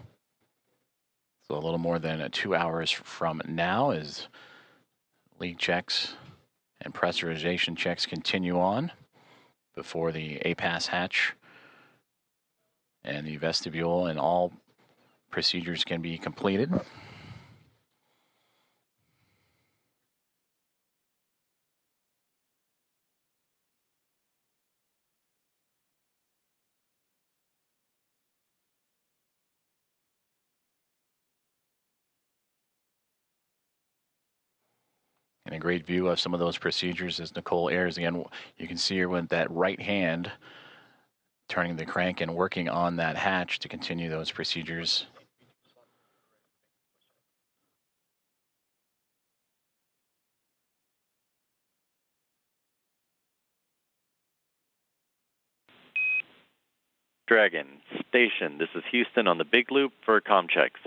C: So a little more than 2 hours from now as leak checks and pressurization checks continue on before the APAS hatch and the vestibule and all procedures can be completed. And a great view of some of those procedures as Nicole Ayers again. You can see her with that right hand turning the crank and working on that hatch to continue those procedures.
G: Dragon, station. This is Houston on the big loop for comm checks.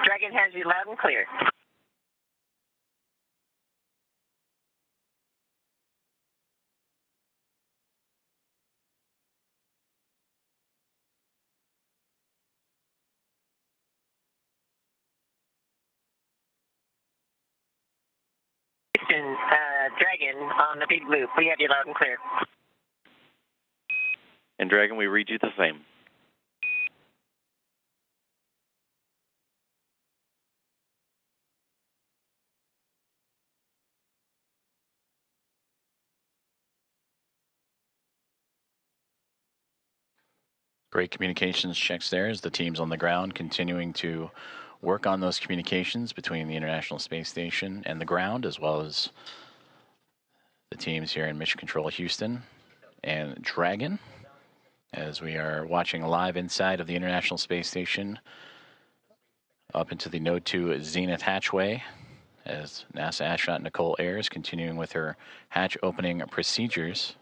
F: Dragon has you loud and clear. Dragon on the big loop. We have you loud and clear.
G: And Dragon, we read you the same.
C: Great communications checks there as the teams on the ground continuing to work on those communications between the International Space Station and the ground, as well as the teams here in Mission Control Houston and Dragon, as we are watching live inside of the International Space Station up into the Node 2 Zenith hatchway as NASA astronaut Nicole Ayers continuing with her hatch opening procedures.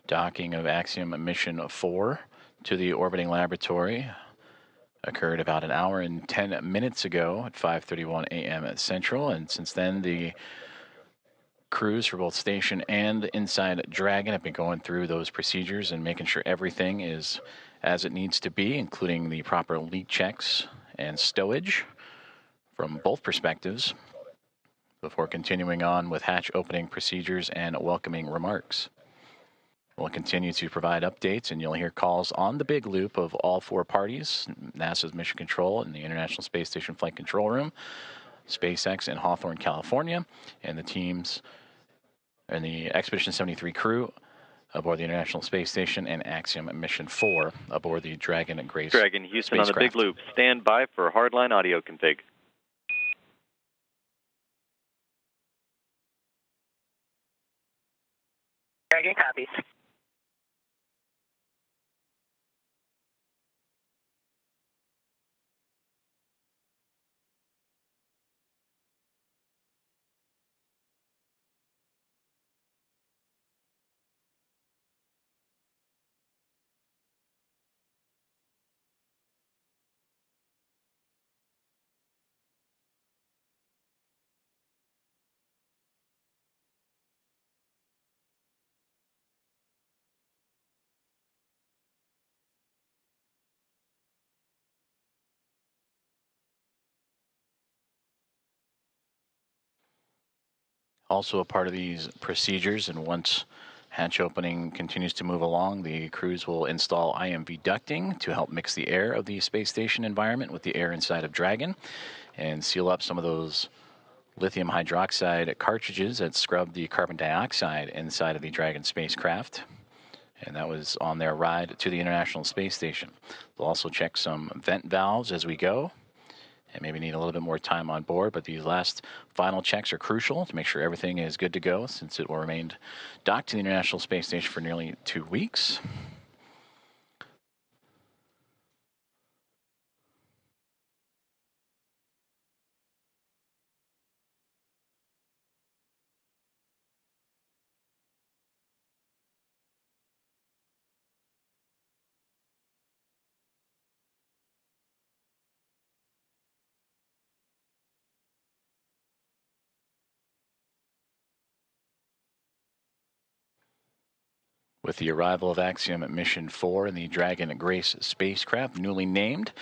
C: Docking of Axiom Mission 4 to the orbiting laboratory occurred about an hour and 10 minutes ago at 5:31 a.m. Central, and since then the crews for both station and inside Dragon have been going through those procedures and making sure everything is as it needs to be, including the proper leak checks and stowage from both perspectives, before continuing on with hatch opening procedures and welcoming remarks. We'll continue to provide updates, and you'll hear calls on the big loop of all four parties, NASA's Mission Control and the International Space Station Flight Control Room, SpaceX in Hawthorne, California, and the teams and the Expedition 73 crew aboard the International Space Station, and Axiom Mission 4 aboard the Dragon and Grace
G: Dragon Houston on the big
C: spacecraft.
G: loop. Stand by for hardline audio config.
F: Dragon copies.
C: Also a part of these procedures, and once hatch opening continues to move along, the crews will install IMV ducting to help mix the air of the space station environment with the air inside of Dragon and seal up some of those lithium hydroxide cartridges that scrub the carbon dioxide inside of the Dragon spacecraft. And that was on their ride to the International Space Station. They'll also check some vent valves as we go, and maybe need a little bit more time on board, but these last final checks are crucial to make sure everything is good to go, since it will remain docked to the International Space Station for nearly 2 weeks. With the arrival of Axiom Mission 4 and the Dragon Grace spacecraft, newly named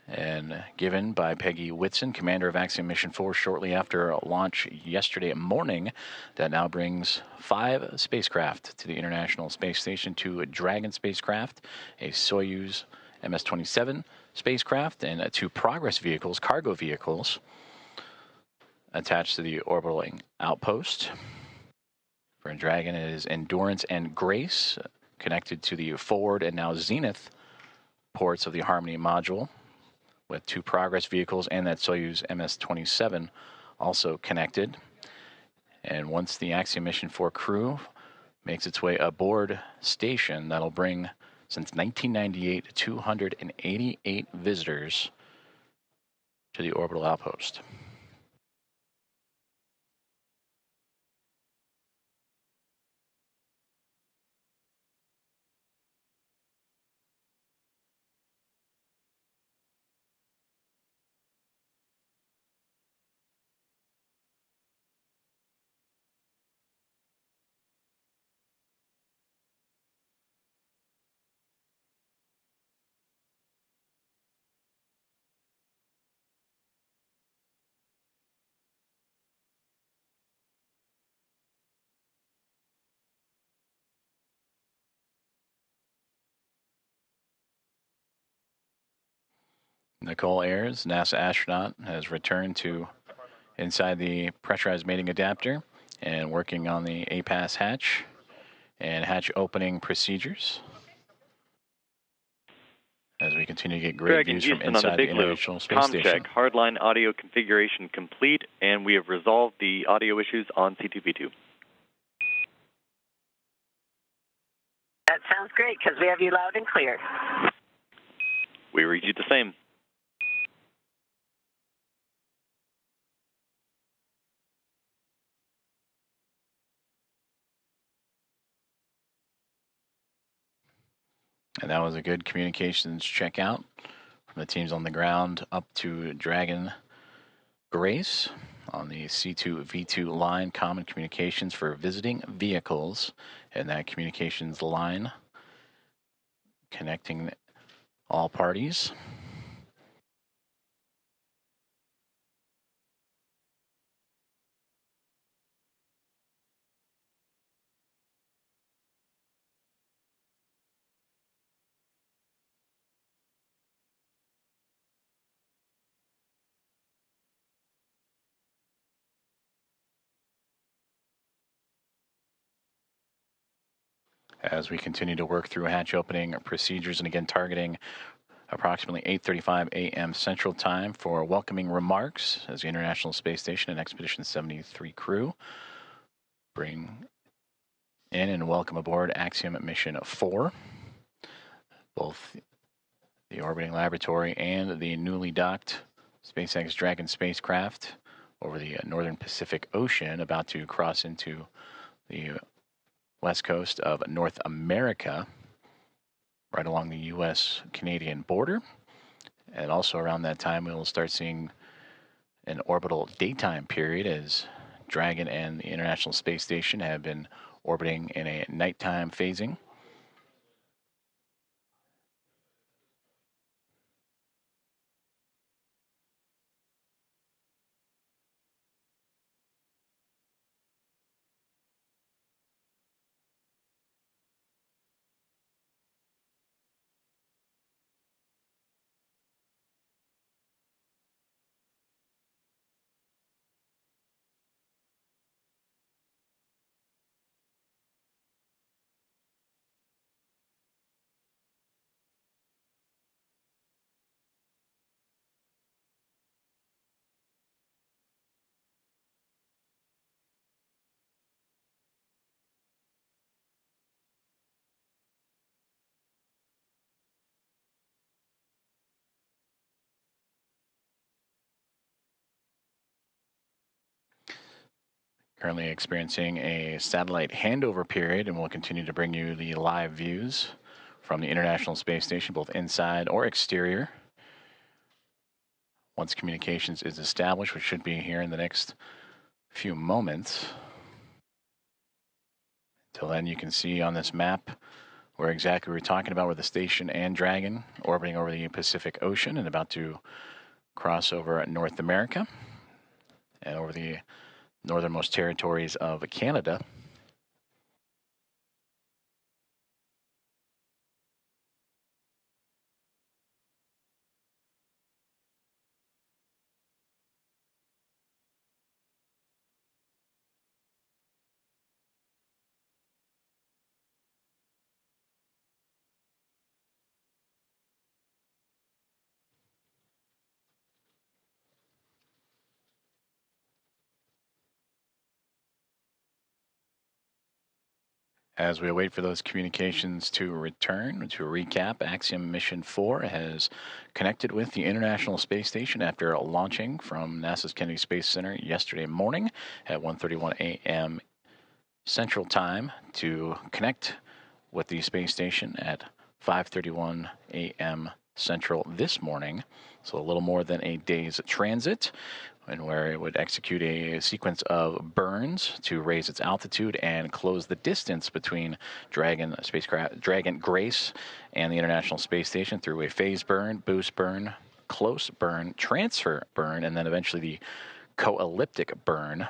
C: and given by Peggy Whitson, commander of Axiom Mission 4, shortly after launch yesterday morning, that now brings 5 spacecraft to the International Space Station, 2 Dragon spacecraft, a Soyuz MS-27 spacecraft, and 2 Progress vehicles, cargo vehicles, attached to the orbiting outpost. For Dragon, it is Endurance and Grace, connected to the forward and now zenith ports of the Harmony module, with 2 Progress vehicles and that Soyuz MS-27 also connected. And once the Axiom Mission 4 crew makes its way aboard station, that'll bring, since 1998, 288 visitors to the orbital outpost. Nicole Ayers, NASA astronaut, has returned to inside the pressurized mating adapter and working on the APAS hatch and hatch opening procedures, as we continue to get great
G: Dragon
C: views from
G: Houston on the
C: inside the
G: big loop.
C: International Space
G: Com
C: Station.
G: check. Hardline audio configuration complete, and we have resolved the audio issues on C2P2.
F: That sounds great, because we have you loud and clear.
G: We read you the same.
C: And that was a good communications checkout from the teams on the ground up to Dragon Grace on the C2V2 line, common communications for visiting vehicles, and that communications line connecting all parties. As we continue to work through hatch opening procedures, and again targeting approximately 8:35 a.m. Central Time for welcoming remarks as the International Space Station and Expedition 73 crew bring in and welcome aboard Axiom Mission 4. Both the orbiting laboratory and the newly docked SpaceX Dragon spacecraft over the northern Pacific Ocean, about to cross into the west coast of North America, right along the U.S.-Canadian border. And also around that time, we will start seeing an orbital daytime period as Dragon and the International Space Station have been orbiting in a nighttime phasing. Currently experiencing a satellite handover period, and we'll continue to bring you the live views from the International Space Station, both inside or exterior. Once communications is established, which should be here in the next few moments. Until then, you can see on this map where exactly we're talking about, where the station and Dragon orbiting over the Pacific Ocean and about to cross over North America and over the northernmost territories of Canada. As we wait for those communications to return, to recap, Axiom Mission 4 has connected with the International Space Station after launching from NASA's Kennedy Space Center yesterday morning at 1:31 a.m. Central Time to connect with the space station at 5:31 a.m. Central this morning. So a little more than a day's transit, and where it would execute a sequence of burns to raise its altitude and close the distance between Dragon spacecraft, Dragon Grace, and the International Space Station through a phase burn, boost burn, close burn, transfer burn, and then eventually the co-elliptic burn,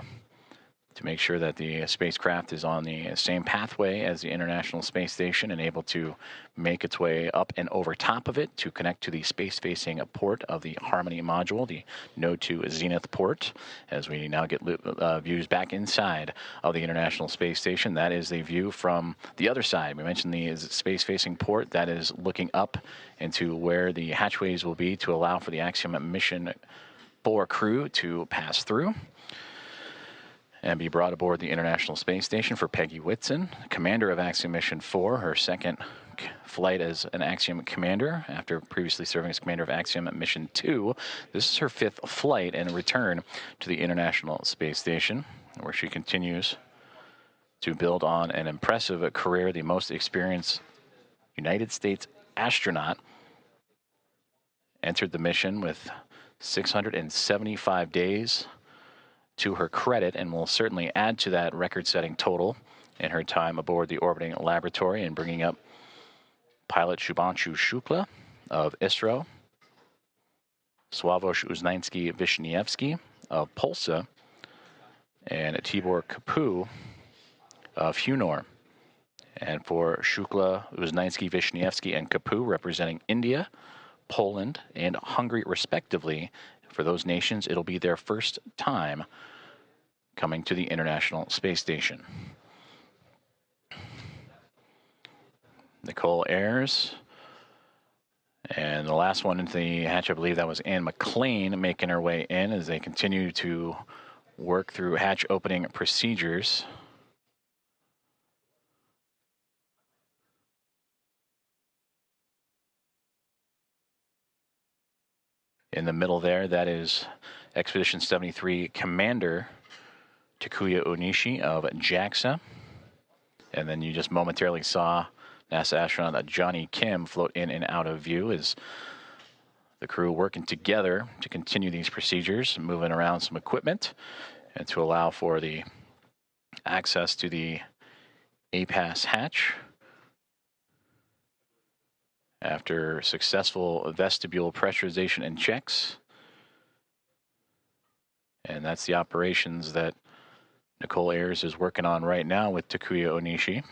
C: to make sure that the spacecraft is on the same pathway as the International Space Station and able to make its way up and over top of it to connect to the space-facing port of the Harmony module, the Node 2 Zenith port. As we now get views back inside of the International Space Station, that is the view from the other side. We mentioned the space-facing port. That is looking up into where the hatchways will be to allow for the Axiom Mission 4 crew to pass through and be brought aboard the International Space Station. For Peggy Whitson, commander of Axiom Mission 4, her second flight as an Axiom commander after previously serving as commander of Axiom Mission 2. This is her 5th flight and return to the International Space Station, where she continues to build on an impressive career, the most experienced United States astronaut. Entered the mission with 675 days to her credit and will certainly add to that record-setting total in her time aboard the orbiting laboratory, and bringing up pilot Shubhanshu Shukla of ISRO, Sławomir Uznański-Wiśniewski of Polsa, and Tibor Kapu of Hunor. And for Shukla, Uznański, Wiśniewski, and Kapu, representing India, Poland, and Hungary, respectively, for those nations, it'll be their first time coming to the International Space Station. Nicole Ayers. And the last one into the hatch, I believe that was Anne McLean making her way in as they continue to work through hatch opening procedures. In the middle there, that is Expedition 73 Commander Takuya Onishi of JAXA. And then you just momentarily saw NASA astronaut Johnny Kim float in and out of view as the crew working together to continue these procedures, moving around some equipment and to allow for the access to the APAS hatch. After successful vestibule pressurization and checks. And that's the operations that Nicole Ayers is working on right now with Takuya Onishi.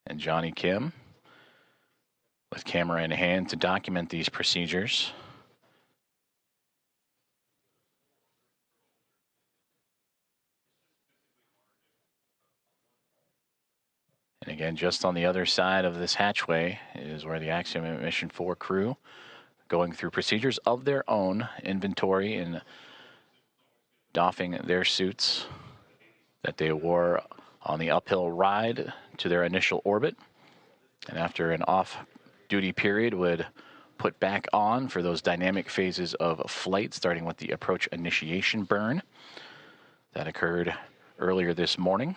C: And Johnny Kim with camera in hand to document these procedures. And again, just on the other side of this hatchway is where the Axiom Mission 4 crew going through procedures of their own, inventory and doffing their suits that they wore on the uphill ride to their initial orbit. And after an off-duty period would put back on for those dynamic phases of flight, starting with the approach initiation burn that occurred earlier this morning.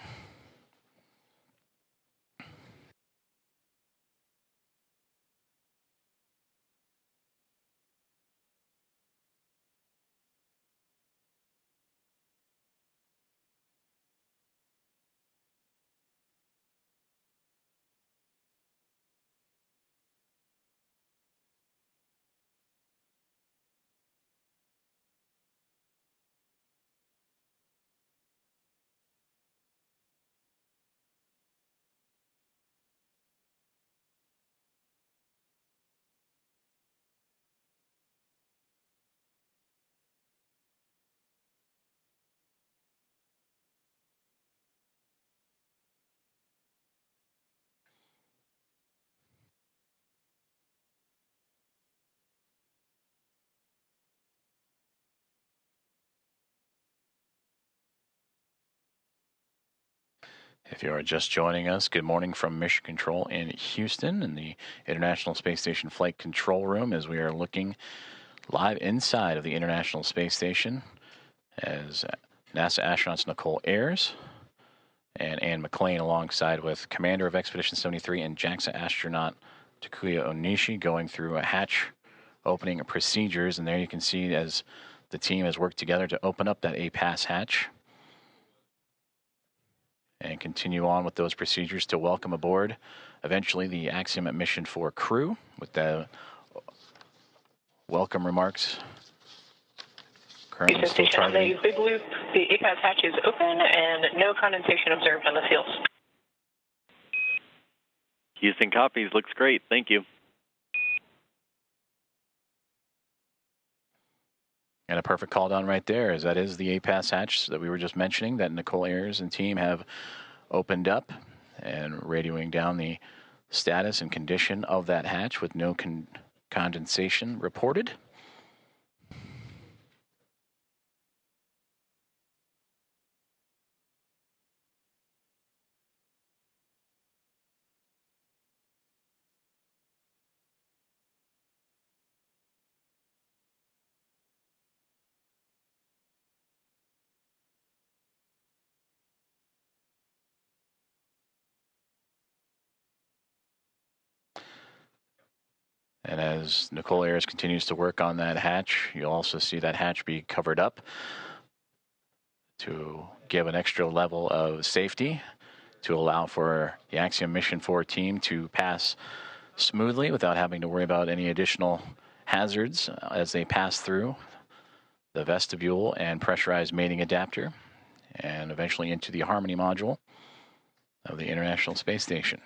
C: If you are just joining us, good morning from Mission Control in Houston in the International Space Station Flight Control Room, as we are looking live inside of the International Space Station as NASA astronauts Nicole Ayers and Anne McLean, alongside with Commander of Expedition 73 and JAXA astronaut Takuya Onishi, going through a hatch opening procedures. And there you can see as the team has worked together to open up that APAS hatch and continue on with those procedures to welcome aboard eventually the Axiom Mission 4 crew with the welcome remarks currently still targeting.
F: The big loop, the APAS hatch is open and no condensation observed on the seals.
G: Houston copies. Looks great. Thank you.
C: And a perfect call down right there, as that is the APAS hatch that we were just mentioning that Nicole Ayers and team have opened up, and radioing down the status and condition of that hatch with no condensation reported. And as Nicole Ayers continues to work on that hatch, you'll also see that hatch be covered up to give an extra level of safety to allow for the Axiom Mission 4 team to pass smoothly without having to worry about any additional hazards as they pass through the vestibule and pressurized mating adapter and eventually into the Harmony module of the International Space Station.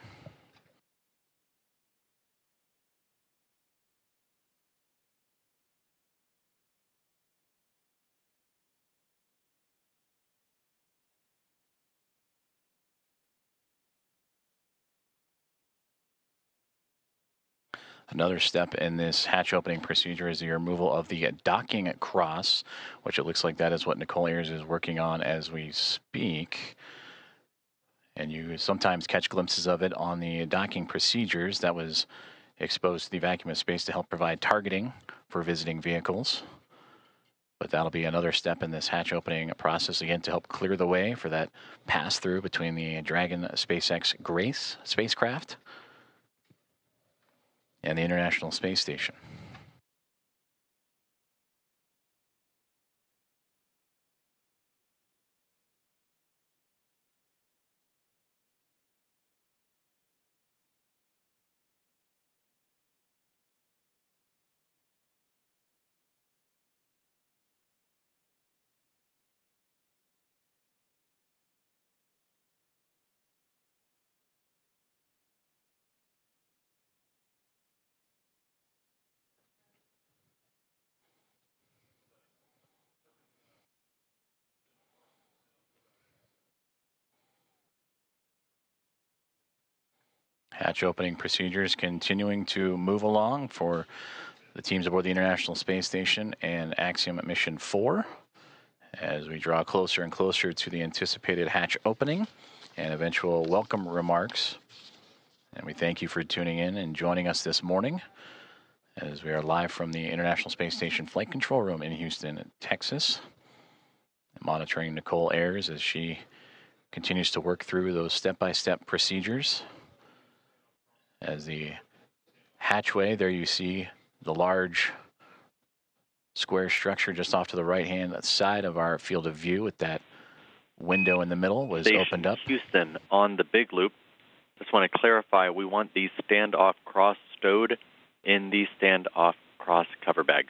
C: Another step in this hatch opening procedure is the removal of the docking cross, which it looks like that is what Nicole Ayers is working on as we speak. And you sometimes catch glimpses of it on the docking procedures that was exposed to the vacuum of space to help provide targeting for visiting vehicles. But that'll be another step in this hatch opening process, again, to help clear the way for that pass-through between the Dragon SpaceX Grace spacecraft and the International Space Station. Hatch opening procedures continuing to move along for the teams aboard the International Space Station and Axiom Mission 4 as we draw closer and closer to the anticipated hatch opening and eventual welcome remarks. And we thank you for tuning in and joining us this morning as we are live from the International Space Station Flight Control Room in Houston, Texas, monitoring Nicole Ayers as she continues to work through those step-by-step procedures. As the hatchway, there you see the large square structure just off to the right-hand side of our field of view with that window in the middle was
G: Station
C: opened up.
G: Houston on the big loop. Just want to clarify, we want the standoff cross stowed in the standoff cross cover bag.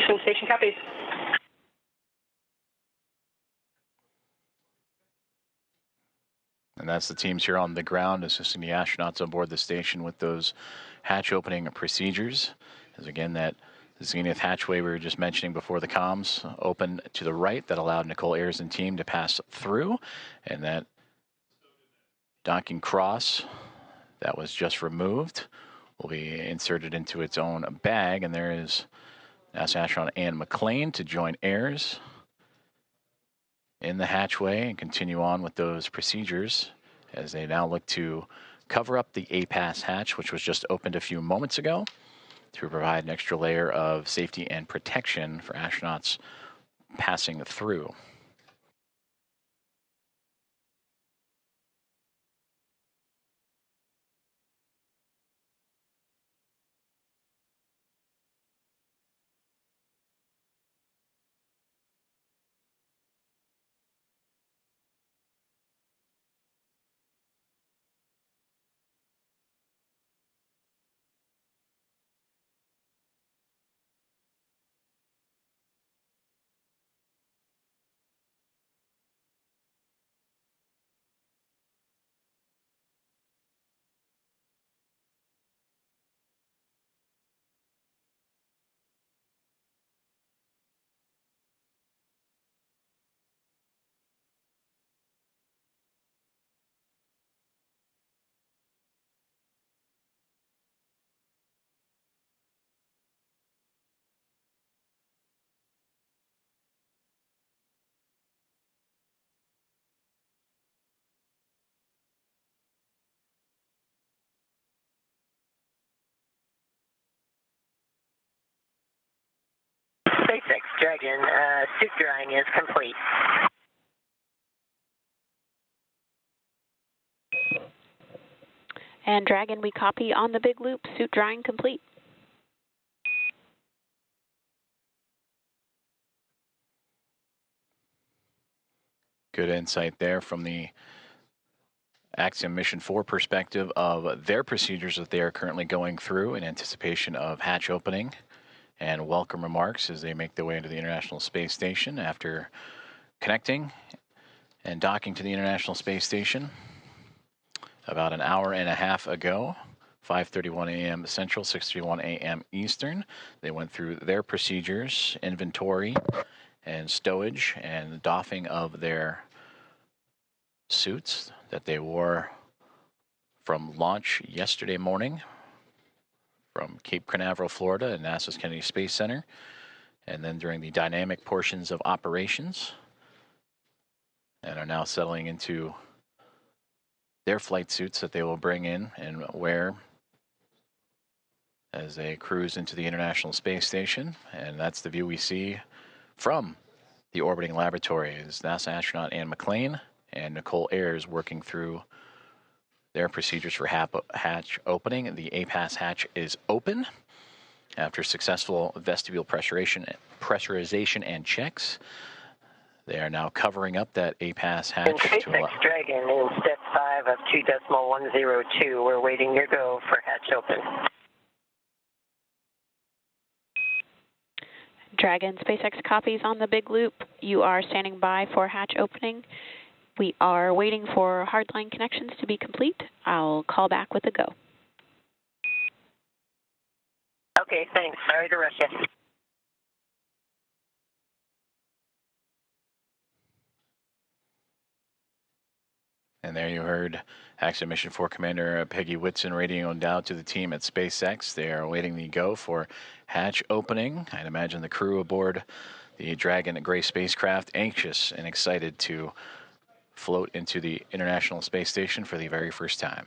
F: Houston Station copies.
C: And that's the teams here on the ground assisting the astronauts on board the station with those hatch opening procedures. As again, that Zenith hatchway we were just mentioning before the comms open to the right that allowed Nicole Ayers and team to pass through. And that docking cross that was just removed will be inserted into its own bag. And there is NASA astronaut Ann McLean to join Ayers in the hatchway and continue on with those procedures as they now look to cover up the APAS hatch, which was just opened a few moments ago, to provide an extra layer of safety and protection for astronauts passing through.
D: Dragon, suit drying is complete.
E: And Dragon, we copy on the big loop, suit drying complete.
C: Good insight there from the Axiom Mission 4 perspective of their procedures that they are currently going through in anticipation of hatch opening, and welcome remarks as they make their way into the International Space Station after connecting and docking to the International Space Station about an hour and a half ago. 5:31 a.m. Central, 6:31 a.m. Eastern. They went through their procedures, inventory, and stowage, and doffing of their suits that they wore from launch yesterday morning from Cape Canaveral, Florida, at NASA's Kennedy Space Center, and then during the dynamic portions of operations, and are now settling into their flight suits that they will bring in and wear as they cruise into the International Space Station. And that's the view we see from the orbiting laboratory, is NASA astronaut Anne McClain and Nicole Ayers working through their procedures for hatch opening. The APAS hatch is open after successful vestibule pressurization and checks. They are now covering up that APAS hatch.
D: In SpaceX Dragon, in step 5 of 2.102, we're waiting your go for hatch open.
E: Dragon, SpaceX copies on the big loop. You are standing by for hatch opening. We are waiting for hardline connections to be complete. I'll call back with a go.
D: Okay, thanks. Sorry to rush you.
C: And there you heard Axiom Mission 4 Commander Peggy Whitson radioing down to the team at SpaceX. They are awaiting the go for hatch opening. I'd imagine the crew aboard the Dragon Gray spacecraft anxious and excited to float into the International Space Station for the very first time.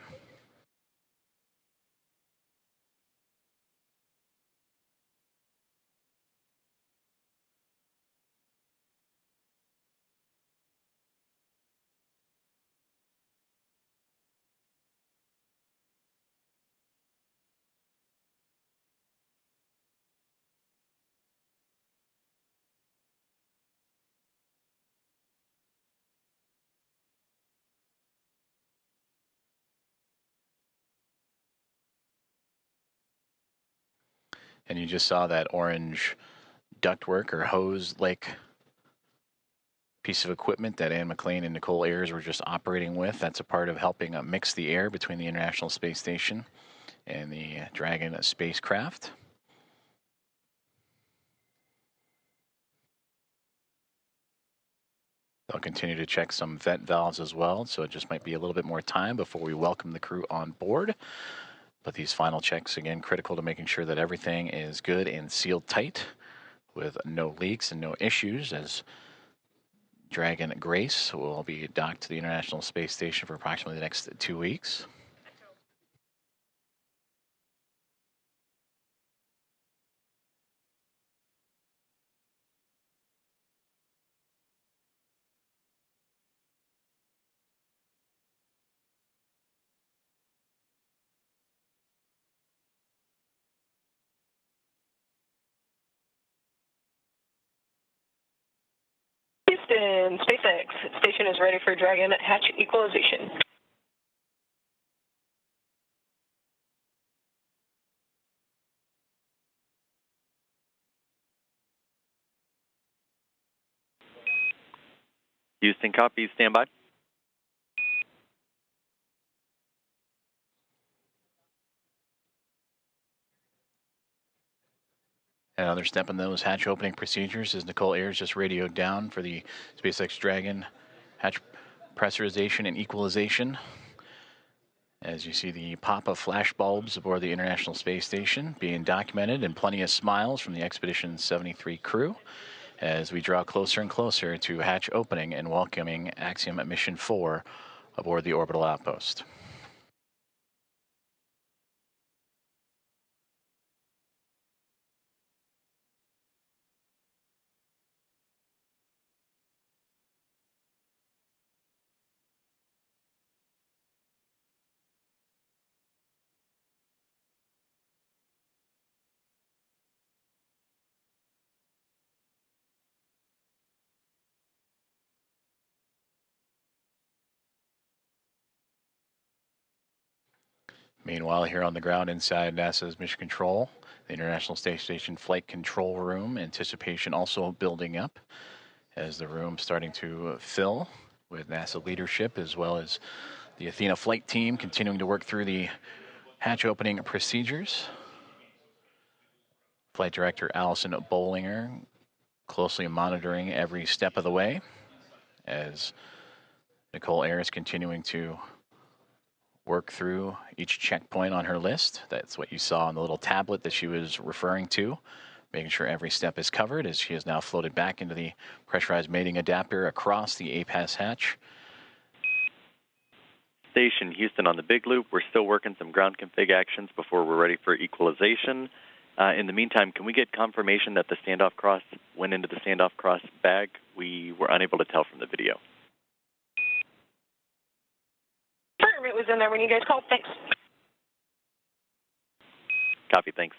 C: And you just saw that orange ductwork or hose-like piece of equipment that Anne McClain and Nicole Ayers were just operating with. That's a part of helping mix the air between the International Space Station and the Dragon spacecraft. They'll continue to check some vent valves as well, so it just might be a little bit more time before we welcome the crew on board. But these final checks, again, critical to making sure that everything is good and sealed tight with no leaks and no issues, as Dragon Grace will be docked to the International Space Station for approximately the next 2 weeks.
F: Houston, SpaceX station is ready for Dragon hatch equalization.
G: Houston, copy. Stand by.
C: Another step in those hatch opening procedures is Nicole Ayers just radioed down for the SpaceX Dragon hatch pressurization and equalization. As you see the pop of flash bulbs aboard the International Space Station being documented, and plenty of smiles from the Expedition 73 crew as we draw closer and closer to hatch opening and welcoming Axiom Mission 4 aboard the orbital outpost. Meanwhile, here on the ground inside NASA's Mission Control, the International Space Station Flight Control Room, anticipation also building up as the room starting to fill with NASA leadership as well as the Athena flight team continuing to work through the hatch opening procedures. Flight Director Allison Bollinger closely monitoring every step of the way as Nicole Ayers is continuing to work through each checkpoint on her list. That's what you saw on the little tablet that she was referring to, making sure every step is covered as she has now floated back into the pressurized mating adapter across the APAS hatch.
G: Station Houston on the big loop. We're still working some ground config actions before we're ready for equalization. In the meantime, can we get confirmation that the standoff cross went into the standoff cross bag? We were unable to tell from the video.
F: It was in there when you guys called. Thanks.
G: Copy, thanks.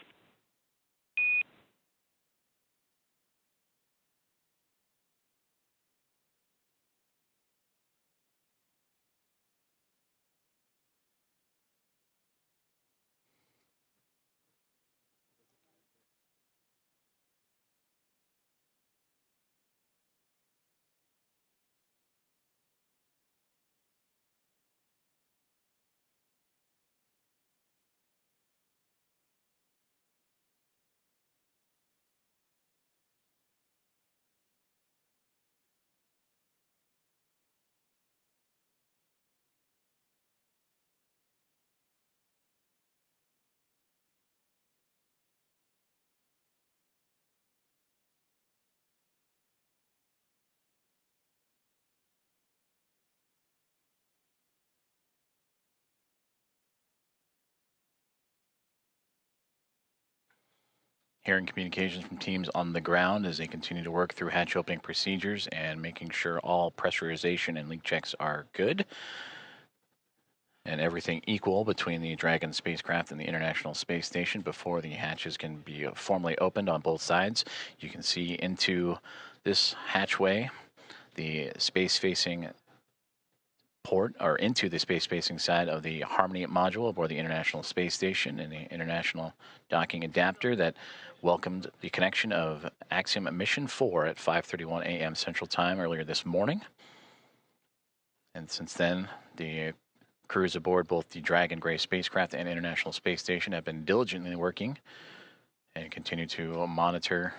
C: Hearing communications from teams on the ground as they continue to work through hatch opening procedures and making sure all pressurization and leak checks are good and everything equal between the Dragon spacecraft and the International Space Station before the hatches can be formally opened on both sides. You can see into this hatchway the space-facing port, or into the space-facing side of the Harmony module aboard the International Space Station and the International Docking Adapter that welcomed the connection of Axiom Mission 4 at 5:31 a.m. Central Time earlier this morning. And since then, the crews aboard both the Dragon Gray spacecraft and International Space Station have been diligently working and continue to monitor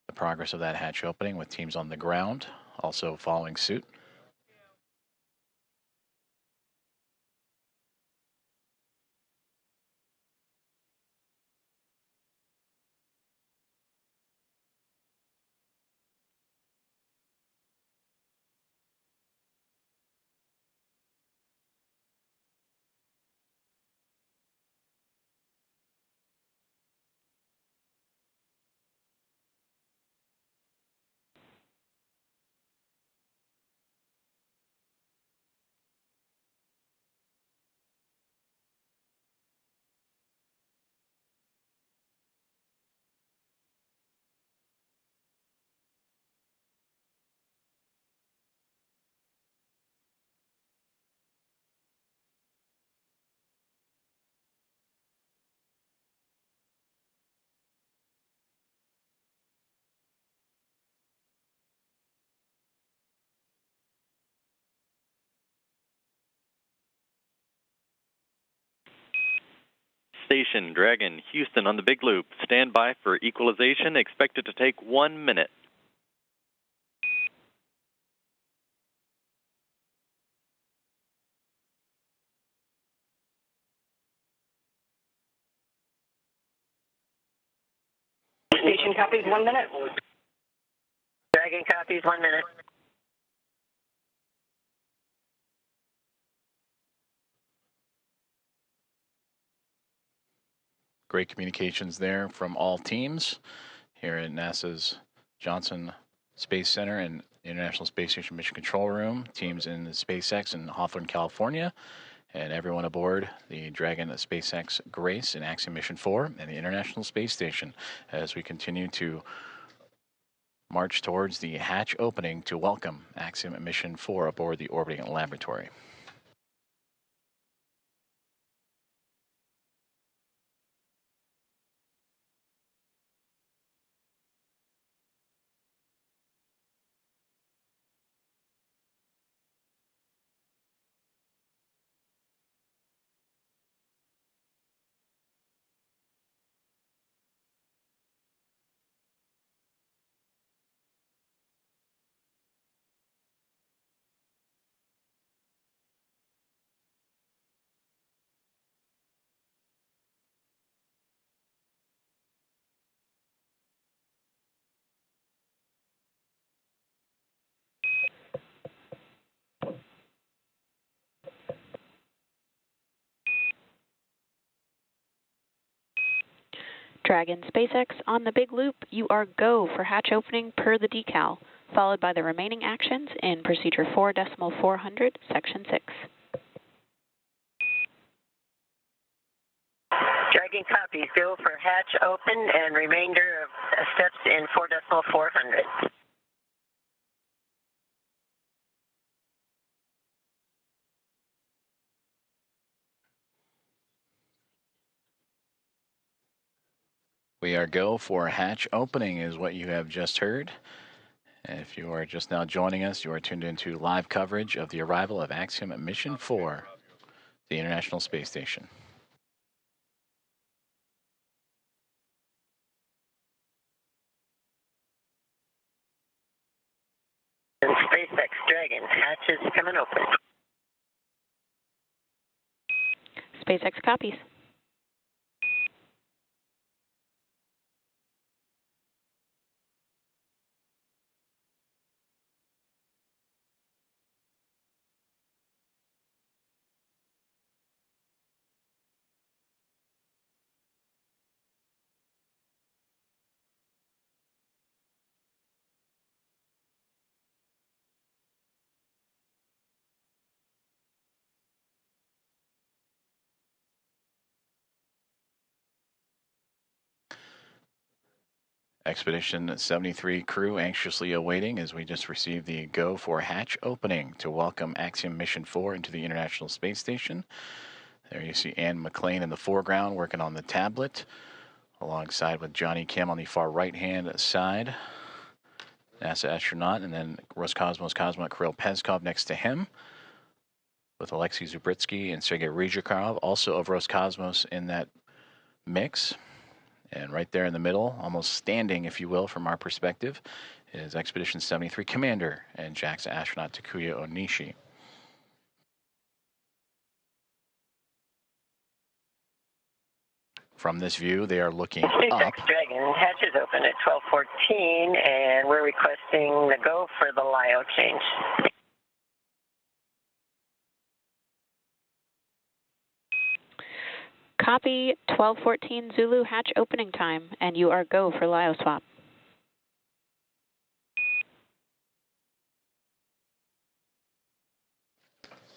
C: the progress of that hatch opening with teams on the ground also following suit.
G: Station Dragon Houston on the big loop. Stand by for equalization. Expected to take 1 minute.
F: Station copies 1 minute. Dragon copies 1 minute.
C: Great communications there from all teams here at NASA's Johnson Space Center and International Space Station Mission Control Room, teams in the SpaceX in Hawthorne, California, and everyone aboard the Dragon SpaceX Grace in Axiom Mission 4 and the International Space Station as we continue to march towards the hatch opening to welcome Axiom Mission 4 aboard the orbiting laboratory.
E: Dragon SpaceX on the big loop, you are go for hatch opening per the decal, followed by the remaining actions in procedure 4.400, section 6.
F: Dragon copies. Go for hatch open and remainder of steps in 4.400.
C: We are go for hatch opening is what you have just heard. And if you are just now joining us, you are tuned into live coverage of the arrival of Axiom Mission 4, the International Space Station.
F: And SpaceX Dragon, hatch is coming open.
E: SpaceX copies.
C: Expedition 73 crew anxiously awaiting as we just received the go for hatch opening to welcome Axiom Mission 4 into the International Space Station. There you see Ann McLean in the foreground working on the tablet, alongside with Johnny Kim on the far right-hand side, NASA astronaut, and then Roscosmos cosmonaut Kirill Peskov next to him, with Alexei Zubritsky and Sergei Ryzhikov, also of Roscosmos in that mix. And right there in the middle, almost standing, if you will, from our perspective, is Expedition 73 Commander and JAXA astronaut Takuya Onishi. From this view, they are looking
F: SpaceX
C: up.
F: Dragon, hatch is open at 12:14, and we're requesting the go for the LIO change.
E: Copy 12:14 Zulu hatch opening time, and you are go for LIO swap.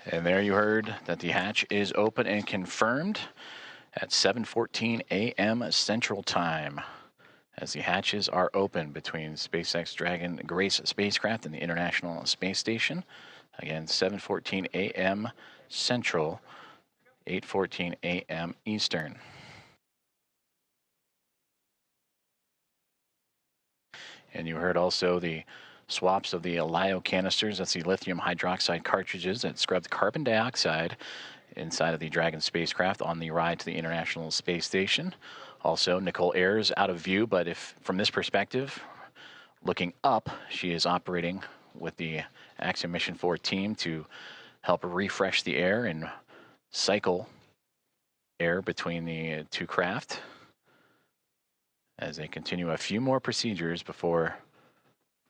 C: And there you heard that the hatch is open and confirmed at 7:14 a.m. Central Time, as the hatches are open between SpaceX Dragon Grace spacecraft and the International Space Station. Again, 7:14 a.m. Central, 8:14 a.m. Eastern. And you heard also the swaps of the LIO canisters. That's the lithium hydroxide cartridges that scrubbed carbon dioxide inside of the Dragon spacecraft on the ride to the International Space Station. Also, Nicole Ayers out of view, but if from this perspective, looking up, she is operating with the Axiom Mission 4 team to help refresh the air and cycle air between the two craft as they continue a few more procedures before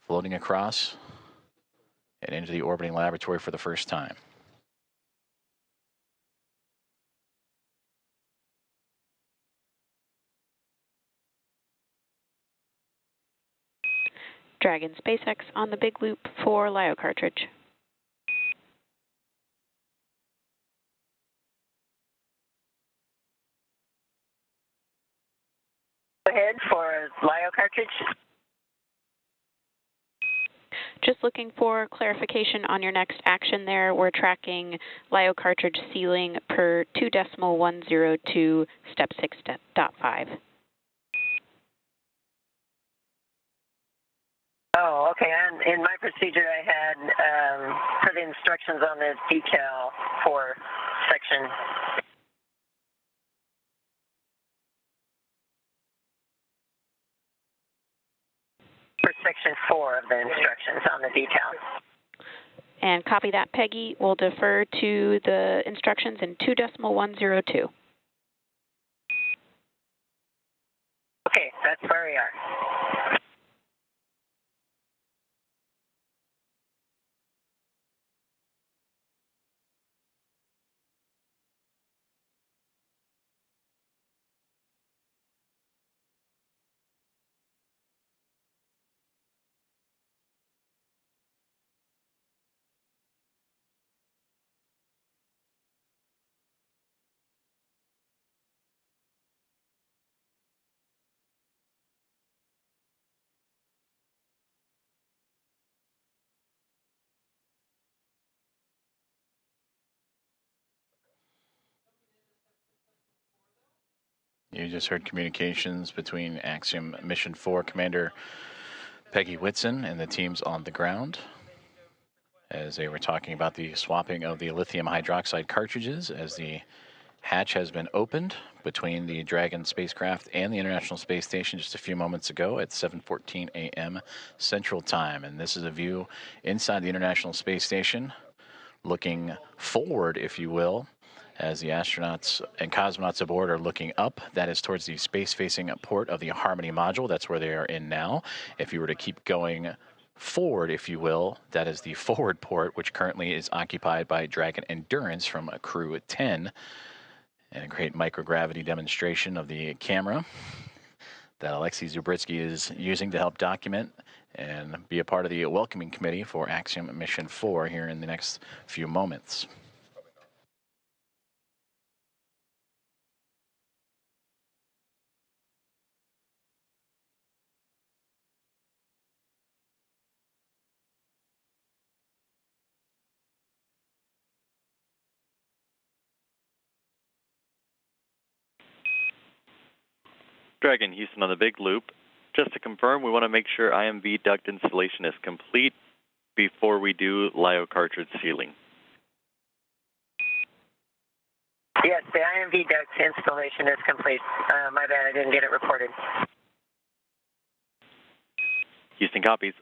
C: floating across and into the orbiting laboratory for the first time.
E: Dragon SpaceX on the big loop for LIO cartridge.
F: Go ahead for LIO cartridge.
E: Just looking for clarification on your next action there. We're tracking LIO cartridge sealing per 2.102 step 6.5.
F: Oh, okay. In my procedure, I had for the instructions on the decal for section. For section 4 of the instructions on the decal.
E: And copy that, Peggy. We'll defer to the instructions in 2.102.
F: Okay, that's where we are.
C: You just heard communications between Axiom Mission 4 Commander Peggy Whitson and the teams on the ground as they were talking about the swapping of the lithium hydroxide cartridges as the hatch has been opened between the Dragon spacecraft and the International Space Station just a few moments ago at 7:14 a.m. Central Time. And this is a view inside the International Space Station, looking forward, if you will, as the astronauts and cosmonauts aboard are looking up. That is towards the space-facing port of the Harmony module. That's where they are in now. If you were to keep going forward, if you will, that is the forward port, which currently is occupied by Dragon Endurance from Crew 10. And a great microgravity demonstration of the camera that Alexei Zubritsky is using to help document and be a part of the welcoming committee for Axiom Mission 4 here in the next few moments.
G: Dragon Houston on the big loop. Just to confirm, we want to make sure IMV duct installation is complete before we do LiO cartridge sealing.
F: Yes, the IMV duct installation is complete. My bad, I didn't get it reported.
G: Houston copies.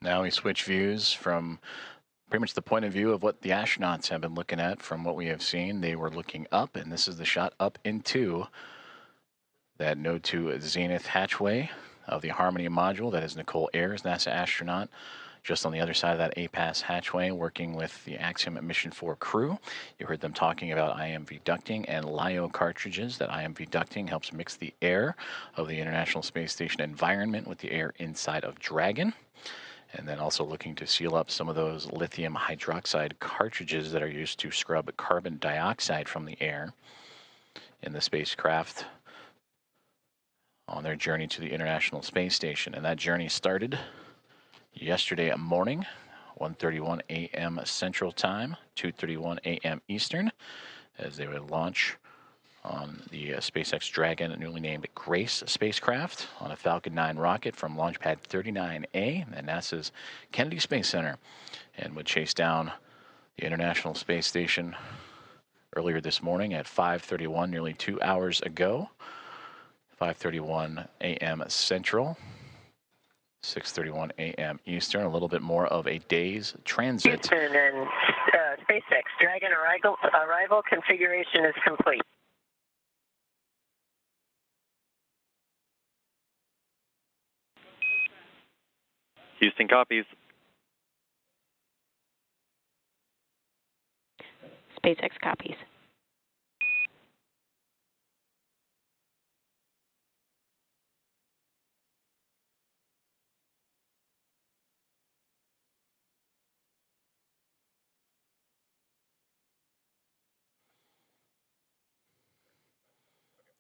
C: Now we switch views from pretty much the point of view of what the astronauts have been looking at. From what we have seen, they were looking up, and this is the shot up into that node 2 zenith hatchway of the Harmony module. That is Nicole Ayers, NASA astronaut, just on the other side of that APAS hatchway, working with the Axiom Mission 4 crew. You heard them talking about IMV ducting and LiO cartridges. That IMV ducting helps mix the air of the International Space Station environment with the air inside of Dragon. And then also looking to seal up some of those lithium hydroxide cartridges that are used to scrub carbon dioxide from the air in the spacecraft on their journey to the International Space Station. And that journey started yesterday morning, 1:31 a.m. Central Time, 2:31 a.m. Eastern, as they would launch on the SpaceX Dragon, newly named Grace spacecraft, on a Falcon 9 rocket from Launch Pad 39A at NASA's Kennedy Space Center, and would chase down the International Space Station earlier this morning at 5:31, nearly 2 hours ago, 5:31 a.m. Central, 6:31 a.m. Eastern, a little bit more of a day's transit.
F: Houston and SpaceX Dragon arrival configuration is complete.
G: Houston copies.
E: SpaceX copies.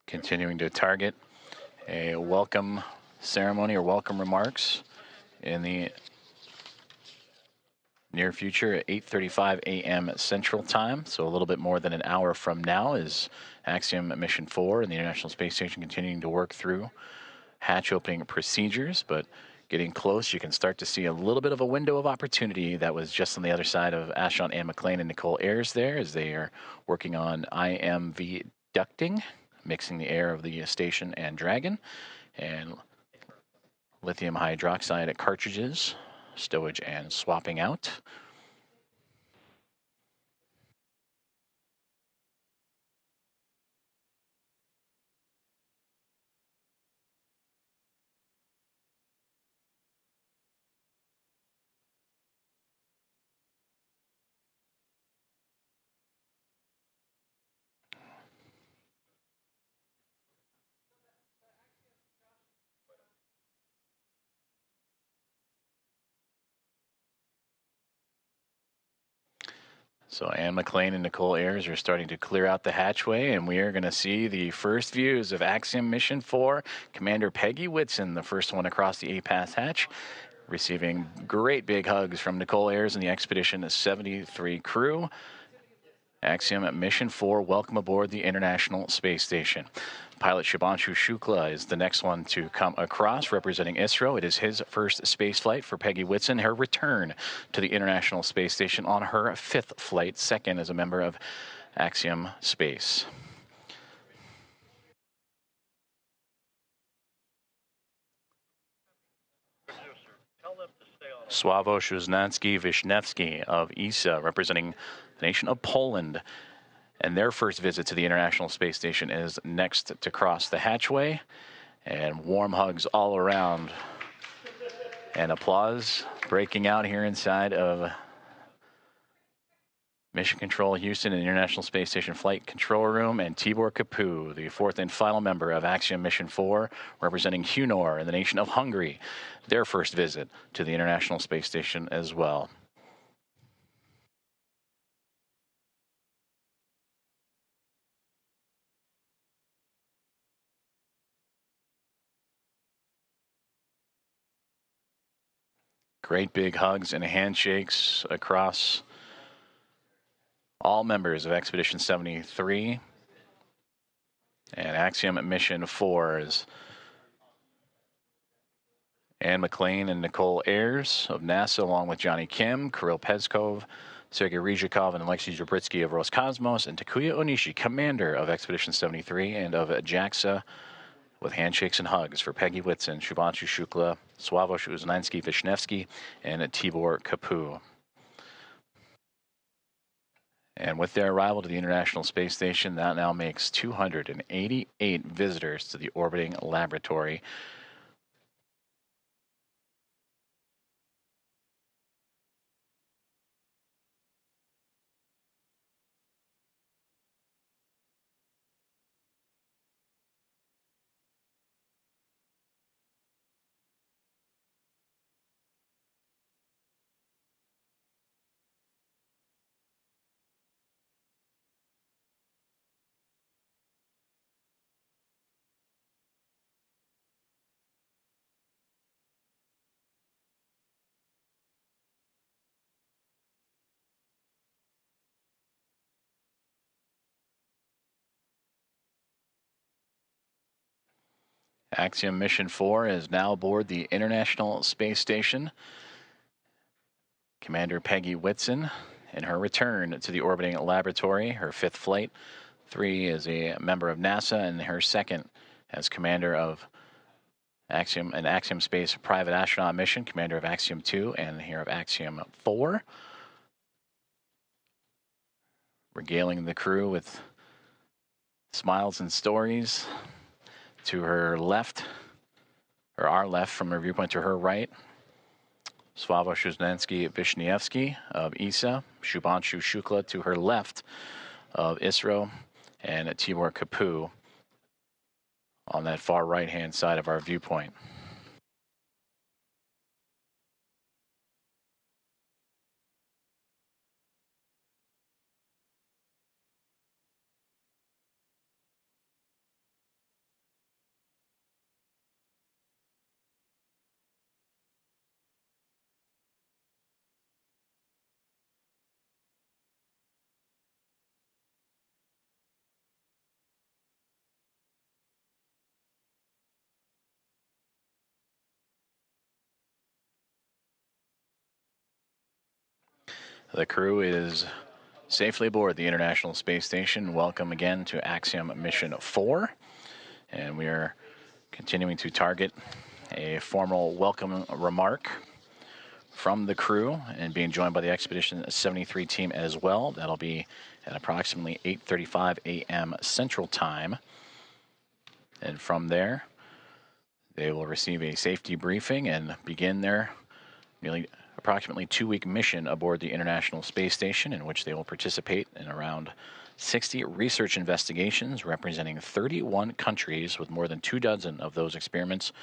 C: Continuing to target a welcome ceremony or welcome remarks in the near future at 8:35 a.m. Central Time. So a little bit more than an hour from now is Axiom Mission 4 and the International Space Station continuing to work through hatch opening procedures, but getting close, you can start to see a little bit of a window of opportunity that was just on the other side of astronaut Anne McLean and Nicole Ayers there, as they are working on IMV ducting, mixing the air of the station and Dragon, and lithium hydroxide cartridges, stowage and swapping out. So Anne McLean and Nicole Ayers are starting to clear out the hatchway, and we are going to see the first views of Axiom Mission 4. Commander Peggy Whitson, the first one across the A-Pass hatch, receiving great big hugs from Nicole Ayers and the Expedition 73 crew. Axiom Mission 4, welcome aboard the International Space Station. Pilot Shubhanshu Shukla is the next one to come across, representing ISRO. It is his first space flight for Peggy Whitson, her return to the International Space Station on her 5th flight, second as a member of Axiom Space. Sławomir Wisniewski of ESA, representing the nation of Poland. And their first visit to the International Space Station is next to cross the hatchway. And warm hugs all around. And applause breaking out here inside of Mission Control Houston and International Space Station Flight Control Room. And Tibor Kapu, the fourth and final member of Axiom Mission 4, representing Hunor and the nation of Hungary. Their first visit to the International Space Station as well. Great big hugs and handshakes across all members of Expedition 73 and Axiom Mission 4 is Anne McLean and Nicole Ayers of NASA, along with Johnny Kim, Kirill Peskov, Sergei Ryzhikov, and Alexei Zabritsky of Roscosmos, and Takuya Onishi, commander of Expedition 73 and of JAXA, with handshakes and hugs for Peggy Whitson, Shubhanshu Shukla, Sławomir Wisniewski, and Tibor Kapu. And with their arrival to the International Space Station, that now makes 288 visitors to the orbiting laboratory. Axiom Mission 4 is now aboard the International Space Station. Commander Peggy Whitson in her return to the orbiting laboratory, her 5th flight. 3 is a member of NASA, and her 2nd as commander of Axiom, an Axiom Space private astronaut mission, commander of Axiom 2 and here of Axiom 4. Regaling the crew with smiles and stories. To her left, or our left from her viewpoint, to her right, Sławomir Wisniewski of ESA, Shubhanshu Shukla to her left of ISRO, and Tibor Kapu on that far right-hand side of our viewpoint. The crew is safely aboard the International Space Station. Welcome again to Axiom Mission 4. And we are continuing to target a formal welcome remark from the crew and being joined by the Expedition 73 team as well. That'll be at approximately 8:35 a.m. Central Time. And from there, they will receive a safety briefing and begin their nearly approximately 2-week mission aboard the International Space Station, in which they will participate in around 60 research investigations representing 31 countries, with more than 24 of those experiments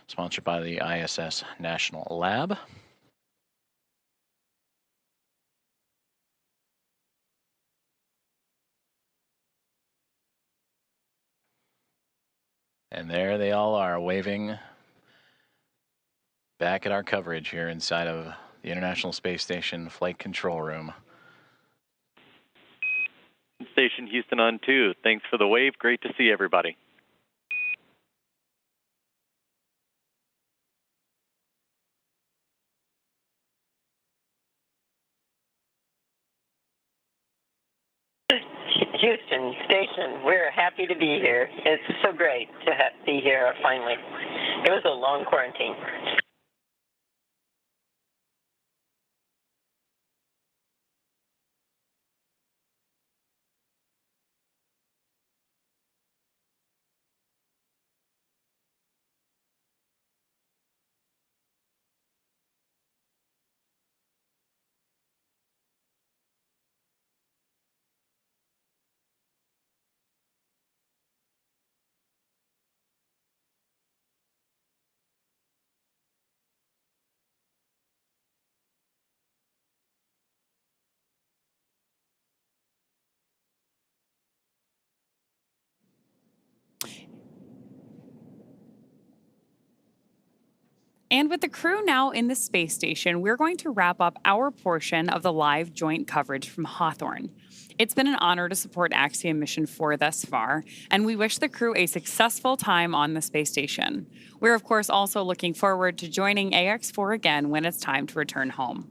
C: sponsored by the ISS National Lab. And there they all are, waving back at our coverage here inside of the International Space Station Flight Control Room.
G: Station Houston on 2. Thanks for the wave. Great to see everybody.
D: Houston Station, we're happy to be here. It's so great to be here finally. It was a long quarantine.
B: And with the crew now in the space station, we're going to wrap up our portion of the live joint coverage from Hawthorne. It's been an honor to support Axiom Mission 4 thus far, and we wish the crew a successful time on the space station. We're, of course, also looking forward to joining Ax-4 again when it's time to return home.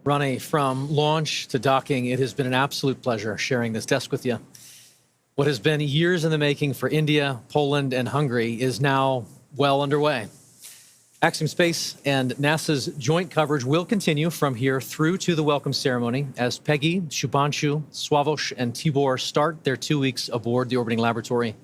A: Ronnie, from launch to docking, it has been an absolute pleasure sharing this desk with you. What has been years in the making for India, Poland, and Hungary is now well underway. Axiom Space and NASA's joint coverage will continue from here through to the welcome ceremony as Peggy, Shubhanshu, Swavesh, and Tibor start their 2 weeks aboard the orbiting laboratory.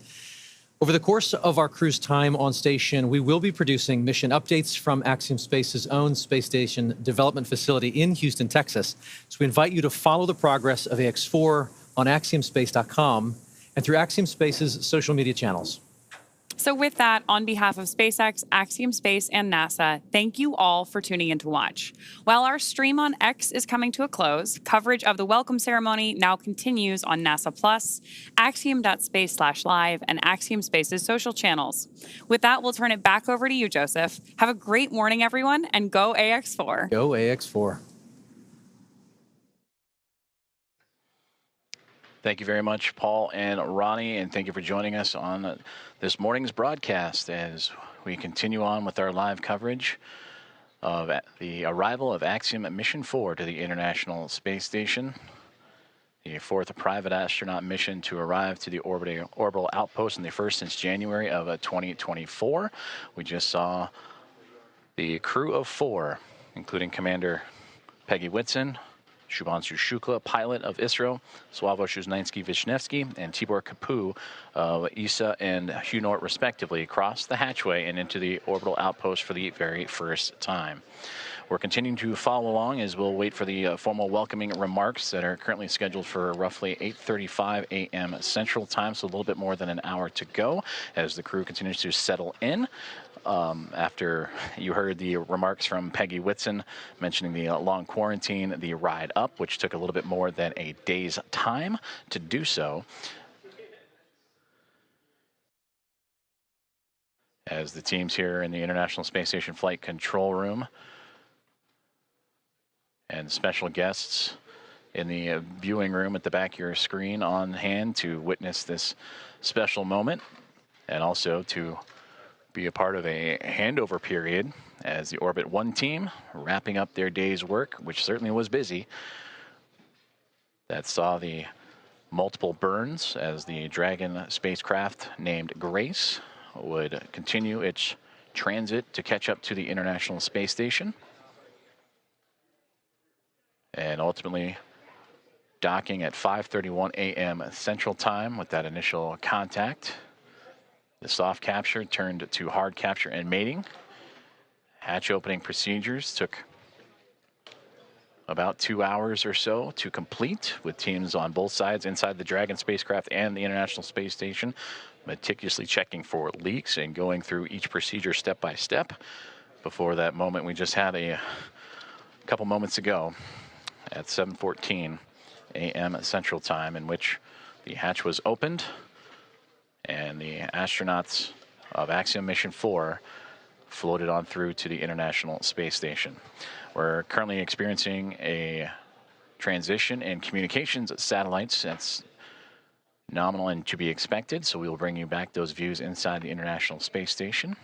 A: Over the course of our crew's time on station, we will be producing mission updates from Axiom Space's own space station development facility in Houston, Texas. So we invite you to follow the progress of Ax-4 on axiomspace.com and through Axiom Space's social media channels.
B: So with that, on behalf of SpaceX, Axiom Space, and NASA, thank you all for tuning in to watch. While our stream on X is coming to a close, coverage of the welcome ceremony now continues on NASA Plus, axiom.space/live, and Axiom Space's social channels. With that, we'll turn it back over to you, Joseph. Have a great morning, everyone, and go Ax-4.
A: Go Ax-4.
C: Thank you very much, Paul and Ronnie, and thank you for joining us on this morning's broadcast as we continue on with our live coverage of the arrival of Axiom Mission 4 to the International Space Station, the fourth private astronaut mission to arrive to the orbital outpost, and the first since January of 2024. We just saw the crew of 4, including Commander Peggy Whitson, Shubhanshu Shukla, pilot of ISRO, Swavesh Uznansky-Vishnevsky, and Tibor Kapu of ESA and HUNORT, respectively, crossed the hatchway and into the orbital outpost for the very first time. We're continuing to follow along as we'll wait for the formal welcoming remarks that are currently scheduled for roughly 8:35 a.m. Central Time, so a little bit more than an hour to go as the crew continues to settle in. After you heard the remarks from Peggy Whitson mentioning the long quarantine, the ride up, which took a little bit more than a day's time to do so, as the teams here in the International Space Station Flight Control Room and special guests in the viewing room at the back of your screen on hand to witness this special moment and also to be a part of a handover period as the Orbit 1 team wrapping up their day's work, which certainly was busy. That saw the multiple burns as the Dragon spacecraft named Grace would continue its transit to catch up to the International Space Station, and ultimately docking at 5:31 a.m. Central Time with that initial contact. The soft capture turned to hard capture and mating. Hatch opening procedures took about 2 hours or so to complete, with teams on both sides inside the Dragon spacecraft and the International Space Station meticulously checking for leaks and going through each procedure step by step before that moment we just had a couple moments ago at 7:14 a.m. Central Time, in which the hatch was opened and the astronauts of Axiom Mission 4 floated on through to the International Space Station. We're currently experiencing a transition in communications satellites. That's nominal and to be expected, so we will bring you back those views inside the International Space Station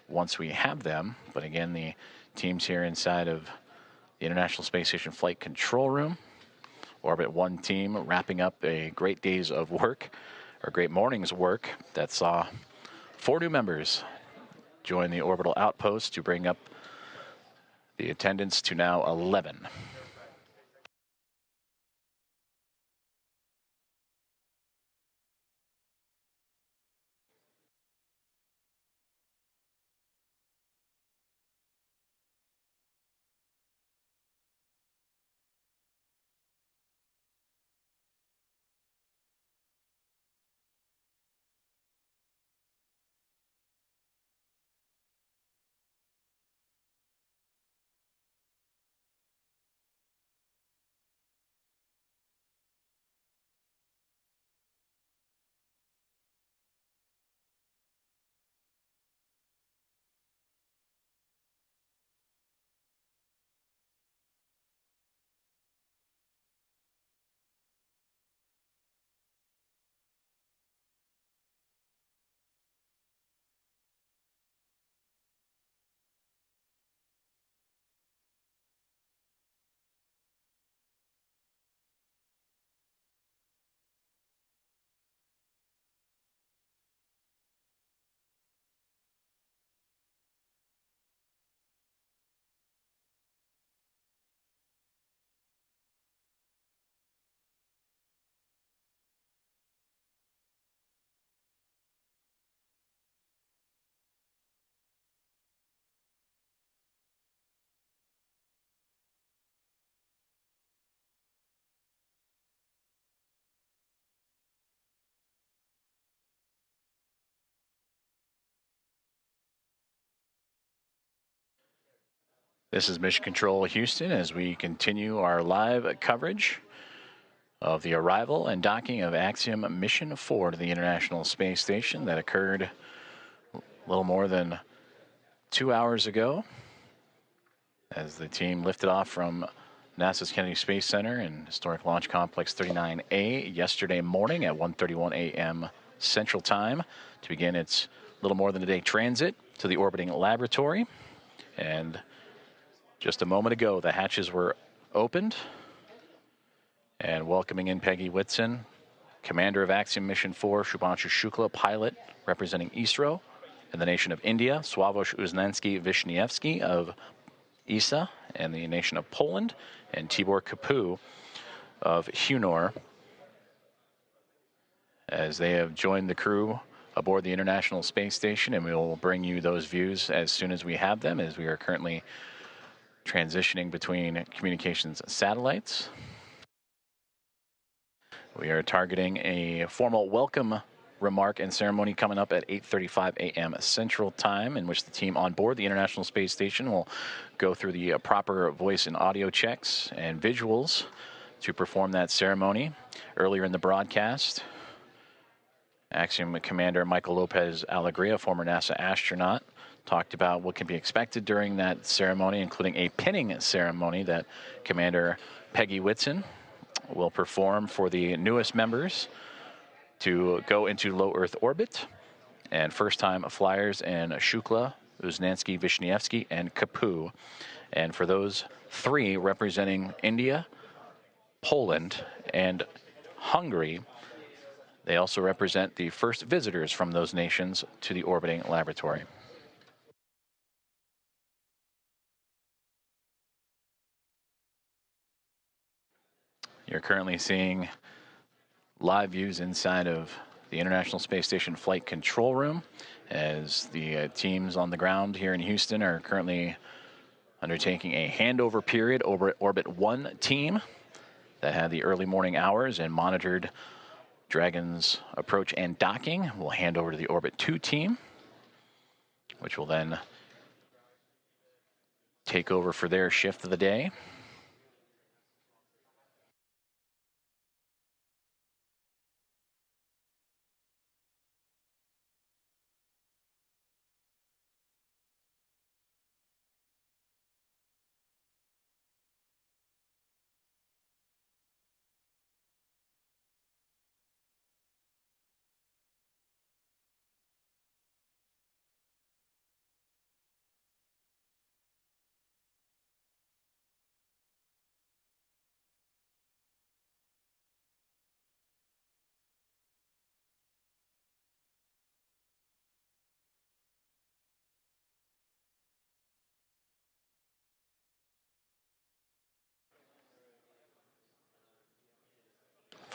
C: once we have them. But again, the teams here inside of the International Space Station Flight Control Room. Orbit 1 team wrapping up a great day's of work, or great morning's work, that saw 4 new members join the orbital outpost to bring up the attendance to now 11. This is Mission Control Houston as we continue our live coverage of the arrival and docking of Axiom Mission 4 to the International Space Station that occurred a little more than 2 hours ago as the team lifted off from NASA's Kennedy Space Center and Historic Launch Complex 39A yesterday morning at 1:31 a.m. Central Time to begin its little more than a day transit to the orbiting laboratory. And just a moment ago, the hatches were opened, and welcoming in Peggy Whitson, commander of Axiom Mission 4, Shubhanshu Shukla, pilot representing ISRO, and the nation of India, Sławosz Uznański-Wiśniewski of ESA, and the nation of Poland, and Tibor Kapu of Hunor, as they have joined the crew aboard the International Space Station, and we will bring you those views as soon as we have them, as we are currently transitioning between communications satellites. We are targeting a formal welcome remark and ceremony coming up at 8:35 a.m. Central Time, in which the team on board the International Space Station will go through the proper voice and audio checks and visuals to perform that ceremony. Earlier in the broadcast, Axiom Commander Michael Lopez Alegria, former NASA astronaut, talked about what can be expected during that ceremony, including a pinning ceremony that Commander Peggy Whitson will perform for the newest members to go into low Earth orbit, and first-time flyers in Shukla, Uznański-Wiśniewski, and Kapu. And for those 3 representing India, Poland, and Hungary, they also represent the first visitors from those nations to the orbiting laboratory. You're currently seeing live views inside of the International Space Station Flight Control Room as the teams on the ground here in Houston are currently undertaking a handover period over Orbit 1 team that had the early morning hours and monitored Dragon's approach and docking. We'll hand over to the Orbit 2 team, which will then take over for their shift of the day.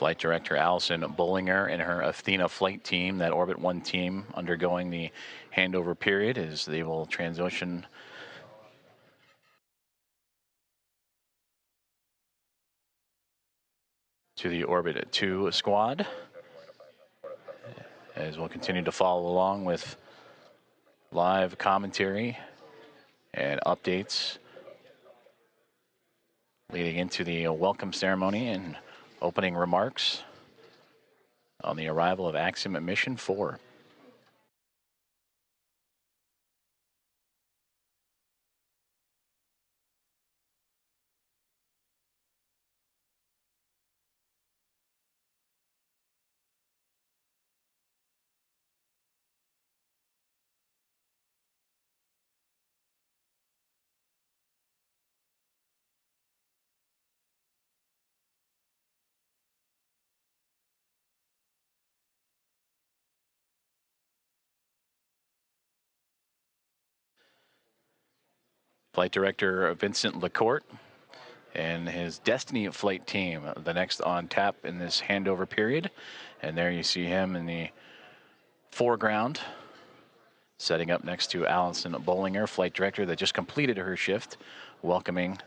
C: Flight Director Allison Bollinger and her Athena flight team, that Orbit 1 team, undergoing the handover period as they will transition to the Orbit 2 squad, as we'll continue to follow along with live commentary and updates leading into the welcome ceremony and opening remarks on the arrival of Axiom at Mission 4. Flight Director Vincent Lacourte and his Destiny flight team, the next on tap in this handover period. And there you see him in the foreground, setting up next to Allison Bollinger, Flight Director that just completed her shift, welcoming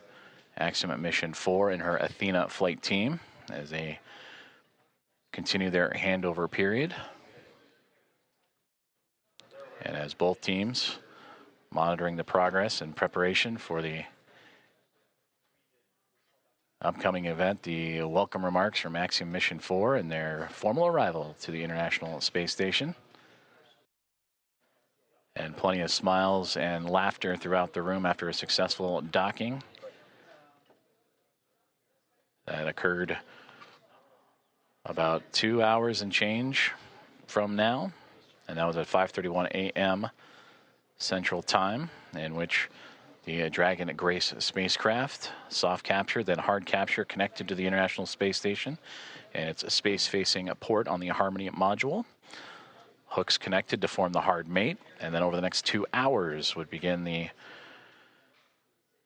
C: Axiom at Mission 4 and her Athena flight team as they continue their handover period. And as both teams monitoring the progress and preparation for the upcoming event, the welcome remarks from Axiom Mission 4 and their formal arrival to the International Space Station. And plenty of smiles and laughter throughout the room after a successful docking that occurred about 2 hours and change from now. And that was at 5:31 a.m. Central Time, in which the Dragon Grace spacecraft, soft capture, then hard capture, connected to the International Space Station and its space-facing port on the Harmony module. Hooks connected to form the hard mate, and then over the next 2 hours would begin the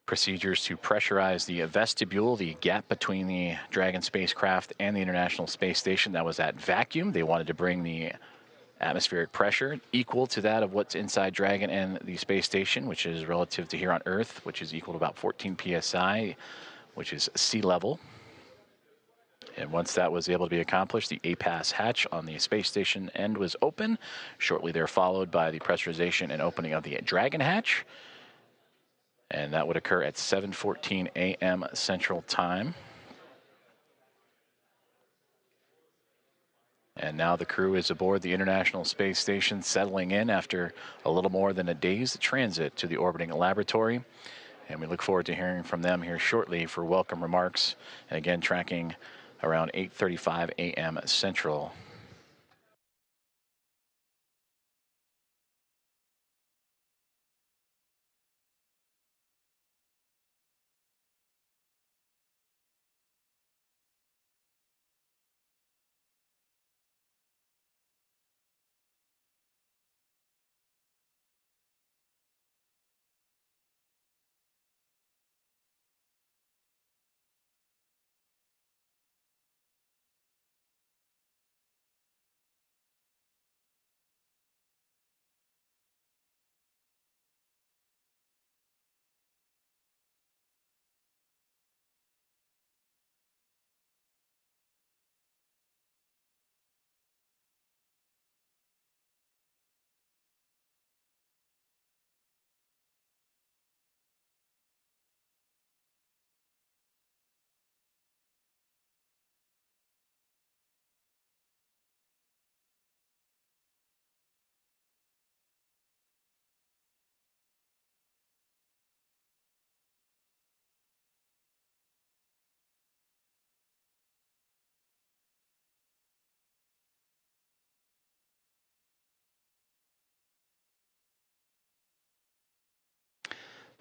C: procedures to pressurize the vestibule, the gap between the Dragon spacecraft and the International Space Station. That was at vacuum. They wanted to bring the atmospheric pressure equal to that of what's inside Dragon and the space station, which is relative to here on Earth, which is equal to about 14 psi, which is sea level. And once that was able to be accomplished, the APAS hatch on the space station end was open. Shortly there followed by the pressurization and opening of the Dragon hatch. And that would occur at 7:14 a.m. Central Time. And now the crew is aboard the International Space Station, settling in after a little more than a day's transit to the orbiting laboratory. And we look forward to hearing from them here shortly for welcome remarks. And again, tracking around 8:35 a.m. Central.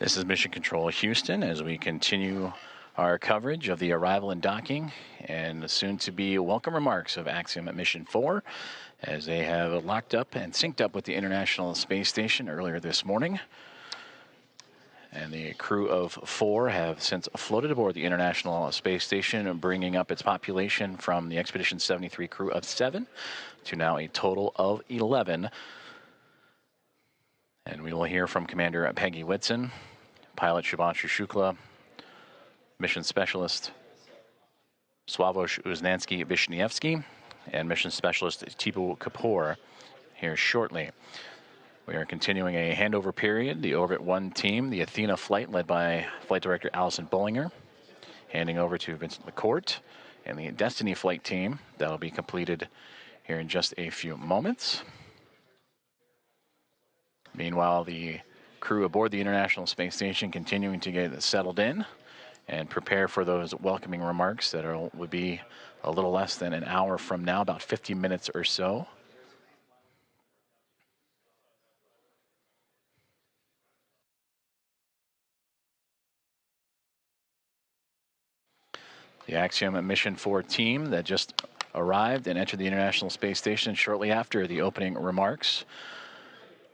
C: This is Mission Control Houston as we continue our coverage of the arrival and docking and soon to be welcome remarks of Axiom at Mission 4 as they have locked up and synced up with the International Space Station earlier this morning. And the crew of 4 have since floated aboard the International Space Station, bringing up its population from the Expedition 73 crew of 7 to now a total of 11. And we will hear from Commander Peggy Whitson, pilot Shubhanshu Shukla, mission specialist Sławomir Uznansky-Wisniewski, and mission specialist Tipu Kapoor here shortly. We are continuing a handover period. The Orbit 1 team, the Athena flight led by Flight Director Allison Bollinger, handing over to Vincent McCourt, and the Destiny flight team. That'll be completed here in just a few moments. Meanwhile, the crew aboard the International Space Station continuing to get settled in and prepare for those welcoming remarks that would be a little less than an hour from now, about 50 minutes or so. The Axiom Mission 4 team that just arrived and entered the International Space Station shortly after the opening remarks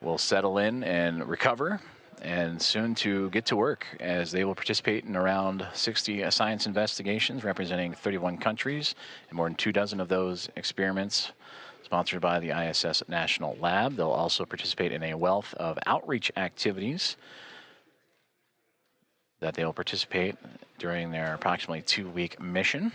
C: will settle in and recover, and soon to get to work as they will participate in around 60 science investigations representing 31 countries, and more than 24 of those experiments sponsored by the ISS National Lab. They'll also participate in a wealth of outreach activities that they will participate during their approximately 2-week mission.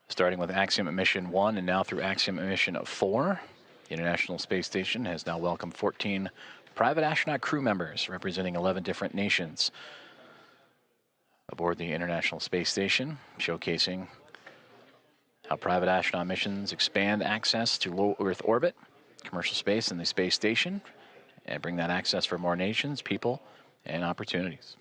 C: Starting with Axiom Mission 1 and now through Axiom Mission 4, the International Space Station has now welcomed 14 private astronaut crew members representing 11 different nations aboard the International Space Station, showcasing how private astronaut missions expand access to low Earth orbit, commercial space, and the space station, and bring that access for more nations, people, and opportunities.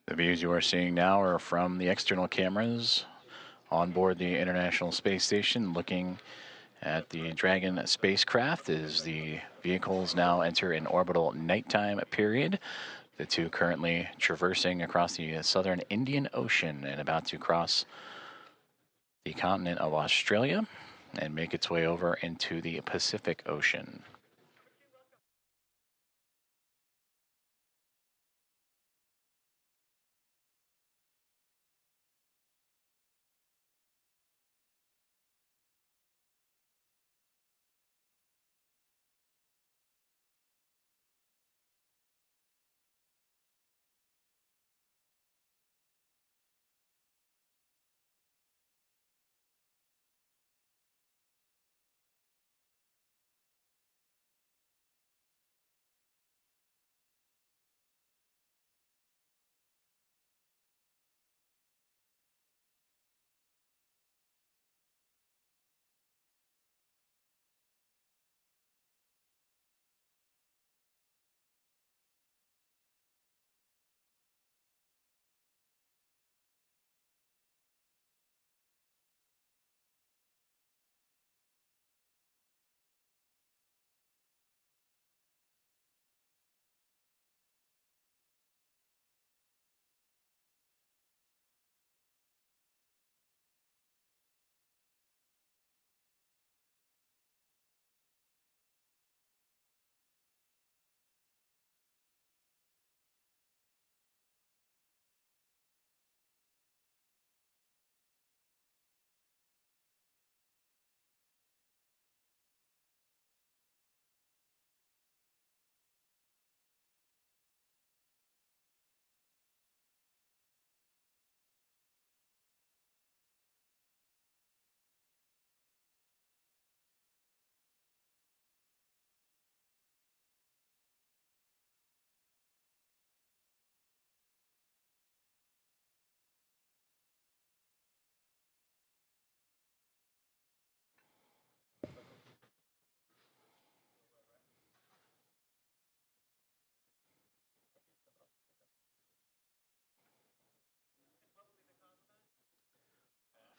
C: The views you are seeing now are from the external cameras on board the International Space Station, looking at the Dragon spacecraft as the vehicles now enter an orbital nighttime period. The two currently traversing across the southern Indian Ocean and about to cross the continent of Australia and make its way over into the Pacific Ocean.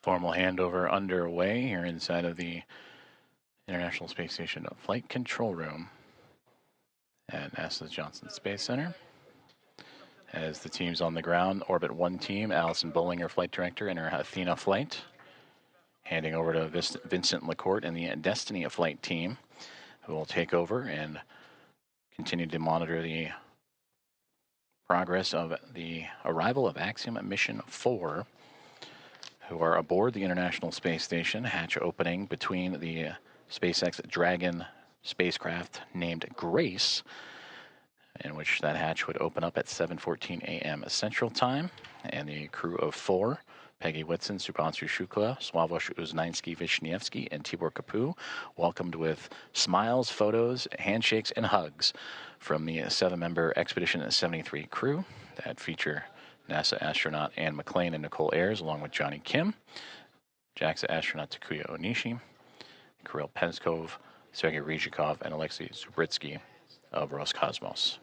C: Formal handover underway here inside of the International Space Station Flight Control Room at NASA's Johnson Space Center. As the teams on the ground, Orbit 1 team, Allison Bollinger, Flight Director, in her Athena flight. Handing over to Vincent LaCourte and the Destiny flight team, who will take over and continue to monitor the progress of the arrival of Axiom Mission 4, who are aboard the International Space Station, hatch opening between the SpaceX Dragon spacecraft named Grace, in which that hatch would open up at 7:14 a.m. Central Time, and the crew of 4, Peggy Whitson, Subhanshu Shukla, Sławosz Uznański-Wiśniewski, and Tibor Kapu, welcomed with smiles, photos, handshakes, and hugs from the 7-member Expedition 73 crew that feature NASA astronaut Anne McClain and Nicole Ayers, along with Johnny Kim, JAXA astronaut Takuya Onishi, Kirill Peskov, Sergei Ryzhikov, and Alexei Zubritsky of Roscosmos.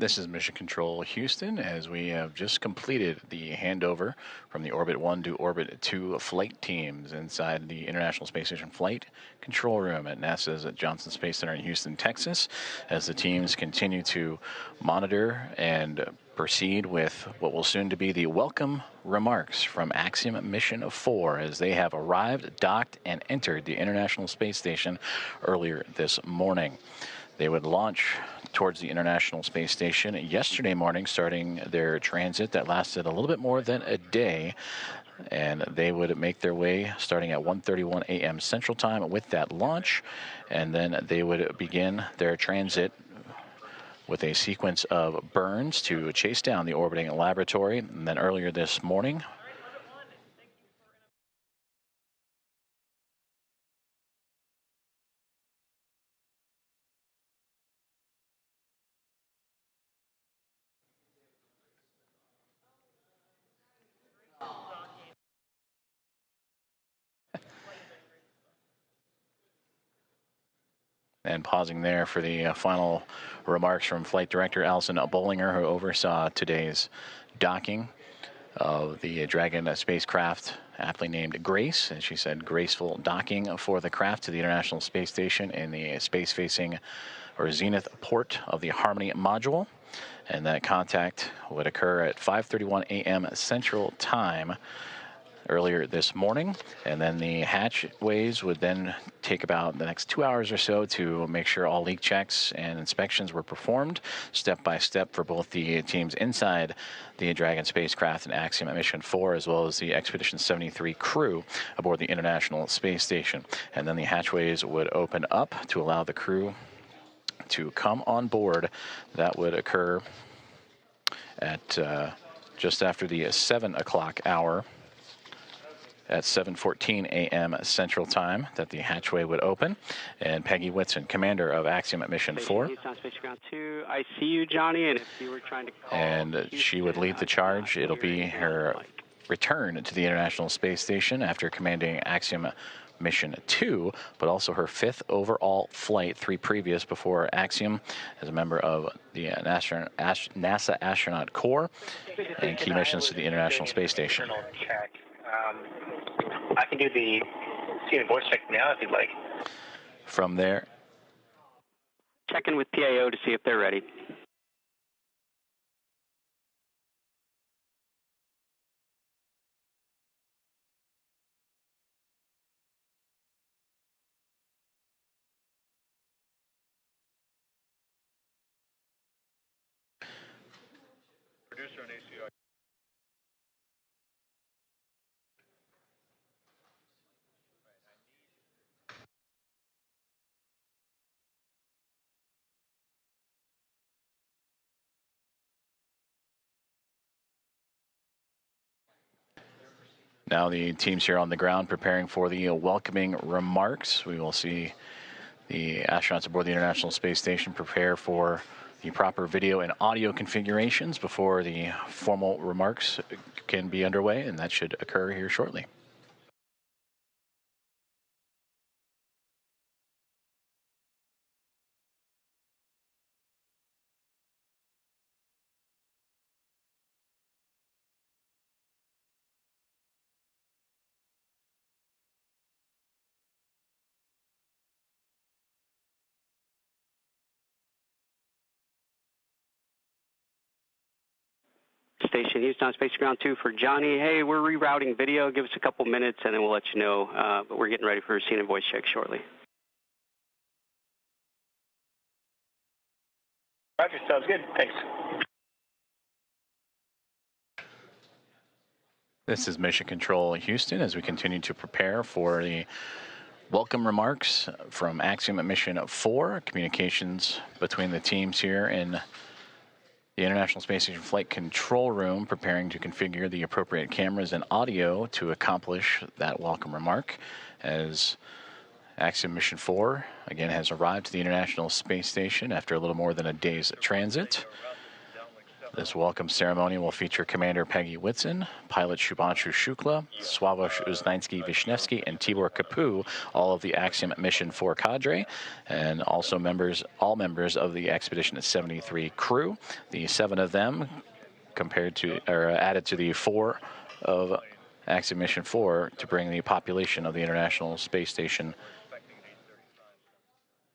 C: This is Mission Control Houston, as we have just completed the handover from the Orbit 1 to Orbit 2 flight teams inside the International Space Station Flight Control Room at NASA's Johnson Space Center in Houston, Texas, as the teams continue to monitor and proceed with what will soon to be the welcome remarks from Axiom Mission 4 as they have arrived, docked, and entered the International Space Station earlier this morning. They would launch towards the International Space Station yesterday morning, starting their transit that lasted a little bit more than a day. And they would make their way starting at 1:31 a.m. Central Time with that launch. And then they would begin their transit with a sequence of burns to chase down the orbiting laboratory. And then earlier this morning, and pausing there for the final remarks from Flight Director Allison Bollinger, who oversaw today's docking of the Dragon spacecraft, aptly named Grace. And she said, graceful docking for the craft to the International Space Station in the space-facing or zenith port of the Harmony module. And that contact would occur at 5:31 a.m. Central Time earlier this morning, and then the hatchways would then take about the next 2 hours or so to make sure all leak checks and inspections were performed step by step for both the teams inside the Dragon spacecraft and Axiom Mission 4, as well as the Expedition 73 crew aboard the International Space Station. And then the hatchways would open up to allow the crew to come on board. That would occur at just after the 7 o'clock hour, at 7:14 a.m. Central Time, that the hatchway would open. And Peggy Whitson, commander of Axiom Mission 4.
J: I see you, Johnny, and if you were trying to call
C: and she would lead the charge. It'll be her return to the International Space Station after commanding Axiom Mission 2, but also her 5th overall flight, 3 previous before Axiom, as a member of the NASA Astronaut Corps, and key missions to the International Space Station.
K: I can do the CNN voice check now if you'd like.
C: From there,
J: check in with PAO to see if they're ready.
H: Producer on ACI.
C: now the teams here on the ground preparing for the welcoming remarks. We will see the astronauts aboard the International Space Station prepare for the proper video and audio configurations before the formal remarks can be underway, and that should occur here shortly.
J: Station Houston on Space Ground 2 for Johnny. Hey, we're rerouting video. Give us a couple minutes and then we'll let you know. But we're getting ready for a scene and voice check shortly.
K: Roger, sounds good. Thanks.
C: This is Mission Control Houston as we continue to prepare for the welcome remarks from Axiom Mission 4. Communications between the teams here in the International Space Station Flight Control Room, preparing to configure the appropriate cameras and audio to accomplish that welcome remark, as Axiom Mission 4 again has arrived to the International Space Station after a little more than a day's transit. This welcome ceremony will feature Commander Peggy Whitson, pilot Shubhanshu Shukla, Sławosz Uznański-Wisniewski, and Tibor Kapu, all of the Axiom Mission 4 cadre, and also all members of the Expedition 73 crew. The 7 of them added to the 4 of Axiom Mission 4 to bring the population of the International Space Station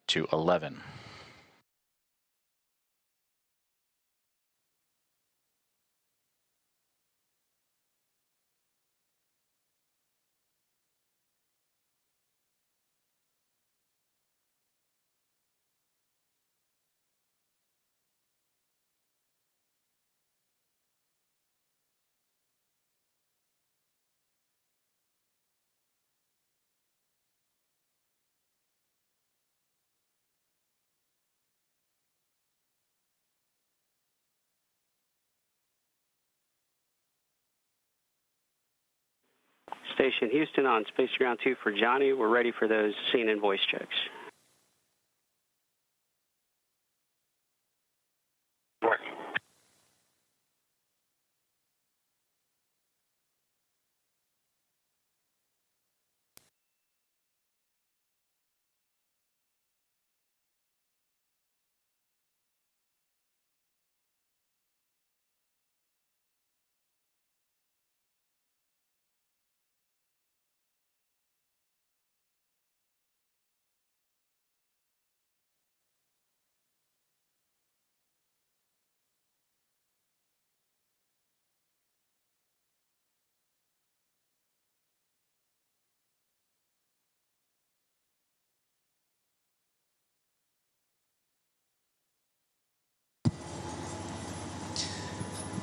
C: to 11.
J: Station Houston on Space Ground 2 for Johnny. We're ready for those scene and voice checks.
K: Work.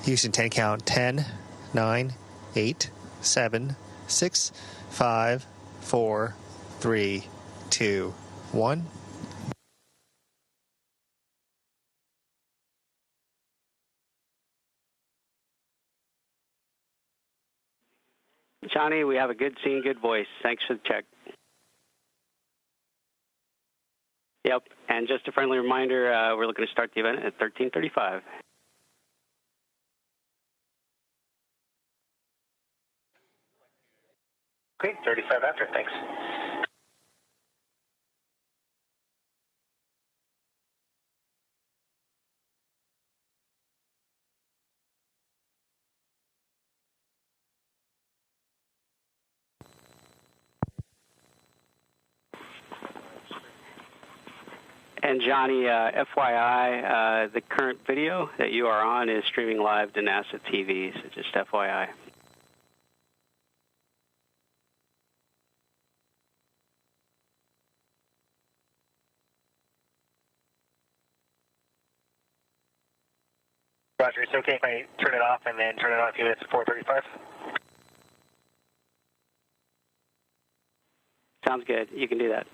L: Houston 10 count, 10, 9, 8, 7, 6, 5, 4, 3, 2, 1.
J: Johnny, we have a good scene, good voice. Thanks for the check. Yep, and just a friendly reminder, we're looking to start the event at 13:35.
K: Okay, 35 after, thanks.
J: And Johnny, FYI, the current video that you are on is streaming live to NASA TV, so just FYI.
K: Roger, it's okay if I turn it off and then turn it on a few minutes at 4:35?
J: Sounds good. You can do that.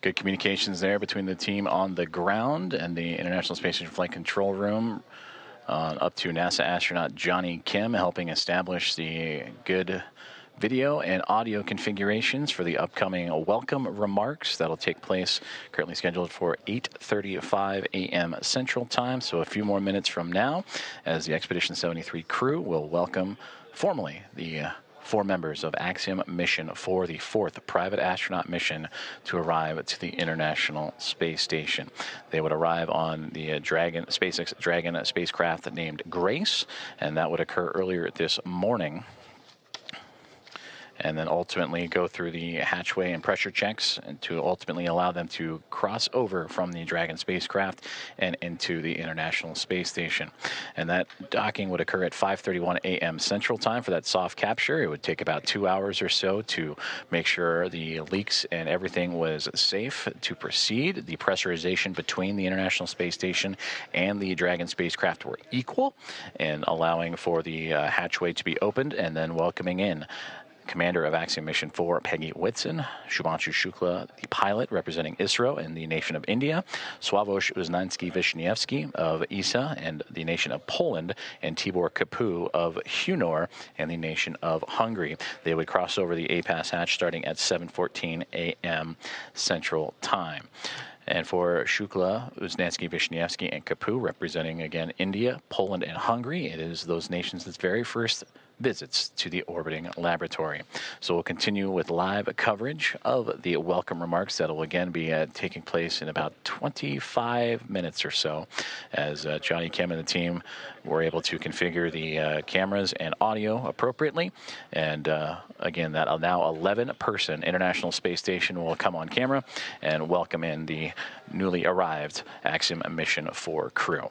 C: Good communications there between the team on the ground and the International Space Station Flight Control Room, up to NASA astronaut Johnny Kim, helping establish the good video and audio configurations for the upcoming welcome remarks that'll take place, currently scheduled for 8:35 a.m. Central Time, so a few more minutes from now, as the Expedition 73 crew will welcome formally the 4 members of Axiom Mission 4, the 4th private astronaut mission to arrive to the International Space Station. They would arrive on the SpaceX Dragon spacecraft named Grace, and that would occur earlier this morning, and then ultimately go through the hatchway and pressure checks and to ultimately allow them to cross over from the Dragon spacecraft and into the International Space Station. And that docking would occur at 5:31 a.m. Central Time for that soft capture. It would take about 2 hours or so to make sure the leaks and everything was safe to proceed. The pressurization between the International Space Station and the Dragon spacecraft were equal, and allowing for the hatchway to be opened and then welcoming in Commander of Axiom Mission 4, Peggy Whitson, Shubhanshu Shukla, the pilot representing ISRO in the nation of India, Sławomir Uznański-Wiśniewski of ESA and the nation of Poland, and Tibor Kapu of Hunor and the nation of Hungary. They would cross over the APAS hatch starting at 7:14 a.m. Central Time. And for Shukla, Uznański, Wiśniewski, and Kapu, representing again India, Poland, and Hungary, it is those nations' very first visits to the orbiting laboratory. So we'll continue with live coverage of the welcome remarks that will again be taking place in about 25 minutes or so, as Johnny Kim and the team were able to configure the cameras and audio appropriately. And again, that now 11-person International Space Station will come on camera and welcome in the newly arrived Axiom Mission 4 crew.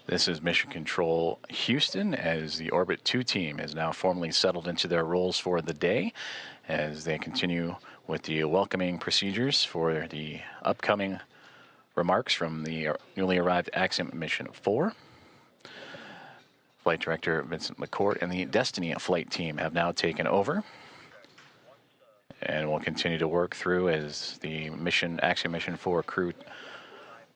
C: This is Mission Control Houston, as the Orbit 2 team has now formally settled into their roles for the day, as they continue with the welcoming procedures for the upcoming remarks from the newly arrived Axiom Mission 4. Flight Director Vincent McCourt and the Destiny flight team have now taken over, and will continue to work through as the Axiom Mission 4 crew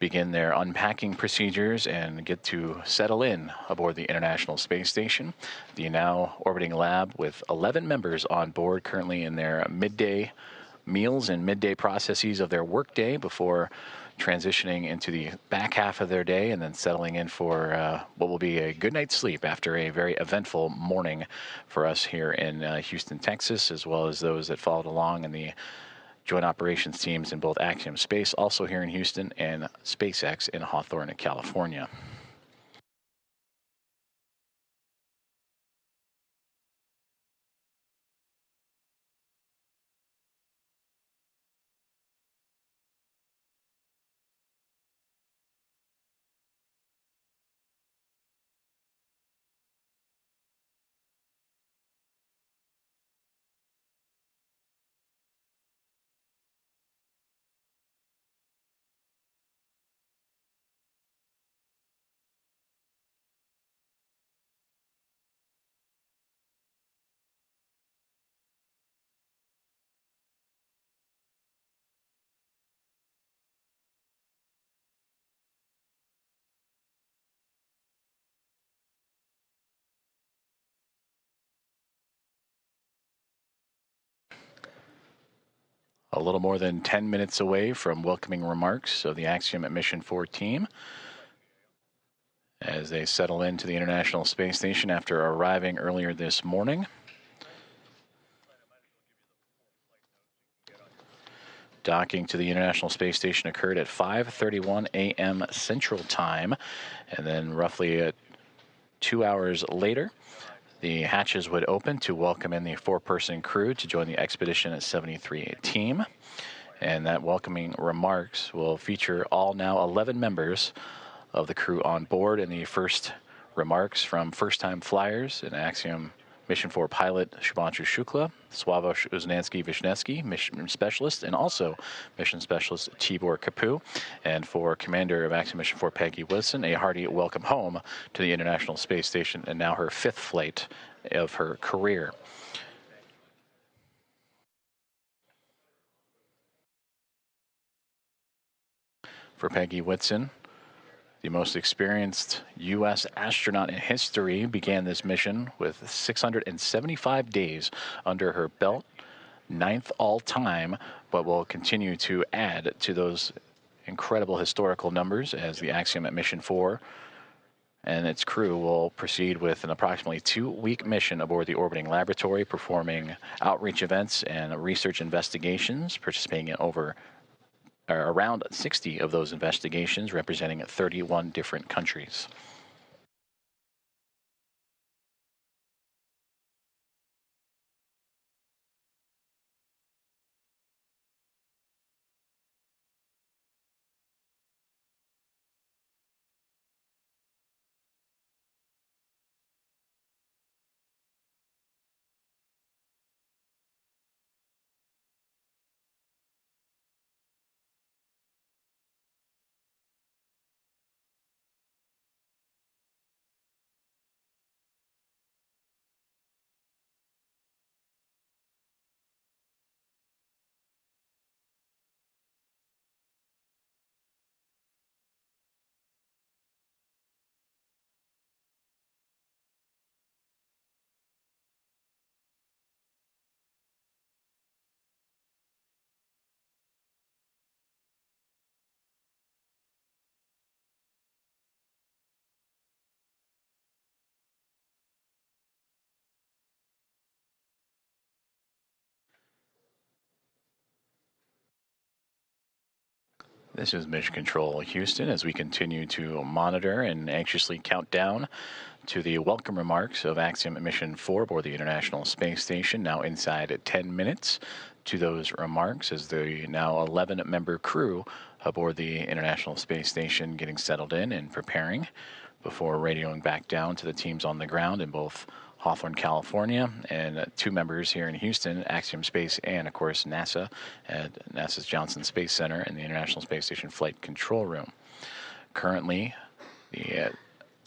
C: begin their unpacking procedures and get to settle in aboard the International Space Station, the now orbiting lab with 11 members on board, currently in their midday meals and midday processes of their workday before transitioning into the back half of their day and then settling in for what will be a good night's sleep after a very eventful morning for us here in Houston, Texas, as well as those that followed along in the joint operations teams in both Axiom Space, also here in Houston, and SpaceX in Hawthorne, California. A little more than 10 minutes away from welcoming remarks of the Axiom Mission 4 team as they settle into the International Space Station after arriving earlier this morning. Docking to the International Space Station occurred at 5:31 a.m. Central Time, and then roughly 2 hours later, the hatches would open to welcome in the 4-person crew to join the Expedition 73 team. And that welcoming remarks will feature all now 11 members of the crew on board, and the first remarks from first-time flyers in Axiom Mission 4 pilot Shubhanshu Shukla, Sławomir Uznansky-Wisniewski, mission specialist, and also mission specialist Tibor Kapu. And for Commander of Axiom Mission 4 Peggy Wilson, a hearty welcome home to the International Space Station, and now her 5th flight of her career. For Peggy Whitson, the most experienced U.S. astronaut in history, began this mission with 675 days under her belt, 9th all-time, but will continue to add to those incredible historical numbers as the Axiom at Mission 4 and its crew will proceed with an approximately 2-week mission aboard the orbiting laboratory, performing outreach events and research investigations, participating in around 60 of those investigations, representing 31 different countries. This is Mission Control Houston as we continue to monitor and anxiously count down to the welcome remarks of Axiom Mission 4 aboard the International Space Station, now inside 10 minutes to those remarks as the now 11-member crew aboard the International Space Station getting settled in and preparing before radioing back down to the teams on the ground in both Hawthorne, California, and 2 members here in Houston, Axiom Space and, of course, NASA at NASA's Johnson Space Center and the International Space Station Flight Control Room. Currently, the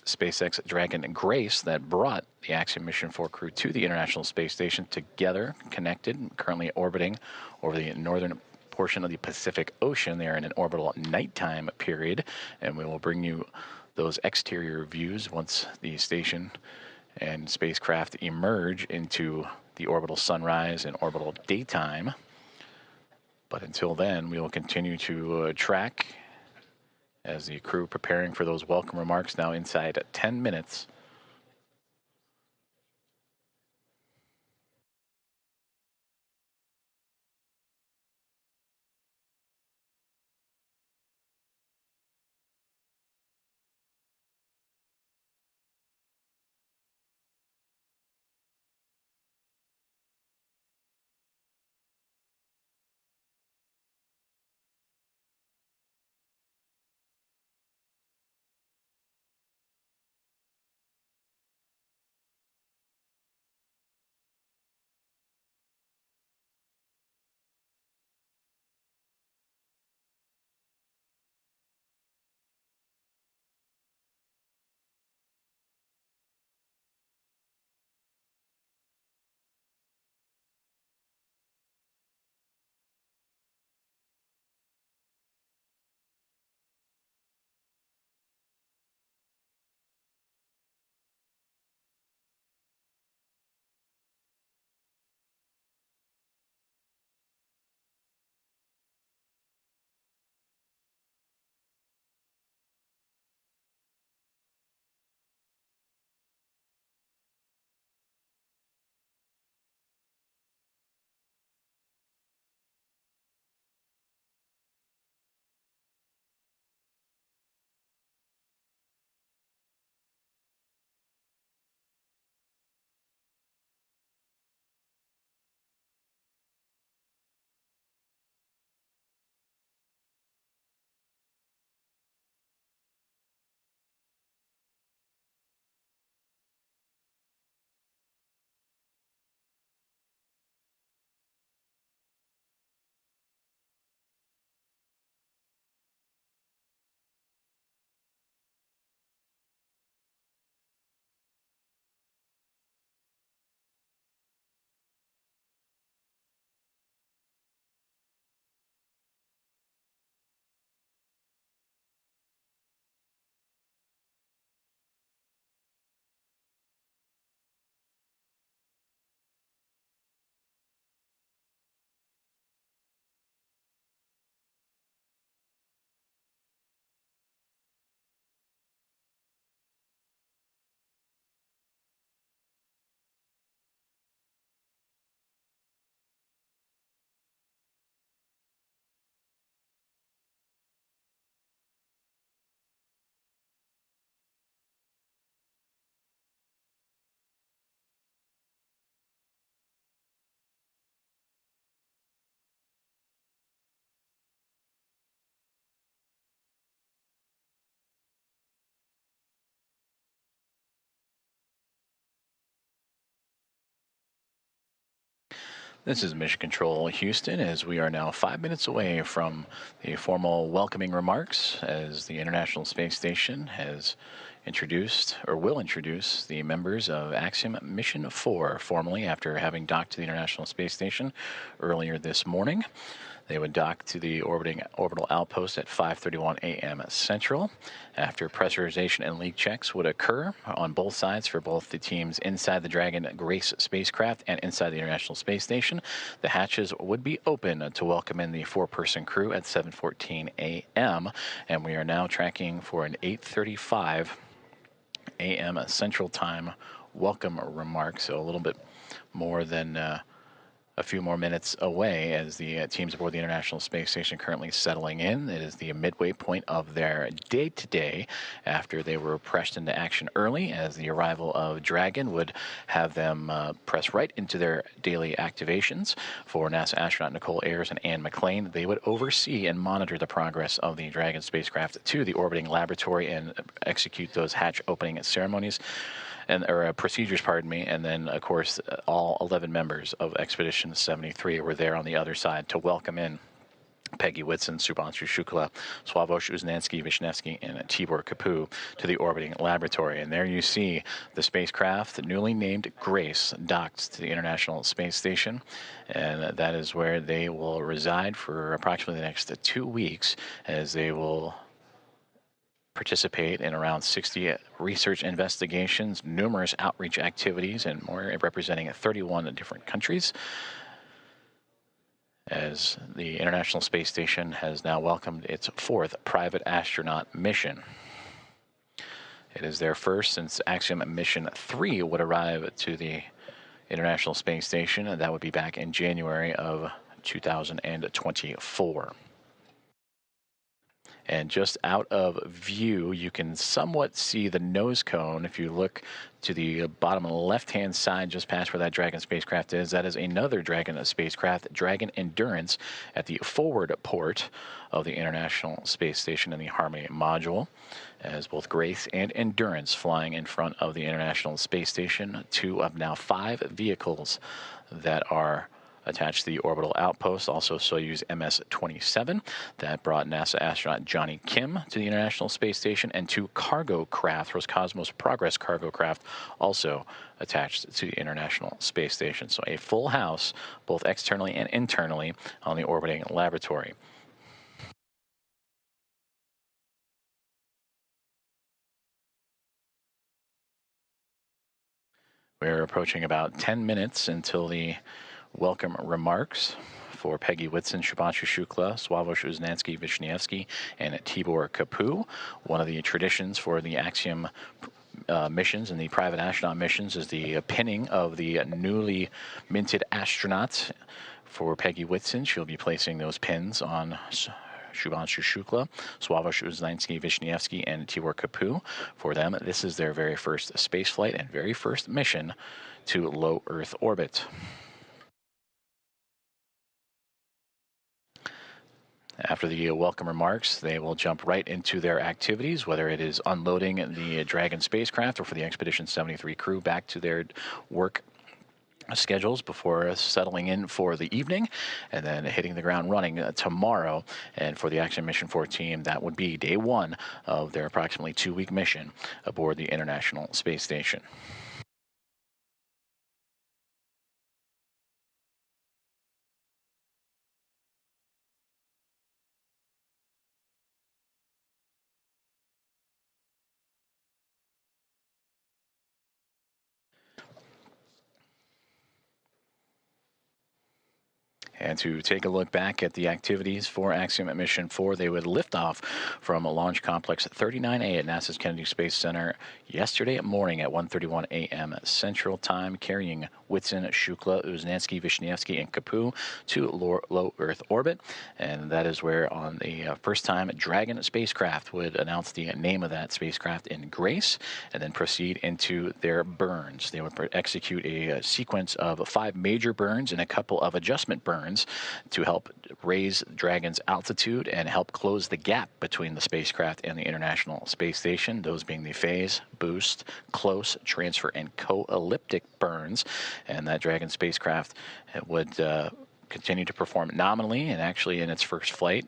C: SpaceX Dragon Grace that brought the Axiom Mission 4 crew to the International Space Station together, connected, currently orbiting over the northern portion of the Pacific Ocean. They are in an orbital nighttime period, and we will bring you those exterior views once the station and spacecraft emerge into the orbital sunrise and orbital daytime. But until then, we will continue to track as the crew preparing for those welcome remarks now inside 10 minutes. This is Mission Control Houston, as we are now 5 minutes away from the formal welcoming remarks, as the International Space Station has introduced, or will introduce, the members of Axiom Mission 4 formally after having docked to the International Space Station earlier this morning. They would dock to the orbital outpost at 5:31 a.m. Central. After pressurization and leak checks would occur on both sides for both the teams inside the Dragon Grace spacecraft and inside the International Space Station, the hatches would be open to welcome in the 4-person crew at 7:14 a.m. And we are now tracking for an 8:35 a.m. Central Time welcome remark. So a little bit more than a few more minutes away, as the teams aboard the International Space Station currently settling in. It is the midway point of their day today, after they were pressed into action early, as the arrival of Dragon would have them press right into their daily activations. For NASA astronaut Nicole Ayers and Ann McLean, they would oversee and monitor the progress of the Dragon spacecraft to the orbiting laboratory and execute those hatch opening ceremonies. Procedures, pardon me, and then, of course, all 11 members of Expedition 73 were there on the other side to welcome in Peggy Whitson, Subhanshu Shukla, Sławomir Uznanski-Wisniewski, and Tibor Kapu to the orbiting laboratory. And there you see the spacecraft, newly named Grace, docked to the International Space Station. And that is where they will reside for approximately the next 2 weeks, as they will participate in around 60 research investigations, numerous outreach activities, and more, representing 31 different countries, as the International Space Station has now welcomed its 4th private astronaut mission. It is their first since Axiom Mission 3 would arrive to the International Space Station, and that would be back in January of 2024. And just out of view, you can somewhat see the nose cone. If you look to the bottom left-hand side, just past where that Dragon spacecraft is, that is another Dragon spacecraft, Dragon Endurance, at the forward port of the International Space Station in the Harmony module, as both Grace and Endurance flying in front of the International Space Station, 2 of now 5 vehicles that are attached to the orbital outpost. Also Soyuz MS-27 that brought NASA astronaut Johnny Kim to the International Space Station, and 2 cargo craft, Roscosmos Progress cargo craft, also attached to the International Space Station. So a full house, both externally and internally, on the orbiting laboratory. We're approaching about 10 minutes until the welcome remarks for Peggy Whitson, Subhanshu Shukla, Sławomir Uznanski-Wisniewski, and Tibor Kapu. One of the traditions for the Axiom missions and the private astronaut missions is the pinning of the newly minted astronauts. For Peggy Whitson, she'll be placing those pins on Subhanshu Shukla, Sławomir Uznanski-Wisniewski, and Tibor Kapu. For them, this is their very first space flight and very first mission to low Earth orbit. After the welcome remarks, they will jump right into their activities, whether it is unloading the Dragon spacecraft or for the Expedition 73 crew back to their work schedules before settling in for the evening, and then hitting the ground running tomorrow. And for the Axiom Mission 4 team, that would be day 1 of their approximately 2-week mission aboard the International Space Station. And to take a look back at the activities for Axiom Mission 4, they would lift off from Launch Complex 39A at NASA's Kennedy Space Center yesterday morning at 1:31 a.m. Central Time, carrying Whitson, Shukla, Uznanski-Wisniewski, and Kapu to low Earth orbit. And that is where, on the first time, Dragon spacecraft would announce the name of that spacecraft in Grace, and then proceed into their burns. They would execute a sequence of 5 major burns and a couple of adjustment burns burns to help raise Dragon's altitude and help close the gap between the spacecraft and the International Space Station, those being the phase, boost, close, transfer, and co-elliptic burns. And that Dragon spacecraft would continue to perform nominally and actually in its first flight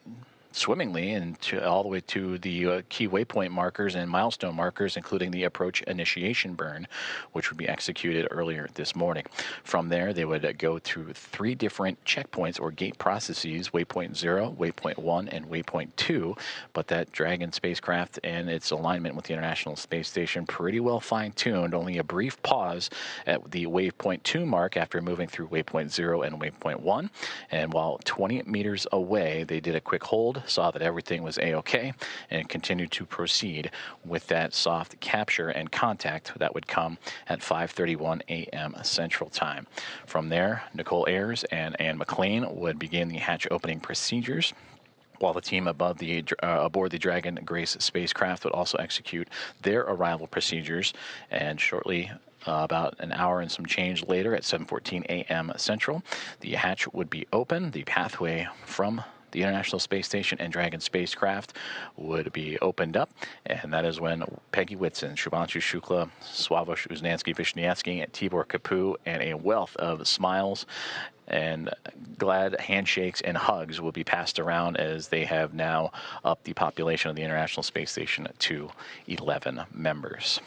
C: swimmingly and all the way to the key waypoint markers and milestone markers, including the approach initiation burn, which would be executed earlier this morning. From there, they would go through 3 different checkpoints or gate processes, waypoint 0, waypoint 1, and waypoint 2. But that Dragon spacecraft and its alignment with the International Space Station pretty well fine-tuned, only a brief pause at the waypoint 2 mark after moving through waypoint 0 and waypoint 1. And while 20 meters away, they did a quick hold, saw that everything was A-OK, and continued to proceed with that soft capture and contact that would come at 5:31 a.m. Central Time. From there, Nicole Ayers and Ann McLean would begin the hatch opening procedures, while the team aboard the Dragon Grace spacecraft would also execute their arrival procedures. And shortly, about an hour and some change later, at 7:14 a.m. Central, the hatch would be open. The pathway from the International Space Station and Dragon spacecraft would be opened up, and that is when Peggy Whitson, Shubhanshu Shukla, Swavesh Uznansky-Vishnievsky, Tibor Kapu, and a wealth of smiles and glad handshakes and hugs will be passed around, as they have now upped the population of the International Space Station to 11 members.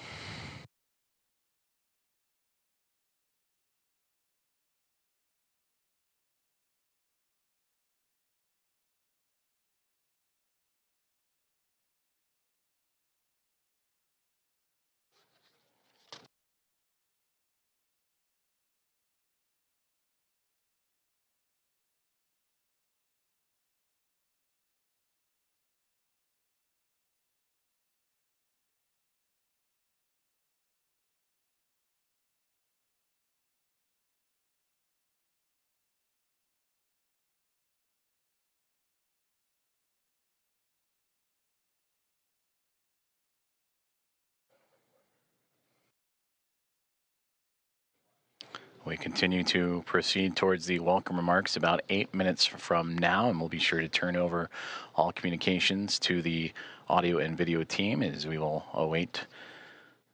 C: We continue to proceed towards the welcome remarks about 8 minutes from now, and we'll be sure to turn over all communications to the audio and video team as we will await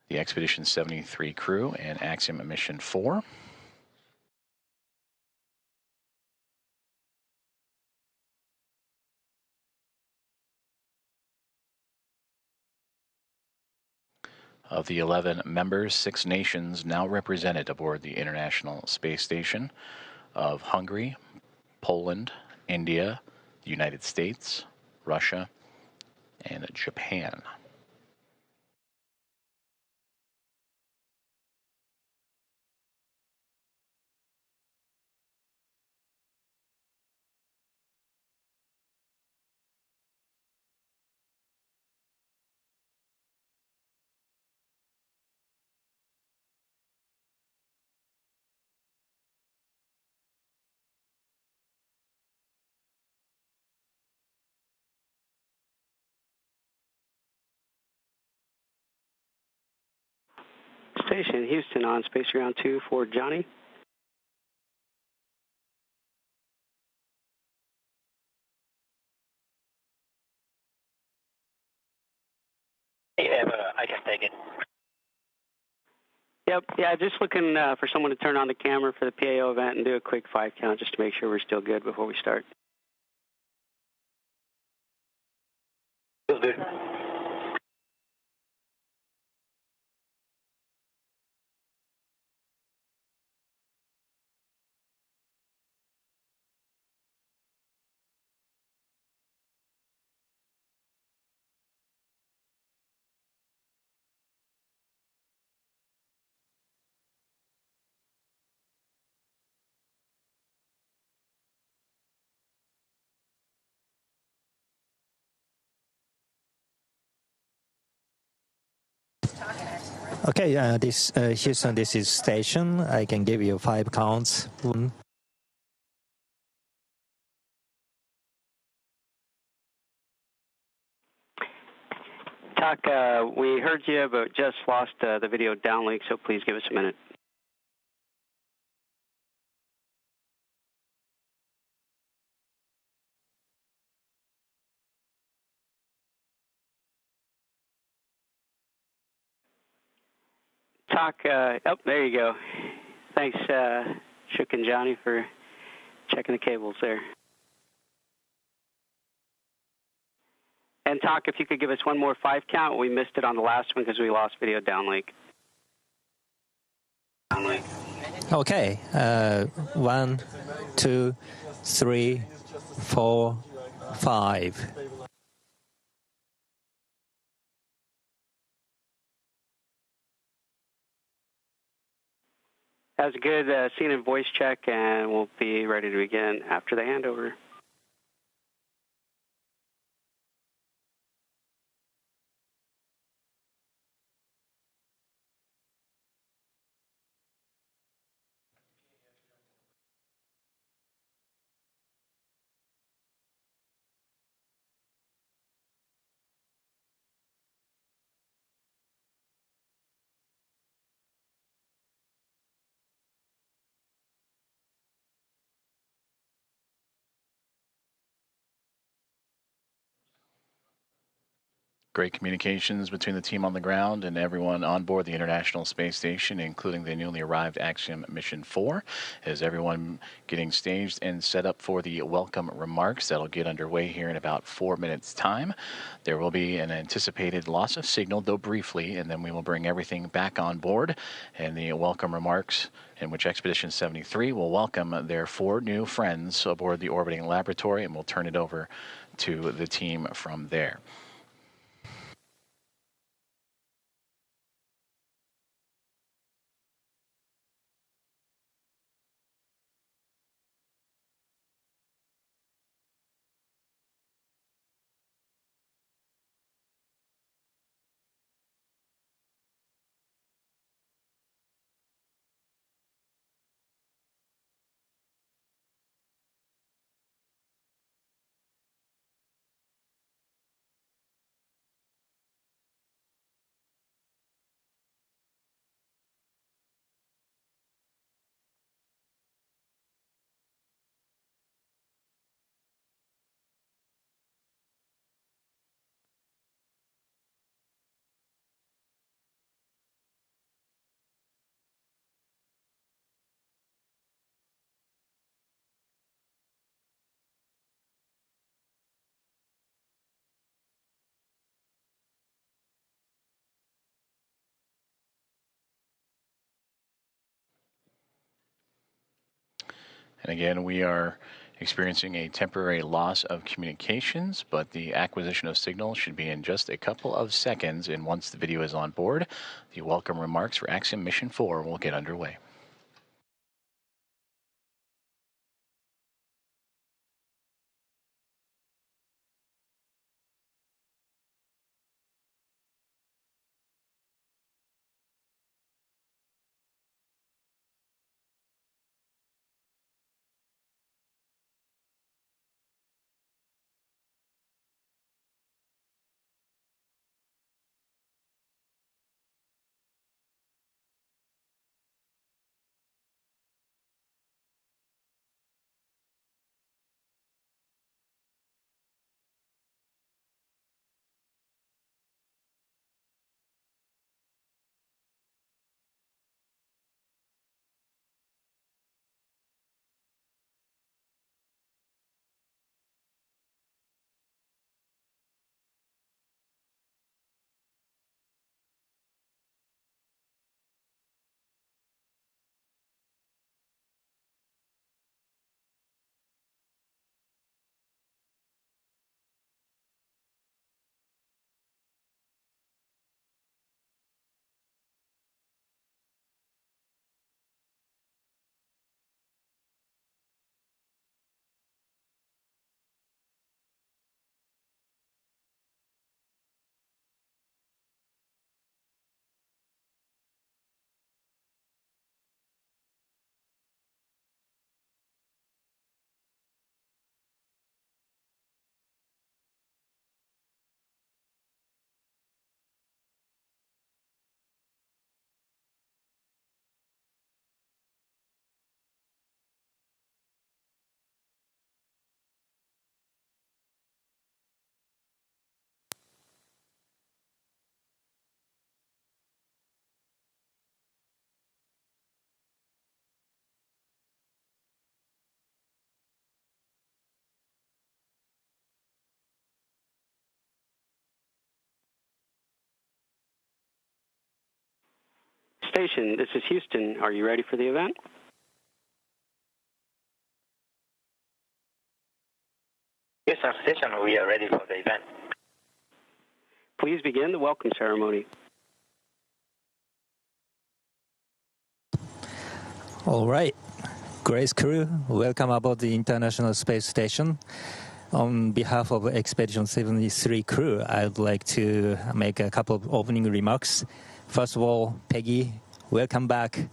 C: the Expedition 73 crew and Axiom Mission 4. Of the 11 members, 6 nations now represented aboard the International Space Station of Hungary, Poland, India, the United States, Russia, and Japan.
J: Station Houston on Space Ground 2 for Johnny.
K: Yeah, I can take it.
J: Yep, yeah, just looking for someone to turn on the camera for the PAO event and do a quick 5 count just to make sure we're still good before we start.
K: Feels good.
M: Okay, this Houston, this is station. I can give you 5 counts. 1.
J: Talk, we heard you, but just lost the video downlink, so please give us a minute. talk, oh, there you go. Thanks, Shook and Johnny, for checking the cables there. And talk, if you could give us one more 5 count. We missed it on the last one because we lost video downlink.
M: Okay. 1, 2, 3, 4, 5.
J: That was a good scene and voice check, and we'll be ready to begin after the handover.
C: Great communications between the team on the ground and everyone on board the International Space Station, including the newly arrived Axiom Mission 4, as everyone getting staged and set up for the welcome remarks that'll get underway here in about 4 minutes' time. There will be an anticipated loss of signal, though briefly, and then we will bring everything back on board, and the welcome remarks in which Expedition 73 will welcome their 4 new friends aboard the orbiting laboratory, and we'll turn it over to the team from there. And again, we are experiencing a temporary loss of communications, but the acquisition of signal should be in just a couple of seconds. And once the video is on board, the welcome remarks for Axiom Mission 4 will get underway.
J: Station, this is Houston. Are you ready for the event?
K: Houston Station, we are ready for the event.
J: Please begin the welcome ceremony.
M: All right. Grace crew, welcome aboard the International Space Station. On behalf of Expedition 73 crew, I'd like to make a couple of opening remarks. First of all, Peggy, welcome back.
N: Thank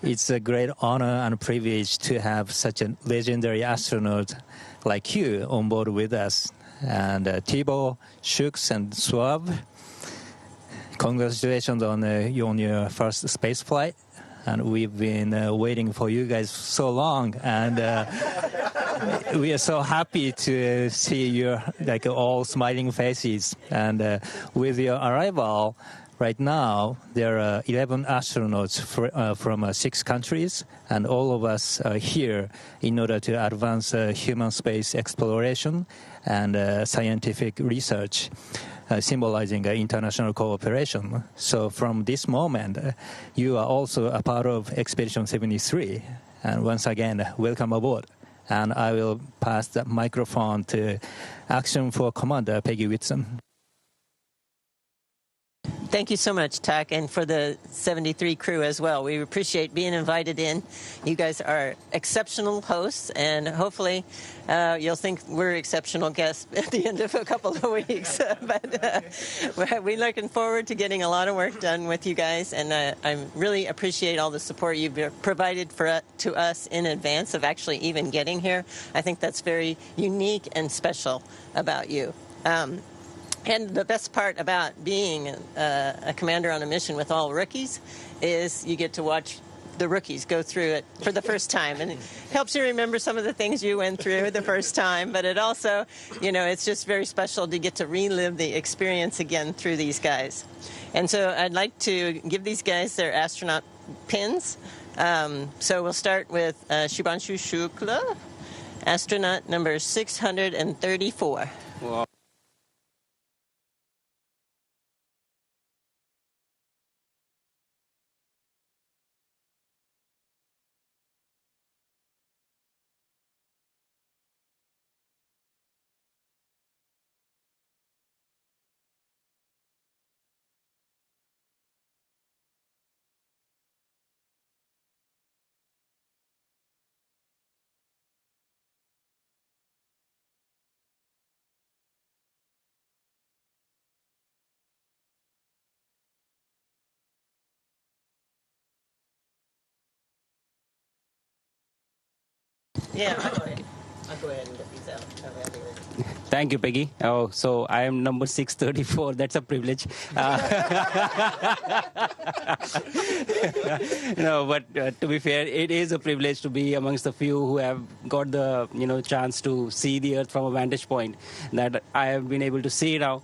N: you.
M: It's a great honor and privilege to have such a legendary astronaut like you on board with us. And Thibault, Shooks, and Suave, congratulations on your first space flight. And we've been waiting for you guys so long, and we are so happy to see your all smiling faces. And with your arrival, right now there are 11 astronauts from 6 countries, and all of us are here in order to advance human space exploration and scientific research. Symbolizing international cooperation. So from this moment, you are also a part of Expedition 73. And once again, welcome aboard. And I will pass the microphone to Axiom 4 Commander Peggy Whitson.
N: Thank you so much, Tak, and for the 73 crew as well. We appreciate being invited in. You guys are exceptional hosts, and hopefully you'll think we're exceptional guests at the end of a couple of weeks. But we're looking forward to getting a lot of work done with you guys, and I really appreciate all the support you've provided to us in advance of actually even getting here. I think that's very unique and special about you. And the best part about being a commander on a mission with all rookies is you get to watch the rookies go through it for the first time. And it helps you remember some of the things you went through the first time. But it also, it's just very special to get to relive the experience again through these guys. And so I'd like to give these guys their astronaut pins. So we'll start with Shubhanshu Shukla, astronaut number 634.
J: Wow.
N: Yeah, I'll go ahead and get these out.
O: Thank you, Peggy. Oh, so I am number 634. That's a privilege. No, but to be fair, it is a privilege to be amongst the few who have got the chance to see the Earth from a vantage point that I have been able to see now.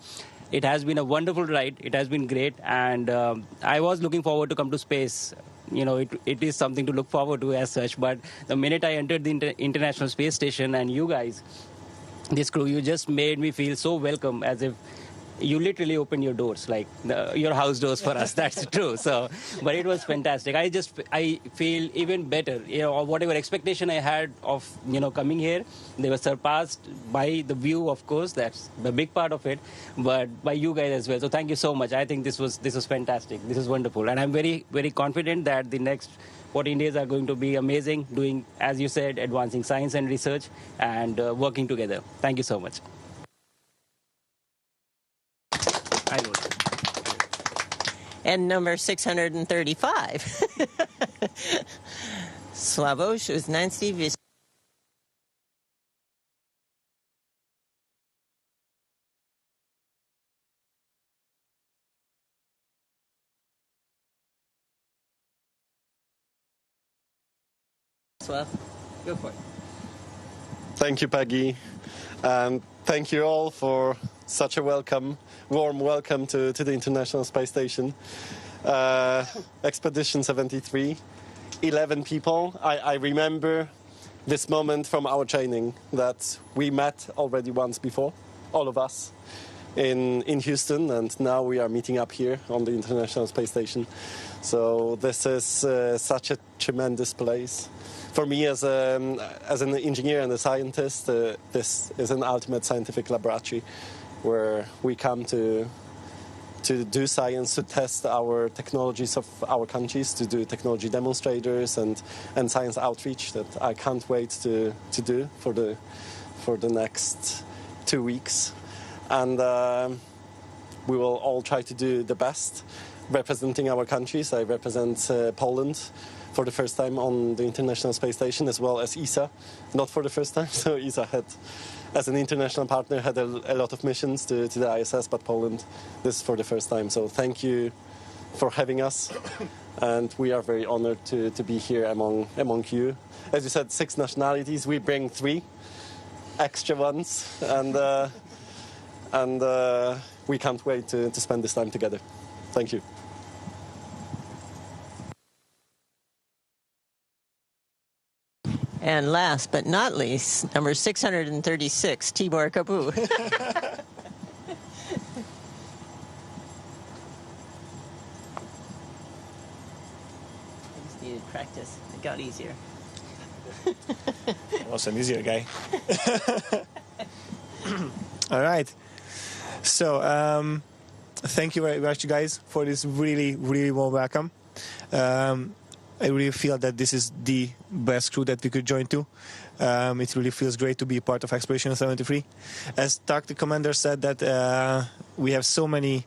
O: It has been a wonderful ride. It has been great, and I was looking forward to come to space. It is something to look forward to as such. But the minute I entered the International Space Station and you guys, this crew, you just made me feel so welcome, as if you literally opened your doors, like your house doors for us. That's true. So, but it was fantastic. I feel even better. Whatever expectation I had of coming here, they were surpassed by the view, of course. That's the big part of it, but by you guys as well. So thank you so much. I think this was fantastic. This is wonderful, and I'm very, very confident that the next 14 days are going to be amazing. Doing, as you said, advancing science and research and working together. Thank you so much.
N: And number 635. Slavosh Uznanski. Slav, go for it.
P: Thank you, Peggy. And thank you all for such a warm welcome to the International Space Station. Expedition 73, 11 people. I remember this moment from our training that we met already once before, all of us. in Houston, and now we are meeting up here on the International Space Station. So this is such a tremendous place. For me, as an engineer and a scientist, this is an ultimate scientific laboratory where we come to do science, to test our technologies of our countries, to do technology demonstrators and science outreach that I can't wait to do for the next 2 weeks. And we will all try to do the best, representing our countries. I represent Poland for the first time on the International Space Station, as well as ESA, not for the first time. So ESA had, as an international partner, had a lot of missions to the ISS, but Poland, this is for the first time. So thank you for having us, and we are very honored to be here among you. As you said, 6 nationalities. We bring 3 extra ones, and we can't wait to spend this time together. Thank you.
N: And last but not least, number 636, Tibor Kapu. Needed practice. It got easier.
L: I was an easier guy. All right. So, thank you very much, guys, for this really, really warm welcome. I really feel that this is the best crew that we could join to. It really feels great to be part of Expedition 73. As Tak, the commander, said that we have so many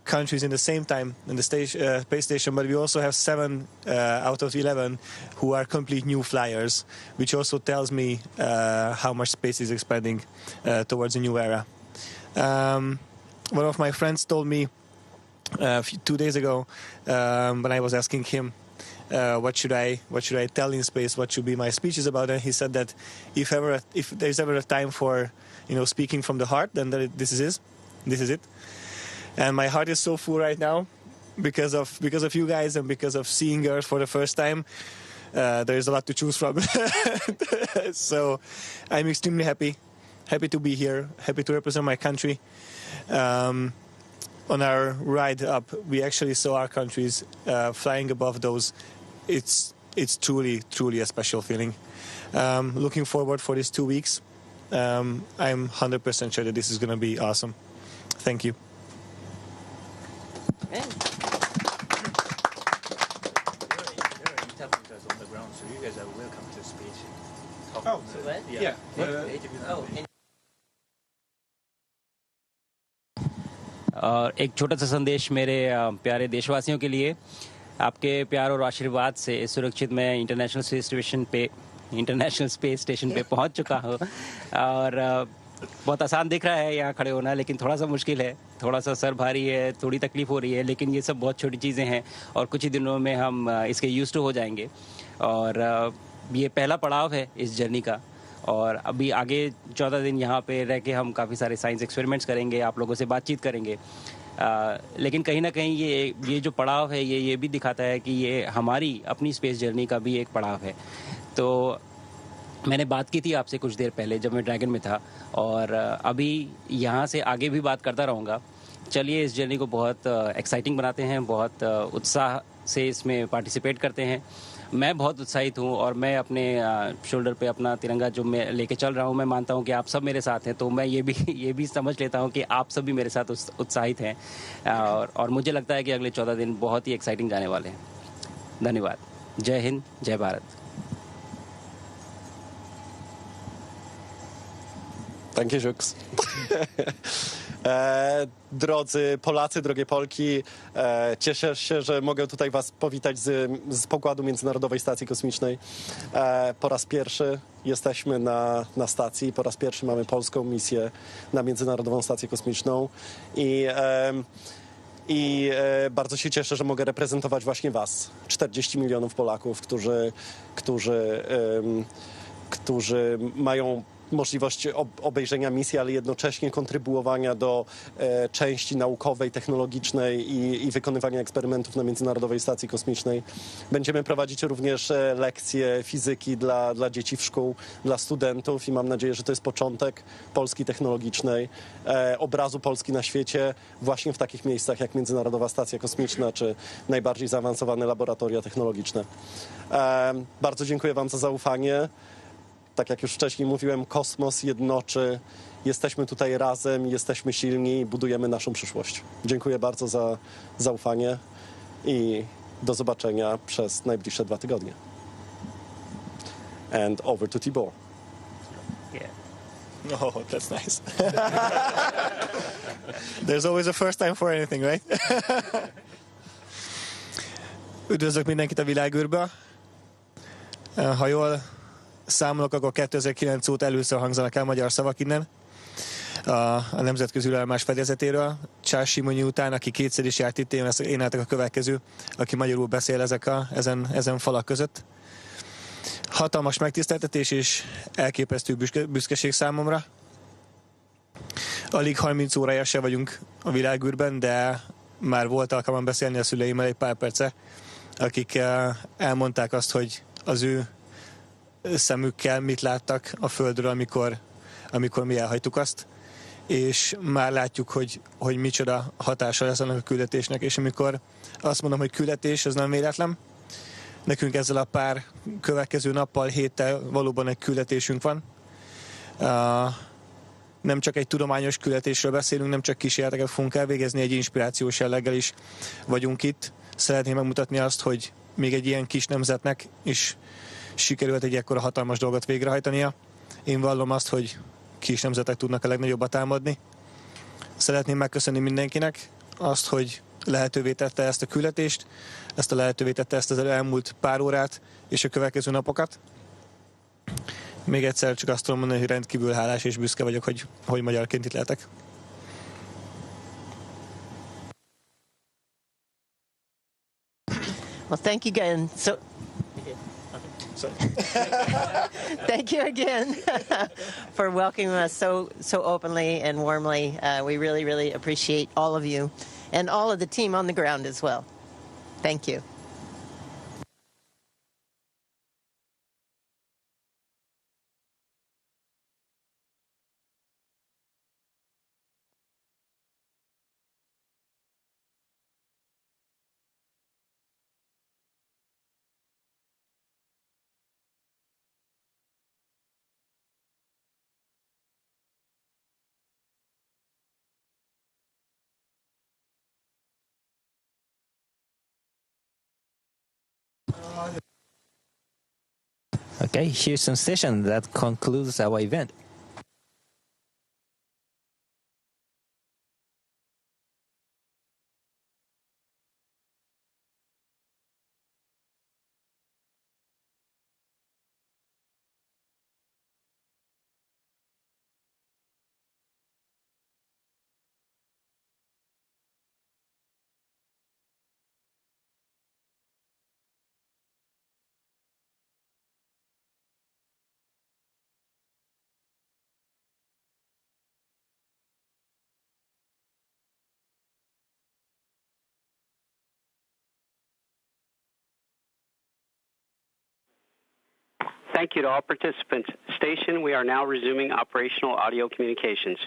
L: countries in the same time in the space station, but we also have 7 out of 11 who are complete new flyers, which also tells me how much space is expanding towards a new era. One of my friends told me 2 days ago when I was asking him what should I tell in space, what should be my speeches about, and he said that if there's ever a time for speaking from the heart, then this is it. And my heart is so full right now because of you guys and because of seeing Earth for the first time. There is a lot to choose from. So I'm extremely happy to be here, happy to represent my country. On our ride up, we actually saw our countries flying above those. It's truly, truly a special feeling. Looking forward for these 2 weeks. I'm 100% sure that this is going to be awesome. Thank you.
M: There are interpreters on the ground, so you guys are welcome to speech.
N: Oh, so what?
M: Yeah.
O: और एक छोटा सा संदेश मेरे प्यारे देशवासियों के लिए, आपके प्यार और आशीर्वाद से सुरक्षित मैं इंटरनेशनल स्पेस स्टेशन पे पहुंच चुका हूं। और बहुत आसान दिख रहा है यहाँ खड़े होना, लेकिन थोड़ा सा मुश्किल है, थोड़ा सा सर भारी है, थोड़ी तकलीफ हो रही है, लेकिन ये सब बहुत छोटी चीज़ें हैं और कुछ ही दिनों में हम इसके यूज्ड टू हो जाएंगे। और ये पहला पड़ाव है इस जर्नी का, और अभी आगे 14 दिन यहाँ पे रह के हम काफ़ी सारे साइंस एक्सपेरिमेंट्स करेंगे, आप लोगों से बातचीत करेंगे। लेकिन कहीं ना कहीं ये जो पड़ाव है ये भी दिखाता है कि ये हमारी अपनी स्पेस जर्नी का भी एक पड़ाव है। तो मैंने बात की थी आपसे कुछ देर पहले जब मैं ड्रैगन में था, और अभी यहाँ से आगे भी बात करता रहूँगा। चलिए इस जर्नी को बहुत एक्साइटिंग बनाते हैं, बहुत उत्साह से इसमें पार्टिसिपेट करते हैं। मैं बहुत उत्साहित हूँ और मैं अपने शोल्डर पे अपना तिरंगा जो मैं लेके चल रहा हूँ, मैं मानता हूँ कि आप सब मेरे साथ हैं, तो मैं ये भी समझ लेता हूँ कि आप सब भी मेरे साथ उत्साहित हैं। और मुझे लगता है कि अगले 14 दिन बहुत ही एक्साइटिंग जाने वाले हैं। धन्यवाद। जय हिंद, जय Bharat.
P: Thank you, Jux. Drodzy Polacy, drogie Polki, cieszę się, że mogę tutaj Was powitać z pokładu Międzynarodowej Stacji Kosmicznej. Po raz pierwszy jesteśmy na stacji, po raz pierwszy mamy polską misję na Międzynarodową Stację Kosmiczną i bardzo się cieszę, że mogę reprezentować właśnie Was, 40 milionów Polaków, którzy mają możliwość obejrzenia misji, ale jednocześnie kontrybuowania do części naukowej, technologicznej i wykonywania eksperymentów na Międzynarodowej Stacji Kosmicznej. Będziemy prowadzić również lekcje fizyki dla dzieci w szkół, dla studentów i mam nadzieję, że to jest początek Polski technologicznej, obrazu Polski na świecie właśnie w takich miejscach jak Międzynarodowa Stacja Kosmiczna czy najbardziej zaawansowane laboratoria technologiczne. Bardzo dziękuję Wam za zaufanie. Tak jak już wcześniej mówiłem, kosmos jednoczy. Jesteśmy tutaj razem, jesteśmy silni i budujemy naszą przyszłość. Dziękuję bardzo za zaufanie i do zobaczenia przez najbliższe 2 tygodnie. And over to Tibor.
L: Yeah. Oh, that's nice. There's always a first time for anything, right? Üdvözlök mindenkit a világűrből. Ha jól számolok, akkor 2009 óta először hangzanak el magyar szavak innen. A nemzetközi űrállomás fedezetéről. Charles Simonyi után, aki kétszer is járt itt, én álltak a következő, aki magyarul beszél ezen falak között. Hatalmas megtiszteltetés és elképesztő büszkeség számomra. Alig 30 órája se vagyunk a világűrben, de már volt alkalmam beszélni a szüleimmel egy pár perce, akik elmondták azt, hogy az ő szemükkel mit láttak a Földről, amikor mi elhagytuk azt, és már látjuk, hogy micsoda hatása lesz annak a küldetésnek, és amikor azt mondom, hogy küldetés, az nem véletlen. Nekünk ezzel a pár következő nappal, héttel valóban egy küldetésünk van. Nem csak egy tudományos küldetésről beszélünk, nem csak kísérleteket fogunk elvégezni, egy inspirációs jelleggel is vagyunk itt. Szeretném megmutatni azt, hogy még egy ilyen kis nemzetnek is sikerült egy ekkora hatalmas dolgot végrehajtania. Én vallom azt, hogy kis nemzetek tudnak a legnagyobbat támadni. Szeretném megköszönni mindenkinek azt, hogy lehetővé tette ezt a küldetést, lehetővé tette ezt az elmúlt pár órát és a következő napokat. Még egyszer csak azt tudom mondani, hogy rendkívül hálás és büszke vagyok, hogy magyarként itt lehetek.
N: Well, thank you again. Thank you again for welcoming us so openly and warmly. We really, really appreciate all of you and all of the team on the ground as well. Thank you.
M: Okay, Houston Station, that concludes our event.
J: Thank you to all participants. Station, we are now resuming operational audio communications.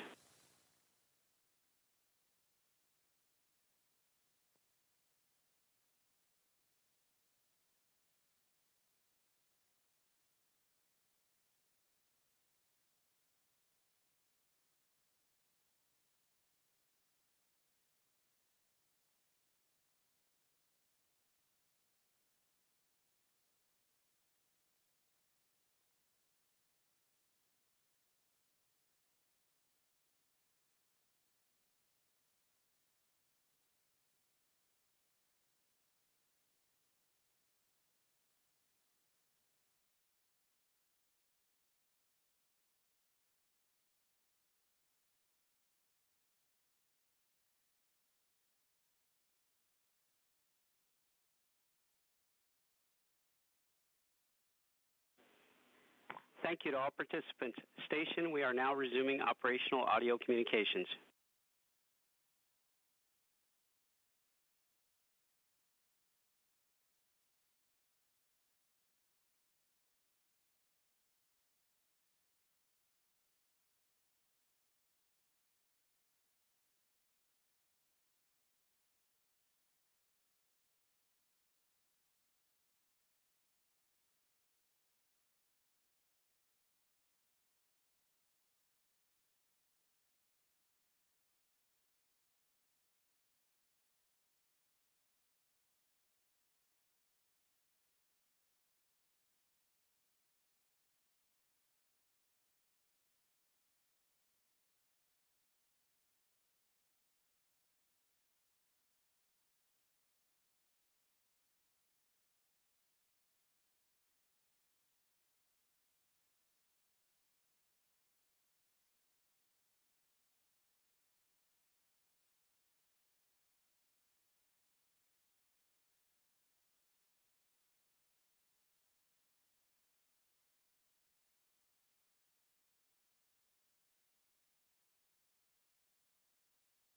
J: Thank you to all participants. Station, we are now resuming operational audio communications.